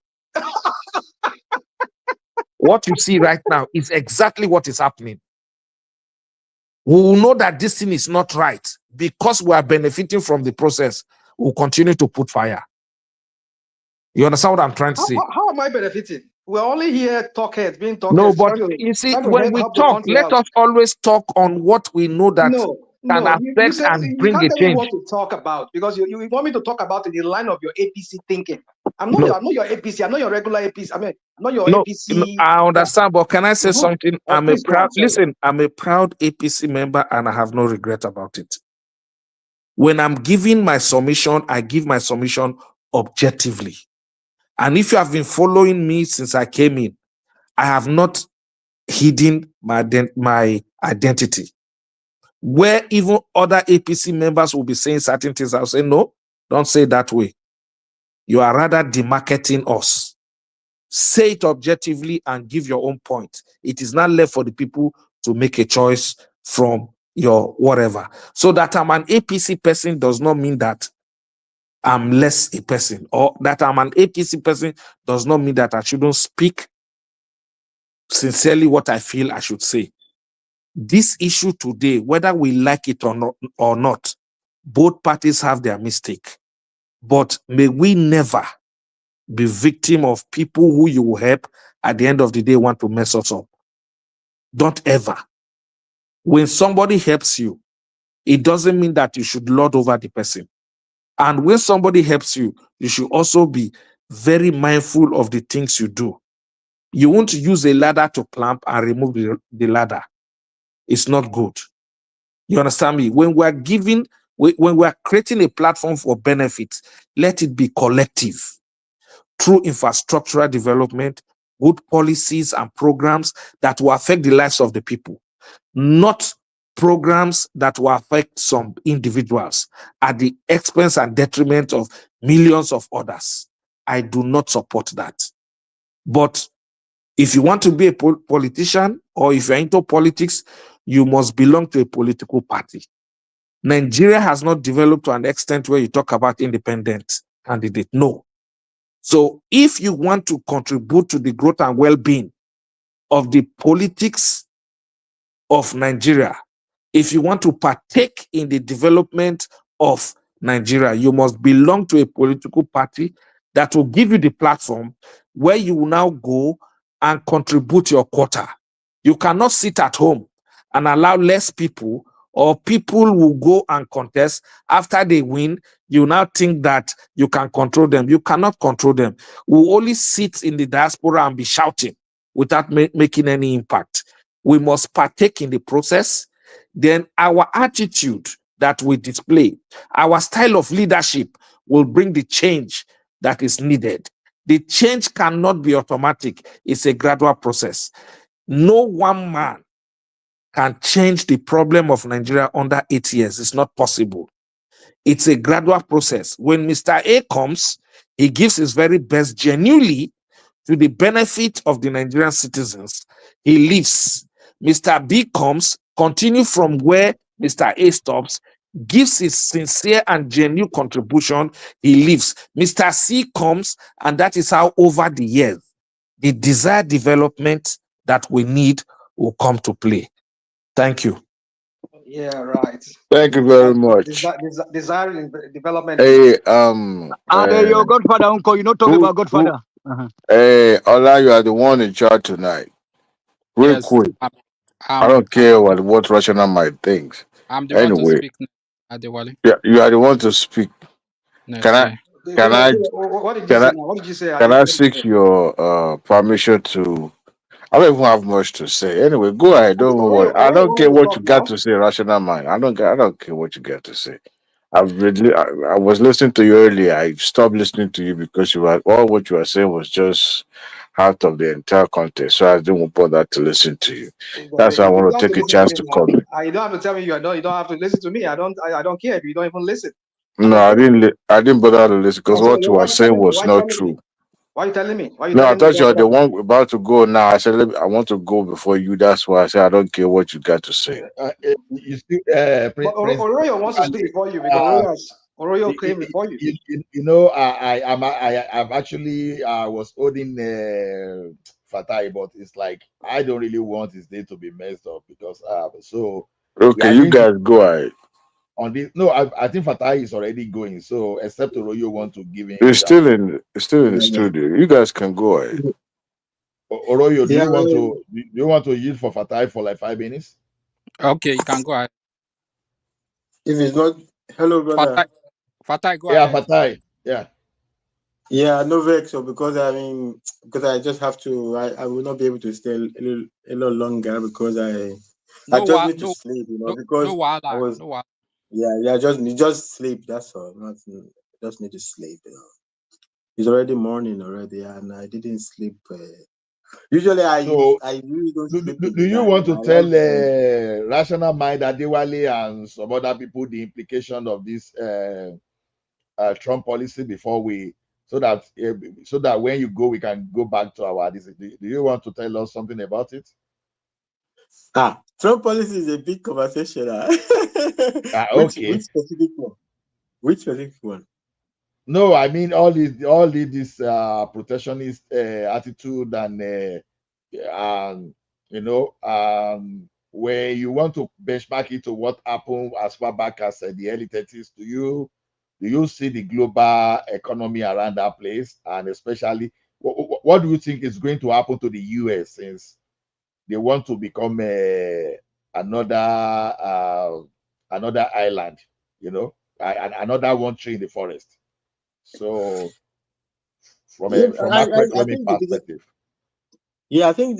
What you see right now is exactly what is happening. We will know that this thing is not right because we are benefiting from the process. We'll continue to put fire. You understand what I'm trying to say? How am I benefiting? We're only here talkheads, being talkheads. No, but you see, when we help the talk, country let out. us always talk on what we know that can You affect said and you bring can't a tell me change. what to talk about because you want me to talk about in the line of your APC thinking. I'm not your APC. I'm not your regular APC. I mean, I'm not your APC. No, I understand, but can I say something? I'm a please go on, proud I'm a proud APC member and I have no regret about it. When I'm giving my submission, I give my submission objectively. And if you have been following me since I came in, I have not hidden my identity. Where even other APC members will be saying certain things, I'll say, no, don't say it that way. You are rather demarketing us. Say it objectively and give your own point. It is not left for the people to make a choice from your whatever. So that I'm an APC person does not mean that I'm less a person, or that I'm an APC person does not mean that I shouldn't speak sincerely what I feel I should say. This issue today, whether we like it or not, both parties have their mistake. But may we never be victim of people who you will help at the end of the day want to mess us up. Don't ever. When somebody helps you, it doesn't mean that you should lord over the person. And when somebody helps you, you should also be very mindful of the things you do. You won't use a ladder to climb and remove the ladder. It's not good. You understand me? When we're when we're creating a platform for benefits, let it be collective through infrastructural development, good policies and programs that will affect the lives of the people, not programs that will affect some individuals at the expense and detriment of millions of others. I do not support that. But if you want to be a politician or if you're into politics, you must belong to a political party. Nigeria has not developed to an extent where you talk about independent candidate. No. So if you want to contribute to the growth and well-being of the politics of Nigeria, if you want to partake in the development of Nigeria, you must belong to a political party that will give you the platform where you will now go and contribute your quota. You cannot sit at home and allow less people, or people will go and contest. After they win, you now think that you can control them. You cannot control them. We only sit in the diaspora and be shouting without making any impact. We must partake in the process. Then our attitude that we display, our style of leadership will bring the change that is needed. The change cannot be automatic. It's a gradual process. No one man can change the problem of Nigeria under 8 years. It's not possible. It's a gradual process. When Mr. A comes, he gives his very best genuinely to the benefit of the Nigerian citizens. He leaves. Mr. B comes, continue from where Mr. A stops, gives his sincere and genuine contribution, he leaves. Mr. C comes, and that is how over the years, the desired development that we need will come to play. Thank you. Yeah, right. Thank you very much. Desiring development. Hey, your godfather, uncle, you not talk about godfather. Hey, Ola, you are the one in charge tonight. Real Yes, quick. I don't care what Rational might think. I'm the one to Anyway, speak, Adewale. yeah, you are the one to speak. Can I? What did you say now? What did you say? Can I seek your permission to? I don't even have much to say. Anyway, go ahead. Don't worry. I don't care what you got to say, Rational mind. I don't care what you got to say. I was listening to you earlier. I stopped listening to you because all what you were saying was just out of the entire context. So I didn't bother to listen to you. That's why I want to take a chance to comment. You don't have to tell me you don't have to listen to me. I don't care if you don't even listen. No, I didn't bother to listen because what you were saying was not true. Why are you telling me? No, I thought you were the one about to go now. I said, I want to go before you. That's why I said, I don't care what you got to say. You still, Oroyo wants to speak before you because Oroyo came before you. You know, I've actually was holding Fatai, but it's like I don't really want his day to be messed up because so. Okay, you guys go ahead. on this. No, I think Fatai is already going. So except Oroyo want to give him It's chance. still in the studio. You guys can go ahead. Oroyo, do Yeah, you want to use for Fatai for like 5 minutes? Okay, you can go ahead. if it's not, hello, brother. Fatai, go Yeah, ahead. Fatai. Yeah. Yeah, no vex. So because I just have to, I will not be able to stay a little longer because I just need to sleep, because I was, just sleep. That's all. Nothing. Just need to sleep. It's already morning already, and I didn't sleep. Usually, I really don't sleep. Do you want to tell Rational Mind Adewale and some other people the implication of this Trump policy before so that when you go, we can go back to our. Do you want to tell us something about it? Trump policy is a big conversation. Okay. Which specific one? Which specific one? No, I mean all this protectionist attitude and where you want to benchmark it to what happened as far back as the early 30s. Do you see the global economy around that place, and especially what do you think is going to happen to the US since they want to become another island, another one tree in the forest? So from a macroeconomic perspective. I think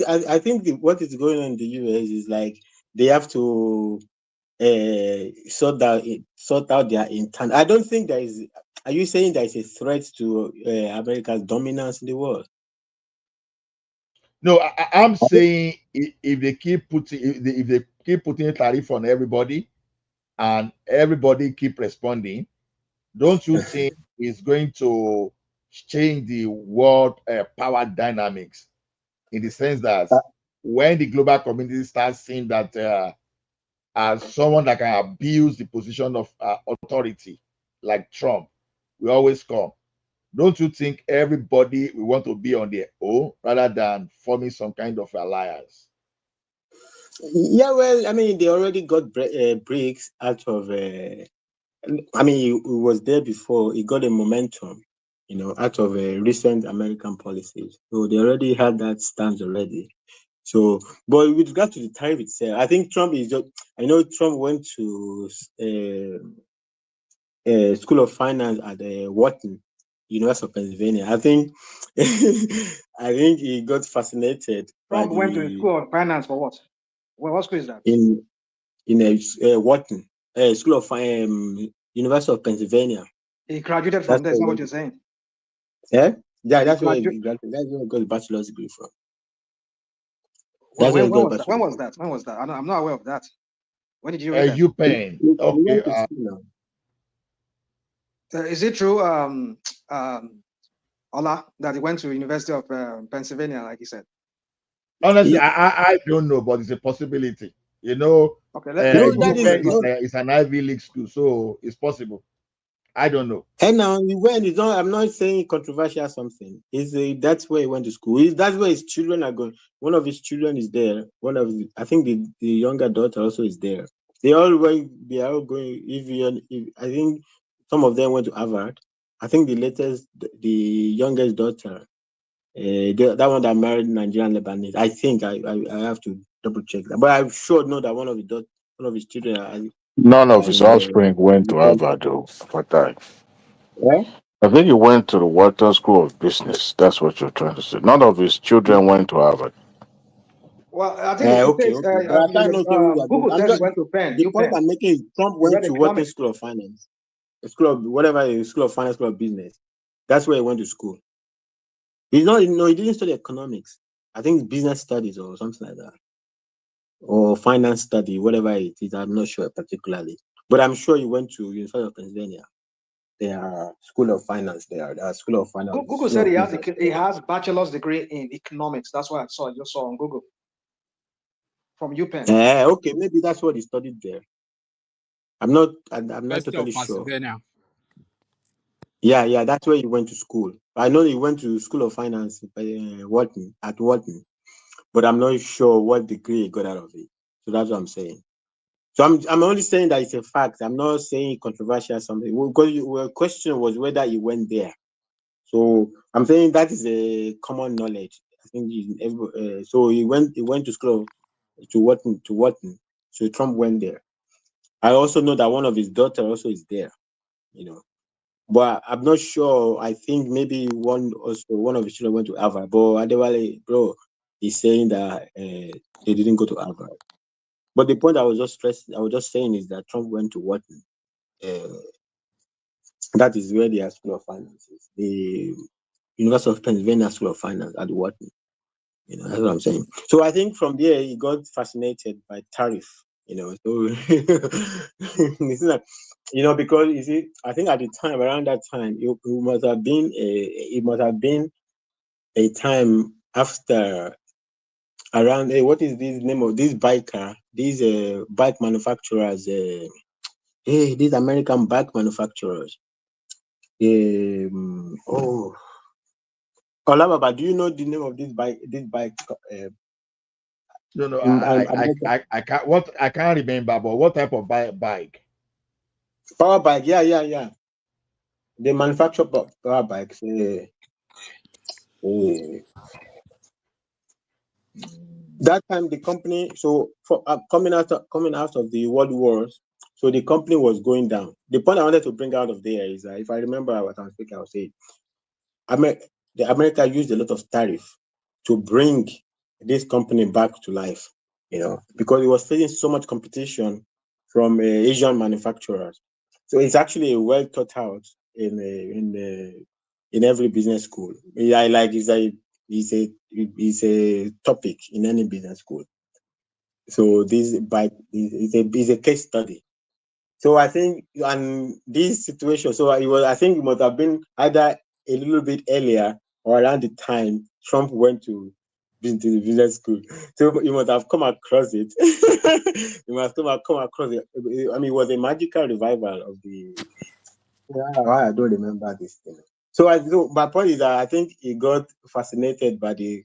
what is going on in the US is like they have to sort out their internal. I don't think there is. Are you saying there is a threat to America's dominance in the world? No, I'm saying if they keep putting a tariff on everybody, and everybody keep responding, don't you think it's going to change the world power dynamics, in the sense that when the global community starts seeing that as someone that can abuse the position of authority, like Trump, we always come. Don't you think everybody will want to be on their own rather than forming some kind of alliance? Yeah, well, I mean, they already got BRICS out of. I mean, it was there before. It got a momentum, out of recent American policies. So they already had that stance already. So, but with regard to the tariff itself, I think Trump is just. I know Trump went to School of Finance at Wharton, University of Pennsylvania. I think he got fascinated. Trump went to School of Finance for what? What school is that? In Wharton, School of University of Pennsylvania. He graduated from there. Is that what you're saying? Yeah, that's where he graduated. That's where he got a bachelor's degree from. When was that? I'm not aware of that. When did you read that? UPenn. Okay. Is it true, Ola, that he went to University of Pennsylvania, like he said? Honestly, I don't know, but it's a possibility. Okay, UPenn is an Ivy League school, so it's possible. I don't know. And now I'm not saying controversial something. That's where he went to school. That's where his children are going. One of his children is there. I think the younger daughter also is there. They are all going. I think some of them went to Harvard. I think the youngest daughter, that one that married Nigerian Lebanese. I think I have to double check that, but I'm sure know that one of his children. None of his offspring went to Harvard, though, for that. Yeah? I think he went to the Wharton School of Business. That's what you're trying to say. None of his children went to Harvard. Well, I think Google said he went to Penn. The point I'm making is Trump went to Wharton School of Finance. School of Finance, School of Business. That's where he went to school. He didn't study economics. I think business studies or something like that. Or finance study, whatever it is. I'm not sure particularly. But I'm sure he went to University of Pennsylvania. Their School of Finance there. Their School of Finance. Google said he has bachelor's degree in economics. That's what I just saw on Google. From UPenn. Okay, maybe that's what he studied there. I'm not totally sure. Yeah, that's where he went to school. I know he went to School of Finance at Wharton, but I'm not sure what degree he got out of it. So that's what I'm saying. So I'm only saying that it's a fact. I'm not saying controversial something. Because your question was whether he went there. So I'm saying that is a common knowledge. I think so he went to school to Wharton. So Trump went there. I also know that one of his daughters also is there, But I'm not sure. I think maybe one of his children went to Harvard. But Adewale, bro, he's saying that they didn't go to Harvard. But the point I was just saying is that Trump went to Wharton. That is where the School of Finance is. The University of Pennsylvania School of Finance at Wharton. That's what I'm saying. So I think from there he got fascinated by tariff. So it's like, because you see, I think at the time, around that time, it must have been a time after around what is this name of this biker? These bike manufacturers, these American bike manufacturers. Olababa, do you know the name of this bike? No, I can't. I can't remember. But what type of bike? Power bike. Yeah. They manufacture power bikes. That time the company, so coming out of the world wars, so the company was going down. The point I wanted to bring out of there is that if I remember what I'm speaking, I'll say America used a lot of tariff to bring this company back to life, because it was facing so much competition from Asian manufacturers. So it's actually well thought out in every business school. It's a topic in any business school. So this is a case study. So I think, and this situation, I think it must have been either a little bit earlier or around the time Trump went to the business school. So you must have come across it. You must come across it. I mean, it was a magical revival of the. I don't remember this thing. So my point is that I think he got fascinated by the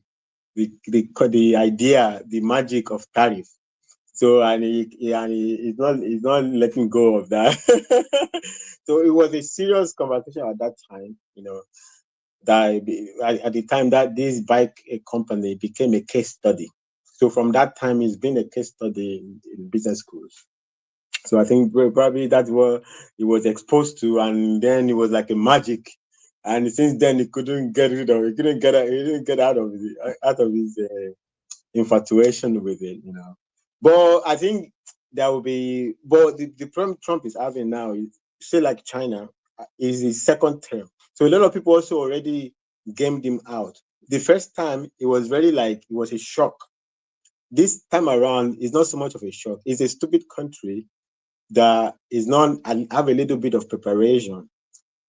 idea, the magic of tariff. So he's not letting go of that. So it was a serious conversation at that time, that at the time that this bike company became a case study. So from that time, it's been a case study in business schools. So I think probably that's what he was exposed to, and then it was like a magic. And since then, he couldn't get out of his infatuation with it, But I think there will be, but the problem Trump is having now is, say like China, is his second term. So a lot of people also already gamed him out. The first time it was it was a shock. This time around, it's not so much of a shock. It's a stupid country that is not have a little bit of preparation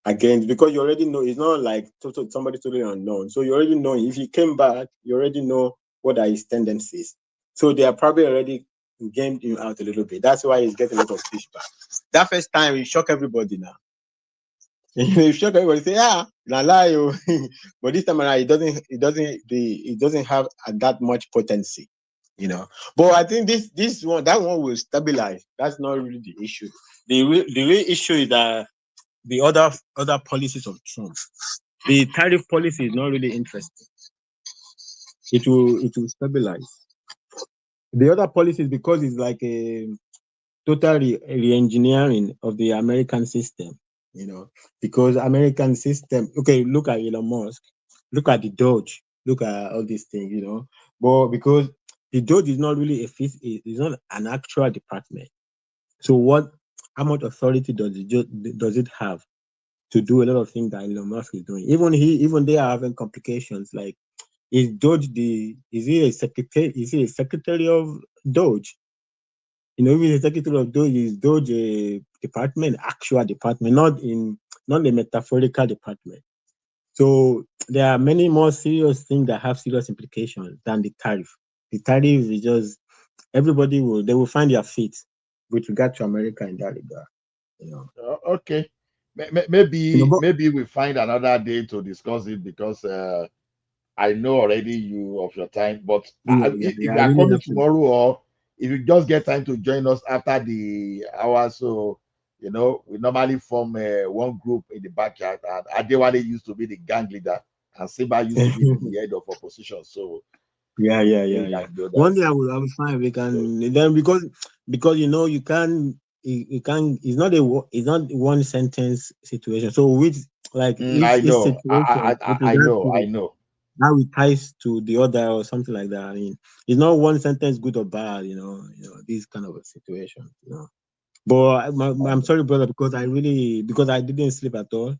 against, because you already know it's not like somebody totally unknown. So you already know if he came back, you already know what are his tendencies. So they are probably already gamed him out a little bit. That's why he's getting a lot of pushback. That first time he shocked everybody now. He shocked everybody, say, la lie. But this time around, it doesn't have that much potency. But I think that one will stabilize. That's not really the issue. The real issue is that the other policies of Trump. The tariff policy is not really interesting. It will stabilize. The other policies, because it's like a total re-engineering of the American system, because American system, okay, look at Elon Musk, look at the Doge, look at all these things, but because the Doge is not really it's not an actual department. So how much authority does it have to do a lot of things that Elon Musk is doing? Even they are having complications. Like, is he a secretary? Is he a secretary of Doge? If he's a secretary of Doge, is Doge a department, actual department, not a metaphorical department. So there are many more serious things that have serious implications than the tariff. The tariff is just everybody will find their feet with regard to America in that regard. Okay. Maybe we find another day to discuss it, because I know already you of your time. But if you are coming tomorrow, or if you just get time to join us after the hour, so we normally form one group in the backyard, and Adewale used to be the gang leader, and Simba used to be the head of opposition. So yeah. One day I will find we can then because you can. You can. It's not one sentence situation. So which I know. I know. How it ties to the other or something like that. I mean, it's not one sentence good or bad. This kind of a situation. But I'm sorry, brother, because I didn't sleep at all.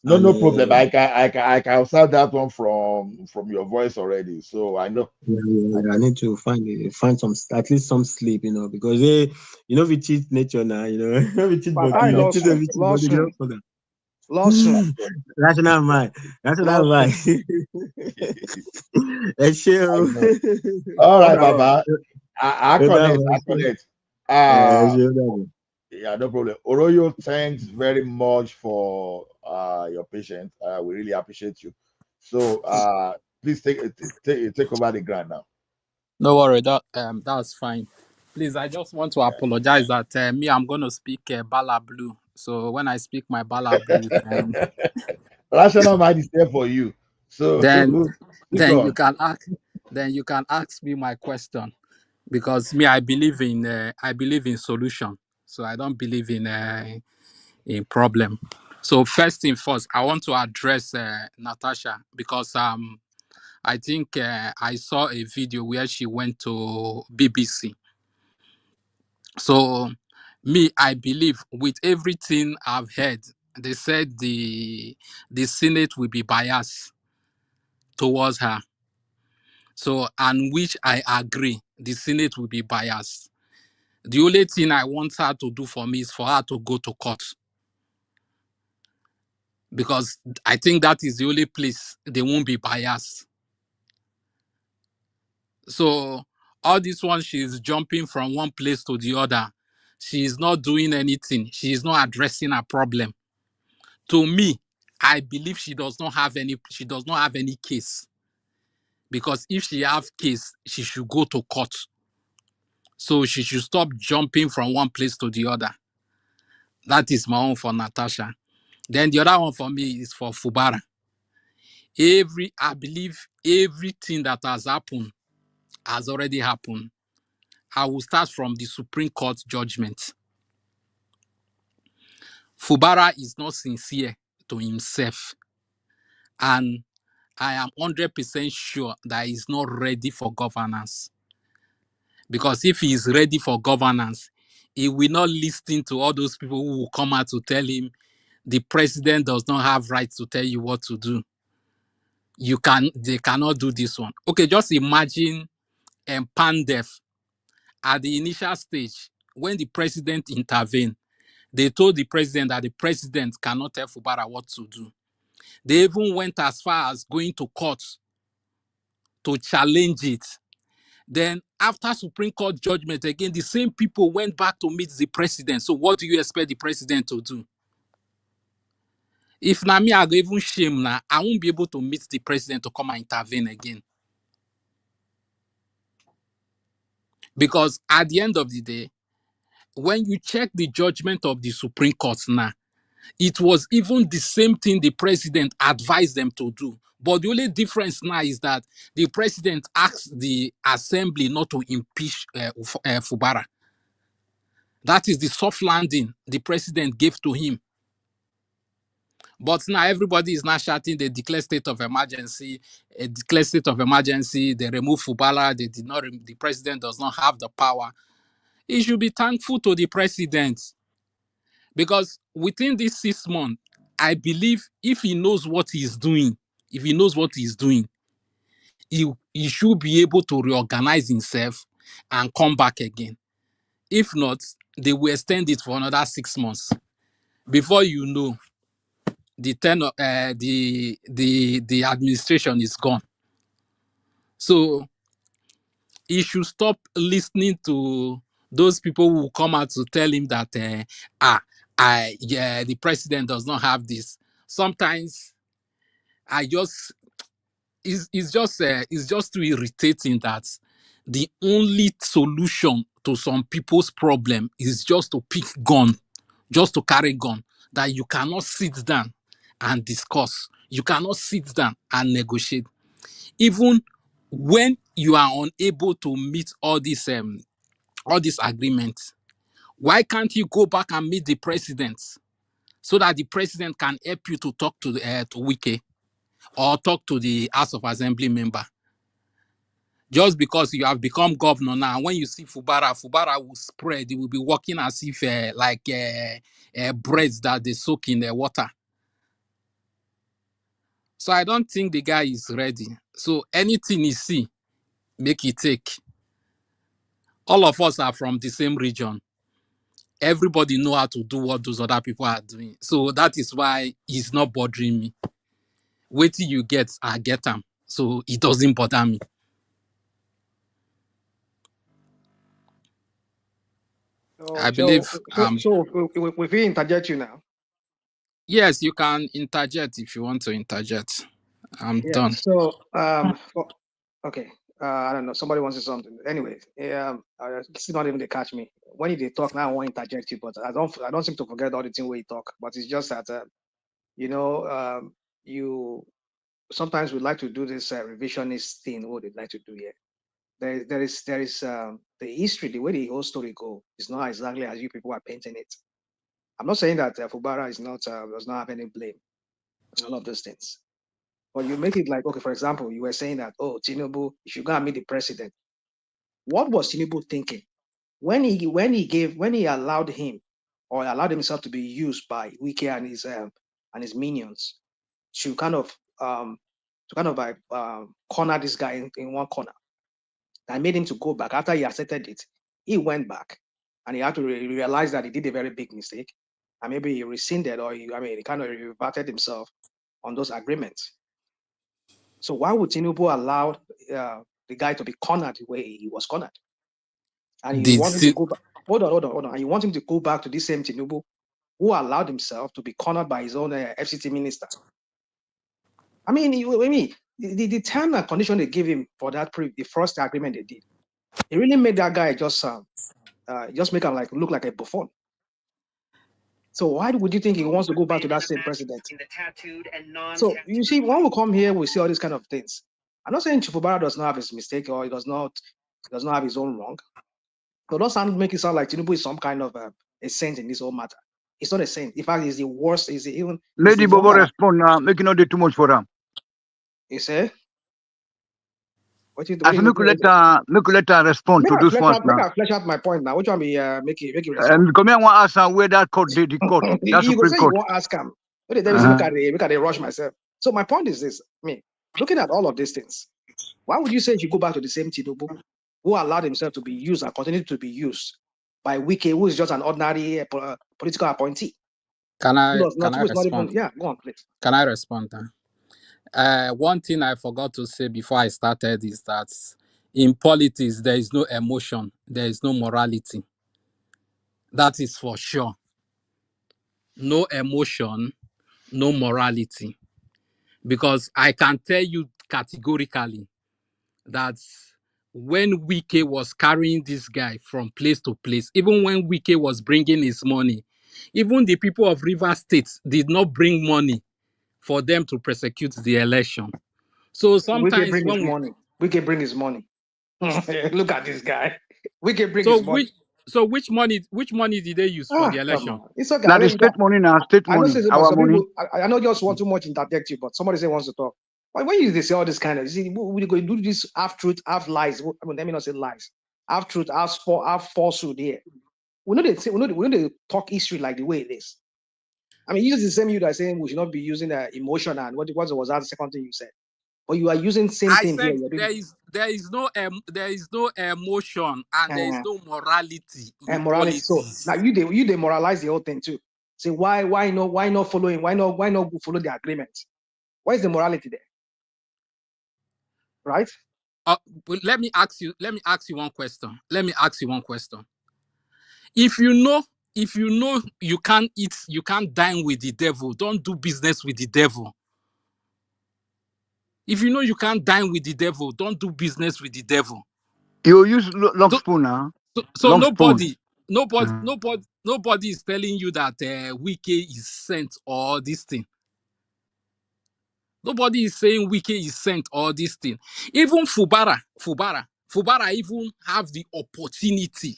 No problem. I can observe that one from your voice already. So I know. Yeah, I need to find some at least some sleep, because we cheat nature now, we cheat body, Lawson. Rational mind. Let's share. All right, Baba. I connect. Yeah, no problem. Oroyo, thanks very much for your patience. We really appreciate you. So please take over the ground now. No worry, that's fine. Please, I just want to apologize that I'm going to speak Bala Blue. So when I speak my Bala Blue, Rational mind is there for you. So then you can ask me my question, because I believe in solution. So I don't believe in problem. So first thing first, I want to address Natasha, because I think I saw a video where she went to BBC. So I believe with everything I've heard, they said the Senate will be biased towards her. So, and which I agree, the Senate will be biased. The only thing I want her to do for me is for her to go to court, because I think that is the only place they won't be biased. So all this one, she's jumping from one place to the other. She is not doing anything. She is not addressing a problem. To me, I believe she does not have any case. Because if she have case, she should go to court. So she should stop jumping from one place to the other. That is my own for Natasha. Then the other one for me is for FUBARA. I believe everything that has happened has already happened. I will start from the Supreme Court judgment. FUBARA is not sincere to himself. And I am 100% sure that he's not ready for governance. Because if he is ready for governance, he will not listen to all those people who will come out to tell him the president does not have rights to tell you what to do. They cannot do this one. Okay, just imagine Pandef at the initial stage when the president intervened. They told the president that the president cannot tell FUBARA what to do. They even went as far as going to court to challenge it. Then after Supreme Court judgment, again, the same people went back to meet the president. So what do you expect the president to do? If Nami are even shame now, I won't be able to meet the president to come and intervene again. Because at the end of the day, when you check the judgment of the Supreme Court now, it was even the same thing the president advised them to do. But the only difference now is that the president asked the assembly not to impeach FUBARA. That is the soft landing the president gave to him. But now everybody is now shouting they declare state of emergency, they remove FUBARA, the president does not have the power. He should be thankful to the president. Because within these 6 months, I believe if he knows what he's doing, he should be able to reorganize himself and come back again. If not, they will extend it for another 6 months. Before you know, the administration is gone. So he should stop listening to those people who come out to tell him that the president does not have this. Sometimes it's just too irritating that the only solution to some people's problem is just to pick gun, just to carry gun, that you cannot sit down and discuss. You cannot sit down and negotiate. Even when you are unable to meet all these agreements, why can't you go back and meet the president so that the president can help you to talk to Wike or talk to the House of Assembly member? Just because you have become governor now, when you see FUBARA will spread. It will be working as if breads that they soak in the water. So I don't think the guy is ready. So anything he see, make it take. All of us are from the same region. Everybody know how to do what those other people are doing. So that is why it's not bothering me. Wait till you get, I get them. So it doesn't bother me. I believe. If we interject you now. Yes, you can interject if you want to interject. I'm Yeah. done. So okay. I don't know. Somebody wants to say something. Anyway, it's not even they catch me. When they talk now, I want to interject you, but I don't seem to forget all the thing where you talk. But it's just that you sometimes we like to do this revisionist thing. What they like to do here. There is the history, the way the whole story go is not exactly as you people are painting it. I'm not saying that FUBARA is not does not have any blame in all of those things. But you make it like, okay, for example, you were saying that, oh, Tinubu, you should go and meet the president. What was Tinubu thinking when he allowed him or allowed himself to be used by Wike and his minions to kind of corner this guy in one corner? I made him to go back after he accepted it. He went back and he had to realize that he did a very big mistake, and maybe he rescinded or he kind of reverted himself on those agreements. So why would Tinubu allow the guy to be cornered the way he was cornered? And you want him to go back. Hold on. And you want him to go back to this same Tinubu who allowed himself to be cornered by his own FCT minister. I mean, the term and condition they gave him for that the first agreement they did, it really made that guy just make him look like a buffoon. So why would you think he wants to go back to that same president? So you see, when we come here, we see all these kind of things. I'm not saying FUBARA does not have his mistake or he does not have his own wrong. But don't make it sound like Tinubu is some kind of a saint in this whole matter. It's not a saint. In fact, he's the worst. Lady Bobo respond now. Make you not do too much for them. You say? As make you let her respond to those ones now. Make I flesh out my point now. Which one be make you respond? Come here, I want to ask where that court did the court. That's you go say you court. won't ask him. But they make I rush myself. So my point is this: looking at all of these things, why would you say you go back to the same Tinubu who allowed himself to be used and continue to be used by Wike, who is just an ordinary political appointee? Can I respond? Yeah, go on, please. Can I respond now? One thing I forgot to say before I started is that in politics, there is no emotion, there is no morality. That is for sure. No emotion, no morality. Because I can tell you categorically that when Wike was carrying this guy from place to place, even when Wike was bringing his money, even the people of Rivers State did not bring money for them to prosecute the election. So sometimes Wike bring his money. Look at this guy. Wike bring his money. Which money did they use for the election? It's okay. Now the state money now, state money. Our money. I know just want too much interject you, but somebody say wants to talk. When you say all this kind of, you see, we go do this half truth, half lies. I mean, let me not say lies. Half truth, half falsehood here. We know they talk history like the way it is. I mean, you use the same you that are saying we should not be using emotion and what was that the second thing you said? But you are using same thing here. There is no emotion and there is no morality in morality. politics. So now you demoralize the whole thing too. Say why not following? Why not follow the agreement? Why is the morality there? Right? But let me ask you one question. If you know you can't dine with the devil, don't do business with the devil. If you know you can't dine with the devil, don't do business with the devil. You use long spoon now. So Long spoon. nobody is telling you that Wike is sent or this thing. Nobody is saying Wike is sent or this thing. Even FUBARA even have the opportunity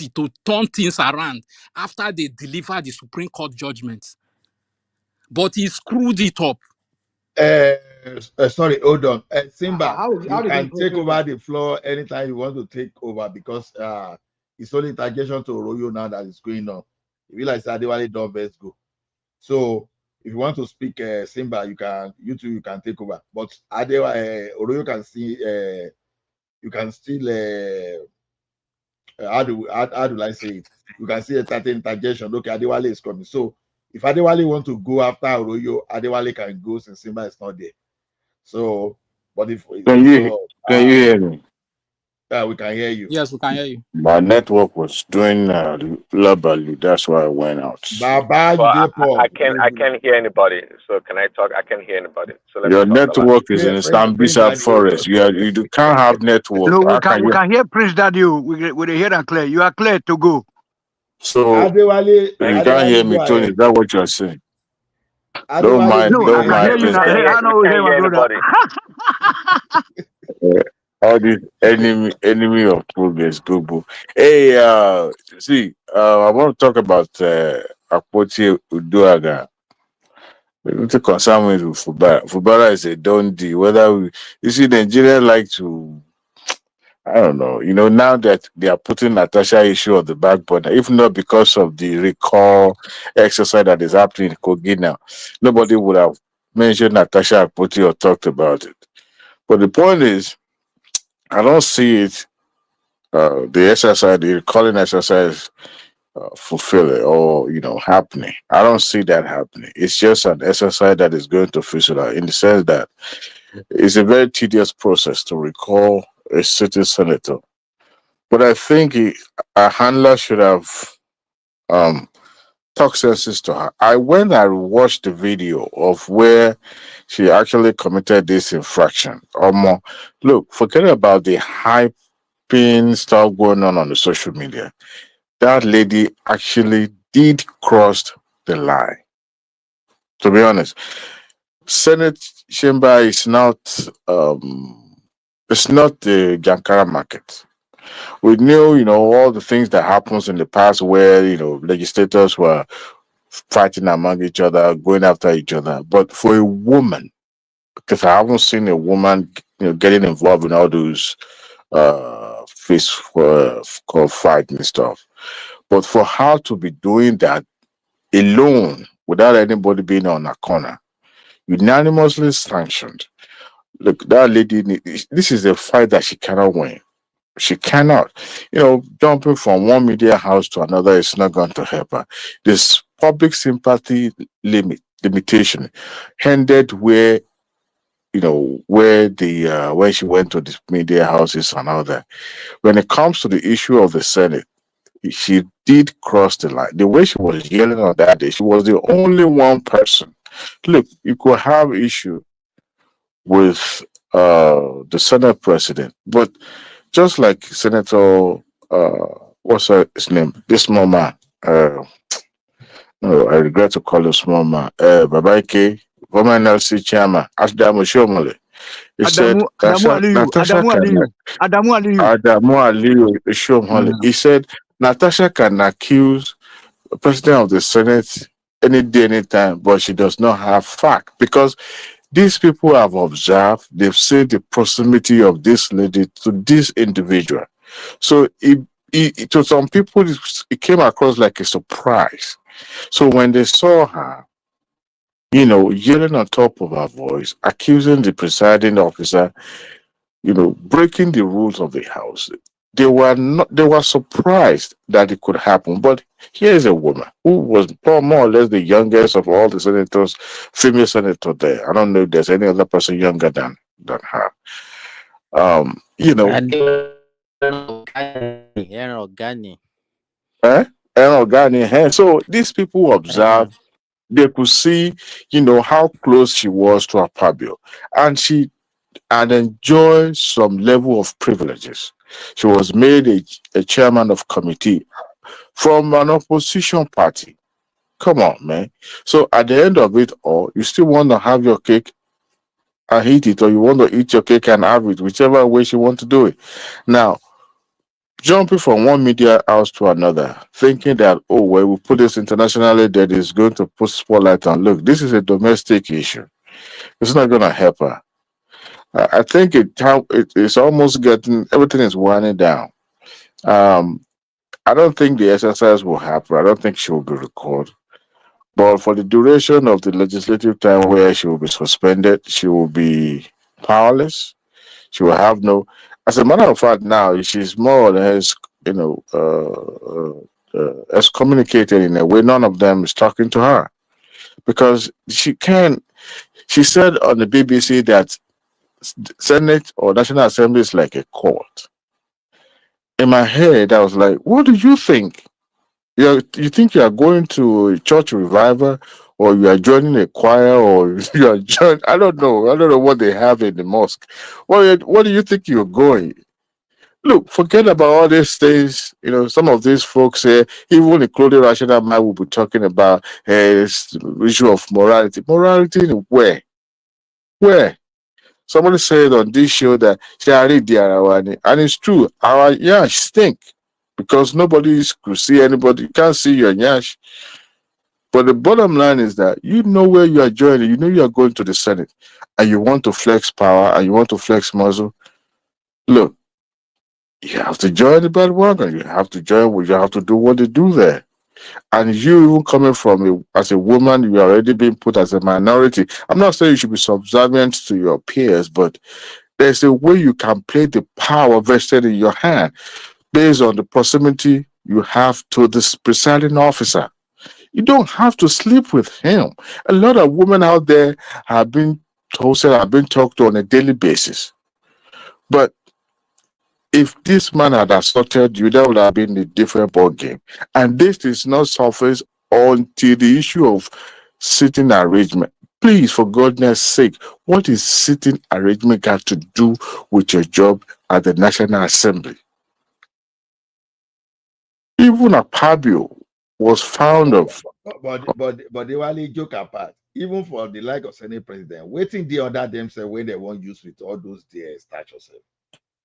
to turn things around after they deliver the Supreme Court judgment. But he screwed it up. Sorry, hold on. Simba, How you did can he take do over that? the floor anytime you want to take over because it's only interjection to Oroyo now that is going on. If you like Sadewale, don't best go. So if you want to speak Simba, you can take over. But Oroyo can see you can still how do I say it? You can see a certain interjection. Okay, Adewale is coming. So if Adewale want to go after Oroyo, Adewale can go since Simba is not there. So, but if Can you so, hear me? yeah, we can hear you. Yes, we can hear you. My network was doing labalu. That's why I went out. Baba, Well, you I can't hear anybody. So can I talk? I can't hear anybody. So let me Your talk a lot. network is in Sambisa Forest. Can't have network. No, we How can you? hear Prince Daddy. We hear and clear. You are clear to go. So Adewale, you can't hear me, Tony. Is that what you're saying? Don't mind. No, I can hear you now. I know we hear my brother. All this enemy of progress, go. Hey, see, I want to talk about Akpoti Uduaga. We need to concern with FUBARA. FUBARA is a done deal. You see, Nigeria like to, I don't know. Now that they are putting Natasha issue on the back burner, if not because of the recall exercise that is happening in Kogi now, nobody would have mentioned Natasha Akpoti or talked about it. But the point is, I don't see it. The exercise, the recalling exercise, fulfill it or happening. I don't see that happening. It's just an exercise that is going to fizzle out in the sense that it's a very tedious process to recall a sitting senator. But I think a handler should have talked senses to her. I watched the video of where she actually committed this infraction. Look, forget about the hyping stuff going on the social media. That lady actually did cross the line. To be honest, Senate chamber is not it's not the Jankara market. We knew, all the things that happens in the past where, legislators were fighting among each other, going after each other. But for a woman, because I haven't seen a woman, getting involved in all those fist fight and stuff. But for her to be doing that alone, without anybody being on a corner, unanimously sanctioned. Look, that lady, this is a fight that she cannot win. She cannot. Jumping from one media house to another is not going to help her. This public sympathy limitation ended where, where she went to the media houses and all that. When it comes to the issue of the Senate, she did cross the line. The way she was yelling on that day, she was the only one person. Look, you could have issue with the Senate president, but just like Senator, what's his name? This small man. No, I regret to call him small man. Babaike, former NLC chairman, Adamu Shomole. He said, Natasha Adamu Aliyu Shomole. He said, Natasha can accuse the president of the Senate any day, anytime, but she does not have fact because these people have observed, they've seen the proximity of this lady to this individual. So to some people, it came across like a surprise. So when they saw her, yelling on top of her voice, accusing the presiding officer, breaking the rules of the house, they were surprised that it could happen. But here's a woman who was more or less the youngest of all the senators, female senator there. I don't know if there's any other person younger than her. So these people observed, they could see, how close she was to Akpabio, and she had enjoyed some level of privileges. She was made a chairman of committee from an opposition party. Come on, man. So at the end of it all, you still want to have your cake and eat it, or you want to eat your cake and have it, whichever way you want to do it. Now, jumping from one media house to another, thinking that, oh, well, we put this internationally, that is going to put spotlight on. Look, this is a domestic issue. It's not going to help her. I think it's almost getting, everything is winding down. I don't think the exercise will happen. I don't think she will be recalled. But for the duration of the legislative time where she will be suspended, she will be powerless. She will have no. As a matter of fact, now she's more or less, excommunicated in a way. None of them is talking to her because she can. She said on the BBC that Senate or National Assembly is like a court. In my head, I was like, "What do you think? You think you are going to a church revival, or you are joining a choir, or you are joining? I don't know. I don't know what they have in the mosque. What do you think you're going? Look, forget about all these things. Some of these folks here, even including Rational Mind, will be talking about this issue of morality. Morality in where? Where? Somebody said on this show that she already did Arawani, and it's true. Our yash stink because nobody could see anybody. You can't see your yash. But the bottom line is that you know where you are joining. You know you are going to the Senate, and you want to flex power and you want to flex muscle. Look, you have to join the bandwagon. You have to join. You have to do what they do there. And you even coming from as a woman, you are already being put as a minority. I'm not saying you should be subservient to your peers, but there's a way you can play the power vested in your hand based on the proximity you have to this presiding officer. You don't have to sleep with him. A lot of women out there have been talked to on a daily basis. But if this man had assaulted you, that would have been a different ball game. And this is not surfaced until the issue of sitting arrangement. Please, for goodness sake, what is sitting arrangement got to do with your job at the National Assembly? Even Akpabio was found of. But they only joke apart. Even for the like of Senate president, waiting the other themselves when they won't use with all those their statues.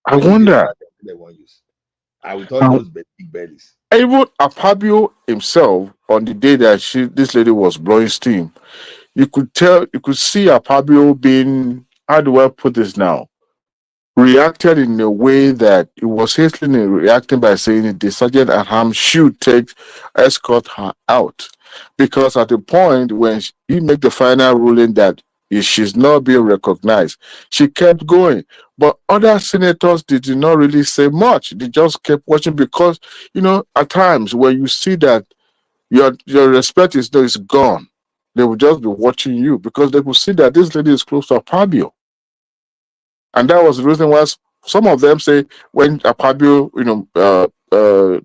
I wonder. They won't use. I with all those big bellies. Even Akpabio himself, on the day that this lady was blowing steam, you could see Akpabio being, how do I put this now, reacted in a way that it was hastily reacting by saying the sergeant at arms should escort her out, because at the point when he made the final ruling that she's not being recognized, she kept going. But other senators did not really say much. They just kept watching because, at times when you see that your respect is gone, they will just be watching you because they will see that this lady is close to Akpabio. And that was the reason why some of them say when Akpabio,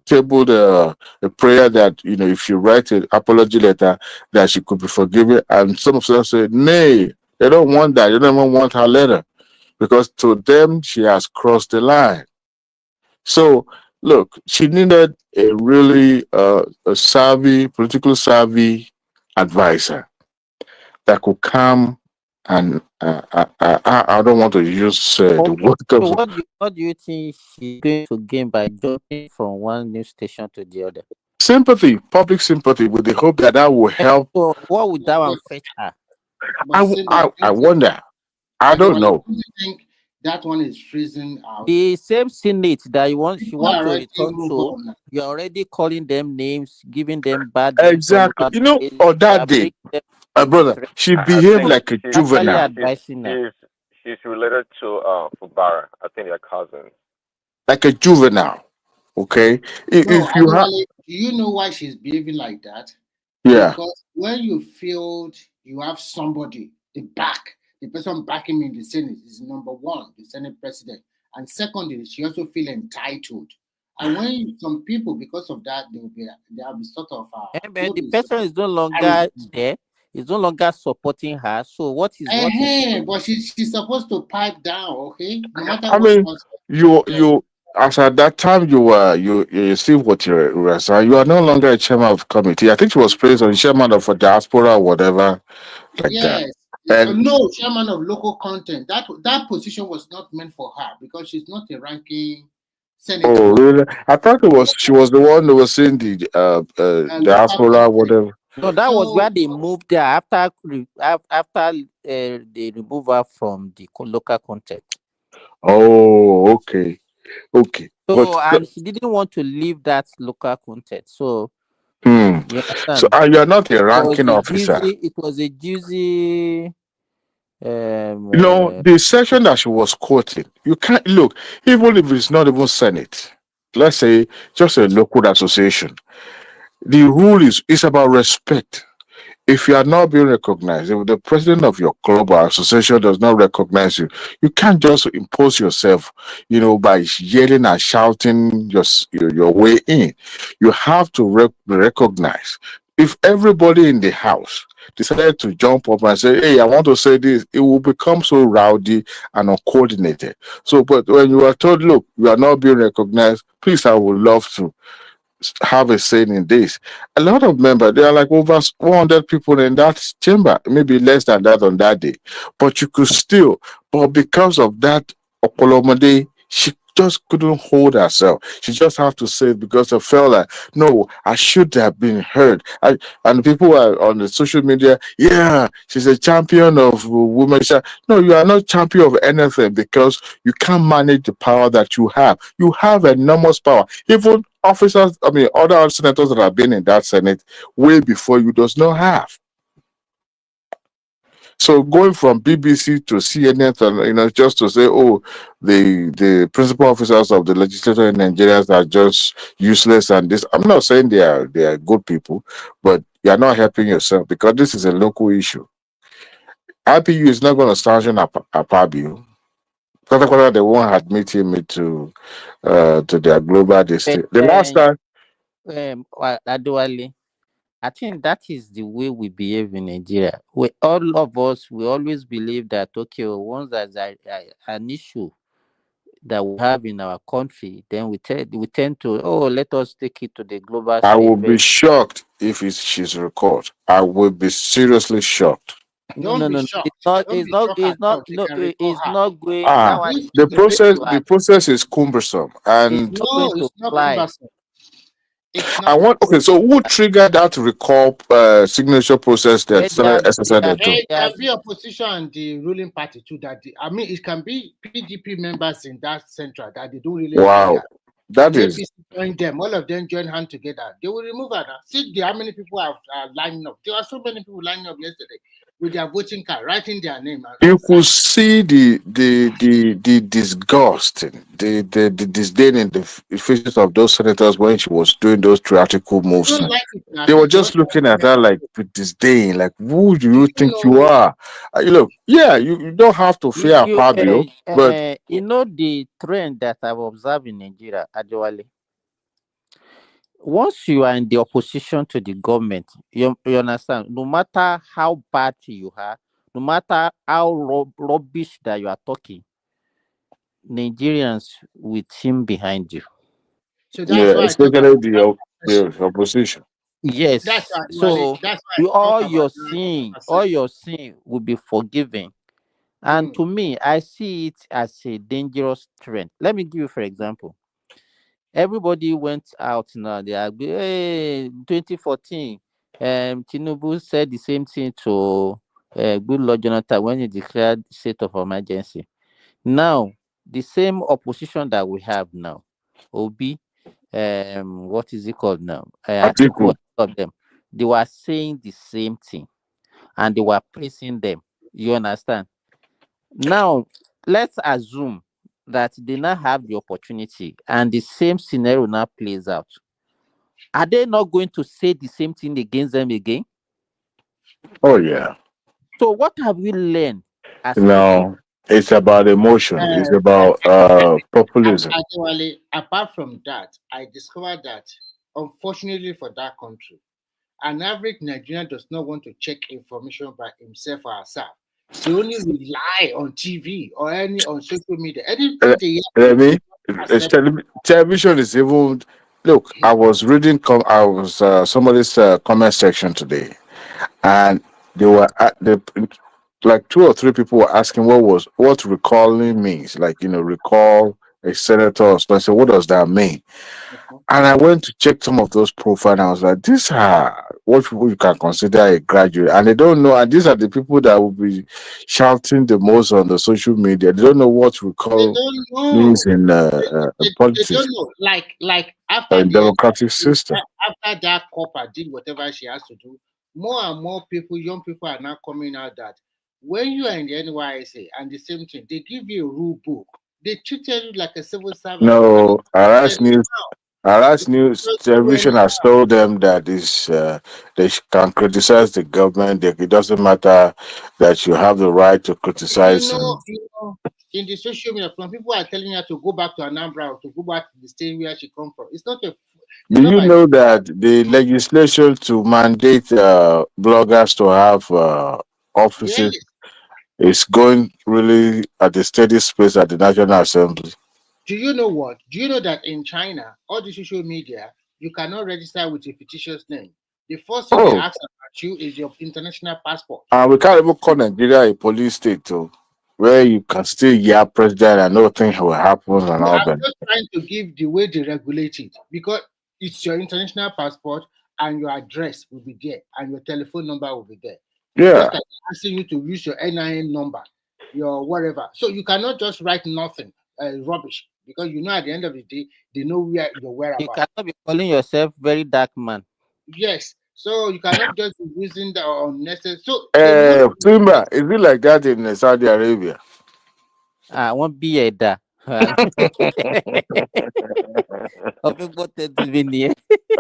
tabled a prayer that, if she write an apology letter, that she could be forgiven. And some of them say, nay, they don't want that. They don't even want her letter because to them, she has crossed the line. So, look, she needed a really political savvy advisor that could come. And I don't want to use the word. So what do you think she's going to gain by jumping from one news station to the other? Sympathy, public sympathy, with the hope that will help. So what would that one fetch her? I wonder. I don't know. Do you think that one is freezing out? The same Senate that she wants to return to, you're already calling them names, giving them bad names. Exactly. On that day, my brother, she behaved like a juvenile. She's related to FUBARA. I think they're cousins. Like a juvenile. Okay. Do you know why she's behaving like that? Yeah. Because when you feel you have somebody, the person backing in the Senate is number one, the Senate president. And secondly, she also feel entitled. And when some people, because of that, they'll be sort of the person is no longer there. Is no longer supporting her. So what is but she's supposed to pipe down, okay? No matter I mean, you as at that time you see what you were saying. You are no longer a chairman of committee. I think she was placed on chairman of a diaspora or whatever like that. Yes. And No, chairman of local content. That position was not meant for her because she's not a ranking senator. oh really? I thought it was she was the one who was in the Local diaspora content. whatever. No, that was So where they moved there after they remove her from the local content. Oh, okay, okay. But So and she didn't want to leave that local content. So you so understand? you are not a It was ranking a officer. juicy. It was a juicy. You know, the section that she was quoting, you can't look, even if it's not even Senate, let's say just a local association. The rule is it's about respect. If you are not being recognized, if the president of your club or association does not recognize you, you can't just impose yourself, by yelling and shouting your way in. You have to be recognized. If everybody in the house decided to jump up and say, "Hey, I want to say this," it will become so rowdy and uncoordinated. So, but when you are told, "Look, you are not being recognized," please, I would love to have a say in this. A lot of members, there are like over 100 people in that chamber, maybe less than that on that day. But you could still, but because of that Okolomode, she just couldn't hold herself. She just had to say it because I felt like, no, I should have been heard. And people are on the social media, yeah, she's a champion of women. No, you are not champion of anything because you can't manage the power that you have. You have enormous power. Even officers, other senators that have been in that Senate way before you does not have. So going from BBC to CNN, and just to say, oh, the principal officers of the legislature in Nigeria are just useless, and this, I'm not saying they are good people, but you are not helping yourself because this is a local issue. IPU is not going to sanction Apabio. They won't admit him to their global district. The last time. Adewale, I think that is the way we behave in Nigeria. All of us, we always believe that okay, once there's an issue that we have in our country, then we tend to let us take it to the global I stage. will be shocked if she's recalled. I will be seriously shocked. don't be No. shocked. It's not. Don't It's be not. shocked at It's not. all. They No. can recall It's her. not going. That one is The not going process to the happen. process is cumbersome, It's and not going No, to it's not fly. cumbersome. It's I not. want. Okay, so who triggered that recall signature process that Well, Senate SSI they do? It can be opposition and the ruling party too. It can be PDP members in that central that they don't really like Wow, her. that And is. APC join them. All of them join hands together. They will remove her now. See how many people are lining up. There are so many people lining up yesterday with their voting card, writing their name You and could signing. see the disgust, the disdain in the faces of those senators when she was doing those theatrical They moves. don't like it now. They were Since they just want looking at to her like with disdain, like, who do do you you think you know are? Look, yeah, you don't have to fear Fabio, but you know the trend that I've observed in Nigeria, Adewale. Once you are in the opposition to the government, you understand, no matter how bad you are, no matter how rubbish that you are talking, Nigerians will team behind you. So that's yeah, why I talk especially about that person. the opposition. That's Yes. why So that's why I talk all about your that sin, all person. your sin will be forgiven. And to me, I see it as a dangerous trend. Let me give you, for example. Everybody went out now. They are, hey, 2014. Tinubu said the same thing to Good Lord Jonathan when he declared state of emergency. Now, the same opposition that we have now, Obi, what is it called now? Atiku, Atiku. all of them, they were saying the same thing and they were praising them. You understand? Now, let's assume that they now have the opportunity and the same scenario now plays out. Are they not going to say the same thing against them again? Oh yeah. So, what have we learned as people? No, it's about emotion. It's about populism. Actually, apart from that, I discovered that unfortunately for that country, an average Nigerian does not want to check information by himself or herself. They only rely on TV or on social media. Anything they hear. television is even. Look, I was reading. I was somebody's comment section today, and they were like 2 or 3 people were asking what recalling means. Like recall a senator or something. I said, what does that mean? And I went to check some of those profiles, and I was like, these are what people you can consider a graduate. And they don't know, and these are the people that will be shouting the most on the social media. They don't know what They recall don't know. means in They politics, don't know. Like after in democratic system. after that copper did whatever she has to do, more and more people, young people are now coming out that when you are in the NYSA and the same thing, they give you a rule book. They treated you like a civil servant. And No, it's Harass News just television going has told them that can criticize the government. It doesn't matter that you have the right to criticize. in the social media, from people are telling her to go back to Anambra or to go back to the state where she come from. It's not Do you know that the legislation to mandate bloggers to have offices Yes. is going really at a steady pace at the National Assembly? Do you know what? Do you know that in China, all the social media, you cannot register with a fictitious name. The first thing they Oh, ask about you is your international passport. and we can't even call Nigeria a police state, too, where you can still yap president and nothing will happen and No, all I'm that. just trying to give the way they regulate it because it's your international passport and your address will be there and your telephone number will be there. It's Yeah. just like asking you to use your NIN number, your whatever. So you cannot just write nothing, rubbish, because you know at the end of the day, they know where your You whereabouts. cannot be calling yourself very dark man. Yes. So you cannot just be using the unnecessary. So they want Simba, is it like that in Saudi Arabia? I won't be a da.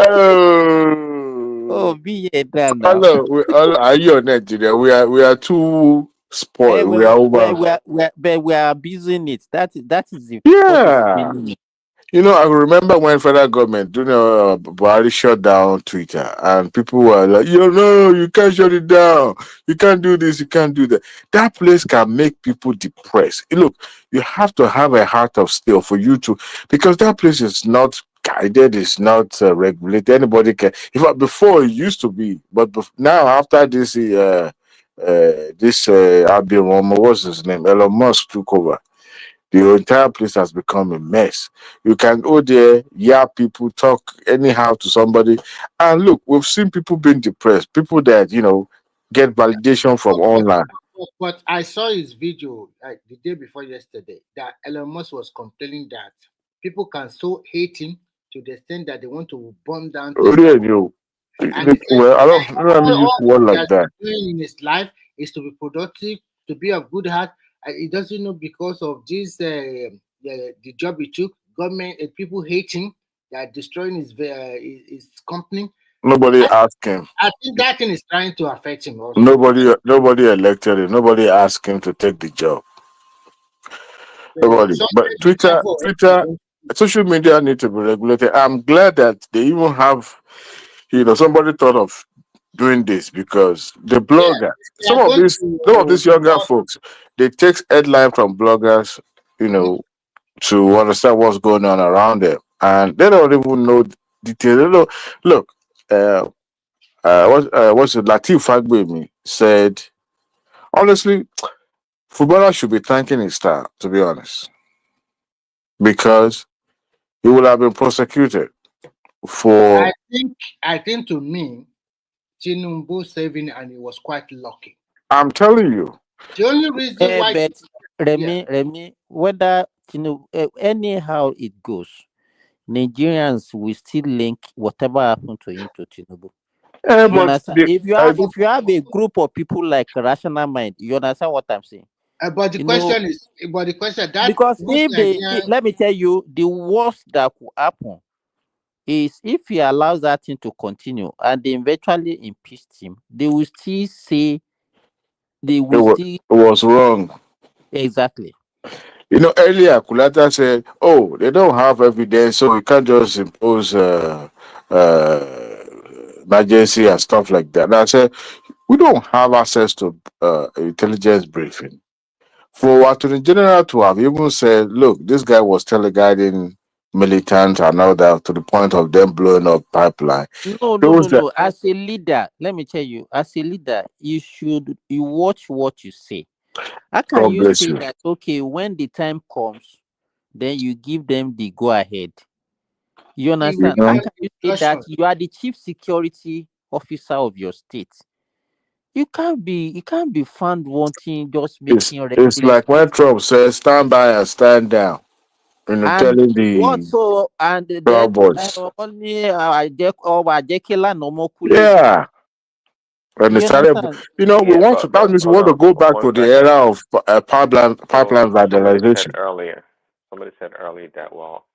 Oh, Oh, be a da now. hello, are you in Nigeria? We are too spoiled. We are over. But we are abusing it. That is what is Yeah. paining me. I remember when federal government, Buhari shut down Twitter, and people were like, no, you can't shut it down. You can't do this. You can't do that. That place can make people depressed. Look, you have to have a heart of steel for you to, because that place is not guided, it's not regulated. Anybody can. In fact, before it used to be, but now after this, what's his name? Elon Musk took over. The entire place has become a mess. You can go there, people talk anyhow to somebody. And look, we've seen people being depressed, people that, get validation from online. But I saw his video the day before yesterday that Elon Musk was complaining that people can so hate him to the extent that they want to burn down Tesla. And he said Well, I don't use all word he like has that. been doing in his life is to be productive, to be of good heart. And he doesn't know because of this the job he took, government people hate him, that destroying his company. Nobody asked him. I think that thing is trying to affect him also. Nobody elected him. Nobody asked him to take the job. Nobody. But Twitter, social media need to be regulated. I'm glad that they even have, somebody thought of doing this, because the bloggers, some of these younger folks, they take headline from bloggers, to understand what's going on around them, and they don't even know details. They don't, look, what's it? Latif Fagbemi said, honestly, FUBARA should be thanking his star, to be honest, because he would have been prosecuted for. I think to me, Tinubu saving and he was quite lucky. I'm telling you. The only reason why But Remy, whether anyhow it goes, Nigerians will still link whatever happened to him to Tinubu. You understand? If you have a group of people like rational mind, you understand what I'm saying? But the question is, that because let me tell you, the worst that could happen is if he allows that thing to continue and they eventually impeached him, they will still say It was wrong. Exactly. Earlier Kulata said, "Oh, they don't have evidence, so we can't just impose emergency and stuff like that." And I said, "We don't have access to intelligence briefing. For Attorney General to have even said, look, this guy was teleguiding militants and all that to the point of them blowing up pipeline. Shows that As a leader, let me tell you, as a leader, you watch what you say. How can God you bless say you. that, okay, when the time comes, then you give them the go ahead? You understand? How can you say that you are the chief security officer of your state? You can't be found wanting, just It's making it's reckless like when statements. Trump says stand by and stand down. And Telling what the so and Proud then Boys. only Ajekela no more kule. Yeah. And they You started, understand? we Yeah, want to, but that means we hold want to on go for back one to the second. era of So pipeline vandalization. somebody said earlier that, well,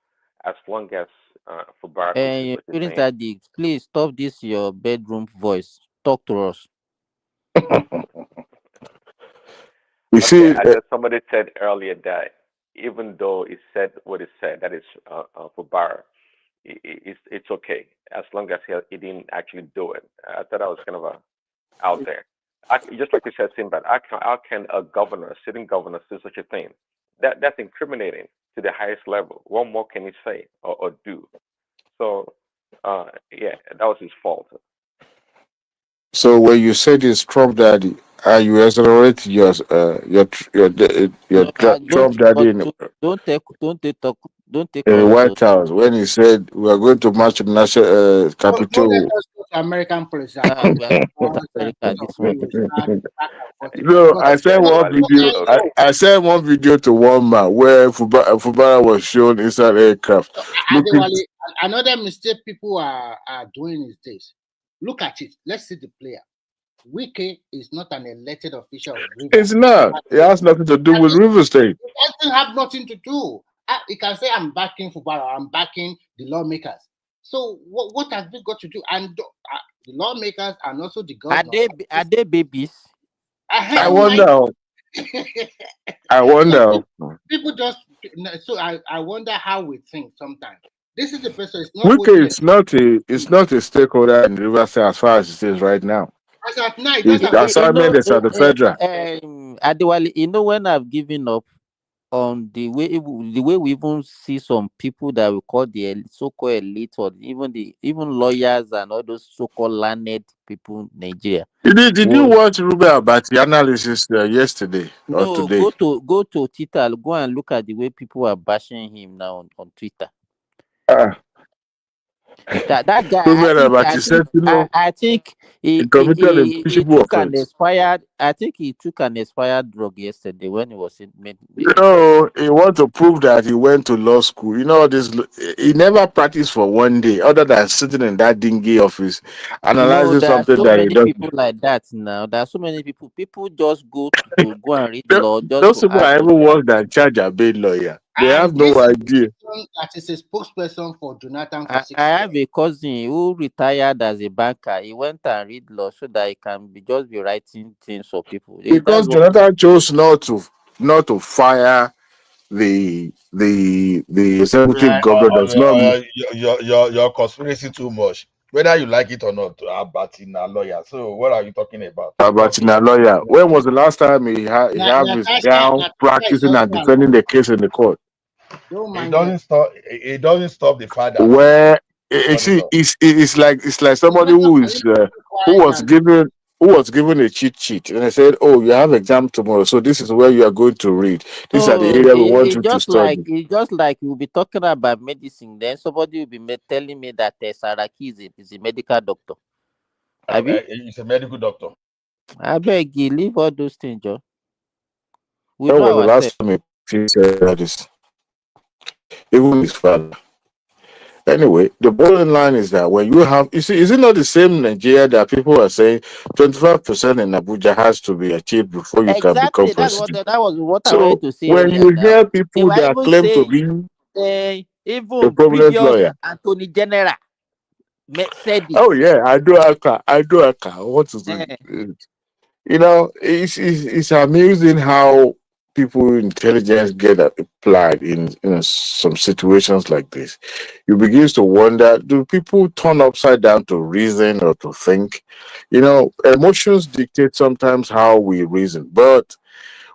as long as FUBARA, which is what you're Parents saying, Daddy, please stop this your bedroom voice. Talk to us. You okay, see, I said somebody said earlier that even though it said what it said, that is FUBARA, it's okay as long as he didn't actually do it. I thought that was kind of out there. Just like you said, Simbat, how can a governor, sitting governor, do such a thing? That's incriminating to the highest level. What more can he say or do? So, yeah, that was his fault. so when you say this Trump daddy, you exonerate your No, Trump daddy don't take in the us to White House when he said we are going to march to the national Don't let Capitol. us go to American police. we are going to America this morning. No, Because I sent one video. I sent one video to one man where Fubara was shown inside aircraft. Looking, Adewale, another mistake people are doing is this. Look at it. Let's see the player. Wike is not an elected official of Rivers. it's not. It has nothing to do with River State. It doesn't have nothing to do. He can say, I'm backing Fubara, I'm backing the lawmakers. So what has this got to do? And the lawmakers and also the governor. Are they babies? I wonder. I wonder. So people just, so I wonder how we think sometimes. This is the person, it's not Wike holding it's not a stakeholder in River State as far as it is right now. as at night. The assignment is at the federal. Adewale, when I've given up on the way we even see some people that we call the so-called elite, or even lawyers and all those so-called learned people in Nigeria. Did you watch Ruben Abati analysis yesterday or No, today? go to Twitter, go and look at the way people are bashing him now on Twitter. That guy, I think he took an expired. I think he took an expired drug yesterday when he was made. He wants to prove that he went to law school. This he never practiced for one day, other than sitting in that dingy office analyzing There are something so that he many doesn't. people like that now. There are so many people. People just go to go and read law. Those people are even worse than charge a bail lawyer. They have no idea. That is a spokesperson for Jonathan. I have a cousin who retired as a banker. He went and read law so that he can just be writing things for people. Because Jonathan chose not to fire the executive governor does not mean your conspiracy too much. Whether you like it or not, Abati na lawyer. So what are you talking about? Abatina lawyer. When was the last time he had his gown practicing and defending the case in the court? It doesn't stop. It doesn't stop the fact that Where it's like somebody who was given a cheat sheet and they said, "Oh, you have exam tomorrow, so this is where you are going to read. These are the area we want you to study." It's just like we'll be talking about medicine. Then somebody will be telling me that Saraki is a medical doctor. He's a medical doctor. I beg you, leave all those things, Joe. We When know was the ourselves. last time he said that is even his father? Anyway, the bottom line is that when you have, is it not the same Nigeria that people are saying 25% in Abuja has to be achieved before you can become president? That was what I So wanted to say when earlier. you hear They people were that even claim to saying, be even a prominent lawyer, Attorney General said it. oh yeah, I do. What is it? It's amusing how people intelligence get applied in some situations like this. You begin to wonder: do people turn upside down to reason or to think? Emotions dictate sometimes how we reason, but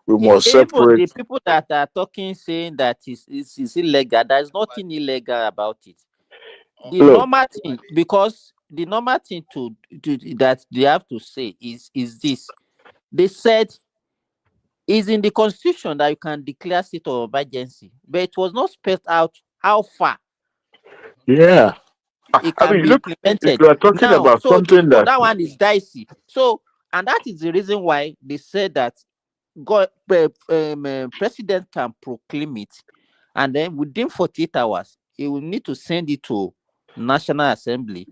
we must Even the separate. people that are talking saying that is illegal, there's nothing illegal about it. The Look, normal thing, because the normal thing to that they have to say is this. They said is in the constitution that you can declare state of emergency, but it was not spelled out how far yeah. it I can mean, be look, if implemented. you are talking Now, about something so that that one is dicey. So, and that is the reason why they said that president can proclaim it, and then within 48 hours, he will need to send it to National Assembly,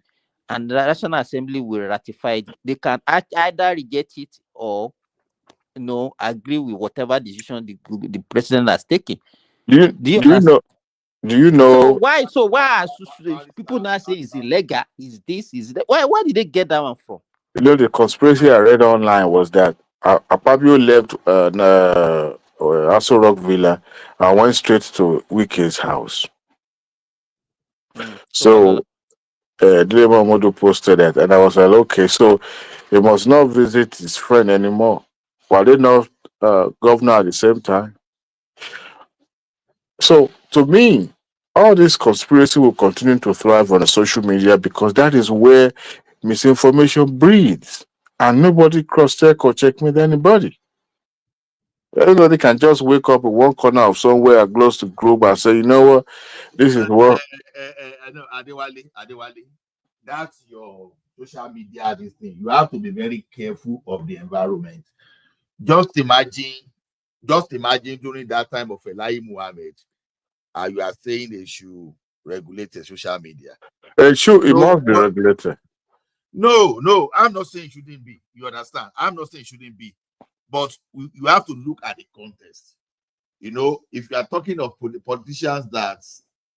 and the National Assembly will ratify it. They can either reject it or agree with whatever decision the president has taken. do you Do you do you understand? know do you So know why? So why are people now say it's illegal? Is this? Is that? Why did they get that one from? the conspiracy I read online was that Apabio left Aso Rock Villa and went straight to Wike's house. So Dilema Modu posted that, and I was like, okay, so he must not visit his friend anymore. Were they not governor at the same time? So to me, all this conspiracy will continue to thrive on the social media because that is where misinformation breeds, and nobody cross-check or checkmate anybody. Everybody can just wake up in one corner of somewhere close to group and say, you know what, this is what. I know, Adewale, that's your social media, this thing. You have to be very careful of the environment. Just imagine during that time of Elijah Muhammad, you are saying they should regulate the social media. It must be regulated. No, I'm not saying it shouldn't be. You understand? I'm not saying it shouldn't be. But you have to look at the context. If you are talking of politicians that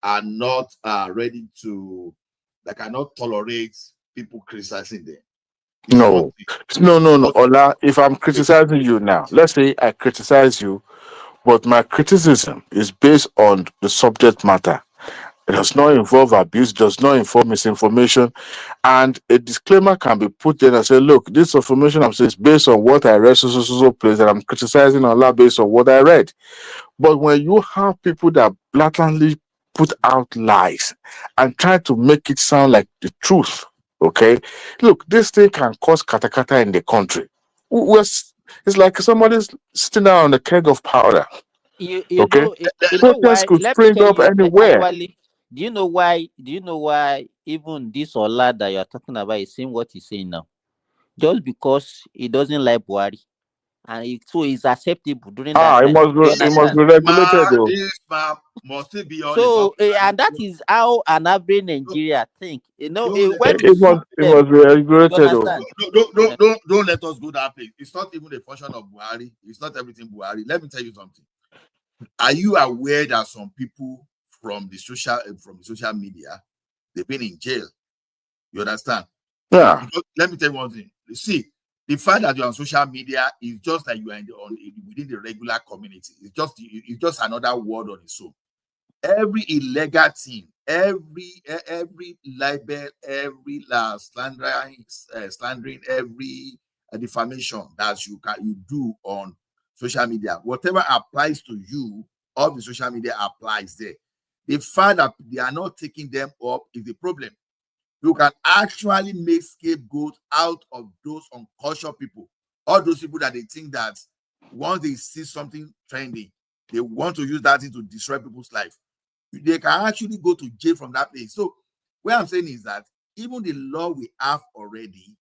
are not ready to, that cannot tolerate people criticizing them. No. Ola, if I'm criticizing you now, let's say I criticize you, but my criticism is based on the subject matter. It does not involve abuse, does not involve misinformation. And a disclaimer can be put there and say, look, this information I'm saying is based on what I read, so place, and I'm criticizing Allah based on what I read. But when you have people that blatantly put out lies and try to make it sound like the truth, okay? Look, this thing can cause katakata in the country. It's like somebody's sitting down on a keg of powder. You Okay? know Protests why? could Let me spring tell up you, anywhere. Adewale, do you know why? Do you know why even this Ola that you're talking about is saying what he's saying now? Just because he doesn't like Buhari, and so it's acceptable during that It time. must be regulated though. This man must be on So and that is how an average Nigeria think. When It some must be regulated you though. understand? Don't let us go that place. It's not even a function of Buhari. It's not everything Buhari. Let me tell you something. Are you aware that some people from the social media, they've been in jail? You understand? Yeah. Because, let me tell you one thing. You see, the fact that you're on social media is just like you are within the regular community. It's just another word on its own. Every illegal thing, every libel, every slandering, every defamation that you do on social media, whatever applies to you, all the social media applies there. The fact that they are not taking them up is the problem. You can actually make scapegoats out of those unconscious people, all those people that they think that once they see something trending, they want to use that thing to destroy people's life. They can actually go to jail from that place. So what I'm saying is that even the law we have already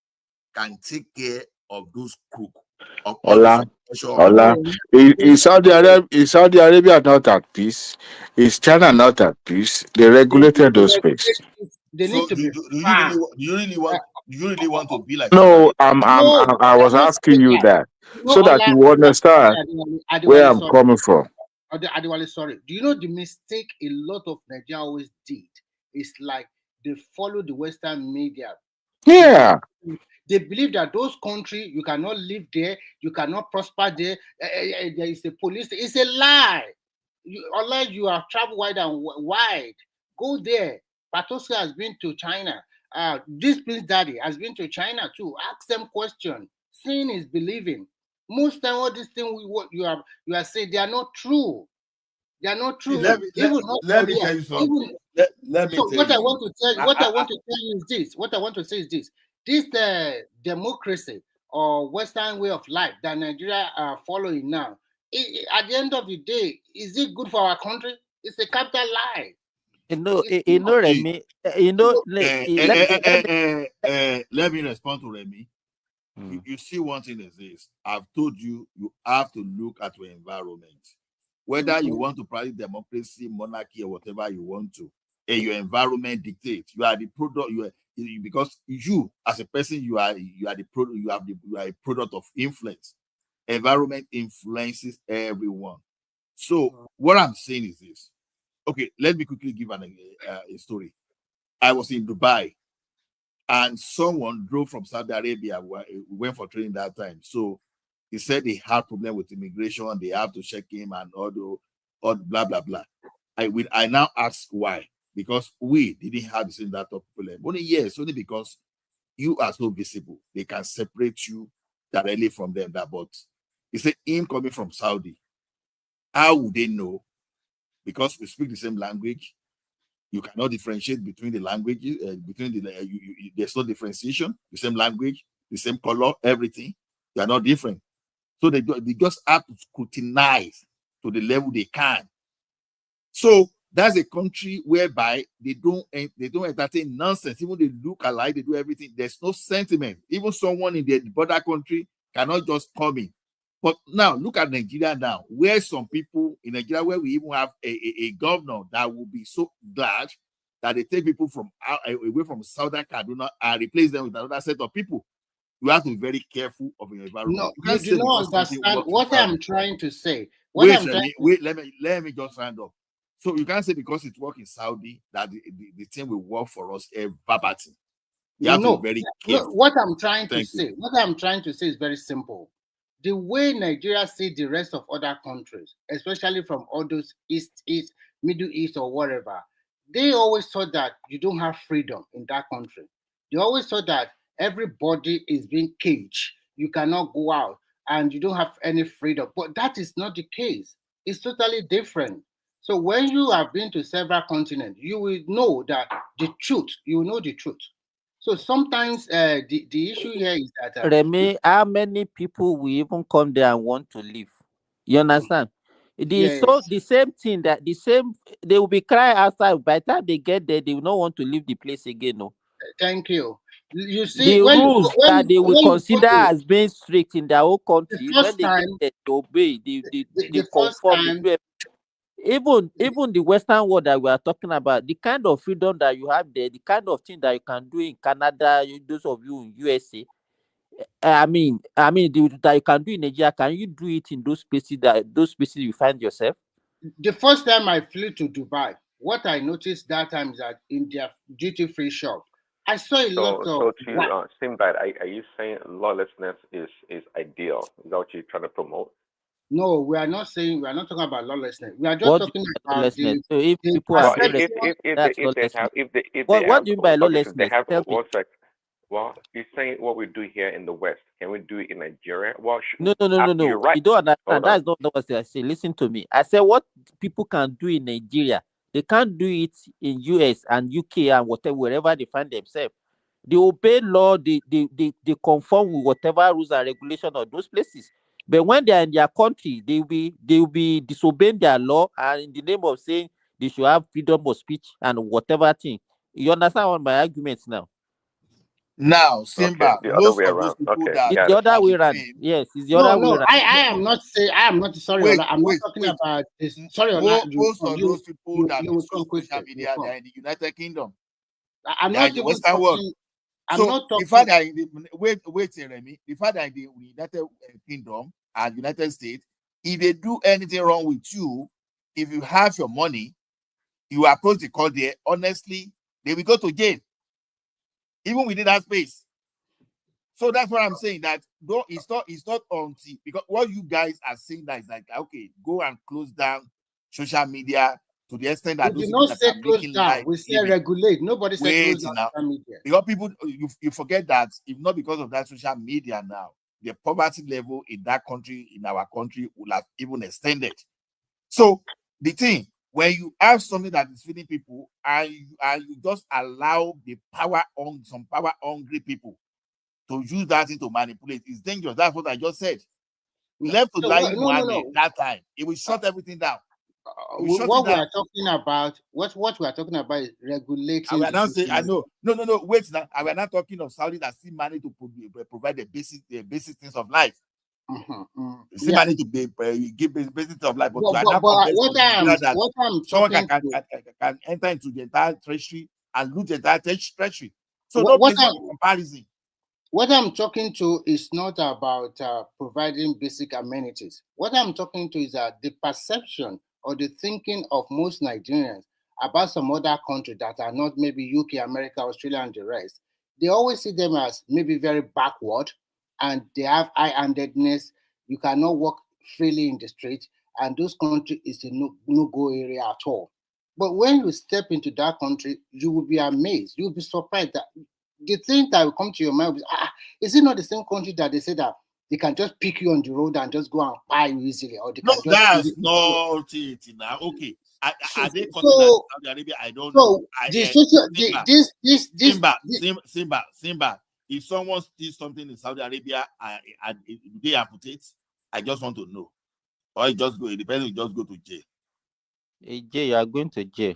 can take care of those crooks. Ola. Is Saudi Arabia not at peace? Is China not at peace? They regulated those spaces. They need to be do you really want to be like No, Saudi I was asking you that so that you understand where I'm coming from. Adewale, sorry. Do you know the mistake a lot of Nigeria always did? It's like they follow the Western media. Yeah. They believe that those countries, you cannot live there, you cannot prosper there. There is a police. It's a lie. Unless you have traveled wide and wide, go there. Patoska has been to China. This Prince Daddy has been to China too. Ask them questions. Seeing is believing. Most time, all these things what you are saying, they are not true. They are not true. Let me tell you something. Let me So tell what I you. want to tell, what I want to tell you is this. What I want to say is this: this democracy or Western way of life that Nigeria are following now. At the end of the day, is it good for our country? It's a capital lie. Remy, let me respond to Remy. You see, one thing is this: I've told you, you have to look at your environment. Whether you want to practice democracy, monarchy, or whatever you want to, and your environment dictates. You are the product. Because you, as a person, you are the product. You are a product of influence. Environment influences everyone. So what I'm saying is this. Okay, let me quickly give a story. I was in Dubai, and someone drove from Saudi Arabia. We went for training that time. So he said they had problem with immigration. They have to check him and all blah blah blah. I now ask why, because we didn't have the same data problem. Only only because you are so visible, they can separate you directly from them. But he said him coming from Saudi, how would they know? Because we speak the same language. You cannot differentiate between the languages. There's no differentiation. The same language, the same color, everything. They are not different. So they just have to scrutinize to the level they can. So that's a country whereby they don't entertain nonsense. Even they look alike, they do everything. There's no sentiment. Even someone in the border country cannot just come in. But now look at Nigeria now, where some people in Nigeria, where we even have a governor that will be so glad that they take people from away from Southern Kaduna and replace them with another set of people. You have to be very careful of your environment. No, you do not understand what I'm trying to say. Let me just round up. So you can't say because it works in Saudi that the thing will work for us verbatim. You have to be very careful. What I'm trying to say is very simple. The way Nigeria see the rest of other countries, especially from all those East, Middle East or whatever, they always thought that you don't have freedom in that country. They always thought that everybody is being caged. You cannot go out and you don't have any freedom. But that is not the case. It's totally different. So when you have been to several continents, you will know that the truth. You will know the truth. So sometimes the issue here is that Remy, how many people will even come there and want to leave? You understand? The same thing they will be crying outside. By the time they get there, they will not want to leave the place again. No. Thank you. You see, the rules that they will consider as being strict in their own country, when they get there, they obey, they conform. Even the Western world that we are talking about, the kind of freedom that you have there, the kind of thing that you can do in Canada, those of you in USA, that you can do in Nigeria, can you do it in those spaces you find yourself? The first time I flew to Dubai, what I noticed that time is that in their duty-free shop, I saw a lot of. So to Simbad, are you saying lawlessness is ideal? Is that what you're trying to promote? No, we are not talking about lawlessness. We are just talking about lawlessness. So if people are what do you mean by lawlessness? Well, you're saying what we do here in the West, can we do it in Nigeria? Well, no. Right. You don't understand. That's not what I say. Listen to me. I said what people can do in Nigeria, they can't do it in US and UK and wherever they find themselves. They obey law. They conform with whatever rules and regulations of those places. But when they are in their country, they will be disobeying their law, and in the name of saying they should have freedom of speech and whatever thing. You understand what my arguments now? Now, Simba, the other way around. It's the other way around. Yes, it's the other way around. I am not saying. I am not sorry. I'm not talking about this. Sorry, most of those people that use social media, they are in the United Kingdom. I'm not in the Western world. I'm not talking. The fact that wait, Remy. The fact that in the United Kingdom and United States, if they do anything wrong with you, if you have your money, you approach the court there. Honestly, they will go to jail, even within that space. So that's what I'm saying. That though it's not until, because what you guys are saying that is like, okay, go and close down social media to the extent that we do not say close down. We say regulate. Nobody says close down social media. Because people, you forget that if not because of that social media now, the poverty level in that country, in our country, will have even extended. So the thing, when you have something that is feeding people and you just allow some power hungry people to use that thing to manipulate, it's dangerous. That's what I just said. Left to Lai Mohammed that time, it will shut everything down. What we are talking about, what we are talking about is regulating. We are not saying, I know. No. Wait now. We are not talking of Saudi that still manage to provide the basic things of life. Still manage to give basic things of life. But we are not that someone can enter into the entire treasury and loot the entire treasury. So no place of comparison. What I'm talking to is not about providing basic amenities. What I'm talking to is the perception or the thinking of most Nigerians about some other country that are not maybe UK, America, Australia, and the rest. They always see them as maybe very backward, and they have high-handedness. You cannot walk freely in the street, and those countries is a no-go area at all. But when you step into that country, you will be amazed. You will be surprised that the thing that will come to your mind is it not the same country that they say that they can just pick you on the road and just go and buy you easily, or they can just that's not it now. Okay, are they Saudi Arabia? I don't know. Simba. If someone steals something in Saudi Arabia, they amputate. I just want to know, or you just go. It depends. You just go to jail. Jail, you are going to jail.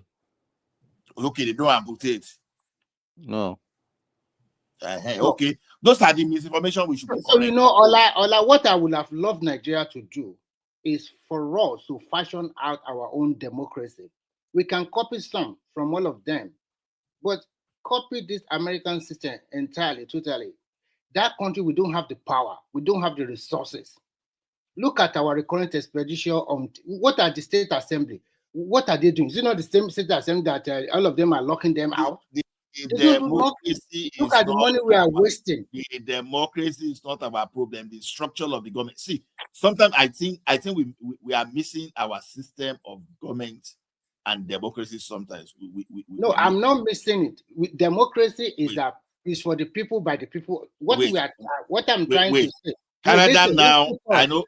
Okay, they don't amputate. No. Okay, those are the misinformation we should be so correct. You know, Ola, what I would have loved Nigeria to do is for us to fashion out our own democracy. We can copy some from all of them, but copy this American system entirely, totally. That country, we don't have the power, we don't have the resources. Look at our recurrent expenditure on what are the state assembly? What are they doing? Is it not the same state assembly that all of them are locking them out? Look at the money we are wasting. The democracy is not our problem. The structure of the government. See, sometimes I think we are missing our system of government and democracy. Sometimes I'm not missing it. Democracy is for the people by the people. What I'm trying to say. Canada now. I know.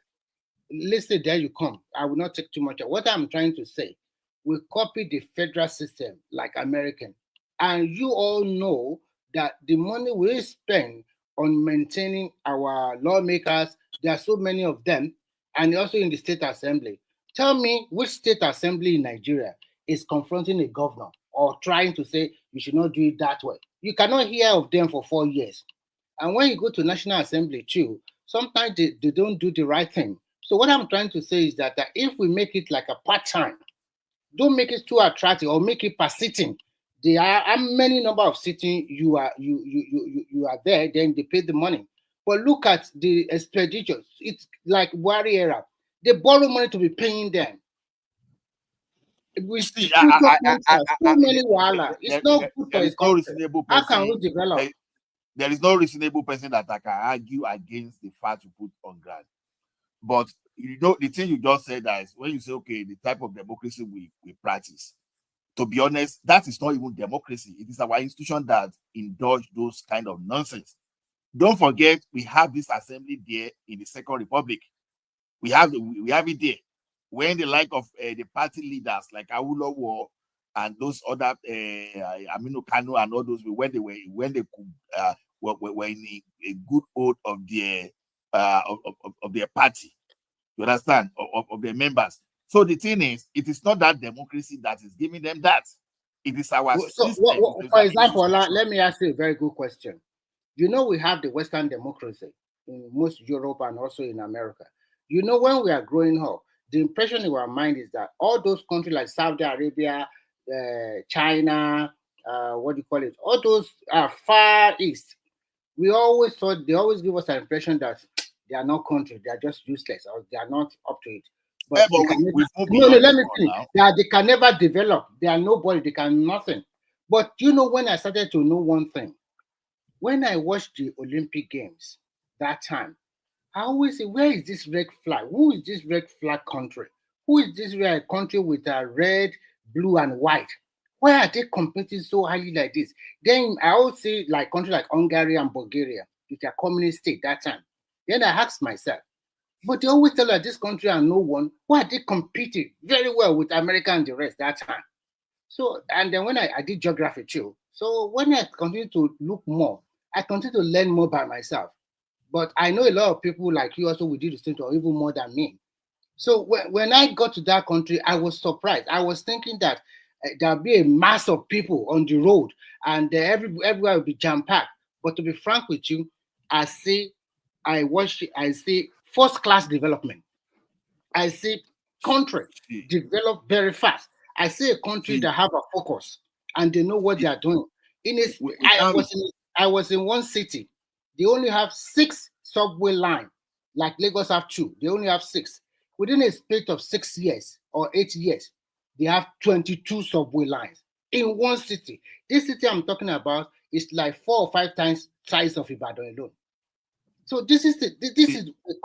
Listen, there you come. I will not take too much. What I'm trying to say, we copy the federal system like American. And you all know that the money we spend on maintaining our lawmakers, there are so many of them, and also in the state assembly. Tell me which state assembly in Nigeria is confronting a governor or trying to say you should not do it that way. You cannot hear of them for 4 years. And when you go to National Assembly too, sometimes they don't do the right thing. So what I'm trying to say is that if we make it like a part-time, don't make it too attractive or make it per sitting. There are how many number of sitting you are there, then they pay the money. But look at the expenditures. It's like Buhari era. They borrow money to be paying them. We see so many wahala. It's not good for a country. How can we develop? There is no reasonable person that I can argue against the fact to put on ground. But you know, the thing you just said is when you say, okay, the type of democracy we practice, to be honest, that is not even democracy. It is our institution that indulge those kind of nonsense. Don't forget, we have this assembly there in the Second Republic. We have it there. When the like of the party leaders like Awolowo and those other Aminu Kano and all those were in a good hold of their party. You understand? Of their members. So the thing is, it is not that democracy that is giving them that. It is our system. For example, let me ask you a very good question. You know, we have the Western democracy in most Europe and also in America. You know, when we are growing up, the impression in our mind is that all those countries like Saudi Arabia, China, all those are far east. We always thought they always give us an impression that they are not countries, they are just useless or they are not up to it. But let me finish. They can never develop. They are nobody. They can nothing. But you know, when I started to know one thing, when I watched the Olympic Games that time, I always say, where is this red flag? Who is this red flag country? Who is this red country with a red, blue, and white? Why are they competing so highly like this? Then I always say, like countries like Hungary and Bulgaria, it's a communist state that time. Then I asked myself, but they always tell us this country and no one, why are they competing very well with America and the rest that time? So, and then when I did geography too, so when I continue to look more, I continue to learn more by myself. But I know a lot of people like you also will do the same or even more than me. So when I got to that country, I was surprised. I was thinking that there'll be a mass of people on the road and everywhere will be jam-packed. But to be frank with you, I see first class development. I see country develop very fast. I see a country that have a focus and they know what they are doing. I was in one city. They only have 6 subway lines, like Lagos have 2. They only have 6. Within a space of 6 years or 8 years, they have 22 subway lines in one city. This city I'm talking about is like 4 or 5 times size of Ibadan alone. So this is a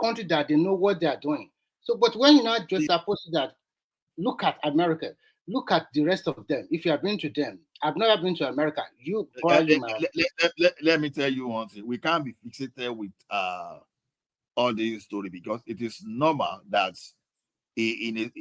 country that they know what they are doing. So, but when you now just suppose that, look at America, look at the rest of them. If you have been to them, I've never been to America. You probably let me tell you one thing. We can't be fixated with all this story because it is normal that in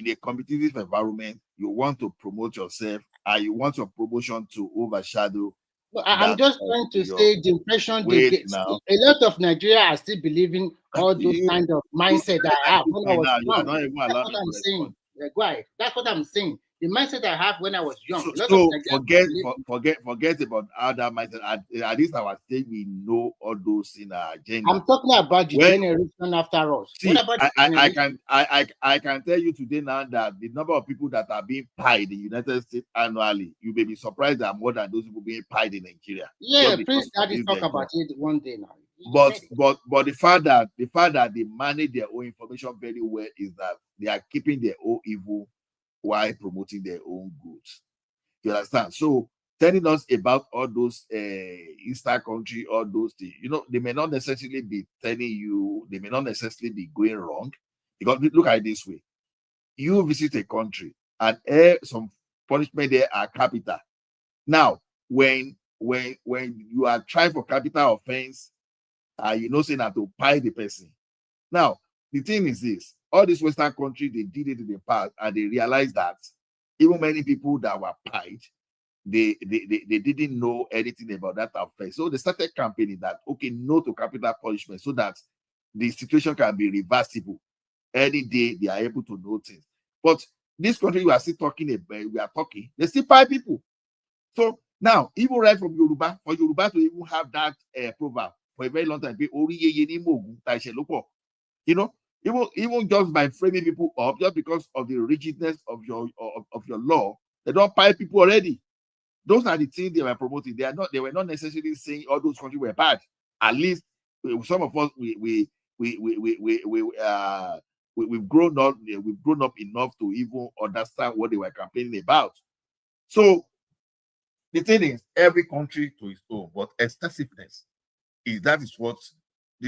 a competitive environment, you want to promote yourself and you want your promotion to overshadow. No, I'm just trying to say the impression they get. Now. A lot of Nigeria are still believing all those kind of mindset that I have when I was young. That's what I'm saying. Go ahead. That's what I'm saying. The mindset I have when I was young. So forget about other mindset. At least our stage, we know all those in our agenda. I'm talking about the generation after us. See, what about I can tell you today now that the number of people that are being pied in the United States annually, you may be surprised that more than those people being pied in Nigeria. Yeah, please, Daddy, talk about it one day now. But the fact that they manage their own information very well is that they are keeping their own evil while promoting their own goods. You understand? So telling us about all those Eastern country, all those things, they may not necessarily be telling you, they may not necessarily be going wrong. Because look at it this way. You visit a country and some punishment there are capital. Now, when you are trying for capital offense, saying that to pie the person. Now, the thing is this, all these Western countries, they did it in the past and they realized that even many people that were pied, they didn't know anything about that offense. So they started campaigning that, okay, no to capital punishment so that the situation can be reversible. Any day they are able to know things. But this country we are still talking about, they still pie people. So now, even right from Yoruba, for Yoruba to even have that proverb for a very long time, even just by framing people up, just because of the rigidness of your law, they don't pay people already. Those are the things they were promoting. They were not necessarily saying all those countries were bad. At least some of us we've grown up enough to even understand what they were campaigning about. So the thing is, every country to its own, but excessiveness is what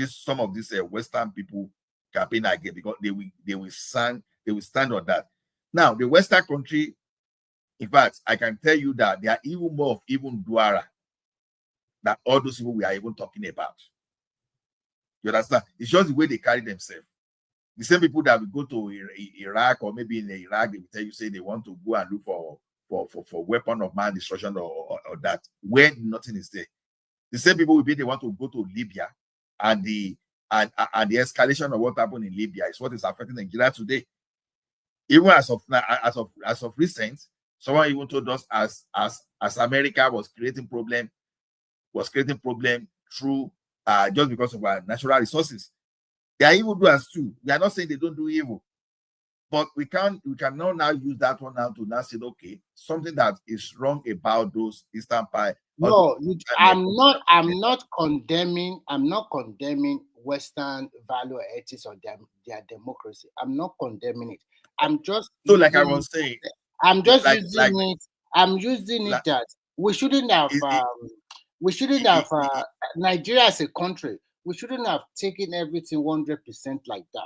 some of these Western people campaign against, because they will stand on that. Now, the Western country, in fact, I can tell you that they are even more of even Duara than all those people we are even talking about. You understand? It's just the way they carry themselves. The same people that will go to Iraq or maybe in Iraq, they will tell you, say they want to go and look for weapon of mass destruction or that, when nothing is there. The same people will be they want to go to Libya, and the escalation of what happened in Libya is what is affecting Nigeria today. Even as of recent, someone even told us as America was creating problem through just because of our natural resources. They are evildoers too. We are not saying they don't do evil, but we can now use that one now to now say, okay, something that is wrong about those Eastern Pie. No, I'm not condemning Western value ethics or their democracy. I'm not condemning it. I'm just using it that we shouldn't have Nigeria as a country. We shouldn't have taken everything 100% like that.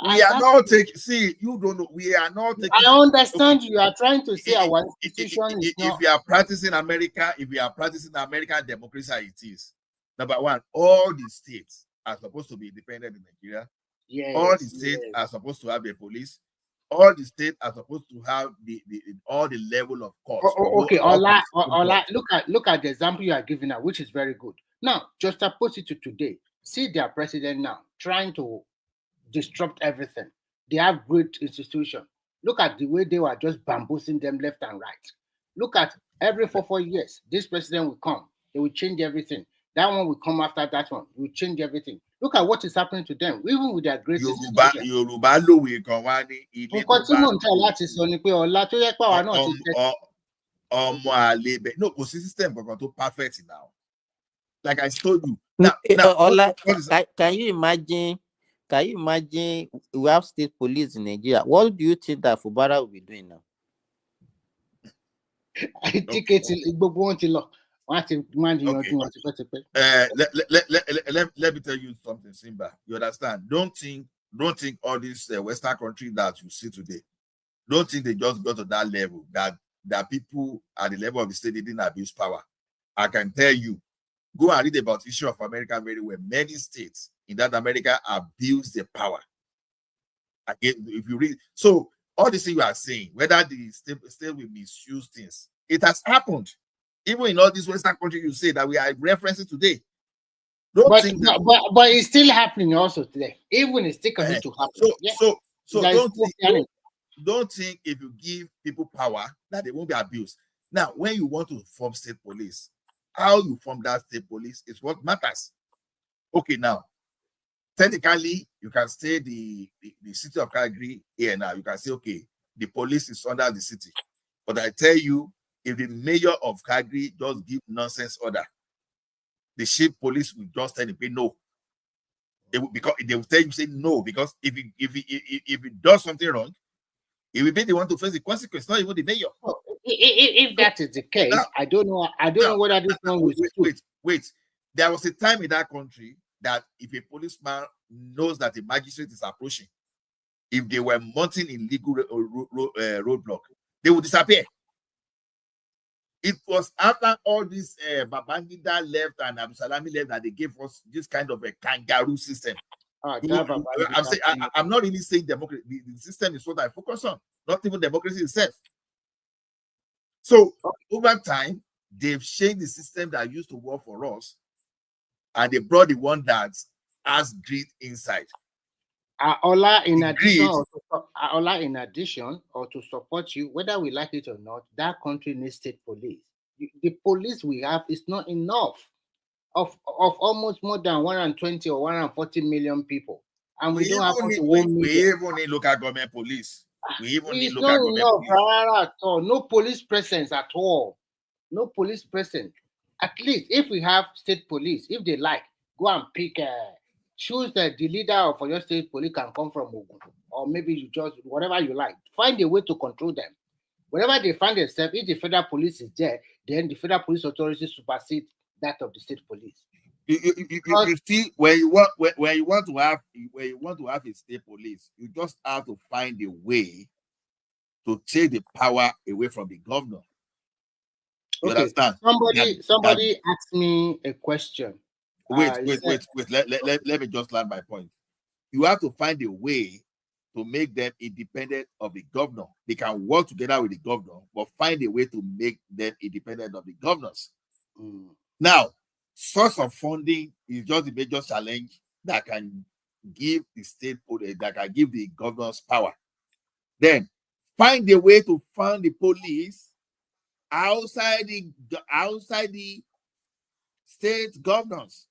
We are not taking. See, you don't know. We are not taking. I understand you are trying to say our institution is not. If you are practicing American democracy, it is number one. All the states are supposed to be independent in Nigeria. Yes, All the states are supposed to have a police. All the states are supposed to have all the level of courts. Okay, Ola, look at the example you are giving now, which is very good. Now, just oppose it to today. See their president now trying to disrupt everything. They have great institutions. Look at the way they were just bamboozling them left and right. Look at every 4 years, this president will come. They will change everything. That one will come after that one. Will change everything. Look at what is happening to them, even with their great institutions. Yorùbá lòwe kan wá ní ilé tó Nǹkan tí mò ń tẹ̀ láti sọ ni pé ọ̀la tó yẹ pé àwa náà ti tẹ̀. Ọmọ àlebẹ no kò sí system kankan tó perfect now. Like I told you. Ola, can you imagine? Can you imagine we have state police in Nigeria? What do you think that FUBARA will be doing now? I think it's gbogbo wọn ti lọ. Let me tell you something, Simba. You understand? Don't think all these Western countries that you see today, don't think they just got to that level, that people at the level of the state didn't abuse power. I can tell you, go and read about the issue of America very well. Many states in that America abuse their power. Again, if you read, so all this thing you are saying, whether the state will misuse things, it has happened. Even in all these Western countries, you say that we are referencing today. But it's still happening also today. Even it's still coming to happen. So don't think if you give people power that they won't be abused. Now, when you want to form state police, how you form that state police is what matters. Okay, now, technically, you can say the city of Calgary here now. You can say, okay, the police is under the city. But I tell you, if the mayor of Calgary just give nonsense order, the chief police will just tell him no. Because they will tell you say no, because if he does something wrong, he will be the one to face the consequence, not even the mayor. If that is the case, now, I don't know whether this one was wait. There was a time in that country that if a policeman knows that a magistrate is approaching, if they were mounting illegal roadblock, they would disappear. It was after all this Babangida left and Abdulsalami left that they gave us this kind of a kangaroo system. I'm not really saying democracy. The system is what I focus on, not even democracy itself. So over time, they've changed the system that used to work for us, and they brought the one that has greed inside. Ola, in addition, or to support you, whether we like it or not, that country needs state police. The police we have is not enough of almost more than 120 or 140 million people, and we don't have we even need local government police. We even need local government police. At all. No police presence at all. No police presence. At least if we have state police, if they like, go and pick. Choose that the leader of your state police can come from Ogun, or maybe you just whatever you like. Find a way to control them. Whenever they find themselves, if the federal police is there, then the federal police authority supersede that of the state police. You see, when you want to have a state police, you just have to find a way to take the power away from the governor. You understand? Somebody asked me a question. Wait. Let me just land my point. You have to find a way to make them independent of the governor. They can work together with the governor, but find a way to make them independent of the governors. Now, source of funding is just the major challenge that can give the state, that can give the governors power. Then find a way to fund the police outside the state governors.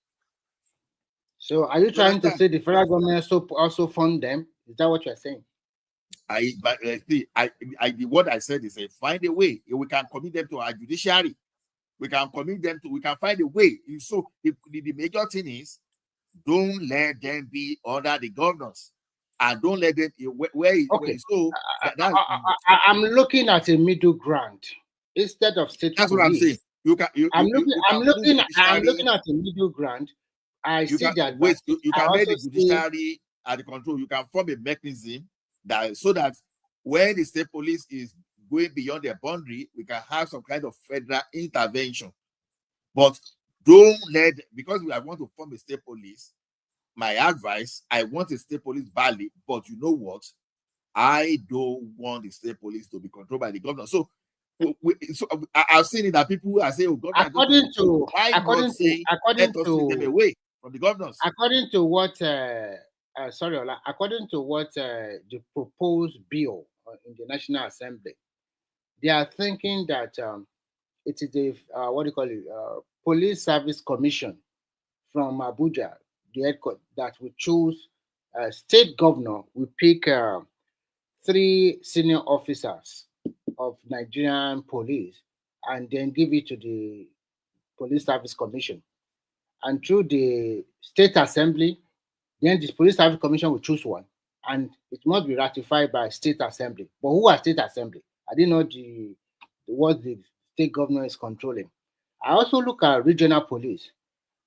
So are you trying to say the federal government also fund them? Is that what you're saying? What I said is find a way. We can commit them to our judiciary. We can find a way. So the major thing is, don't let them be under the governors, and don't let them I'm looking at a middle ground instead of state. That's what I'm saying. I'm looking at a middle ground. You can make the judiciary at the control. You can form a mechanism so that when the state police is going beyond their boundary, we can have some kind of federal intervention. But don't let, because we want to form a state police, my advice, I want a state police badly, but you know what? I don't want the state police to be controlled by the governor. So, I've seen it that people are saying, "Oh, governor." According to let us take them away from the governors. According to what sorry, Ola, according to what the proposed bill in the National Assembly, they are thinking that it is the what do you call it, Police Service Commission from Abuja, the headquarters, that will choose state governor. We pick 3 senior officers of Nigerian police and then give it to the Police Service Commission. And through the State Assembly, then the Police Service Commission will choose one. And it must be ratified by State Assembly. But who are State Assembly? I didn't know what the state governor is controlling. I also look at regional police.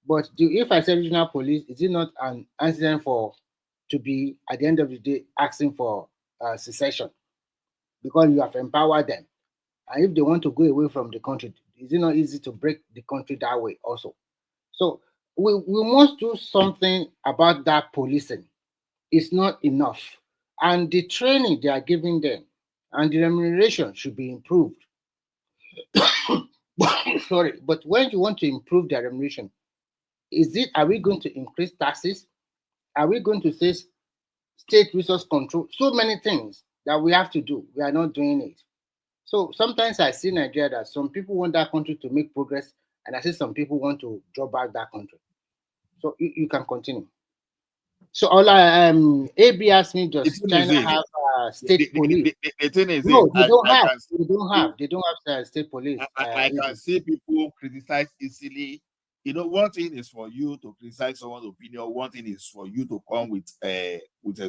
But if I say regional police, is it not an incident to be, at the end of the day, asking for secession? Because you have empowered them. And if they want to go away from the country, is it not easy to break the country that way also? So we must do something about that policing. It's not enough. And the training they are giving them and the remuneration should be improved. Sorry, but when you want to improve their remuneration, are we going to increase taxes? Are we going to say state resource control? So many things that we have to do. We are not doing it. So sometimes I see Nigeria that some people want that country to make progress, and I see some people want to draw back that country. So you can continue. So AB asked me, does China have state police? The thing is, no, they don't have. They don't have state police. I can see people criticize easily. You know, one thing is for you to criticize someone's opinion. One thing is for you to come with a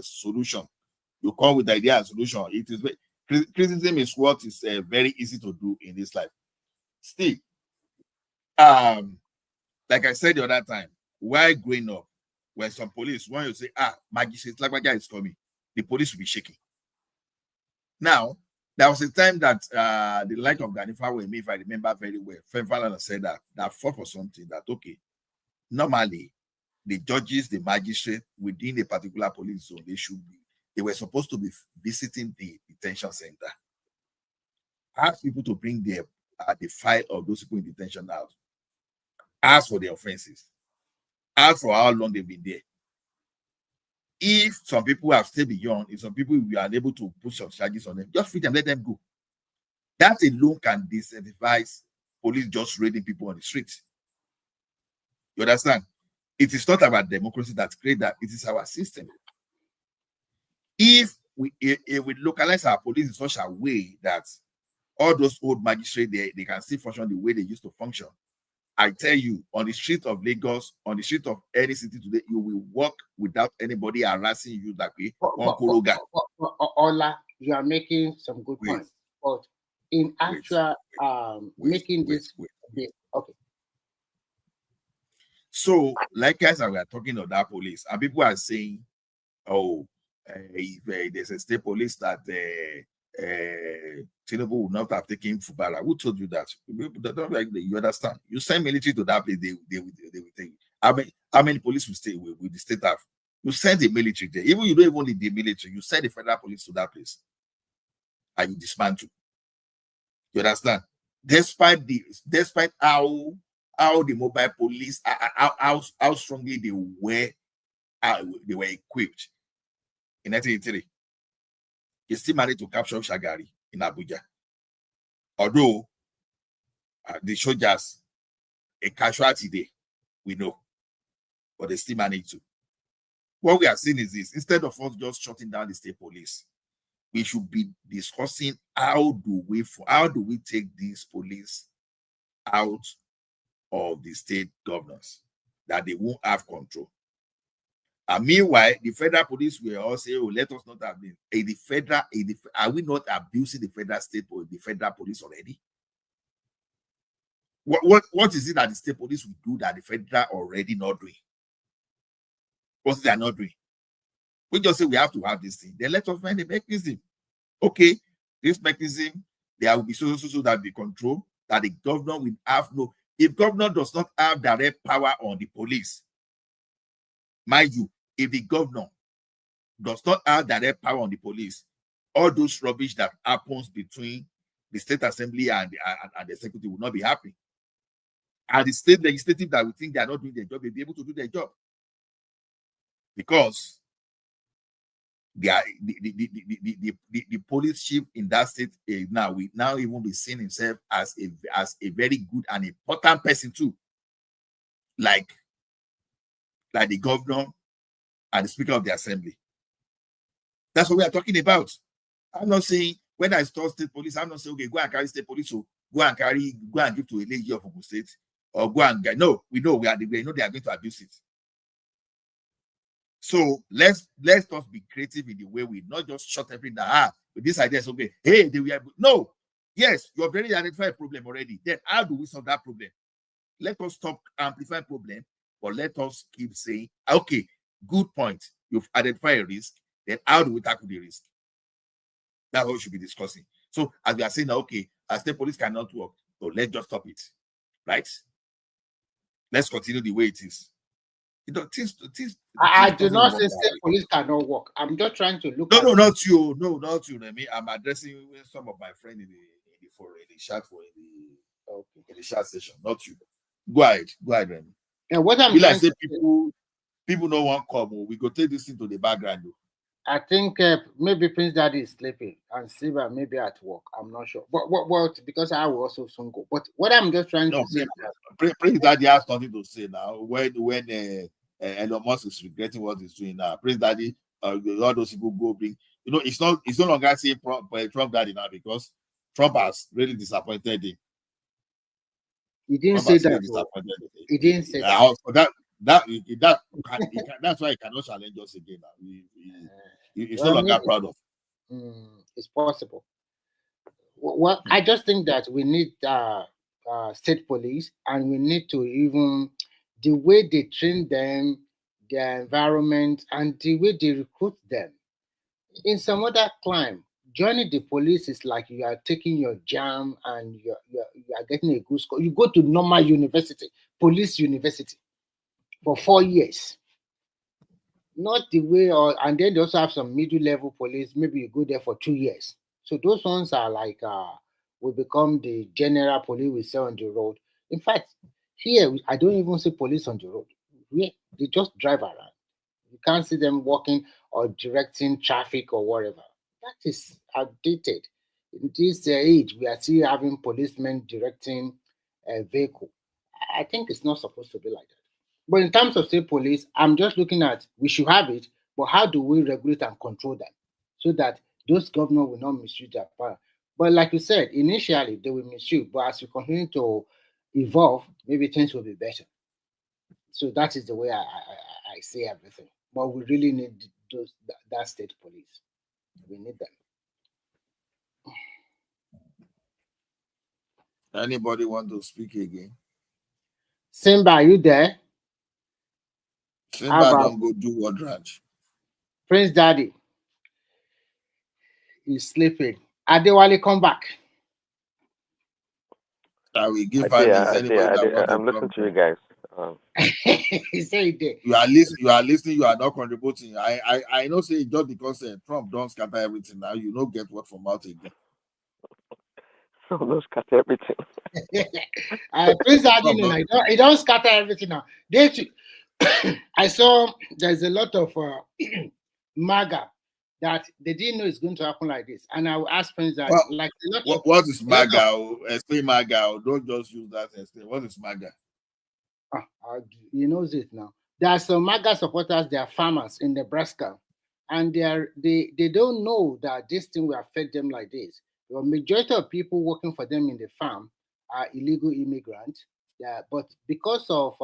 solution. You come with the idea and solution. It is criticism is what is very easy to do in this life. Still, like I said the other time, while growing up, when some police, when you say, magistrate like my guy is coming, the police will be shaking. Now, there was a time that the like of Agf Fagbemi, if I remember very well, Femfalana said that fought for something that, okay, normally the judges, the magistrate within a particular police zone, they were supposed to be visiting the detention center. Ask people to bring the file of those people in detention out. Ask for the offenses. Ask for how long they've been there. If some people have stayed beyond, if some people we are unable to put some charges on them, just free them, let them go. That alone can disincentivize police just raiding people on the streets. You understand? It is not about democracy that creates that, it is our system. If we localize our police in such a way that all those old magistrates, they can still function the way they used to function, I tell you, on the street of Lagos, on the street of any city today, you will walk without anybody harassing you that way. Ola, you are making some good points. But in actual making this okay. So, like as we are talking of that police, and people are saying, oh, if there's a state police that Tinubu would not have taken FUBARA. Who told you that? You understand? You send military to that place, they will take it. How many police will stay with the state have? You send the military there. Even you don't even need the military, you send the federal police to that place. And you dismantle. You understand? Despite how the mobile police, how strongly they were equipped in 1983. He still managed to capture Shagari in Abuja. Although the soldiers, a casualty there, we know, but they still managed to. What we are seeing is this: instead of us just shutting down the state police, we should be discussing how do we take these police out of the state governors, that they won't have control. And meanwhile, the federal police will all say, "Oh, let us not have been are we not abusing the federal police already? What is it that the state police will do that the federal already not doing? What they are not doing? We just say we have to have this thing. Then let us find a mechanism. Okay, this mechanism, there will be so that be control, that the governor will have no. If governor does not have direct power on the police, mind you, if the governor does not have direct power on the police, all those rubbish that happens between the state assembly and the executive will not be happening. And the state legislative that we think they are not doing their job, they'll be able to do their job. Because they are, the police chief in that state now we now even be seeing himself as a very good and important person too. Like the governor and the speaker of the assembly. That's what we are talking about. I'm not saying when I start state police, I'm not saying, okay, go and carry state police, so go and give to a lady of Ogun State, or go and no, we know we know they are going to abuse it. So let's just be creative in the way we not just shut everything down. With this idea, is okay, hey, they will no, yes, you have already identified a problem already. Then how do we solve that problem? Let us stop amplifying problem, but let us keep saying, okay, good point. You've identified a risk. Then how do we tackle the risk? That's what we should be discussing. So as we are saying, okay, as state police cannot work, so let's just stop it, right? Let's continue the way it is. I do not say state police cannot work. I'm just trying to look. No, not you. No, not you, Remy. I'm addressing some of my friends in the chat session. Not you. Go ahead, Remy. And what I'm like say people don't want come. We go take this into the background. I think maybe Prince Daddy is sleeping and Siva maybe at work. I'm not sure. But because I will also soon go. But what I'm just trying to say, Prince Daddy has nothing to say now. When Elon Musk is regretting what he's doing now, Prince Daddy, all those people go bring. It's no longer saying Trump Daddy now because Trump has really disappointed him. He didn't say that. He didn't say that. That's why he cannot challenge us again. He's no longer proud of. It's possible. Well, I just think that we need state police, and we need to even the way they train them, their environment, and the way they recruit them. In some other clime, joining the police is like you are taking your jam and you are getting a good score. You go to normal university, police university, for 4 years. Not the way, and then they also have some middle level police. Maybe you go there for 2 years. So those ones are like will become the general police we see on the road. In fact, here I don't even see police on the road. They just drive around. You can't see them walking or directing traffic or whatever. That is outdated. In this age, we are still having policemen directing a vehicle. I think it's not supposed to be like that. But in terms of state police, I'm just looking at we should have it, but how do we regulate and control them so that those governors will not misuse their power? But like you said, initially they will misuse, but as we continue to evolve, maybe things will be better. So that is the way I see everything. But we really need that state police. We need them. Anybody want to speak again? Simba, are you there? Simba don't go do what ranch. Prince Daddy is sleeping. Adewale, come back. I will give 5 minutes. I'm listening to you guys. He said he did. You are listening. You are not contributing. I know. Say just because Trump don't scatter everything now, you don't get what from out again. So don't scatter everything. Prince Daddy, he don't scatter everything now. I saw there's a lot of MAGA that they didn't know it's going to happen like this. And I will ask Prince Daddy, what is MAGA? Explain MAGA. Don't just use that. What is MAGA? He knows it now. There are some MAGA supporters, they are farmers in Nebraska, and they don't know that this thing will affect them like this. The majority of people working for them in the farm are illegal immigrants, but because of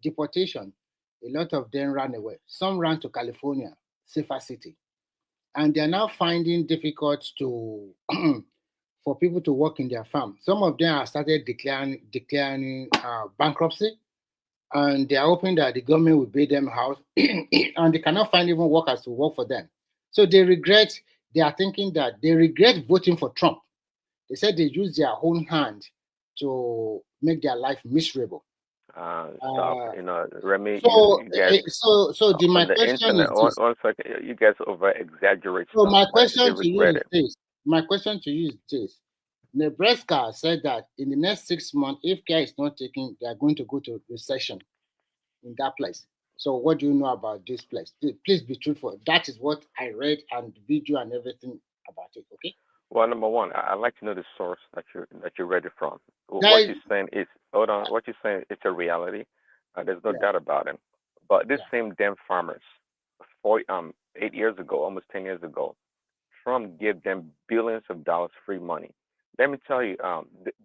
deportation, a lot of them ran away. Some ran to California, safer city, and they are now finding difficult to for people to work in their farm. Some of them have started declaring bankruptcy, and they are hoping that the government will pay them out, and they cannot find even workers to work for them. So they are thinking that they regret voting for Trump. They said they use their own hand to make their life miserable. Stuff. You know, Remy, So, you guys my on the question internet. is this. One second, you guys over exaggerate So stuff. my Right? They question to you regret is it. this. My question to you is this. Nebraska said that in the next 6 months, if care is not taken, they are going to go to recession in that place. So what do you know about this place? Please be truthful. That is what I read and the video and everything about it. Okay. Well, number one, I'd like to know the source that you read it from. What Guys, you're saying is, hold on, what you're saying it's a reality. There's no yeah, doubt about it. But these yeah. same damn farmers, 8 years ago, almost 10 years ago, Trump gave them billions of dollars free money. Let me tell you,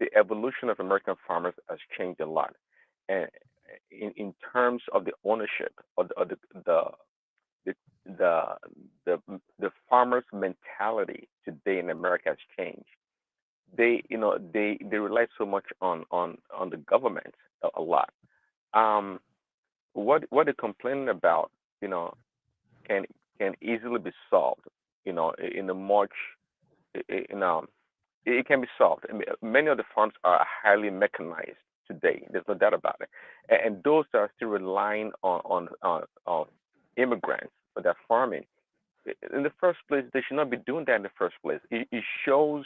the evolution of American farmers has changed a lot, and in terms of the ownership of the the the farmers' mentality today in America has changed. They rely so much on the government a lot. Um, what they're complaining about, you know, can can easily be solved. You know, in a much in it can be solved. I mean, many of the farms are highly mechanized today. There's no doubt about it. And those that are still relying on immigrants for their farming, in the first place, they should not be doing that in the first place. It shows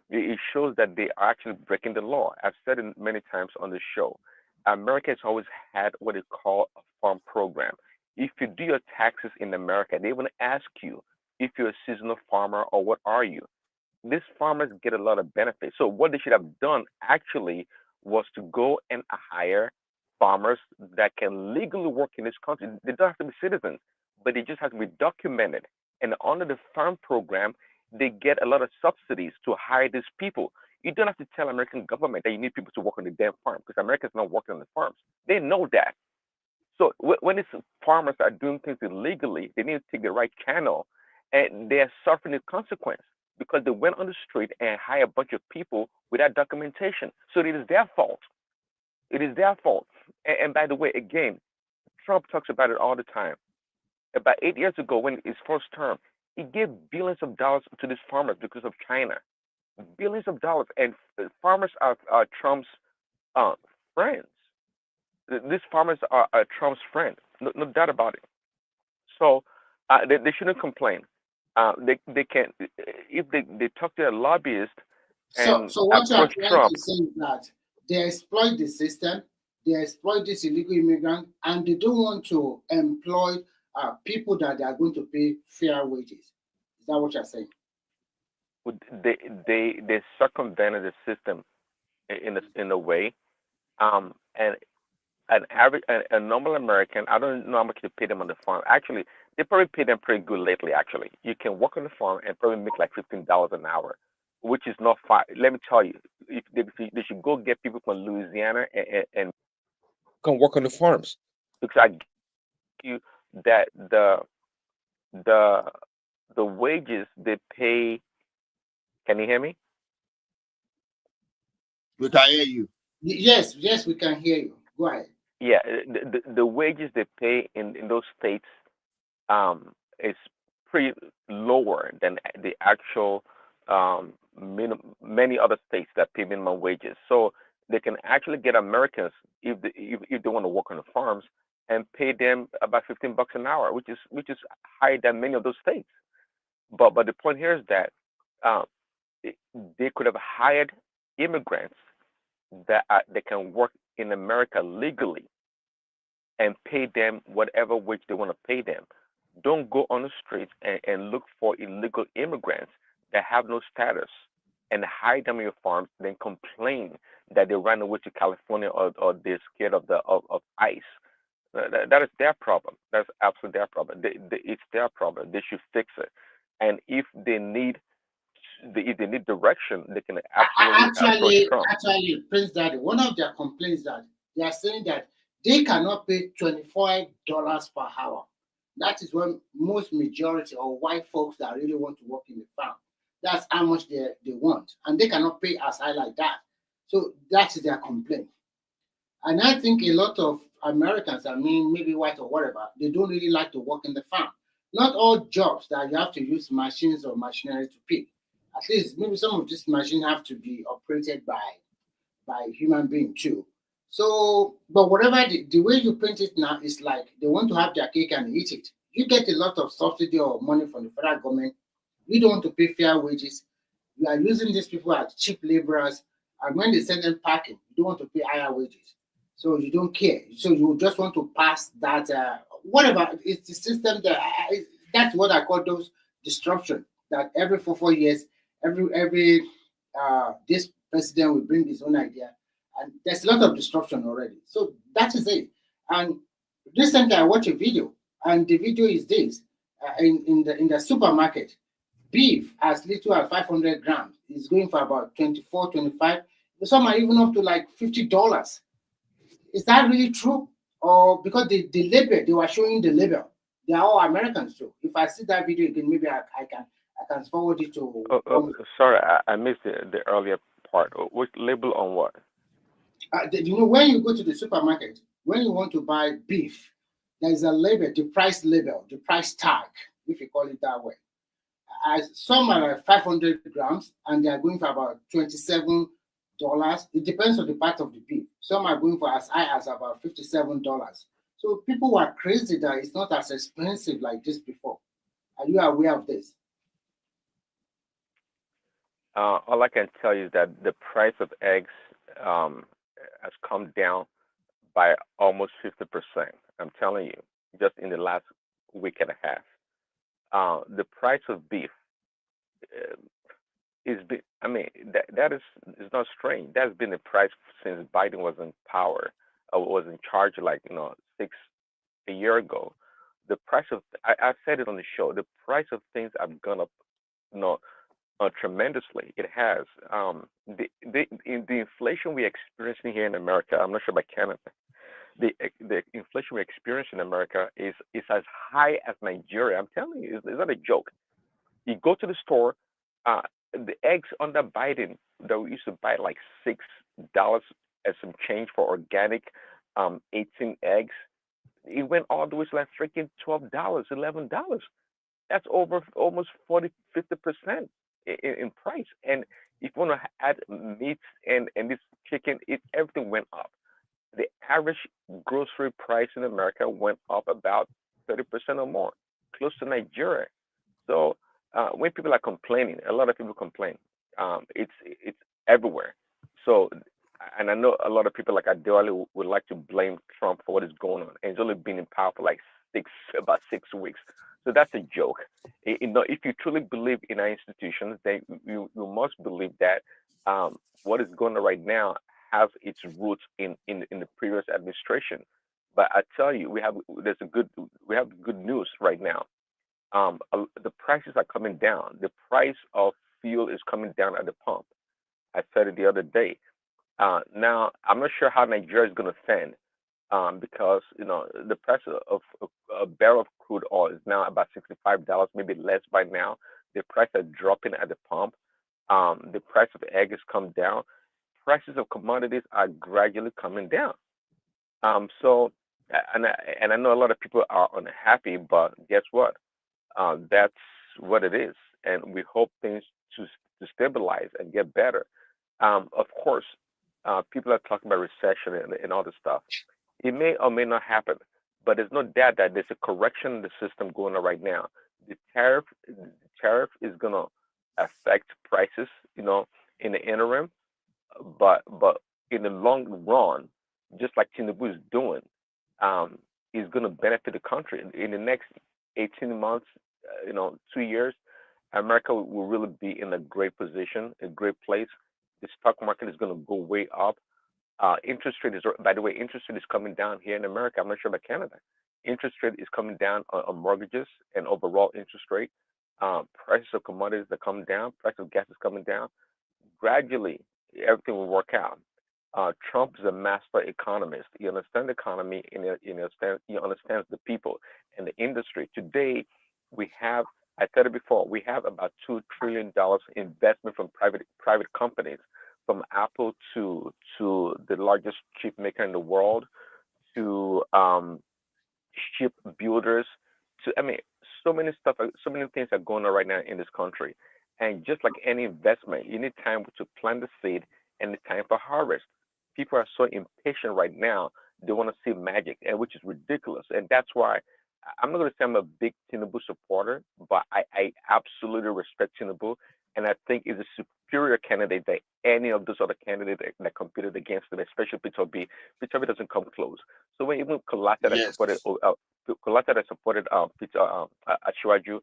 that they are actually breaking the law. I've said it many times on the show. America has always had what they call a farm program. If you do your taxes in America, they will ask you if you're a seasonal farmer or what are you. These farmers get a lot of benefits. So what they should have done actually was to go and hire farmers that can legally work in this country. They don't have to be citizens, but they just have to be documented. And under the farm program, they get a lot of subsidies to hire these people. You don't have to tell American government that you need people to work on the damn farm because Americans not working on the farms. They know that. So when these farmers are doing things illegally, they need to take the right channel, and they are suffering the consequence because they went on the street and hired a bunch of people without documentation. So it is their fault. It is their fault. And by the way, again, Trump talks about it all the time. About 8 years ago, when his first term, he gave billions of dollars to these farmers because of China. Billions of dollars, and farmers are Trump's friends. These farmers are Trump's friend, no doubt about it. So they shouldn't complain. They can if they talk to their lobbyist and So what you are approach trying Trump. to say is that they exploit the system, they exploit these illegal immigrants, and they don't want to employ people that they are going to pay fair wages. Is that what you're saying? They circumvented the system in a way, and an average a normal American, I don't know how much they pay them on the farm. Actually, they probably pay them pretty good lately. Actually, you can work on the farm and probably make like $15 an hour, which is not far. Let me tell you, if they should go get people from Louisiana and come work on the farms, because I guarantee you that the the wages they pay. Can you hear me? We can hear you. Yes, we can hear you. Go ahead. Yeah, the wages they pay in those states is pretty lower than the actual many other states that pay minimum wages. So they can actually get Americans if they want to work on the farms and pay them about $15 an hour, which is higher than many of those states. But the point here is that um, they could have hired immigrants that they can work in America legally and pay them whatever wage they want to pay them. Don't go on the streets and look for illegal immigrants that have no status and hide them in your farms, then complain that they ran away to California or they're scared of ICE. That is their problem. That's absolutely their problem. It's their problem. They should fix it. And if they need direction, they can absolutely approach Trump. Actually, Prince Daddy, one of their complaints that they are saying that they cannot pay $25 per hour. That is when most majority or white folks that really want to work in the farm, that's how much they want. And they cannot pay as high like that. So that is their complaint. And I think a lot of Americans, I mean, maybe white or whatever, they don't really like to work in the farm. Not all jobs that you have to use machines or machinery to pick. At least maybe some of these machines have to be operated by human being too. So, but whatever the way you print it now is like they want to have their cake and eat it. You get a lot of subsidy or money from the federal government. You don't want to pay fair wages. You are using these people as cheap laborers, and when they send them packing, you don't want to pay higher wages. So you don't care. So you just want to pass that whatever. It's the system that that's what I call those disruption. That every 4 years, every this president will bring his own idea, and there's a lot of disruption already. So that is it. And recently, I watched a video, and the video is this: in the supermarket, beef as little as 500 grams is going for about 24, 25. Some are even up to like $50. Is that really true? Or because the label, they were showing the label. They are all Americans too. If I see that video again, maybe I can forward it to Sorry, I missed the earlier part. Which label on what? you know, when you go to the supermarket, when you want to buy beef, there is a label, the price tag, if you call it that way. Some are like 500 grams, and they are going for about $27. It depends on the part of the beef. Some are going for as high as about $57. So people were crazy that it's not as expensive like this before. Are you aware of this? All I can tell you is that the price of eggs has come down by almost 50%. I'm telling you, just in the last week and a half. The price of beef I mean, that is not strange. That's been the price since Biden was in power, was in charge, like a year ago. The price of I said it on the show. The price of things have gone up, tremendously. It has. The inflation we're experiencing here in America. I'm not sure about Canada. The inflation we experience in America is as high as Nigeria. I'm telling you, it's not a joke. You go to the store, the eggs under Biden that we used to buy like $6 as some change for organic, 18 eggs. It went all the way to like freaking $12, $11. That's over almost 40-50% in price. And if you want to add meats and this chicken, everything went up. The average grocery price in America went up about 30% or more, close to Nigeria. So when people are complaining, a lot of people complain. It's everywhere. So, and I know a lot of people like Adewale would like to blame Trump for what is going on, and he's only been in power for like about 6 weeks. So that's a joke. If you truly believe in our institutions, then you must believe that what is going on right now has its roots in the previous administration. But I tell you, we have good news right now. The prices are coming down. The price of fuel is coming down at the pump. I said it the other day. Now I'm not sure how Nigeria is going to fend, because the price of a barrel of crude oil is now about $65, maybe less by now. The price are dropping at the pump. The price of egg has come down. Prices of commodities are gradually coming down. So, and I know a lot of people are unhappy, but guess what? That's what it is, and we hope things to stabilize and get better. Of course, people are talking about recession and all this stuff. It may or may not happen, but there's no doubt that there's a correction in the system going on right now. The tariff is going to affect prices, in the interim, but in the long run, just like Tinubu is doing, is going to benefit the country in the next 18 months, 2 years. America will really be in a great position, a great place. The stock market is going to go way up. Interest rate is, by the way, interest rate is coming down here in America. I'm not sure about Canada. Interest rate is coming down on mortgages and overall interest rate. Prices of commodities are coming down. Price of gas is coming down. Gradually, everything will work out. Trump is a master economist. He understands the economy, and he understands the people and the industry. Today, I said it before, we have about $2 trillion investment from private companies, from Apple to the largest chip maker in the world, to ship builders, so many things are going on right now in this country. And just like any investment, you need time to plant the seed and the time for harvest. people are so impatient right now. They want to see magic, and which is ridiculous. And that's why I'm not going to say I'm a big Tinubu supporter, but I absolutely respect Tinubu, and I think is a superior candidate than any of those other candidates that competed against him, especially Peter Obi. Peter Obi doesn't come close. So when even Kolata that supported Peter Ashwaju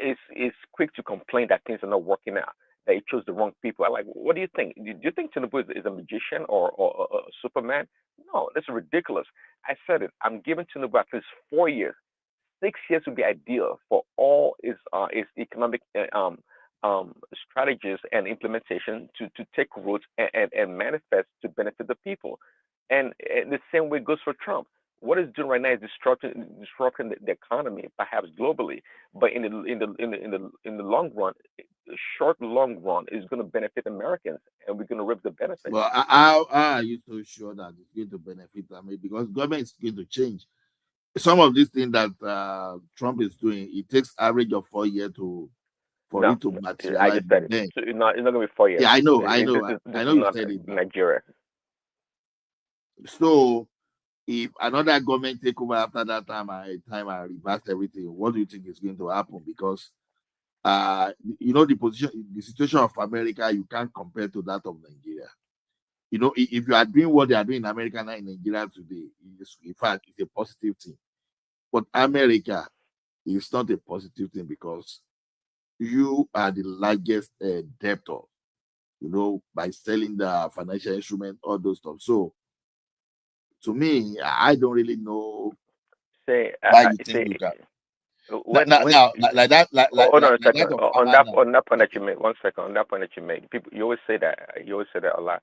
is quick to complain that things are not working out, that he chose the wrong people. I'm like, what do you think? Do you think Tinubu is a magician or a Superman? No, that's ridiculous. I said it. I'm giving Tinubu at least 4 years. 6 years would be ideal for all its economic strategies and implementation to take root and manifest to benefit the people. And the same way goes for Trump. What it's doing right now is disrupting the economy, perhaps globally, but in the long run, long run, is going to benefit Americans, and we're going to reap the benefits. Well, how are you so sure that it's going to benefit? I mean, because government is going to change. Some of these things that Trump is doing, it takes average of 4 years for it to I materialize. just said it. Then, So it's not going to be 4 years. yeah, I know, This is you not said it. Nigeria. So, if another government take over after that time and reverse everything, what do you think is going to happen? Because the situation of America, you can't compare to that of Nigeria. If you are doing what they are doing in America and in Nigeria today, in fact, it's a positive thing. But America is not a positive thing because you are the largest debtor, by selling the financial instrument, all those stuff. So, to me, I don't really know why you think you can. When Like that, hold on a second. that of On Farmer that point that you made, 1 second. On that point that you made, people, you always say that. You always say that a lot.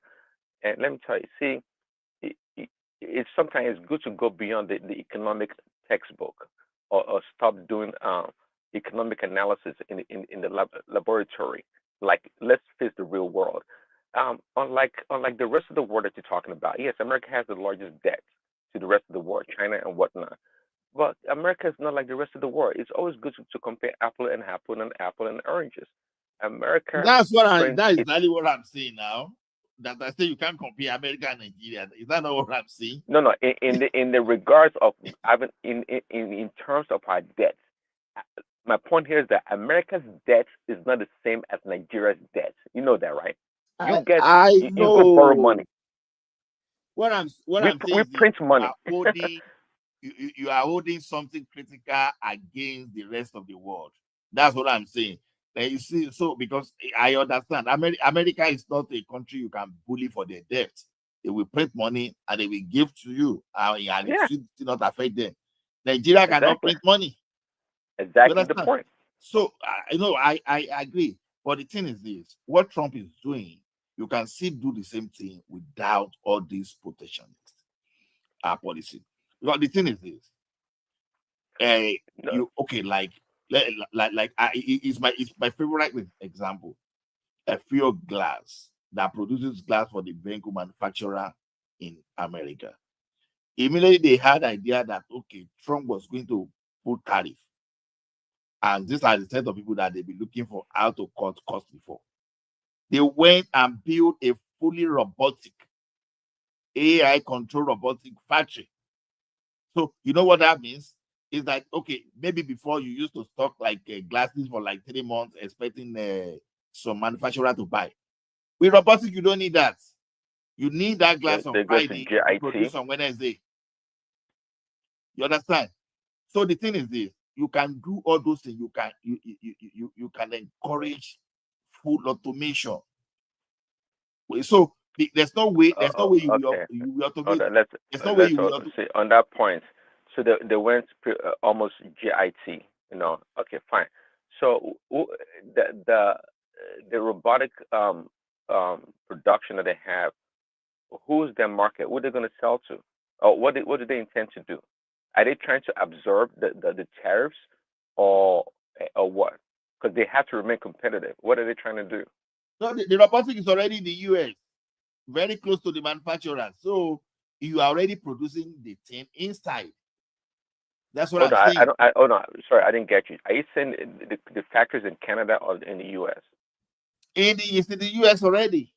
And let me tell you, see, it's sometimes good to go beyond the economic textbook, or stop doing economic analysis in the laboratory. Like, let's face the real world. Unlike the rest of the world that you're talking about, yes, America has the largest debt to the rest of the world, China and whatnot. But America is not like the rest of the world. It's always good to compare apple and oranges. America That is prints exactly what I'm saying now. That I say you can't compare America and Nigeria. Is that not what I'm saying? No. In the regards of having in terms of our debt, my point here is that America's debt is not the same as Nigeria's debt. You know that, right? You go borrow money. What I'm saying we print money. You are holding something critical against the rest of the world. That's what I'm saying. Then you see, so because I understand, America is not a country you can bully for their debt. They will print money and they will give to you, and it should not affect them. Nigeria cannot print money. Exactly the point. So I agree. But the thing is this: what Trump is doing, you can still do the same thing without all these protectionist policy. Because the thing is this: it's my favorite example. A field glass that produces glass for the vehicle manufacturer in America. Immediately they had the idea that Trump was going to put tariff, and these are the set of people that they've been looking for how to cut cost before. They went and built a fully robotic, AI controlled robotic factory. So you know what that means? Is that maybe before you used to stock like glasses for like 3 months, expecting some manufacturer to buy. With robotic, you don't need that. You need that glass on Friday to produce on Wednesday. You understand? So the thing is this: you can do all those things. You can encourage full automation. So there's no way you will automate. There's no way you will automate. See, on that point. So they went almost GIT. Okay, fine. So the robotic production that they have, who's their market? Who are they going to sell to? Or what do they intend to do? Are they trying to absorb the tariffs or what? Because they have to remain competitive. What are they trying to do? No, the robotic is already in the US, very close to the manufacturer. So you are already producing the thing inside. That's what I'm saying. Sorry, I didn't get you. Are you saying the factories in Canada or in the US? It's in the US already.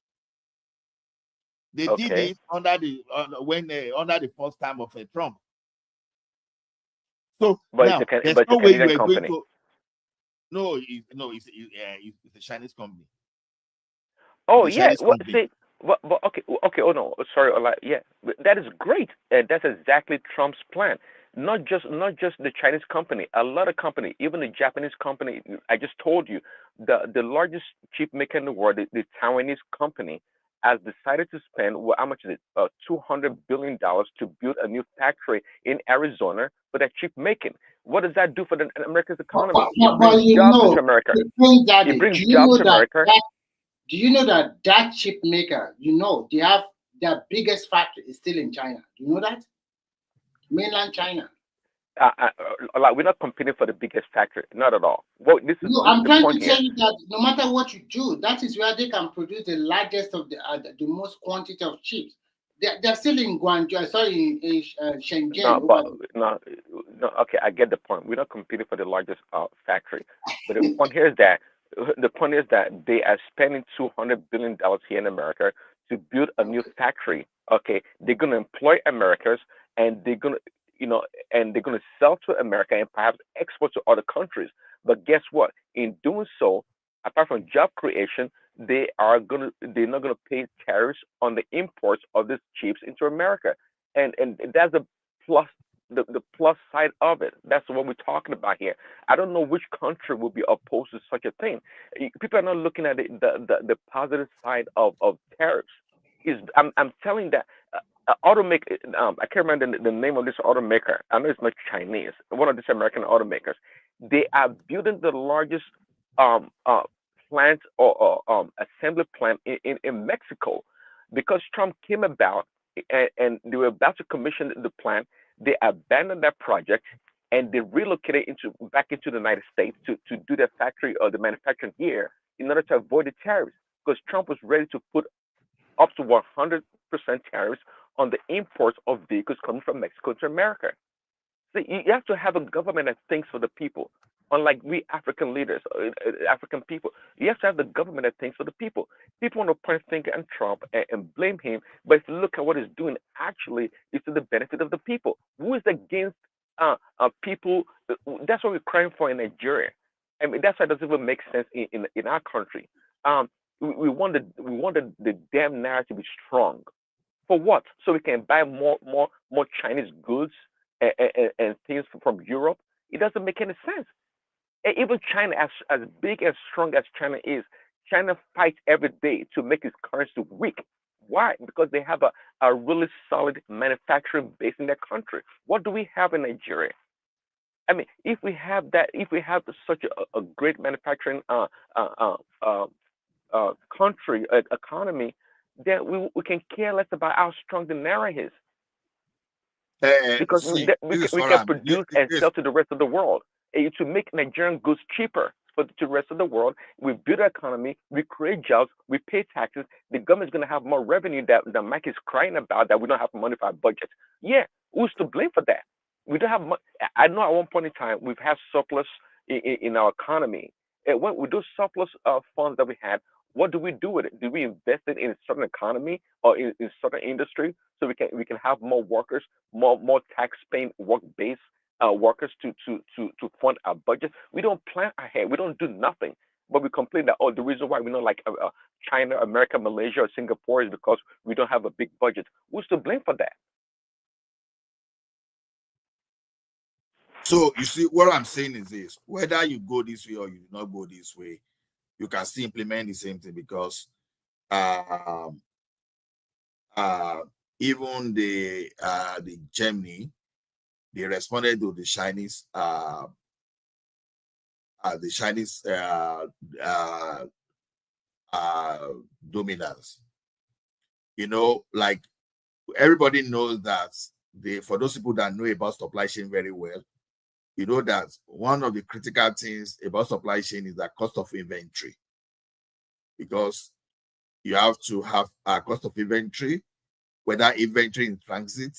They did it under the under the first time of Trump. So but now it's there's no way you are company. going to. No, it's a Chinese company. Oh it's a yeah, Chinese company. see, but okay. Oh no, sorry. Yeah, that is great, and that's exactly Trump's plan. Not just the Chinese company, a lot of company, even the Japanese company. I just told you, the largest chip maker in the world, the Taiwanese company, has decided to spend how much is it? $200 billion to build a new factory in Arizona for that chip making. What does that do for the America's economy? It brings jobs to America. It brings jobs to America. Do you know that chip maker, they have their biggest factory is still in China? Do you know that? Mainland China. Like we're not competing for the biggest factory, not at all. Well, I'm trying to tell you that no matter what you do, that is where they can produce the largest of the most quantity of chips. They're still in Guangzhou, sorry, in Shenzhen. No. Okay, I get the point. We're not competing for the largest factory, but the point here is that they are spending $200 billion here in America to build a new factory. Okay, they're going to employ Americans, and they're going to sell to America and perhaps export to other countries. But guess what? In doing so, apart from job creation, they're not gonna pay tariffs on the imports of these chips into America, and that's the plus. The plus side of it. That's what we're talking about here. I don't know which country will be opposed to such a thing. People are not looking at the positive side of tariffs. I'm telling that automaker. I can't remember the name of this automaker. I know it's not Chinese. One of these American automakers. They are building the largest plant or assembly plant in Mexico, because Trump came about and they were about to commission the plant. They abandoned that project and they relocated back into the United States to do their factory or the manufacturing here in order to avoid the tariffs, because Trump was ready to put up to 100% tariffs on the imports of vehicles coming from Mexico to America. So you have to have a government that thinks for the people. Unlike we African leaders, African people, you have to have the government that thinks for the people. People want to point a finger at Trump and blame him, but if you look at what he's doing, actually, it's to the benefit of the people. Who is against people? That's what we're crying for in Nigeria. I mean, that's why it doesn't even make sense in our country. We want the damn narrative to be strong. For what? So we can buy more Chinese goods and things from Europe? It doesn't make any sense. Even China, as big and strong as China is, China fights every day to make its currency weak. Why? Because they have a really solid manufacturing base in their country. What do we have in Nigeria? I mean, if we have such a great manufacturing country economy, then we can care less about how strong the naira is, because we can produce and sell to the rest of the world. To make Nigerian goods cheaper to the rest of the world, we build an economy, we create jobs, we pay taxes. The government's going to have more revenue that Mike is crying about, that we don't have money for our budget. Yeah, who's to blame for that? We don't have money. I know at one point in time we've had surplus in our economy. And with those surplus funds that we had, what do we do with it? Do we invest it in a certain economy or in certain industry so we can have more workers, more tax-paying work-based workers to fund our budget? We don't plan ahead. We don't do nothing. But we complain that, the reason why we don't like China, America, Malaysia, or Singapore is because we don't have a big budget. Who's to blame for that? So you see, what I'm saying is this: whether you go this way or you do not go this way, you can still implement the same thing, because even the Germany, they responded to the Chinese dominance. Like everybody knows that for those people that know about supply chain very well, you know that one of the critical things about supply chain is the cost of inventory, because you have to have a cost of inventory, whether inventory in transit,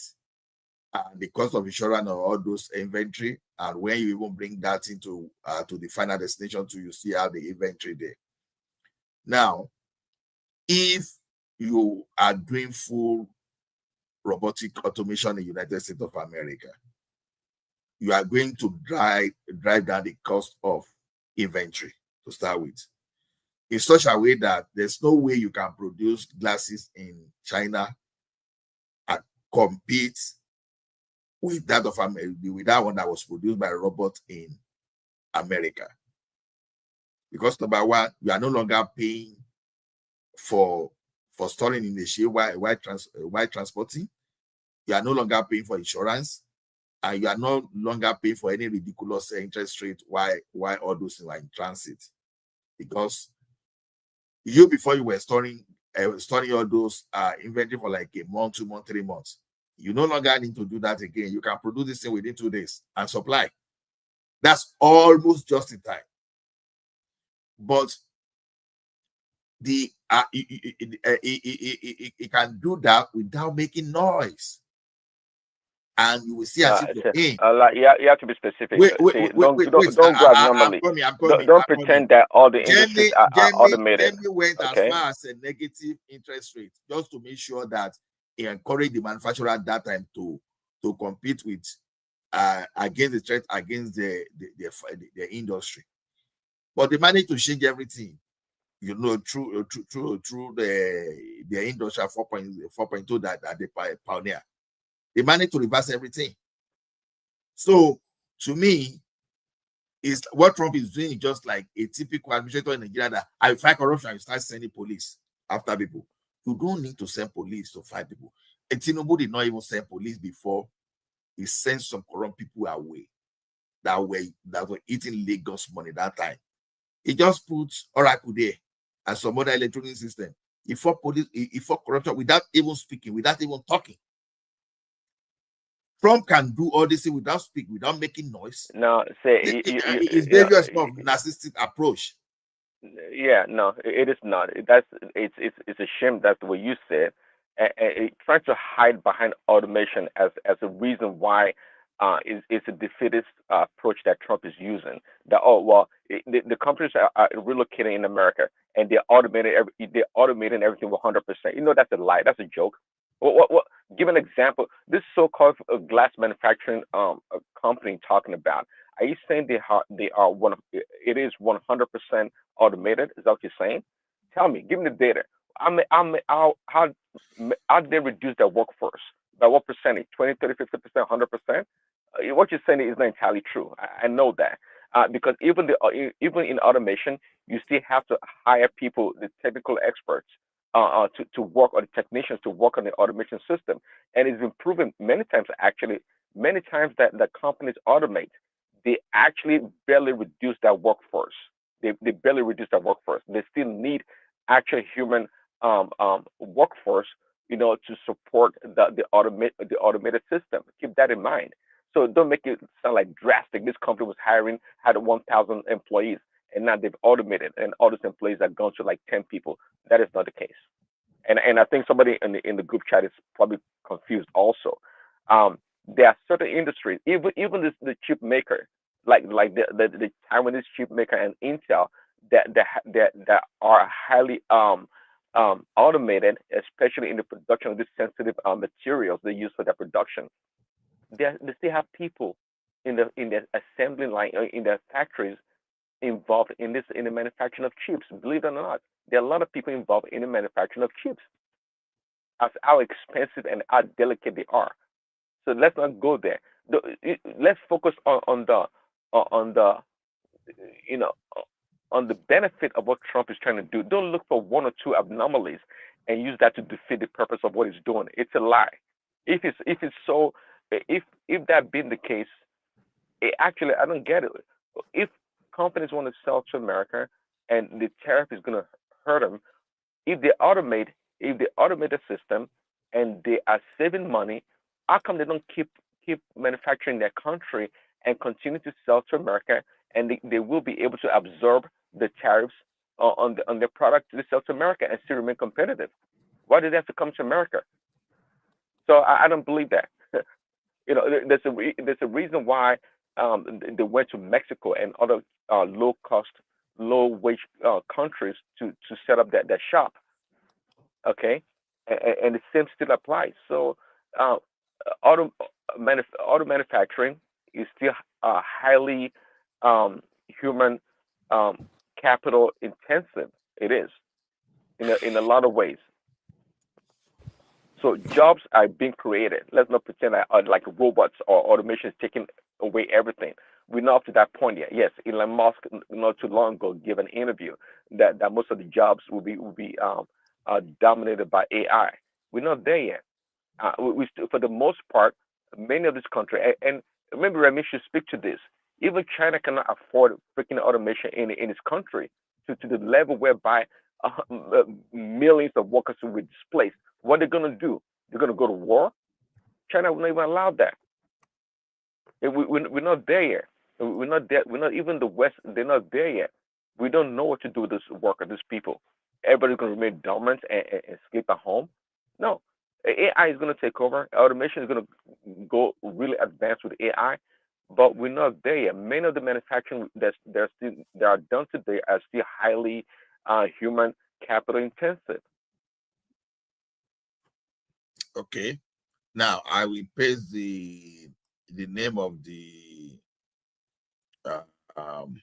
and the cost of insurance or all those inventory, and when you even bring that into to the final destination, you see how the inventory there. Now, if you are doing full robotic automation in the United States of America, you are going to drive down the cost of inventory to start with, in such a way that there's no way you can produce glasses in China and compete with that of America, with that one that was produced by a robot in America. Because number one, you are no longer paying for storing in the ship while transporting. You are no longer paying for insurance, and you are no longer paying for any ridiculous interest rate while all those things are in transit. Because you, before you were storing all those inventory for like a month, 2 months, 3 months, you no longer need to do that again. You can produce this thing within 2 days and supply. That's almost just in time. But it can do that without making noise, and you will see as if you're in. You have to be specific. Don't go abnormally. Don't pretend that all the industries are automated. Germany went as far as a negative interest rate just to make sure that it encouraged the manufacturer at that time to compete with against the threat against the industry. But they managed to change everything, through the industry 4.2 that they pioneer. They managed to reverse everything. So to me, is what Trump is doing is just like a typical administrator in Nigeria that I fight corruption, you start sending police after people. You don't need to send police to fight people. And Tinubu did not even send police before he sent some corrupt people away that were eating Lagos money that time. He just put Oracle there and some other electronic system. He fought police, he fought corruption without even speaking, without even talking. Trump can do all this without speaking, without making noise. No, it's various form of narcissistic approach. Yeah, no, it is not. It's a shame that's the way you said. Trying to hide behind automation as a reason why it's a defeatist approach that Trump is using. That the companies are relocating in America and they're automating everything 100%. That's a lie. That's a joke. What? Give an example. This so-called glass manufacturing company talking about. Are you saying it is 100% automated? Is that what you're saying? Tell me. Give me the data. How they reduce their workforce? By what percentage? 20, 30, 50%, 100%? What you're saying is not entirely true. I know that. Because even in automation, you still have to hire people, the technical experts, to work, or the technicians to work on the automation system. And it's been proven many times that the companies automate, they actually barely reduce their workforce. They barely reduce their workforce. They still need actual human workforce, to support the automated system. Keep that in mind. So don't make it sound like drastic. This company had 1,000 employees, and now they've automated, and all those employees are gone to like 10 people. That is not the case. And I think somebody in the group chat is probably confused also. There are certain industries, even the chip maker, like the Taiwanese chip maker and Intel, that are highly automated, especially in the production of these sensitive materials they use for their production. They still have people in the assembly line, in their factories, involved in the manufacturing of chips. Believe it or not, there are a lot of people involved in the manufacturing of chips. As how expensive and how delicate they are. So let's not go there. Let's focus on the benefit of what Trump is trying to do. Don't look for one or two anomalies and use that to defeat the purpose of what he's doing. It's a lie. If that being the case, actually, I don't get it. If companies want to sell to America and the tariff is going to hurt them, if they automate the system and they are saving money, how come they don't keep manufacturing in their country and continue to sell to America, and they will be able to absorb the tariffs on their product they sell to America and still remain competitive? Why do they have to come to America? So I don't believe that. There's a reason why they went to Mexico and other low wage countries to set up that shop. Okay, and the same still applies. So auto auto manufacturing is still highly human capital intensive. It is in a lot of ways. So jobs are being created. Let's not pretend that like robots or automation is taking away everything. We're not up to that point yet. Yes, Elon Musk not too long ago gave an interview that most of the jobs will be dominated by AI. We're not there yet. We still, for the most part, many of these countries, and maybe Remy should speak to this. Even China cannot afford freaking automation in its country to the level whereby millions of workers will be displaced. What they're going to do? They're going to go to war? China will not even allow that. We're not there yet. We're not there. We're not even the West. They're not there yet. We don't know what to do with this worker, these people. Everybody's going to remain dormant and sleep at home. No, AI is going to take over. Automation is going to go really advanced with AI, but we're not there yet. Many of the manufacturing that are done today are still highly human capital intensive. Okay. Now I will paste the name of the uh, um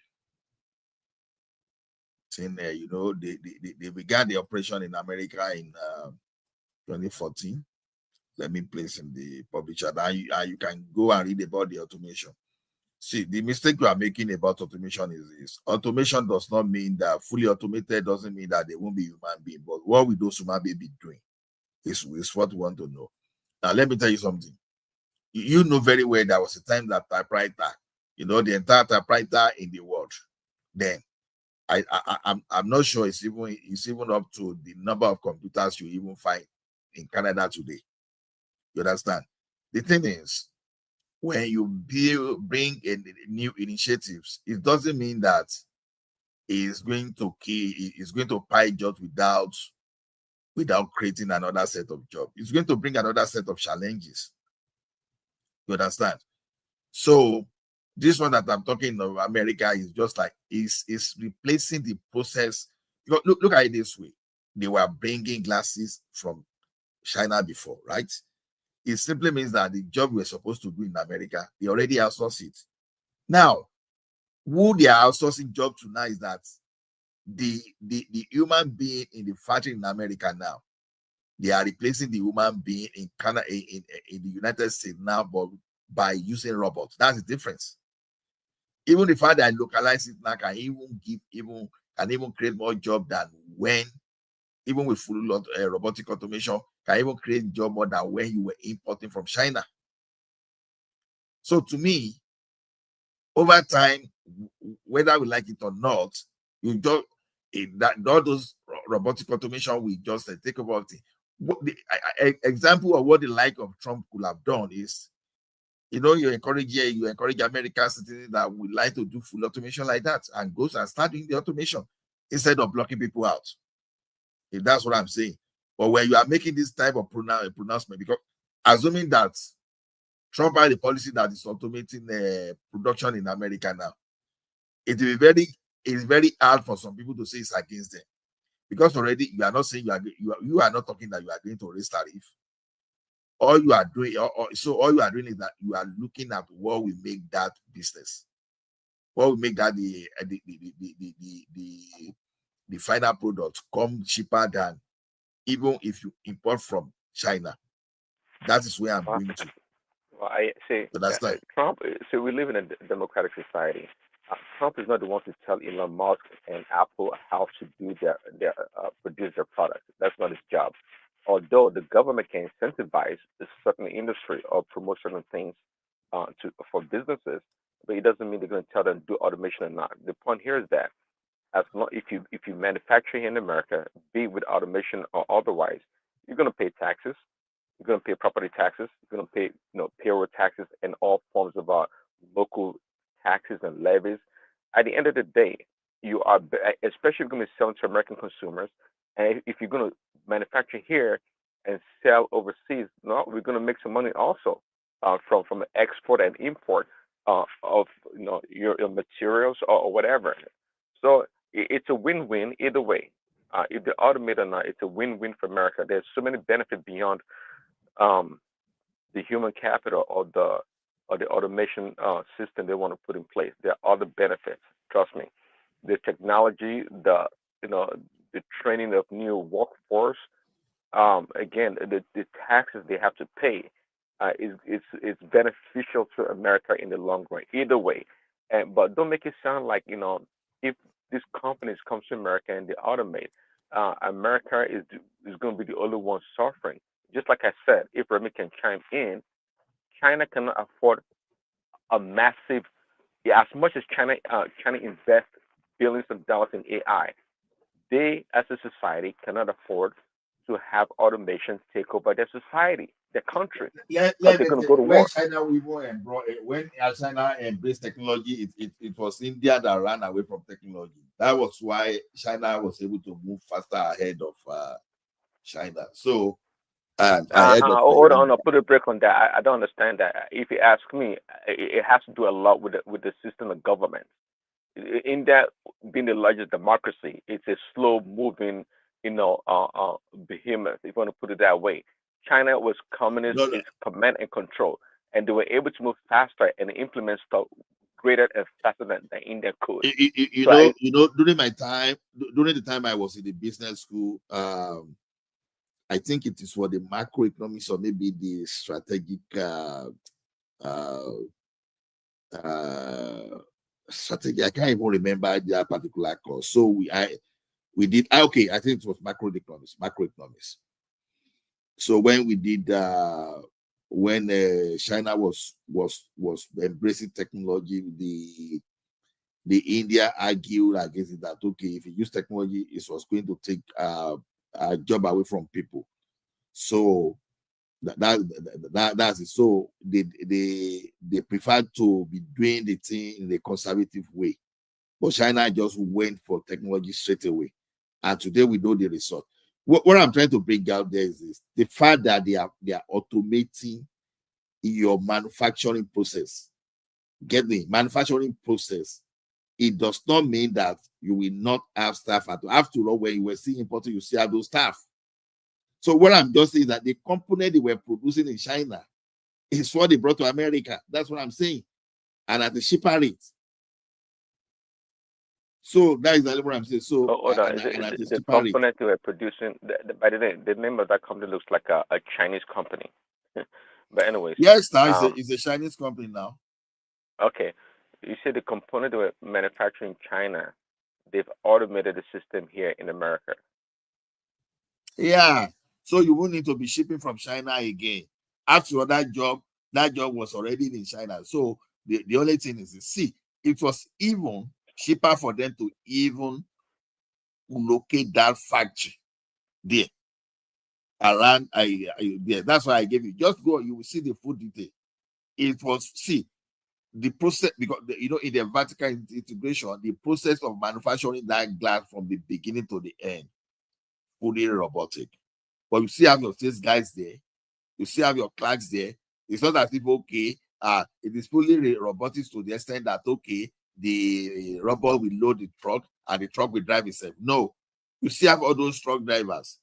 thing there. You know, they began the operation in America in 2014. Let me place in the publisher. And you can go and read about the automation. See, the mistake you are making about automation is this. Automation does not mean that fully automated doesn't mean that there won't be human being. But what will those human beings be doing is what we want to know. Now, let me tell you something. You know very well there was a time that typewriter, the entire typewriter in the world. Then I'm not sure it's even up to the number of computers you even find in Canada today. You understand? The thing is, when you bring in new initiatives, it doesn't mean that it's going to pie jobs without creating another set of jobs. It's going to bring another set of challenges. You understand? So this one that I'm talking of America is just like is replacing the process. Look at it this way. They were bringing glasses from China before, right? It simply means that the job we're supposed to do in America, they already outsource it. Now, who they are outsourcing job to now is that the human being in the factory in America now, they are replacing the human being in Canada, in the United States now, but by using robots. That's the difference. Even the fact that I localize it now can even create more job than when, even with full robotic automation, can even create job more than when you were importing from China. So to me, over time, whether we like it or not, you don't all those robotic automation will just take over. The example of what the like of Trump could have done is, you encourage American citizens that would like to do full automation like that and goes and start doing the automation instead of blocking people out. If that's what I'm saying. But when you are making this type of pronouncement, because assuming that Trump had a policy that is automating production in America now, it's very hard for some people to say it's against them, because already you are not saying you are not talking that you are going to raise tariff. All you are doing, all you are doing is that you are looking at what will make that business, what will make that the final product come cheaper than even if you import from China. That is where I'm going to. Well, I say Trump. So we live in a democratic society. Trump is not the one to tell Elon Musk and Apple how to do their produce their products. That's not his job. Although the government can incentivize a certain industry or promote certain things for businesses, but it doesn't mean they're going to tell them to do automation or not. The point here is that as long if you manufacture here in America, be it with automation or otherwise, you're going to pay taxes. You're going to pay property taxes. You're going to pay payroll taxes and all forms of local taxes and levies. At the end of the day, you are, especially if you're going to be selling to American consumers, and if you're going to manufacture here and sell overseas, no, we're going to make some money also from export and import of your materials or whatever. So it's a win-win either way. If they automate or not, it's a win-win for America. There's so many benefits beyond the human capital or the automation system they want to put in place. There are other benefits. Trust me. The technology, the training of new workforce. Again, the taxes they have to pay is beneficial to America in the long run. Either way, but don't make it sound like if these companies come to America and they automate, America is going to be the only one suffering. Just like I said, if Remy can chime in, China cannot afford a massive, as much as China invests billions of dollars in AI, they as a society cannot afford to have automation take over their society, their country. Let They're me going to say, go to when war. China even when China embraced technology, it was India that ran away from technology. That was why China was able to move faster ahead of China. So, ahead of Hold on, I'll put a break on that. I don't understand that. If you ask me, it has to do a lot with the system of government. India being the largest democracy, it's a slow moving, behemoth, if you want to put it that way. China was communist, it's command and control, and they were able to move faster and implement stuff greater and faster than India could. During the time I was in the business school, I think it is for the macroeconomics or maybe the strategic strategy. I can't even remember that particular course. So we did I think it was macroeconomics. So when we did when China was embracing technology, the India argued against it that if you use technology, it was going to take a job away from people. So that's it. So they preferred to be doing the thing in a conservative way, but China just went for technology straight away, and today we know the result. What I'm trying to bring out there is this: the fact that they are automating your manufacturing process. Get me? Manufacturing process. It does not mean that you will not have staff at all. After all, when you were seeing importing, you still have those staff. So what I'm just saying is that the component they were producing in China is what they brought to America. That's what I'm saying. And at the cheaper rate. So that is what I'm saying. So the component they were producing, by the way, the name of that company looks like a Chinese company. But anyways. Yes, now it's a Chinese company now. Okay. You say the component they were manufacturing in China, they've automated the system here in America. Yeah. So you won't need to be shipping from China again. After all, that job was already in China. So the only thing is, it was even cheaper for them to even locate that factory there around there. That's why I gave you. Just go, you will see the full detail. It was the process, because in the vertical integration, the process of manufacturing that glass from the beginning to the end, fully robotic. But you still have your sales guys there, you still have your clerks there. It's not as if it is fully robotic to the extent that the robot will load the truck and the truck will drive itself. No, you still have all those truck drivers,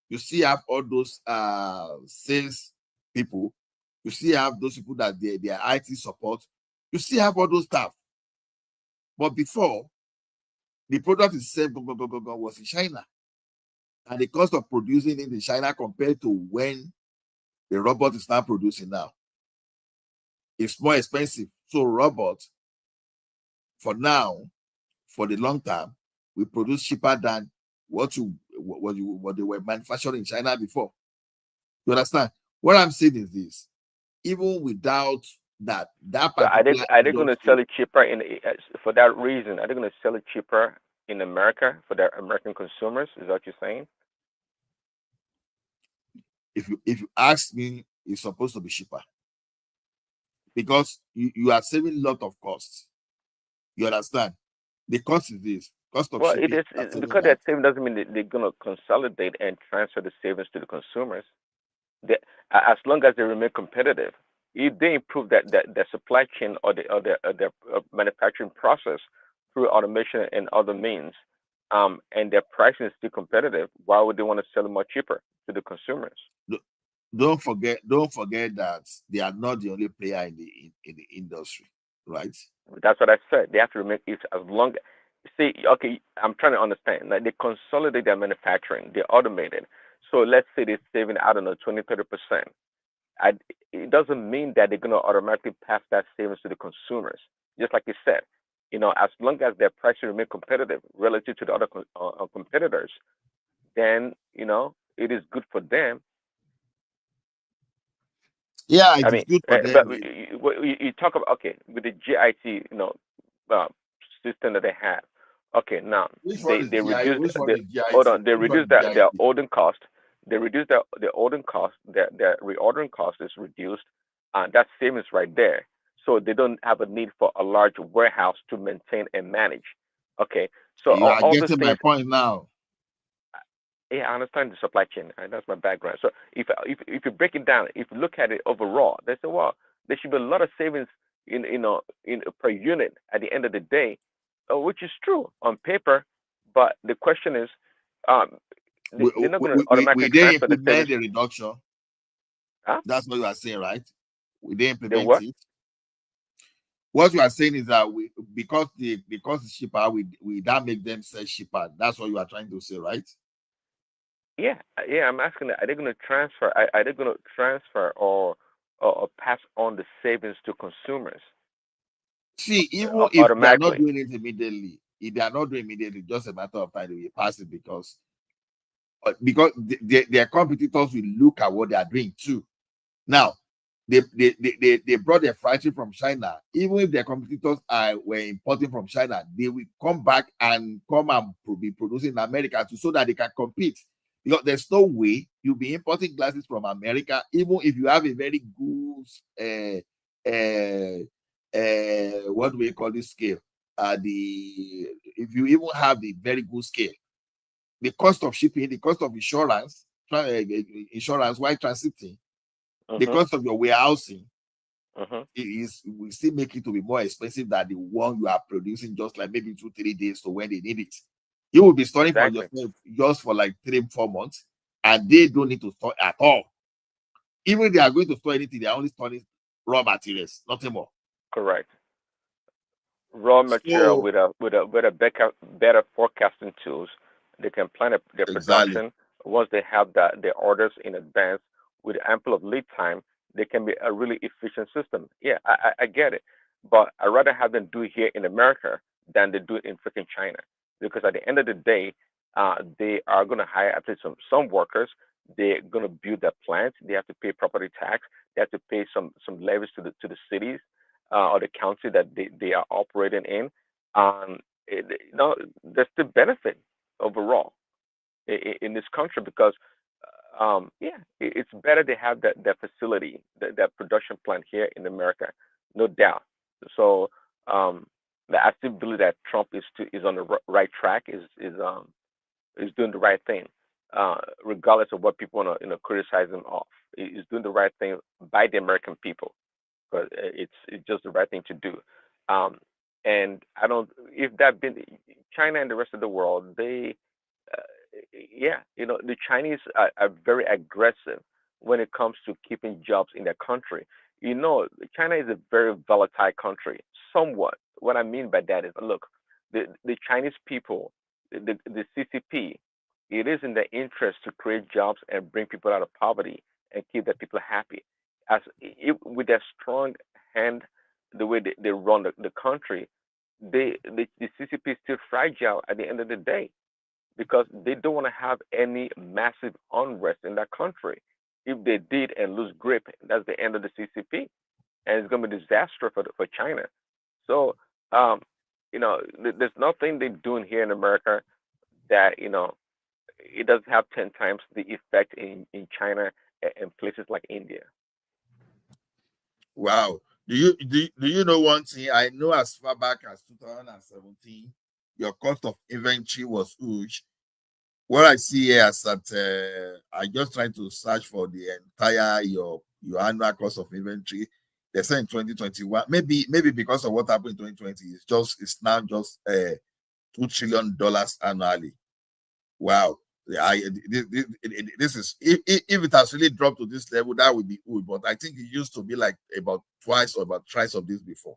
you still have all those sales people, you still have those people that their IT support, you still have all those stuff. But before, the product itself was in China, and the cost of producing it in China compared to when the robot is now producing now, it's more expensive. So robots, for now, for the long term, we produce cheaper than what they were manufacturing in China before. You understand? What I'm saying is this: even without that So are they going to sell it cheaper for that reason? Are they going to sell it cheaper in America for their American consumers? Is that what you're saying? If you ask me, it's supposed to be cheaper, because you are saving a lot of costs. You understand? The cost is this. Cost of shipping. It is because they're saving doesn't mean they're going to consolidate and transfer the savings to the consumers. As long as they remain competitive, if they improve their supply chain or their manufacturing process through automation and other means, and their pricing is still competitive, why would they want to sell it more cheaper to the consumers? Don't forget that they are not the only player in the industry, right? That's what I said. They have to remain. If as long, see, okay, I'm trying to understand. Like they consolidate their manufacturing, they automate it. So let's say they're saving, I don't know, 20-30%. It doesn't mean that they're going to automatically pass that savings to the consumers. Just like you said, as long as their prices remain competitive relative to the other competitors, then it is good for them. Yeah, I it mean, is good for but them. you talk about, okay, with the GIT, uh, system that they have. Okay, now Which one is they GI? reduced Which one the is GIT? hold on, they Which one is reduced GIT? their holding cost. They reduced their holding cost. Their reordering cost is reduced. That savings right there. So they don't have a need for a large warehouse to maintain and manage. Okay, so You are all these getting my things. point now. Yeah, I understand the supply chain. That's my background. So if you break it down, if you look at it overall, they say, well, there should be a lot of savings in per unit at the end of the day, which is true on paper. But the question is, they're not going to automatically We didn't transfer the savings. implement the reduction. Huh? That's what you are saying, right? We didn't The implement what? it. What you are saying is that because it's cheaper, we that make them sell cheaper. That's what you are trying to say, right? Yeah, yeah. I'm asking, are they going to transfer? Are they going to transfer or pass on the savings to consumers See, even if they are not automatically? doing it immediately, if they are not doing it immediately, just a matter of time they will pass it because their competitors will look at what they are doing too. Now, they brought their factory from China. Even if their competitors were importing from China, they will come back and be producing in America too, so that they can compete. Because there's no way you'll be importing glasses from America, even if you have a very good what do we call this scale? If you even have the very good scale, the cost of shipping, the cost of insurance, while transiting, the cost of your warehousing will still make it to be more expensive than the one you are producing just like maybe 2-3 days to when they need it. You will be storing for yourself just for like 3-4 months, and they don't need to store at all. Even if they are going to store anything, they are only storing raw materials, nothing more. Correct. Raw material with a better forecasting tools, they can plan their production. Once they have their orders in advance with ample of lead time, they can be a really efficient system. Yeah, I get it, but I'd rather have them do it here in America than they do it in freaking China, because at the end of the day, they are going to hire at least some workers. They're going to build their plants. They have to pay property tax. They have to pay some levies to the cities or the county that they are operating in. There's the benefit overall in this country because, it's better to have that facility, that production plant here in America, no doubt. So I still believe that Trump is on the right track, is doing the right thing, regardless of what people want to criticize him of. He's doing the right thing by the American people. But it's just the right thing to do. And I don't, if that been China and the rest of the world, they, the Chinese are very aggressive when it comes to keeping jobs in their country. China is a very volatile country, somewhat. What I mean by that is, look, the Chinese people, the CCP, it is in their interest to create jobs and bring people out of poverty and keep their people happy. With their strong hand, the way they run the country, the CCP is still fragile at the end of the day because they don't want to have any massive unrest in that country. If they did and lose grip, that's the end of the CCP, and it's going to be a disaster for China. So, there's nothing they're doing here in America that it doesn't have 10 times the effect in China and places like India. Wow. Do you know one thing? I know as far back as 2017, your cost of inventory was huge. What I see here is that I just trying to search for the entire your annual cost of inventory. They say in 2021, maybe because of what happened in 2020, it's now just $2 trillion annually. Wow. This is if it has really dropped to this level, that would be good. But I think it used to be like about twice or about thrice of this before.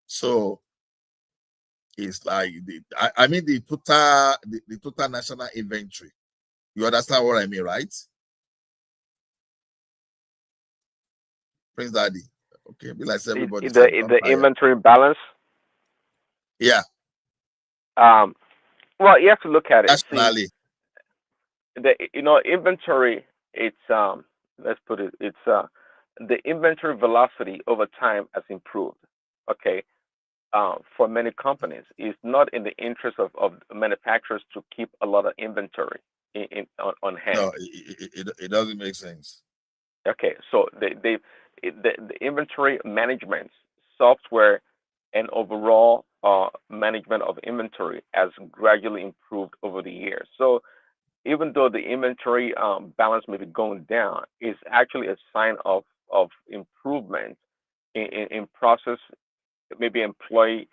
So it's like the total national inventory. You understand what I mean, right? Prince Daddy. Okay, be like everybody. The inventory balance. Yeah. Well, you have to look at it. Nationally. Inventory. It's let's put it. It's the inventory velocity over time has improved. Okay. For many companies, it's not in the interest of manufacturers to keep a lot of inventory on hand. No, it doesn't make sense. Okay, so the inventory management software and overall management of inventory has gradually improved over the years. So even though the inventory balance may be going down, it's actually a sign of improvement in process. Maybe employing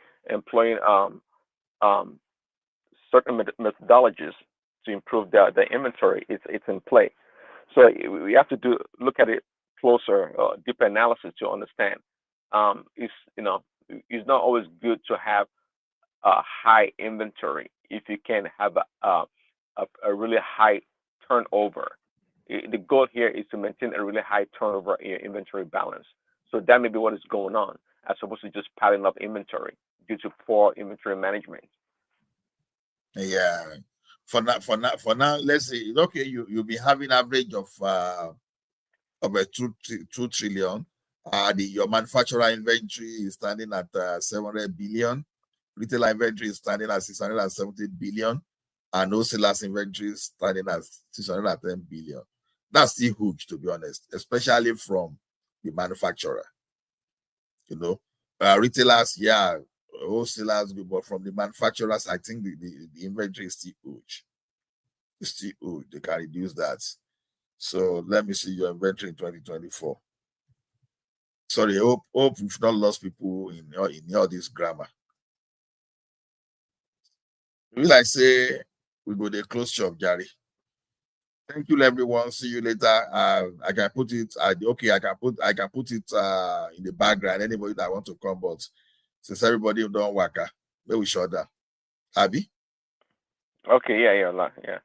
certain methodologies to improve the inventory. It's in play. So we have to look at it closer, deeper analysis to understand. It's not always good to have a high inventory if you can have a really high turnover. The goal here is to maintain a really high turnover in your inventory balance. So that may be what is going on, as opposed to just piling up inventory due to poor inventory management. Yeah. For now, let's say okay, you'll be having average of a 2 trillion. Your manufacturer inventory is standing at 700 billion. Retail inventory is standing at 670 billion, and wholesalers inventory is standing at 610 billion. That's still huge, to be honest, especially from the manufacturer. Retailers, yeah, wholesalers, but from the manufacturers, I think the inventory is still huge. It's still huge. They can reduce that. So let me see your inventory in 2024. Sorry, hope we've not lost people in all this grammar. Will I say we go to close shop, Gary? Thank you, everyone. See you later. I can put it. I can put it in the background. Anybody that want to come, but since everybody don't work, maybe we shut down. Abby? Okay. Yeah.